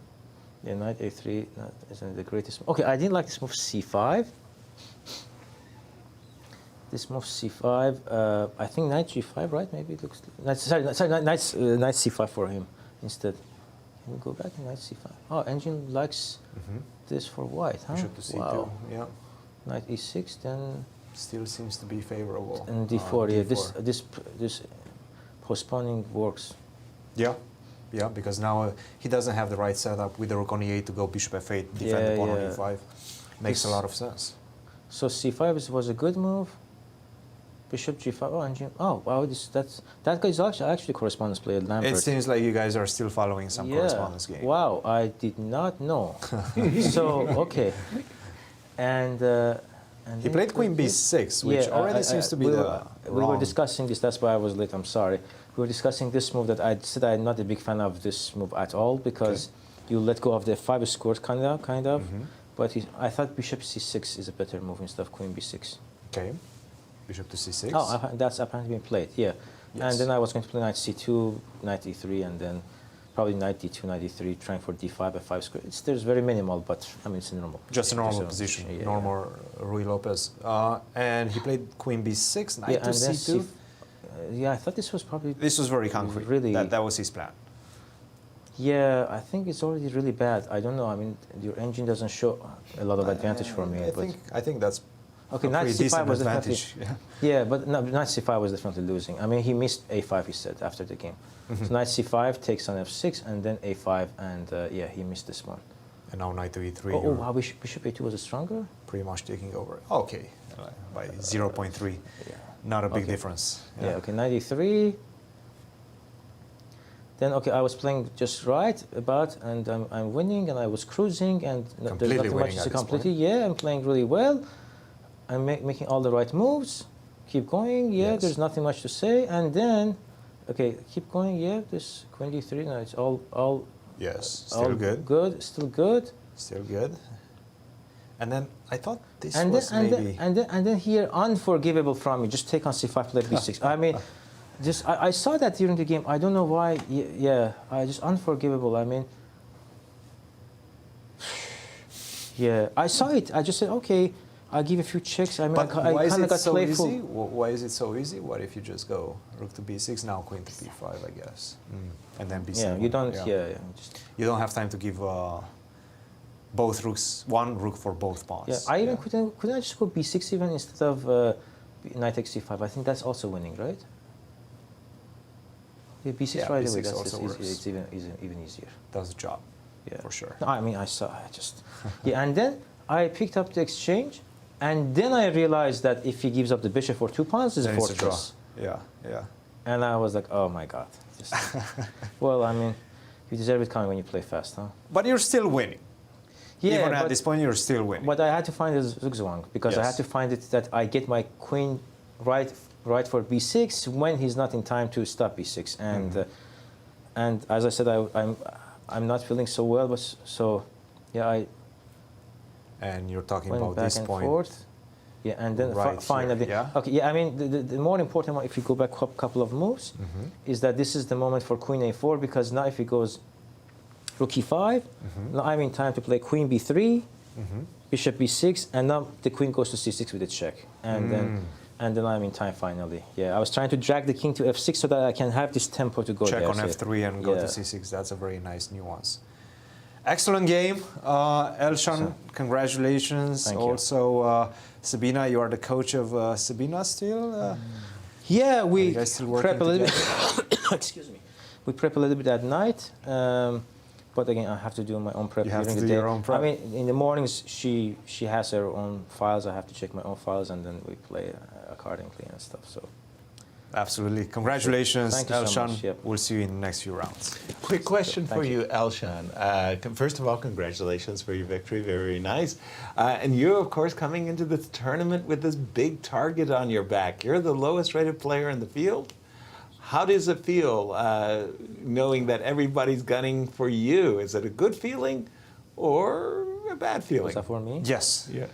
knight A3 isn't the greatest. Okay, I didn't like this move C5. This move C5, I think knight G5, right? Maybe it looks... knight C5 for him instead. Can we go back and knight C5? Oh, engine likes this for white, huh? Bishop to C2, wow. yeah. Knight E6, then... Still seems to be favorable. And D4, yeah. This postponing works. Yeah. Yeah, because now he doesn't have the right setup with the rook on E8 to go bishop F8, defend the pawn on E5. Makes a lot of sense. So C5 was a good move. Bishop G5. Oh, engine. Oh, wow! That guy is actually correspondence player. Lambert. It seems like you guys are still following some correspondence game. Wow! I did not know. So okay, and he played Queen B6, which already seems to be we were discussing this. That's why I was late. I'm sorry. We were discussing this move that I said I'm not a big fan of this move at all because you let go of the 5 squares kind of. But I thought Bishop C6 is a better move instead of Queen B6. Okay. Bishop to C6. Oh, that's apparently been played, yeah. Yes. And then I was going to play knight C2, knight E3, and then probably knight D2, knight E3, trying for D5, F5 square. There's very minimal, but I mean, it's normal. Just a normal position, normal Rui Lopez. And he played Queen B6, knight to C2. Yeah, I thought this was probably... This was very concrete. Really, that was his plan. Yeah, I think it's already really bad. I don't know. I mean, your engine doesn't show a lot of advantage for me. I think that's... Okay, knight C5 was definitely... Yeah, but no, knight C5 was definitely losing. I mean, he missed A5, he said, after the game. So knight C5 takes on F6, and then A5, and yeah, he missed this one. And now knight to E3. Oh, wow, Bishop A2 was stronger? Pretty much taking over. Okay, by 0.3. Yeah. Not a big difference. Yeah, okay, knight E3. Then, okay, I was playing just right, and I'm winning, and I was cruising, and there's nothing much to say completely. Yeah, I'm playing really well. I'm making all the right moves. Keep going, there's nothing much to say. And then, okay, keep going, this Queen D3, no, it's all yes, still good. Still good. Still good. And then I thought this and was then, maybe... And then here, unforgivable from me, just take on C5, play B6. I mean, just I saw that during the game. I don't know why. Yeah, just unforgivable. I mean, yeah, I saw it. I just said, okay, I'll give a few checks. I mean, But I why is kind it of got so playful. easy? Why is it so easy? What if you just go rook to b6, now queen to b5, I guess, and then b7? Yeah, you don't. Yeah, you don't have time to give both rooks, one rook for both pawns. Yeah, I even couldn't I just go b6 even instead of knight takes c5? I think that's also winning, right? Yeah, b6 Yeah, right b6 away. That's also just works. it's even easier. Does the job. Yeah, for sure. No, I mean, I just yeah, and then I picked up the exchange, and then I realized that if he gives up the bishop for 2 pawns, it's a Then it's a draw. fortress. Yeah. And I was like, oh my god. Just, well, I mean, you deserve it kind of when you play fast, huh? But you're still winning. Yeah, even at this point, you're still winning. But I had to find the Zhang because I had to find it that I get my queen right for b6 when he's not in time to stop b6, and as I said, I'm not feeling so well, but so yeah, And you're talking went about back this and point. forth. Yeah, and then right finally, here, okay, yeah. I mean, the more important one, if you go back a couple of moves, is that this is the moment for queen a4 because now if he goes rook e5, now I'm in time to play queen b3, bishop b6, and now the queen goes to c6 with a check, and then I'm in time finally. Yeah, I was trying to drag the king to f6 so that I can have this tempo to go Check there. on f3 and go to c6. That's a very nice nuance. Excellent game, Elshan. Congratulations. Thank you. Also, Sabina, you are the coach of Sabina still. Yeah, we you guys still working prep a little together? bit. Excuse me. We prep a little bit at night, but again, I have to do my own prep You have during to the do day. your own prep. I mean, in the mornings she has her own files. I have to check my own files, and then we play accordingly and stuff. So. Absolutely. Congratulations, Thank you so Elshan. much. Yep. We'll see you in the next few rounds. Quick question Thank for you. you, Elshan. First of all, congratulations for your victory. Very nice. And you, of course, coming into this tournament with this big target on your back. You're the lowest rated player in the field. How does it feel knowing that everybody's gunning for you? Is it a good feeling or a bad feeling? Was that for me? Yes. Yeah.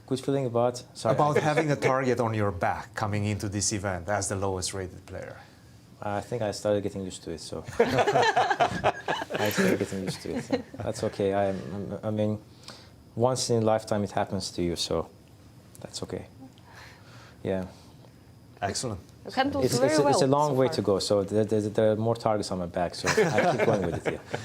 Good feeling about? Sorry. About having a target on your back coming into this event as the lowest rated player. I think I started getting used to it, so I started getting used to it. So that's okay. I mean, once in a lifetime it happens to you, so that's okay. Yeah. Excellent. You handled It's very well a long so way far. to go, so there are more targets on my back, so I keep going with it. Yeah.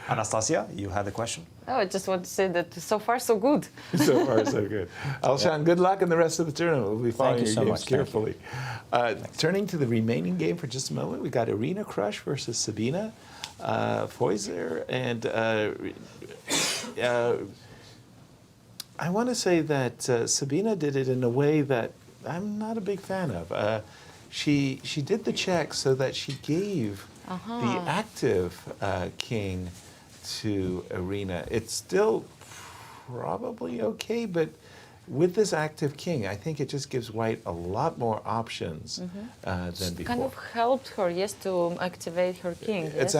Anastasia, you had a question? Oh, I just want to say that so far so good. So far, so good. Elshan, good luck in the rest of the tournament. We'll be following you your so games much. Thank you. carefully. Turning to the remaining game for just a moment, we got Arena Krush versus Sabina, Foisor, and I want to say that Sabina did it in a way that I'm not a big fan of. She did the check so that she gave the active king to Arena. It's still probably okay, but with this active king, I think it just gives white a lot more options than before. Kind of helped her, yes, to activate her king. Yes?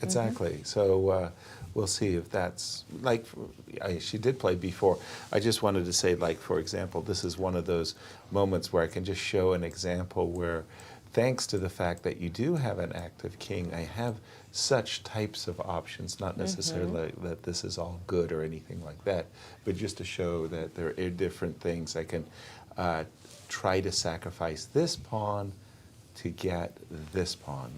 Exactly. So we'll see if that's like she did play before. I just wanted to say, like, for example, this is one of those moments where I can just show an example where, thanks to the fact that you do have an active king, I have such types of options, not necessarily that this is all good or anything like that, but just to show that there are different things. I can try to sacrifice this pawn to get this pawn.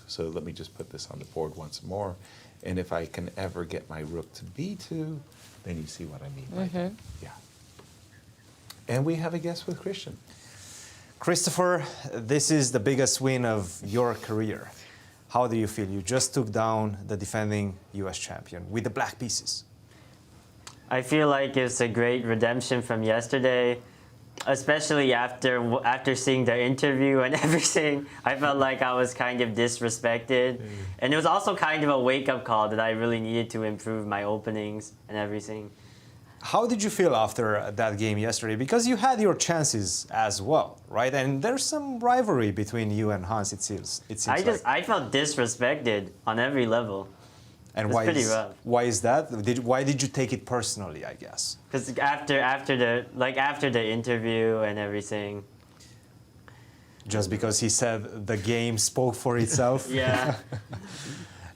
So let me just put this on the board once more. And if I can ever get my rook to b2, then you see what I mean by that. Yeah. And we have a guest with Cristian. Christopher, this is the biggest win of your career. How do you feel? You just took down the defending US champion with the black pieces. I feel like it's a great redemption from yesterday, especially after seeing the interview and everything. I felt like I was kind of disrespected. And it was also kind of a wake-up call that I really needed to improve my openings and everything. How did you feel after that game yesterday? Because you had your chances as well, right? And there's some rivalry between you and Hans, it seems I felt disrespected on every level. And it was pretty rough. Why is that? Why did you take it personally, I guess? Because after the interview and everything, Just because he said the game spoke for itself? Yeah.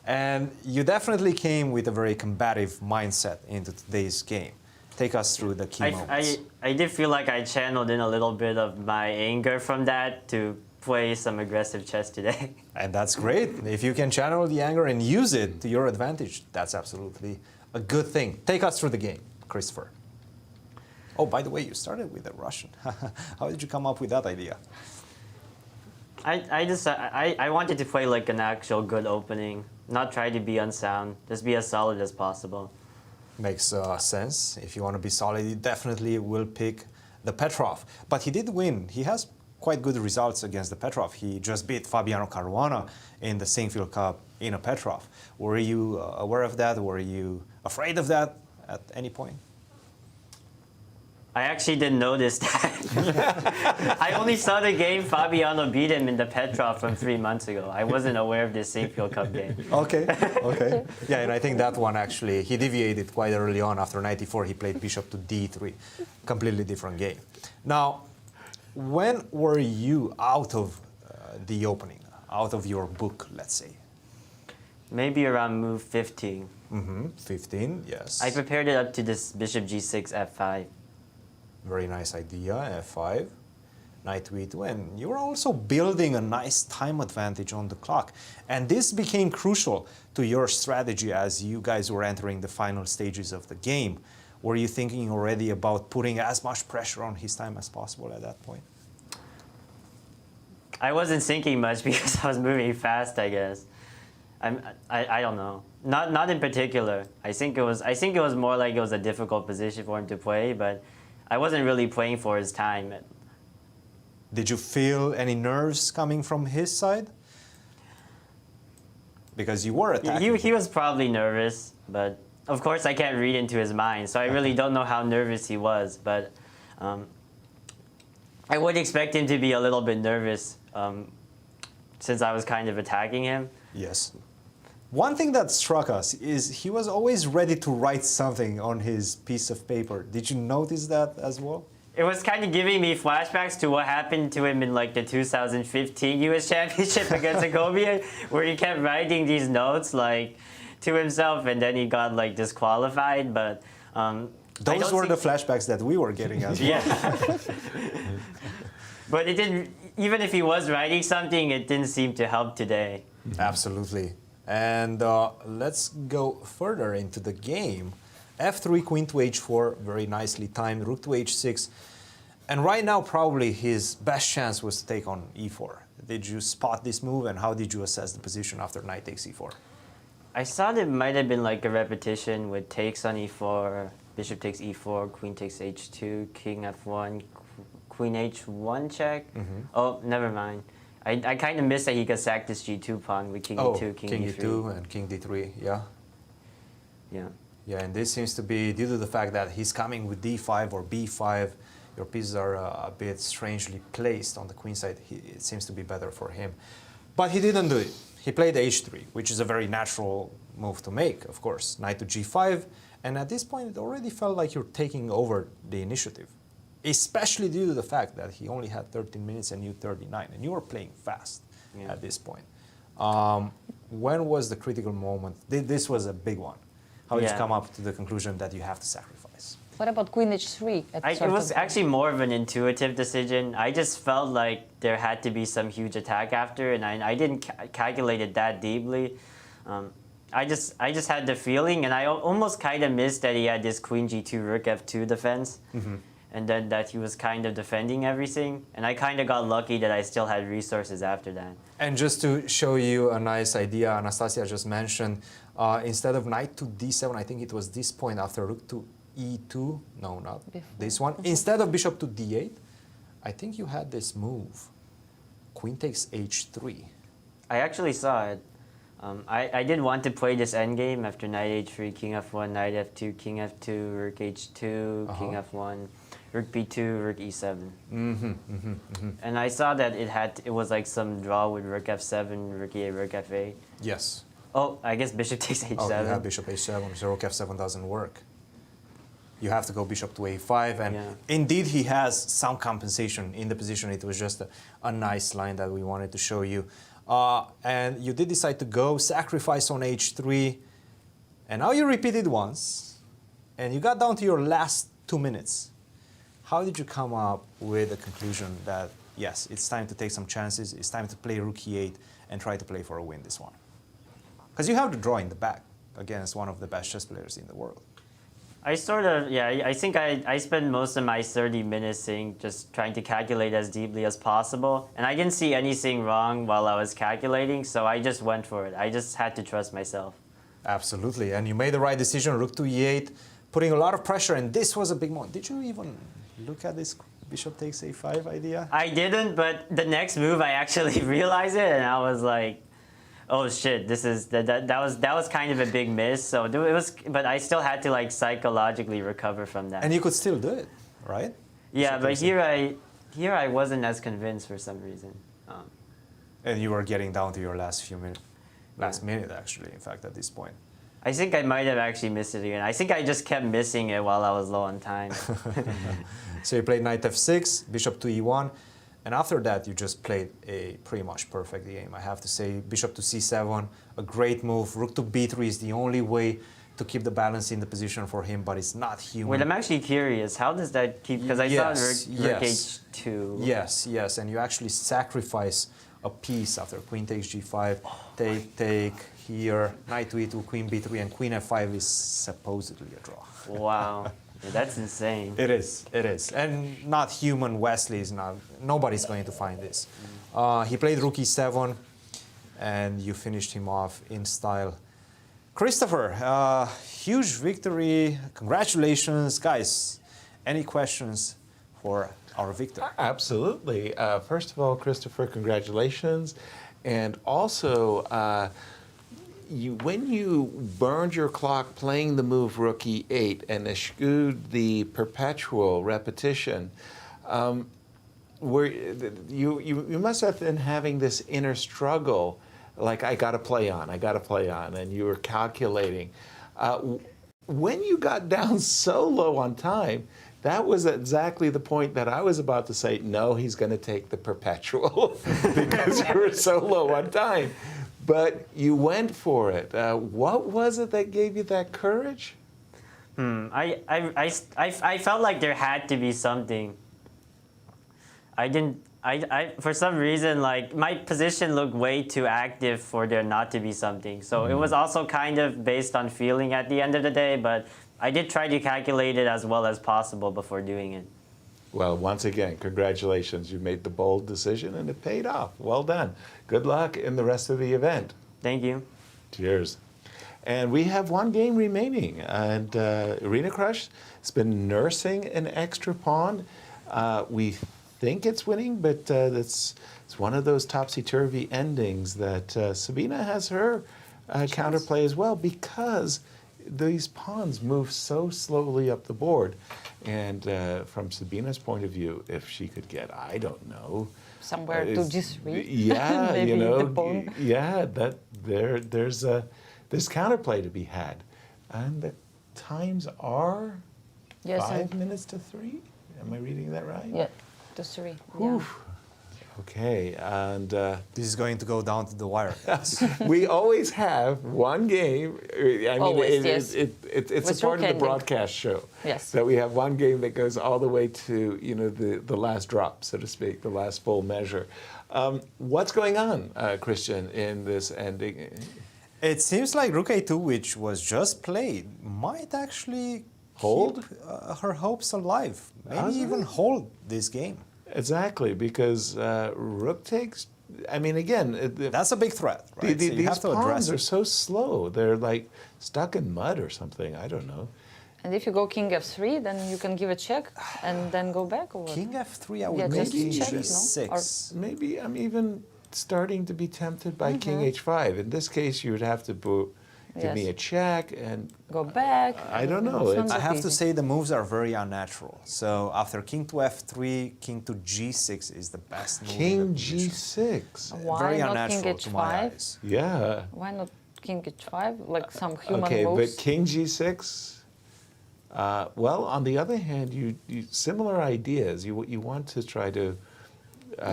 And you definitely came with a very combative mindset into today's game. Take us through the key moments. I did feel like I channeled in a little bit of my anger from that to play some aggressive chess today. And that's great. If you can channel the anger and use it to your advantage, that's absolutely a good thing. Take us through the game, Christopher. Oh, by the way, you started with the Russian. How did you come up with that idea? I wanted to play like an actual good opening, not try to be unsound, just be as solid as possible. Makes sense. If you want to be solid, you definitely will pick the Petrov. But he did win. He has quite good results against the Petrov. He just beat Fabiano Caruana in the Seinfeld Cup in a Petrov. Were you aware of that? Were you afraid of that at any point? I actually didn't notice that. I only saw the game Fabiano beat him in the Petrov from 3 months ago. I wasn't aware of this Seinfeld Cup game. Okay. Yeah, and I think that one actually, he deviated quite early on. After 94, he played bishop to d3. Completely different game. Now, when were you out of the opening, out of your book, let's say? Maybe around move 15. 15, yes. I prepared it up to this bishop g6, f5. Very nice idea, f5, knight to e2, and you were also building a nice time advantage on the clock. And this became crucial to your strategy as you guys were entering the final stages of the game. Were you thinking already about putting as much pressure on his time as possible at that point? I wasn't thinking much because I was moving fast, I guess. I don't know. Not in particular. I think it was more like it was a difficult position for him to play, but I wasn't really playing for his time. Did you feel any nerves coming from his side? Because you were attacking. He was probably nervous, but of course I can't read into his mind, so I really don't know how nervous he was. But I would expect him to be a little bit nervous since I was kind of attacking him. Yes. One thing that struck us is he was always ready to write something on his piece of paper. Did you notice that as well? It was kind of giving me flashbacks to what happened to him in like the 2015 U.S. Championship against Abrahamyan, where he kept writing these notes like to himself, and then he got like disqualified. But those were the flashbacks that we were getting as well. Yeah. But it didn't. Even if he was writing something, it didn't seem to help today. Absolutely. And let's go further into the game. f3, queen to h4, very nicely timed, rook to h6. And right now, probably his best chance was to take on e4. Did you spot this move, and how did you assess the position after knight takes e4? I thought it might have been like a repetition with takes on e4, bishop takes e4, queen takes h2, king f1, queen h1 check. Oh, never mind. I kind of missed that he could sack this g2 pawn with king e2, king d3. e2 and king d3, yeah. Yeah. Yeah, and this seems to be due to the fact that he's coming with d5 or b5. Your pieces are a bit strangely placed on the queen side. It seems to be better for him. But he didn't do it. He played h3, which is a very natural move to make, of course. Knight to g5, and at this point it already felt like you're taking over the initiative, especially due to the fact that he only had 13 minutes and you 39, and you were playing fast at this point. When was the critical moment? This was a big one. How did you come up to the conclusion that you have to sacrifice? What about queen h3? It was actually more of an intuitive decision. I just felt like there had to be some huge attack after, and I didn't calculate it that deeply. I just had the feeling, and I almost kind of missed that he had this queen g2, rook f2 defense. And then that he was kind of defending everything. And I kind of got lucky that I still had resources after that. And just to show you a nice idea, Anastasia just mentioned, instead of knight to d7, I think it was this point after rook to e2. No, not this one. Instead of bishop to d8, I think you had this move. Queen takes h3. I actually saw it. I did want to play this endgame after knight h3, king f1, knight f2, king f2, rook h2, king f1. Rook b2, rook e7. And I saw that it was like some draw with rook f7, rook e8, rook f8. Yes. Oh, I guess bishop takes h7. Oh, yeah, bishop h7, so rook f7 doesn't work. you have to go bishop to a5, and indeed he has some compensation in the position. It was just a nice line that we wanted to show you. And you did decide to go sacrifice on h3, and now you repeated once, and you got down to your last 2 minutes. How did you come up with the conclusion that, yes, it's time to take some chances, it's time to play rook e8 and try to play for a win this one? Because you have the draw in the back against one of the best chess players in the world. I sort of, I think I spent most of my 30 minutes just trying to calculate as deeply as possible. And I didn't see anything wrong while I was calculating, so I just went for it. I just had to trust myself. Absolutely, and you made the right decision, rook to e8, putting a lot of pressure, and this was a big moment. Did you even look at this bishop takes a5 idea? I didn't, but the next move I actually realized it, and I was like, oh shit, that was kind of a big miss. So it was, but I still had to like psychologically recover from that. And you could still do it, right? Yeah, but here I wasn't as convinced for some reason. And you were getting down to your last minute actually, in fact, at this point. I think I might have actually missed it again. I think I just kept missing it while I was low on time. So you played knight f6, bishop to e1. And after that, you just played a pretty much perfect game, I have to say. Bishop to c7, a great move. Rook to b3 is the only way to keep the balance in the position for him, but it's not human. Wait, I'm actually curious. How does that keep? Because I saw rook h2. Yes, and you actually sacrifice a piece after queen takes g5, take here, knight to e2, queen b3, and queen f5 is supposedly a draw. Wow. Yeah, that's insane. It is. And not human. Wesley is not, nobody's going to find this. He played rook e7, and you finished him off in style. Christopher, huge victory. Congratulations. Guys, any questions for our victor? Absolutely. First of all, Christopher, congratulations. And also, when you burned your clock playing the move rook e8 and eschewed the perpetual repetition, you must have been having this inner struggle, like I got to play on, and you were calculating. When you got down so low on time, that was exactly the point that I was about to say, no, he's going to take the perpetual because you were so low on time. But you went for it. What was it that gave you that courage? I felt like there had to be something. For some reason, like my position looked way too active for there not to be something. So it was also kind of based on feeling at the end of the day, but I did try to calculate it as well as possible before doing it. Well, once again, congratulations. You made the bold decision and it paid off. Well done. Good luck in the rest of the event. Thank you. Cheers. And we have one game remaining. And Arena Krush has been nursing an extra pawn. We think it's winning, but it's one of those topsy-turvy endings that Sabina has her counterplay as well, because these pawns move so slowly up the board. And from Sabina's point of view, if she could get, I don't know, somewhere to g3, yeah, maybe you know, the pawn. Yeah, there's counterplay to be had, and the times are 5 minutes to 3. Am I reading that right? Yeah, to 3. Yeah. Okay, and this is going to go down to the wire. We always have one game. I mean, it's a part of the broadcast show. Yes. That we have one game that goes all the way to the last drop, so to speak, the last full measure. What's going on, Christian, in this ending? It seems like rook a2, which was just played, might actually hold her hopes alive. Maybe even hold this game. Exactly, because rook takes. I mean, again, that's a big threat. Right? So these pawns are so slow; they're like stuck in mud or something. I don't know. And if you go king f3, then you can give a check and then go back, or what? King f3, I would maybe g6. No? Maybe I'm even starting to be tempted by king h5. In this case, you would have to give me a check and go back. I don't know. I have to say the moves are very unnatural. So after king to f3, king to g6 is the best move. King g6. Why very not unnatural king h5? to my eyes. Yeah. Why not king h5? Like some human okay, moves. but king g6. Well, on the other hand, you similar ideas. You want to try to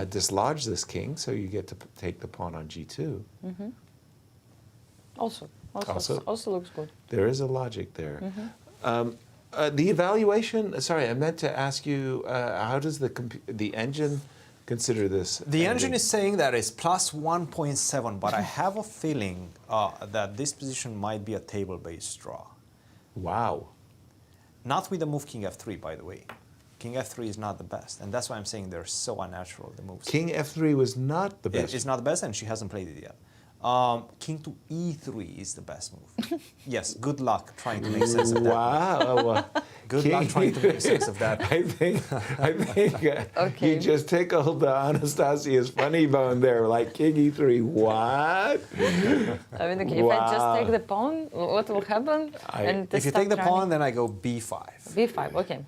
dislodge this king, so you get to take the pawn on g2. Mm-hmm. Also looks good. There is a logic there. The evaluation. Sorry, I meant to ask you. How does the engine consider this? The engine is saying that it's plus 1.7, but I have a feeling that this position might be a table-based draw. Wow. Not with the move king f3, by the way. King f3 is not the best, and that's why I'm saying they're so unnatural, the moves. King f3 was not the best. It's not the best, and she hasn't played it yet. King to e3 is the best move. Yes, good luck trying to make sense of that. Wow. Good luck trying to make sense of that. I think you just tickled Anastasia's funny bone there, like King e3. What? I mean, okay, if I just take the pawn, what will happen? If you take the pawn, then I go b5. b5, okay.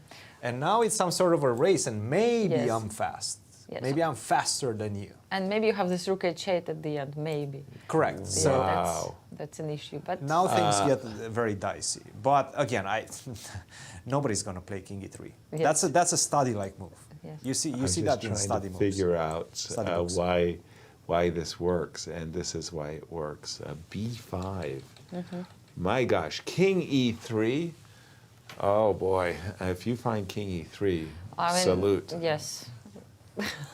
And now it's some sort of a race, and maybe I'm fast. Yes. Maybe I'm faster than you. And maybe you have this rook h8 at the end, maybe. Correct. Yeah, So that's an issue. But now things get very dicey. But again, nobody's going to play king e3. Yes. That's a study-like move. Yes. You see that in study moves. Figure out why this works, and this is why it works. b5. My gosh, king e3. Oh boy, if you find king e3, salute. Yes.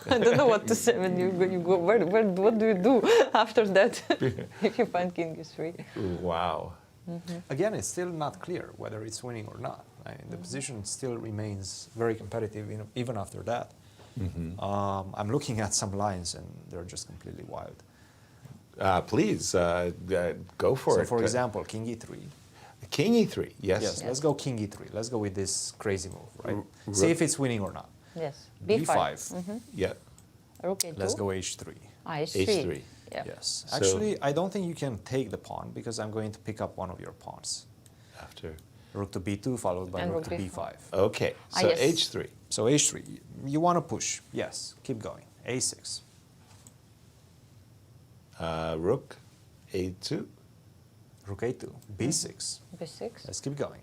I don't know what to say when you go. What do you do after that if you find king e3? Wow. Again, it's still not clear whether it's winning or not. The position still remains very competitive even after that. I'm looking at some lines, and they're just completely wild. Please, go for it. So, for example, king e3. King e3, yes. Yes, let's go king e3. Let's go with this crazy move, right? See if it's winning or not. Yes. b5. Yeah. Rook a2. Let's go h3. h3. h3. Yeah. Yes. Actually, I don't think you can take the pawn because I'm going to pick up one of your pawns. After? Rook to b2 followed by rook to b5. Okay, so yes. h3. So h3. You want to push. Yes. Keep going. a6. Rook a2. Rook a2. b6. b6. Let's keep going.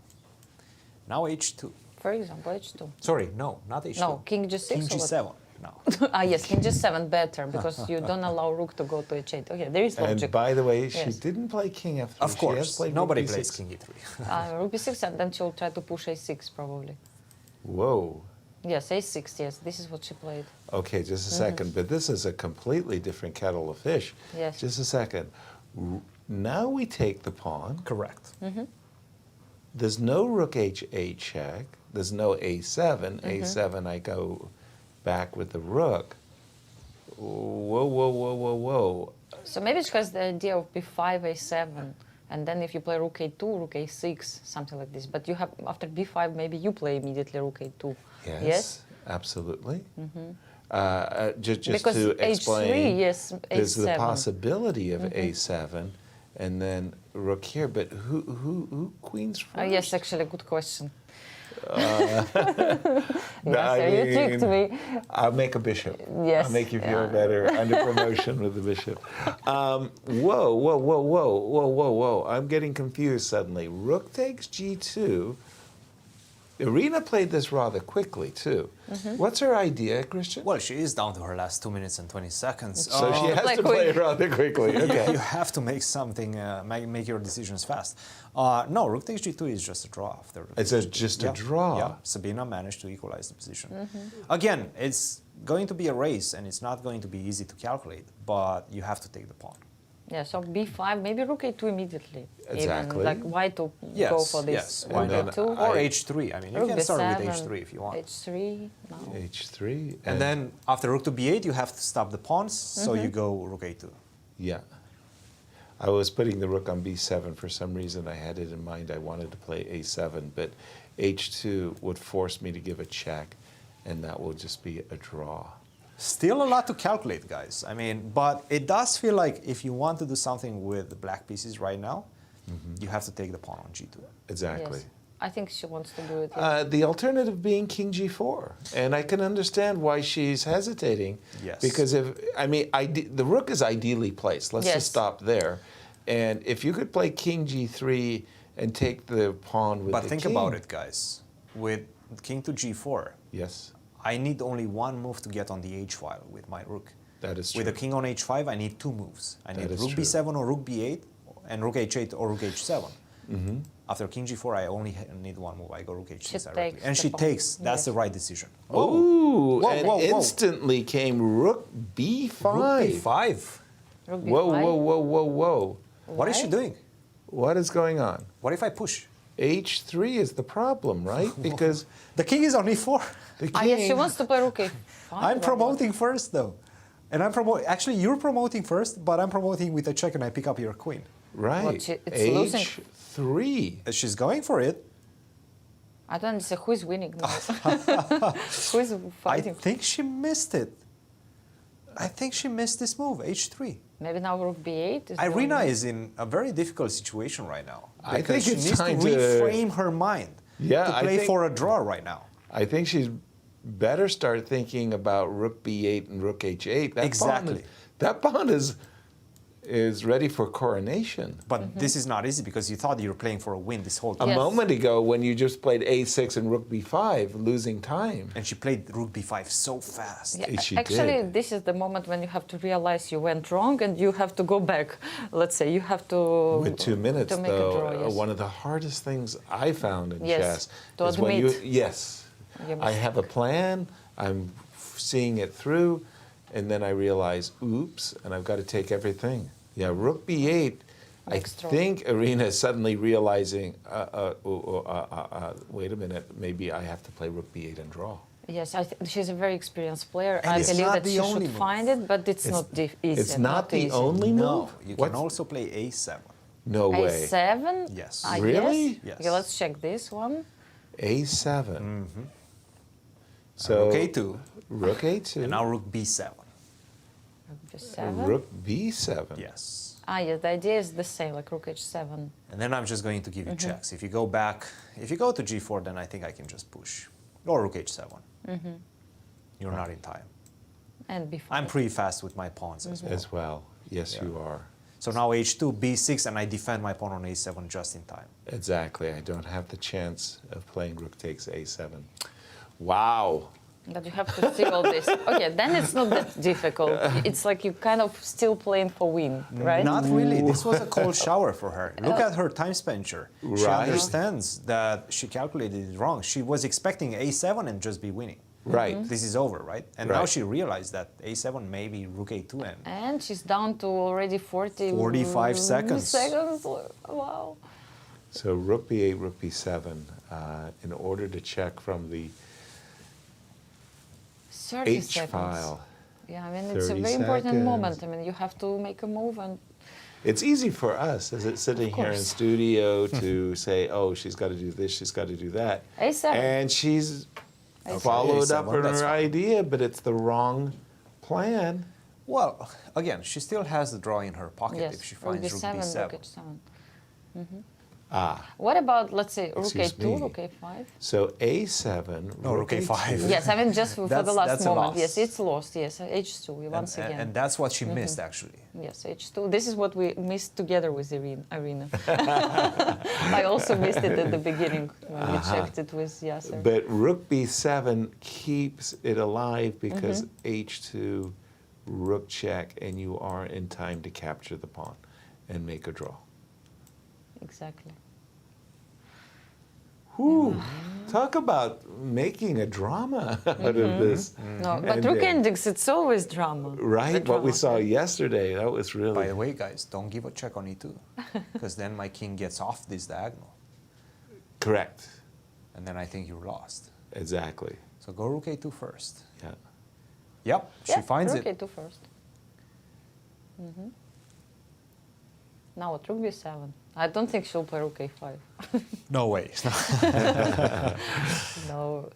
Now h2. For example, h2. Sorry, no, not h2. No, king g6 King or g7. No. Yes, king g7 better because you don't allow rook to go to h8. Okay, there is logic. And by the way, she didn't play king f3. Of She course, has played nobody rook plays b6. king e3. Rook b6, and then she'll try to push a6 probably. Whoa. Yes, a6, yes. This is what she played. Okay, just a second. But this is a completely different kettle of fish. Yes. Just a second. Now we take the pawn. Correct. There's no rook h8 check. There's no a7. A7, I go back with the rook. Whoa, whoa, whoa, whoa, whoa. So maybe she has the idea of b5, a7, and then if you play rook a2, rook a6, something like this. But you have, after b5, maybe you play immediately rook a2. Yes, absolutely. Just because to explain, h3, yes, there's the a7. possibility of a7, and then rook here. But who queens first? Yes, actually, good question. You tricked me. I'll make a bishop. Yes. I'll make you feel better under promotion with the bishop. Whoa, whoa, whoa, whoa, whoa, whoa, whoa. I'm getting confused suddenly. Rook takes g2. Irina played this rather quickly, too. What's her idea, Christian? Well, she is down to her last 2 minutes and 20 seconds. So she has to play it rather quickly. Okay. You have to make something, make your decisions fast. No, rook takes g2 is just a draw. After It's just a draw. Yeah, Sabina managed to equalize the position. Again, it's going to be a race, and it's not going to be easy to calculate, but you have to take the pawn. Yeah, so b5, maybe rook a2 immediately. Exactly. Even, like, why to go for this? Yes, Rook a2 or h3. I mean, you can start with h3 if you want. h3, no. h3. And then after rook to b8, you have to stop the pawns, so you go rook a2. Yeah. I was putting the rook on b7 for some reason. I had it in mind. I wanted to play a7, but h2 would force me to give a check, and that will just be a draw. Still a lot to calculate, guys. I mean, but it does feel like if you want to do something with the black pieces right now, you have to take the pawn on g2. Exactly. Yes. I think she wants to do it. The alternative being king g4, and I can understand why she's hesitating. Yes. Because the rook is ideally placed. Let's just stop there. And if you could play king g3 and take the pawn with but the think king. about it, guys. With king to g4, Yes, I need only one move to get on the h file with my rook. that is true. With a king on h5, I need two moves. I need That is rook true. b7 or rook b8, and rook h8 or rook h7. Mm-hmm. After king g4, I only need one move. I go rook h6 She directly. takes And the she pawn. takes. That's Yes. the right decision. Ooh, Whoa, and whoa, whoa. instantly came rook b5. Rook b5. Rook Whoa, b5. whoa, whoa, whoa, whoa. What is she Why? doing? What is going on? What if I push? h3 is the problem, right? Because The king is on e4. the Ah, yes, she king... wants to play rook a5. I'm promoting first, though. And I'm promoting. Actually, you're promoting first, but I'm promoting with a check and I pick up your queen. Right. Well, it's losing. h3. She's going for it. I don't understand who is winning now. Who is I fighting? think she missed it. I think she missed this move, h3. Maybe now rook b8 is Irina going- is in a very difficult situation right now. I Because think she it's needs to time to- reframe her mind Yeah, to I play think- for a draw right now. I think she's better start thinking about rook b8 and rook h8. Exactly. That pawn is ready for coronation. But this is not easy because you thought you were playing for a win this whole A time. moment ago, when you just played a6 and rook b5, losing time. And she played rook b5 so fast. Yeah, She actually, did. this is the moment when you have to realize you went wrong and you have to go back. Let's say you have to. With 2 minutes, to make though, a draw, yes. one of the hardest things I found in Yes, chess to is when you. admit. Yes, You I must- have a plan. I'm seeing it through, and then I realize, oops, and I've got to take everything. Yeah, rook b8. Next I draw. think Irina is suddenly realizing, wait a minute, maybe I have to play rook b8 and draw. Yes, she's a very experienced player. And I it's believe not that the she only should move. find it, but it's not easy. It's not the easy. only move? No, you can What's- also play a7. No way. A7? Yes. Ah, Really? Yes. Okay, let's check this one. a7. So Rook a2. Rook a2. And now rook b7. B7. Rook b7. Yes. Ah, yes, the idea is the same, like rook h7. And then I'm just going to give you checks. If you go back, if you go to g4, then I think I can just push. Or rook h7. You're not in time. And b5. I'm pretty fast with my pawns as well. As well. Yes, Yeah. you are. So now h2, b6, and I defend my pawn on a7 just in time. Exactly. I don't have the chance of playing rook takes a7. Wow. But you have to see all this. Okay, then it's not that difficult. It's like you kind of still playing for win, right? Not really. This was a cold shower for her. Look at her time expenditure. She Right. understands that she calculated it wrong. She was expecting a7 and just be winning. Right. This is over, right? And now Right. she realized that a7 maybe rook a2 and And she's down to already 45 seconds. Wow. So rook b8, rook b7, in order to check from the 30 H seconds. file. Yeah, I mean, it's a 30 very important moment. seconds. I mean, you have to make a move and It's easy for us, as it's sitting here in course. studio, to say, oh, she's got to do this, she's got to do that. A7. And she's A7. followed up A7, on that's her fine. idea, but it's the wrong plan. well, again, she still has the draw in her pocket yes, if she rook finds rook b7, b7. rook h7. Ah, What about, let's say, rook Excuse a2, me. rook a5? so a7, No, rook a5. a2. Yes, I mean, just for the That's last a moment. loss. Yes, it's lost. Yes, h2 once and, again. and that's what she missed, actually. Yes, h2. This is what we missed together with Irina. I also missed it at the beginning when we checked it with Yasser. But rook b7 keeps it alive because h2, rook check, and you are in time to capture the pawn and make a draw. Exactly. Whew. Talk about making a drama out of this. No, but And, rook endings, it's always drama. Right, The what we drama. saw yesterday, that was By really... the way, guys, don't give a check on e2, because then my king gets off this diagonal, Correct, and then I think you're lost. exactly. So go rook a2 first. Yeah. Yep, she Yeah, finds rook it. a2 first. Now what, rook b7. I don't think she'll play rook a5. No way. No,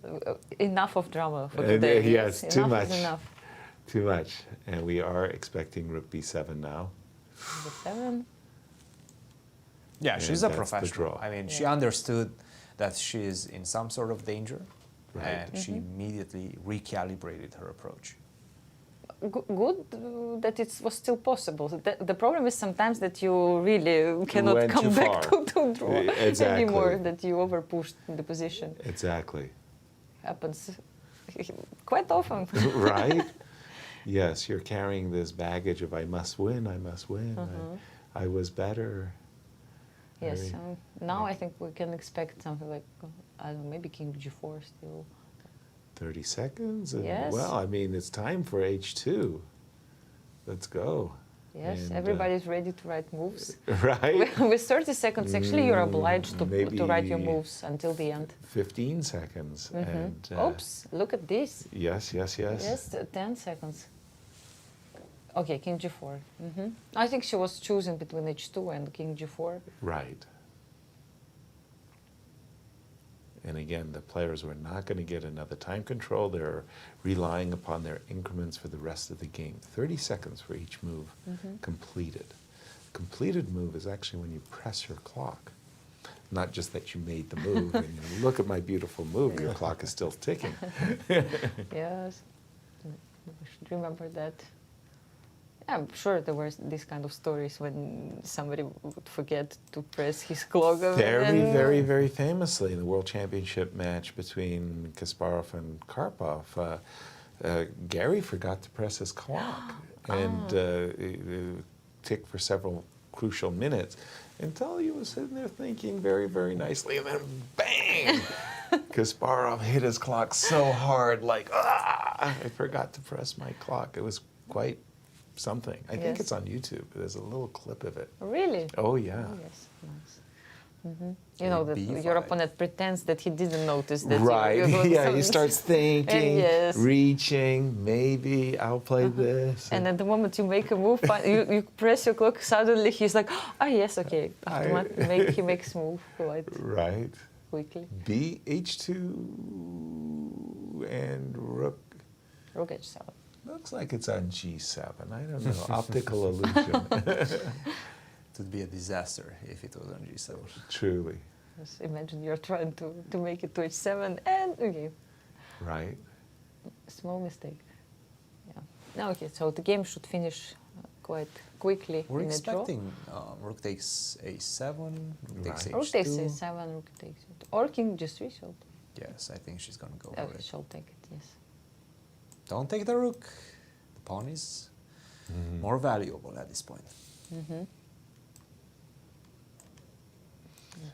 enough of drama for today. Yes, too enough much. Is enough. Too much. And we are expecting rook b7 now. b7. Yeah, And she's a that's the professional. draw. I mean, she understood that she's in some sort of danger, Right. and she immediately recalibrated her approach. good that it was still possible. The problem is sometimes that you really cannot Went come too back far. to draw Exactly. anymore, that you overpushed the position. Exactly. Happens quite often. Right? Yes, you're carrying this baggage of I must win, I must win. I was better. Yes, now I think we can expect something like, I don't know, maybe King G4 still. 30 seconds? And Yes. Well, I mean, it's time for H2. Let's go. Yes, And, everybody's ready to write moves. Right? With 30 seconds, actually, you're obliged to write your maybe moves until the end. 15 seconds. And, Oops, look at this. Yes, yes, yes. Yes, 10 seconds. Okay, King G4. I think she was choosing between H2 and King G4. Right. And again, the players were not going to get another time control. They're relying upon their increments for the rest of the game. 30 seconds for each move completed. Completed move is actually when you press your clock. Not just that you made the move and you look at my beautiful move, your clock is still ticking. Yes, we should remember that. I'm sure there were these kind of stories when somebody would forget to press his clock. Very famously in the World Championship match between Kasparov and Karpov, Gary forgot to press his clock and it ticked for several crucial minutes until he was sitting there thinking very nicely, and then bang! Kasparov hit his clock so hard, like, I forgot to press my clock. It was quite something. I think it's on YouTube. There's a little clip of it. Really? Oh, yeah. Oh, yes, nice. You know, that your opponent pretends that he didn't notice that. Right. Yeah, he starts thinking, reaching, maybe I'll play this. And at the moment you make a move, you press your clock, suddenly he's like, yes, okay. He makes move quite quickly. B, H2, and Rook. Rook H7. Looks like it's on G7. I don't know. Optical illusion. It would be a disaster if it was on G7. Truly. Just imagine you're trying to make it to H7 and okay. Right. Small mistake. Yeah. No, okay, so the game should finish quite quickly. We're in expecting Rook takes A7, Rook takes H2. Rook takes A7, Rook takes A2. Or King G3 should. Yes, I think she's going to go for it. She'll take it, yes. Don't take the Rook. The pawn is more valuable at this point.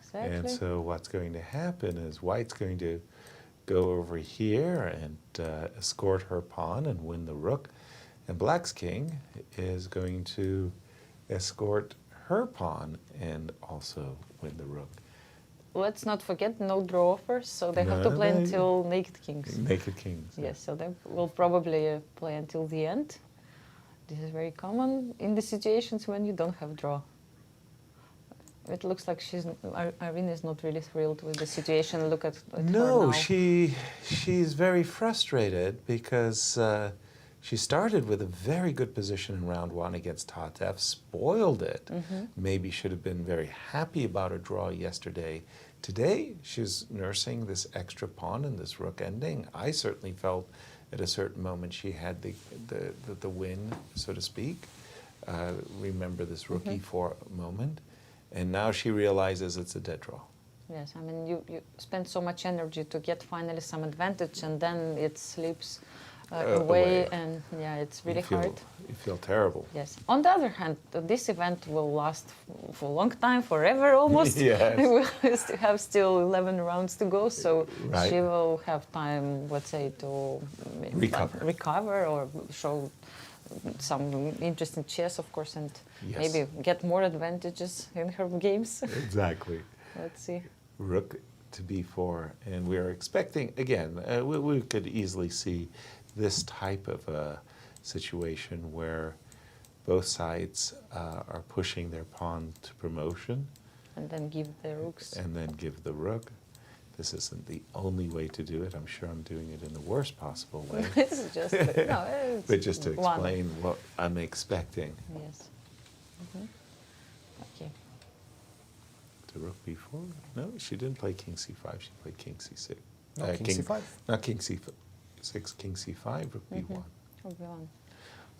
Exactly. And so what's going to happen is White's going to go over here and escort her pawn and win the Rook. And Black's king is going to escort her pawn and also win the Rook. Let's not forget no draw offers, so they have to play until naked kings. Naked kings. Yes, so they will probably play until the end. This is very common in the situations when you don't have draw. It looks like Irina is not really thrilled with the situation. Look at her now. She's very frustrated because she started with a very good position in round one against Tatev, spoiled it. Maybe should have been very happy about her draw yesterday. Today, she's nursing this extra pawn and this rook ending. I certainly felt at a certain moment she had the win, so to speak. Remember this rook e4 moment. And now she realizes it's a dead draw. Yes, I mean, you spend so much energy to get finally some advantage, and then it slips away, and yeah, it's really hard. You feel terrible. Yes. On the other hand, this event will last for a long time, forever almost. Yes. We will have still 11 rounds to go, so she will have time, let's say, to recover or show some interesting chess, of course, and maybe get more advantages in her games. Exactly. Let's see. Rook to b4, and we are expecting, again, we could easily see this type of a situation where both sides are pushing their pawn to promotion. And then give the rooks. And then give the rook. This isn't the only way to do it. I'm sure I'm doing it in the worst possible way. It's just, but just to explain what I'm expecting. Yes. Okay. To rook b4? No, she didn't play king c5. She played king c6. No, king c5. Not king c6, king c5, rook b1. Rook b1.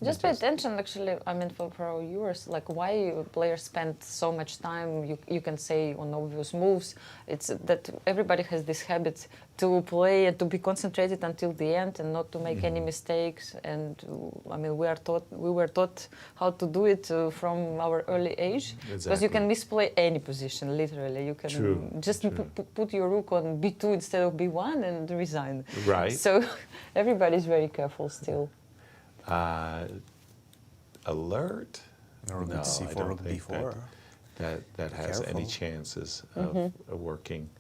Just pay attention, actually, I mean, for our viewers, like why players spend so much time, you can say, on obvious moves. It's that everybody has this habit to play and to be concentrated until the end and not to make any mistakes. And I mean, we were taught how to do it from our early age. Because you can misplay any position, literally. You can just put your rook on b2 instead of b1 and resign. Right. So everybody's very careful still. Alert? Rook No, c4, I don't rook think b4. that has any Careful. chances of working.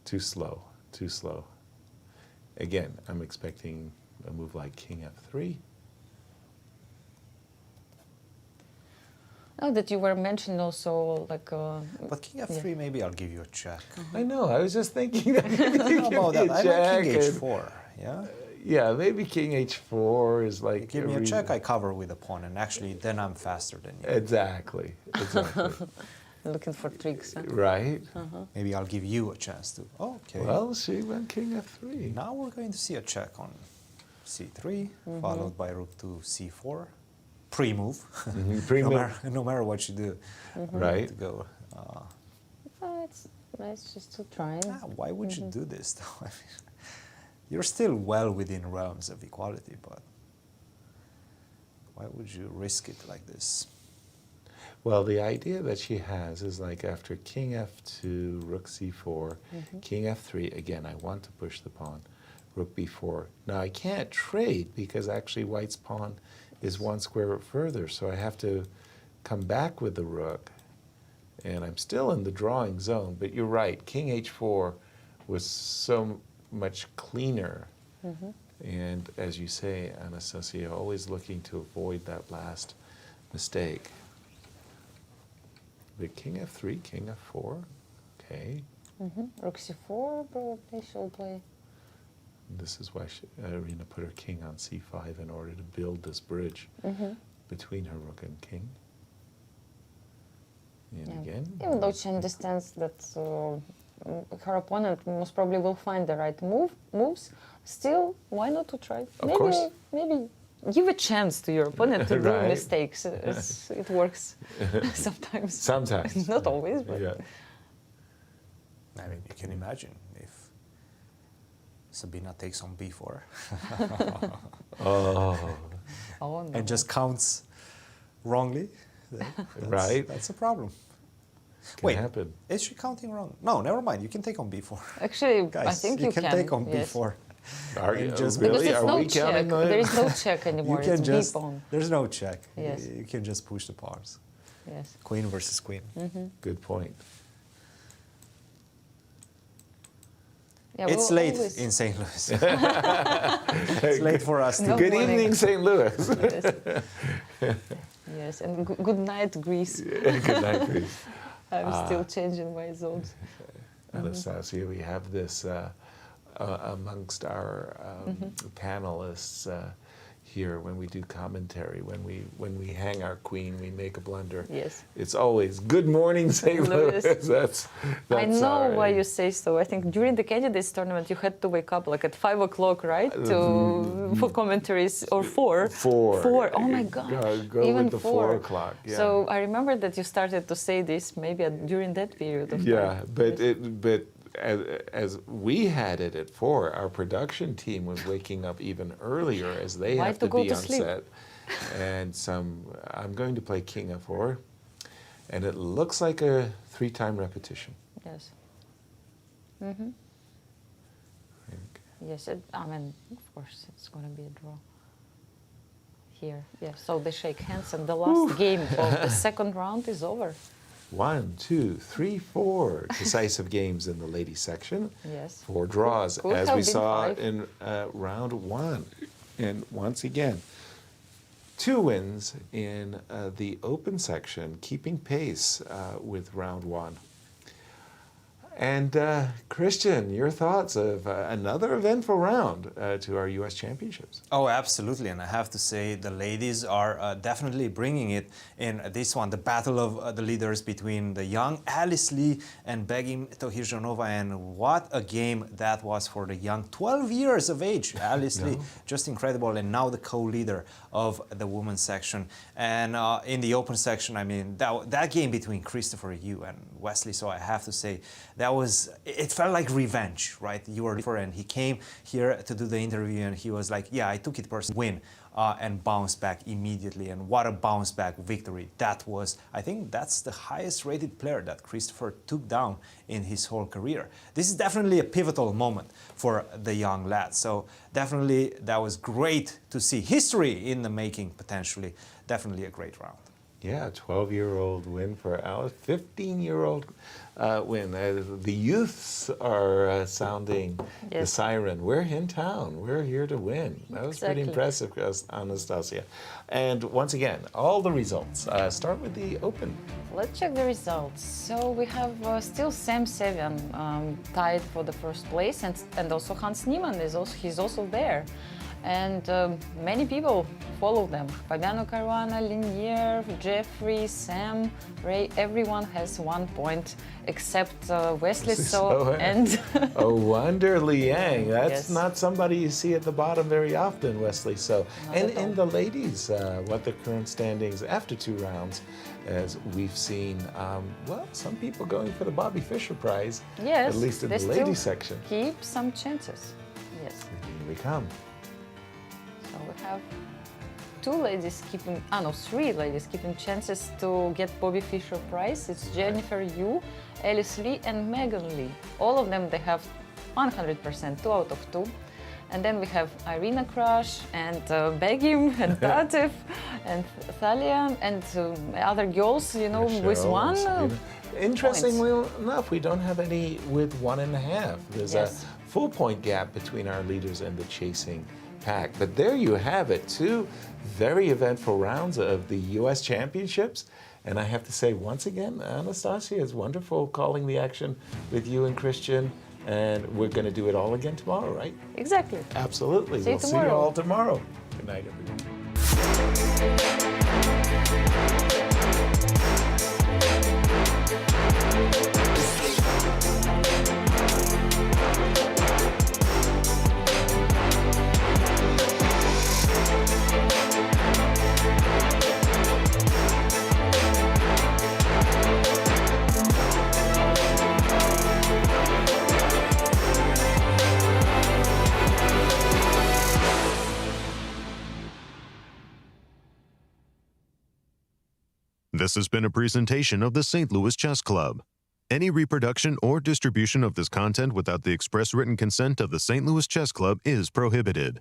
Too slow, too slow. Again, I'm expecting a move like king f3. Oh, that you were mentioning also, like... But king f3, maybe I'll give you a check. I know, I was just thinking that. How about that? I like king and- h4, yeah? Yeah, maybe king h4 is like... Give me a check, I cover with a pawn, and actually then I'm faster than you. Exactly, exactly. Looking for tricks, huh? Right. Maybe I'll give you a chance to... Okay. Well, she went king f3. Now we're going to see a check on c3, followed by rook to c4. Pre-move. Pre-move. No matter what you do. Right. To go. It's nice just to try. Why would you do this, though? I mean, you're still well within realms of equality, but why would you risk it like this? Well, the idea that she has is like after king f2, rook c4, king f3, again, I want to push the pawn, rook b4. Now, I can't trade because actually white's pawn is one square further, so I have to come back with the rook. And I'm still in the drawing zone, but you're right, king h4 was so much cleaner. And as you say, Anastasiya, always looking to avoid that last mistake. The king f3, king f4, okay. Rook c4, probably she'll play. This is why Arina put her king on c5 in order to build this bridge between her rook and king. And again... Even though she understands that her opponent most probably will find the right moves, still, why not to try? Of course. Maybe give a chance to your opponent to do Right. mistakes. It works sometimes. Sometimes. Not always, but... Yeah. I mean, you can imagine if Sabina takes on b4 Oh, no. and just counts wrongly, Right. That's a problem. Can Wait, happen. is she counting wrong? No, never mind. You can take on b4. Actually, Guys, I think you can take on yes. b4. Are you, And just- Because really? it's Are no we check. counting on it? There is no check anymore. You can It's just, b-pawn. there's no check. Yes. You can just push the pawns. Yes. Queen versus queen. Good point. Yeah, It's we'll late always- in St. Louis. It's late for us. No Good morning. evening, St. Louis. Yes, and good night, Greece. Good night, Greece. I'm still changing my zones. Anastasiya, we have this amongst our panelists here when we do commentary. When we hang our queen, we make a blunder. Yes. It's always good morning, St. Louis. That's I know our- why you say so. I think during the candidates tournament you had to wake up like at 5 o'clock, right, for commentaries, or 4. 4. 4. Oh my God! Go Even with the 4 o'clock. Yeah. So I remember that you started to say this maybe during that period of Yeah, time. but as we had it at 4, our production team was waking up even earlier as they Why have to to go be to on sleep? set. And I'm going to play king f4, and it looks like a 3-time repetition. Yes. Yes, I mean, of course, it's going to be a draw here. Yeah, so they shake hands, and the last game of the second round is over. 1, 2, 3, 4 decisive games in the ladies section. Yes. 4 draws, Could as have we been saw 5. in round 1. And once again, 2 wins in the open section, keeping pace with round 1. And Cristian, your thoughts of another eventful round to our U.S. Championships? Oh, absolutely. And I have to say the ladies are definitely bringing it in this one. The battle of the leaders between the young Alice Lee and Begim Tokhirjonova. And what a game that was for the young 12 years of age. Alice Lee, just incredible. And now the co-leader of the women's section. And in the open section, I mean, that game between Christopher Yu and Wesley, so I have to say, it felt like revenge, right? You were for, and he came here to do the interview and he was like, yeah, I took it personally, win, and bounced back immediately. And what a bounce back victory that was. I think that's the highest rated player that Christopher took down in his whole career. This is definitely a pivotal moment for the young lad. So definitely that was great to see. History in the making, potentially. Definitely a great round. Yeah, 12-year-old win for Alice, 15-year-old win. The youths are sounding the siren. We're in town. We're here to win. That was pretty impressive, Anastasiya. And once again, all the results. Start with the Open. Let's check the results. So we have still Sam Sevian tied for the first place, and also Hans Niemann he's also there. And many people follow them. Fabiano Caruana, Linier, Jeffrey, Sam, Ray, everyone has 1 point except Wesley and Oh, wonder Liang. That's not somebody you see at the bottom very often, Wesley So. And in the ladies, what the current standings after 2 rounds, as we've seen, well, some people going for the Bobby Fischer prize, yes, at least in the ladies section. Keep some chances. Yes. Here we come. So we have 3 ladies keeping chances to get Bobby Fischer prize. It's Jennifer Yu, Alice Lee, and Megan Lee. All of them, they have 100%, 2 out of 2. And then we have Irina Krush and Begim and Tatev and Thalia and other girls, you know, with 1. Interestingly enough, we don't have any with 1.5. There's a full point gap between our leaders and the chasing pack. But there you have it, 2 very eventful rounds of the U.S. Championships. And I have to say, once again, Anastasiya, it's wonderful calling the action with you and Cristian. And we're going to do it all again tomorrow, right? Exactly. Absolutely. We'll see you all tomorrow. Good night, everyone. This has been a presentation of the St. Louis Chess Club. Any reproduction or distribution of this content without the express written consent of the St. Louis Chess Club is prohibited.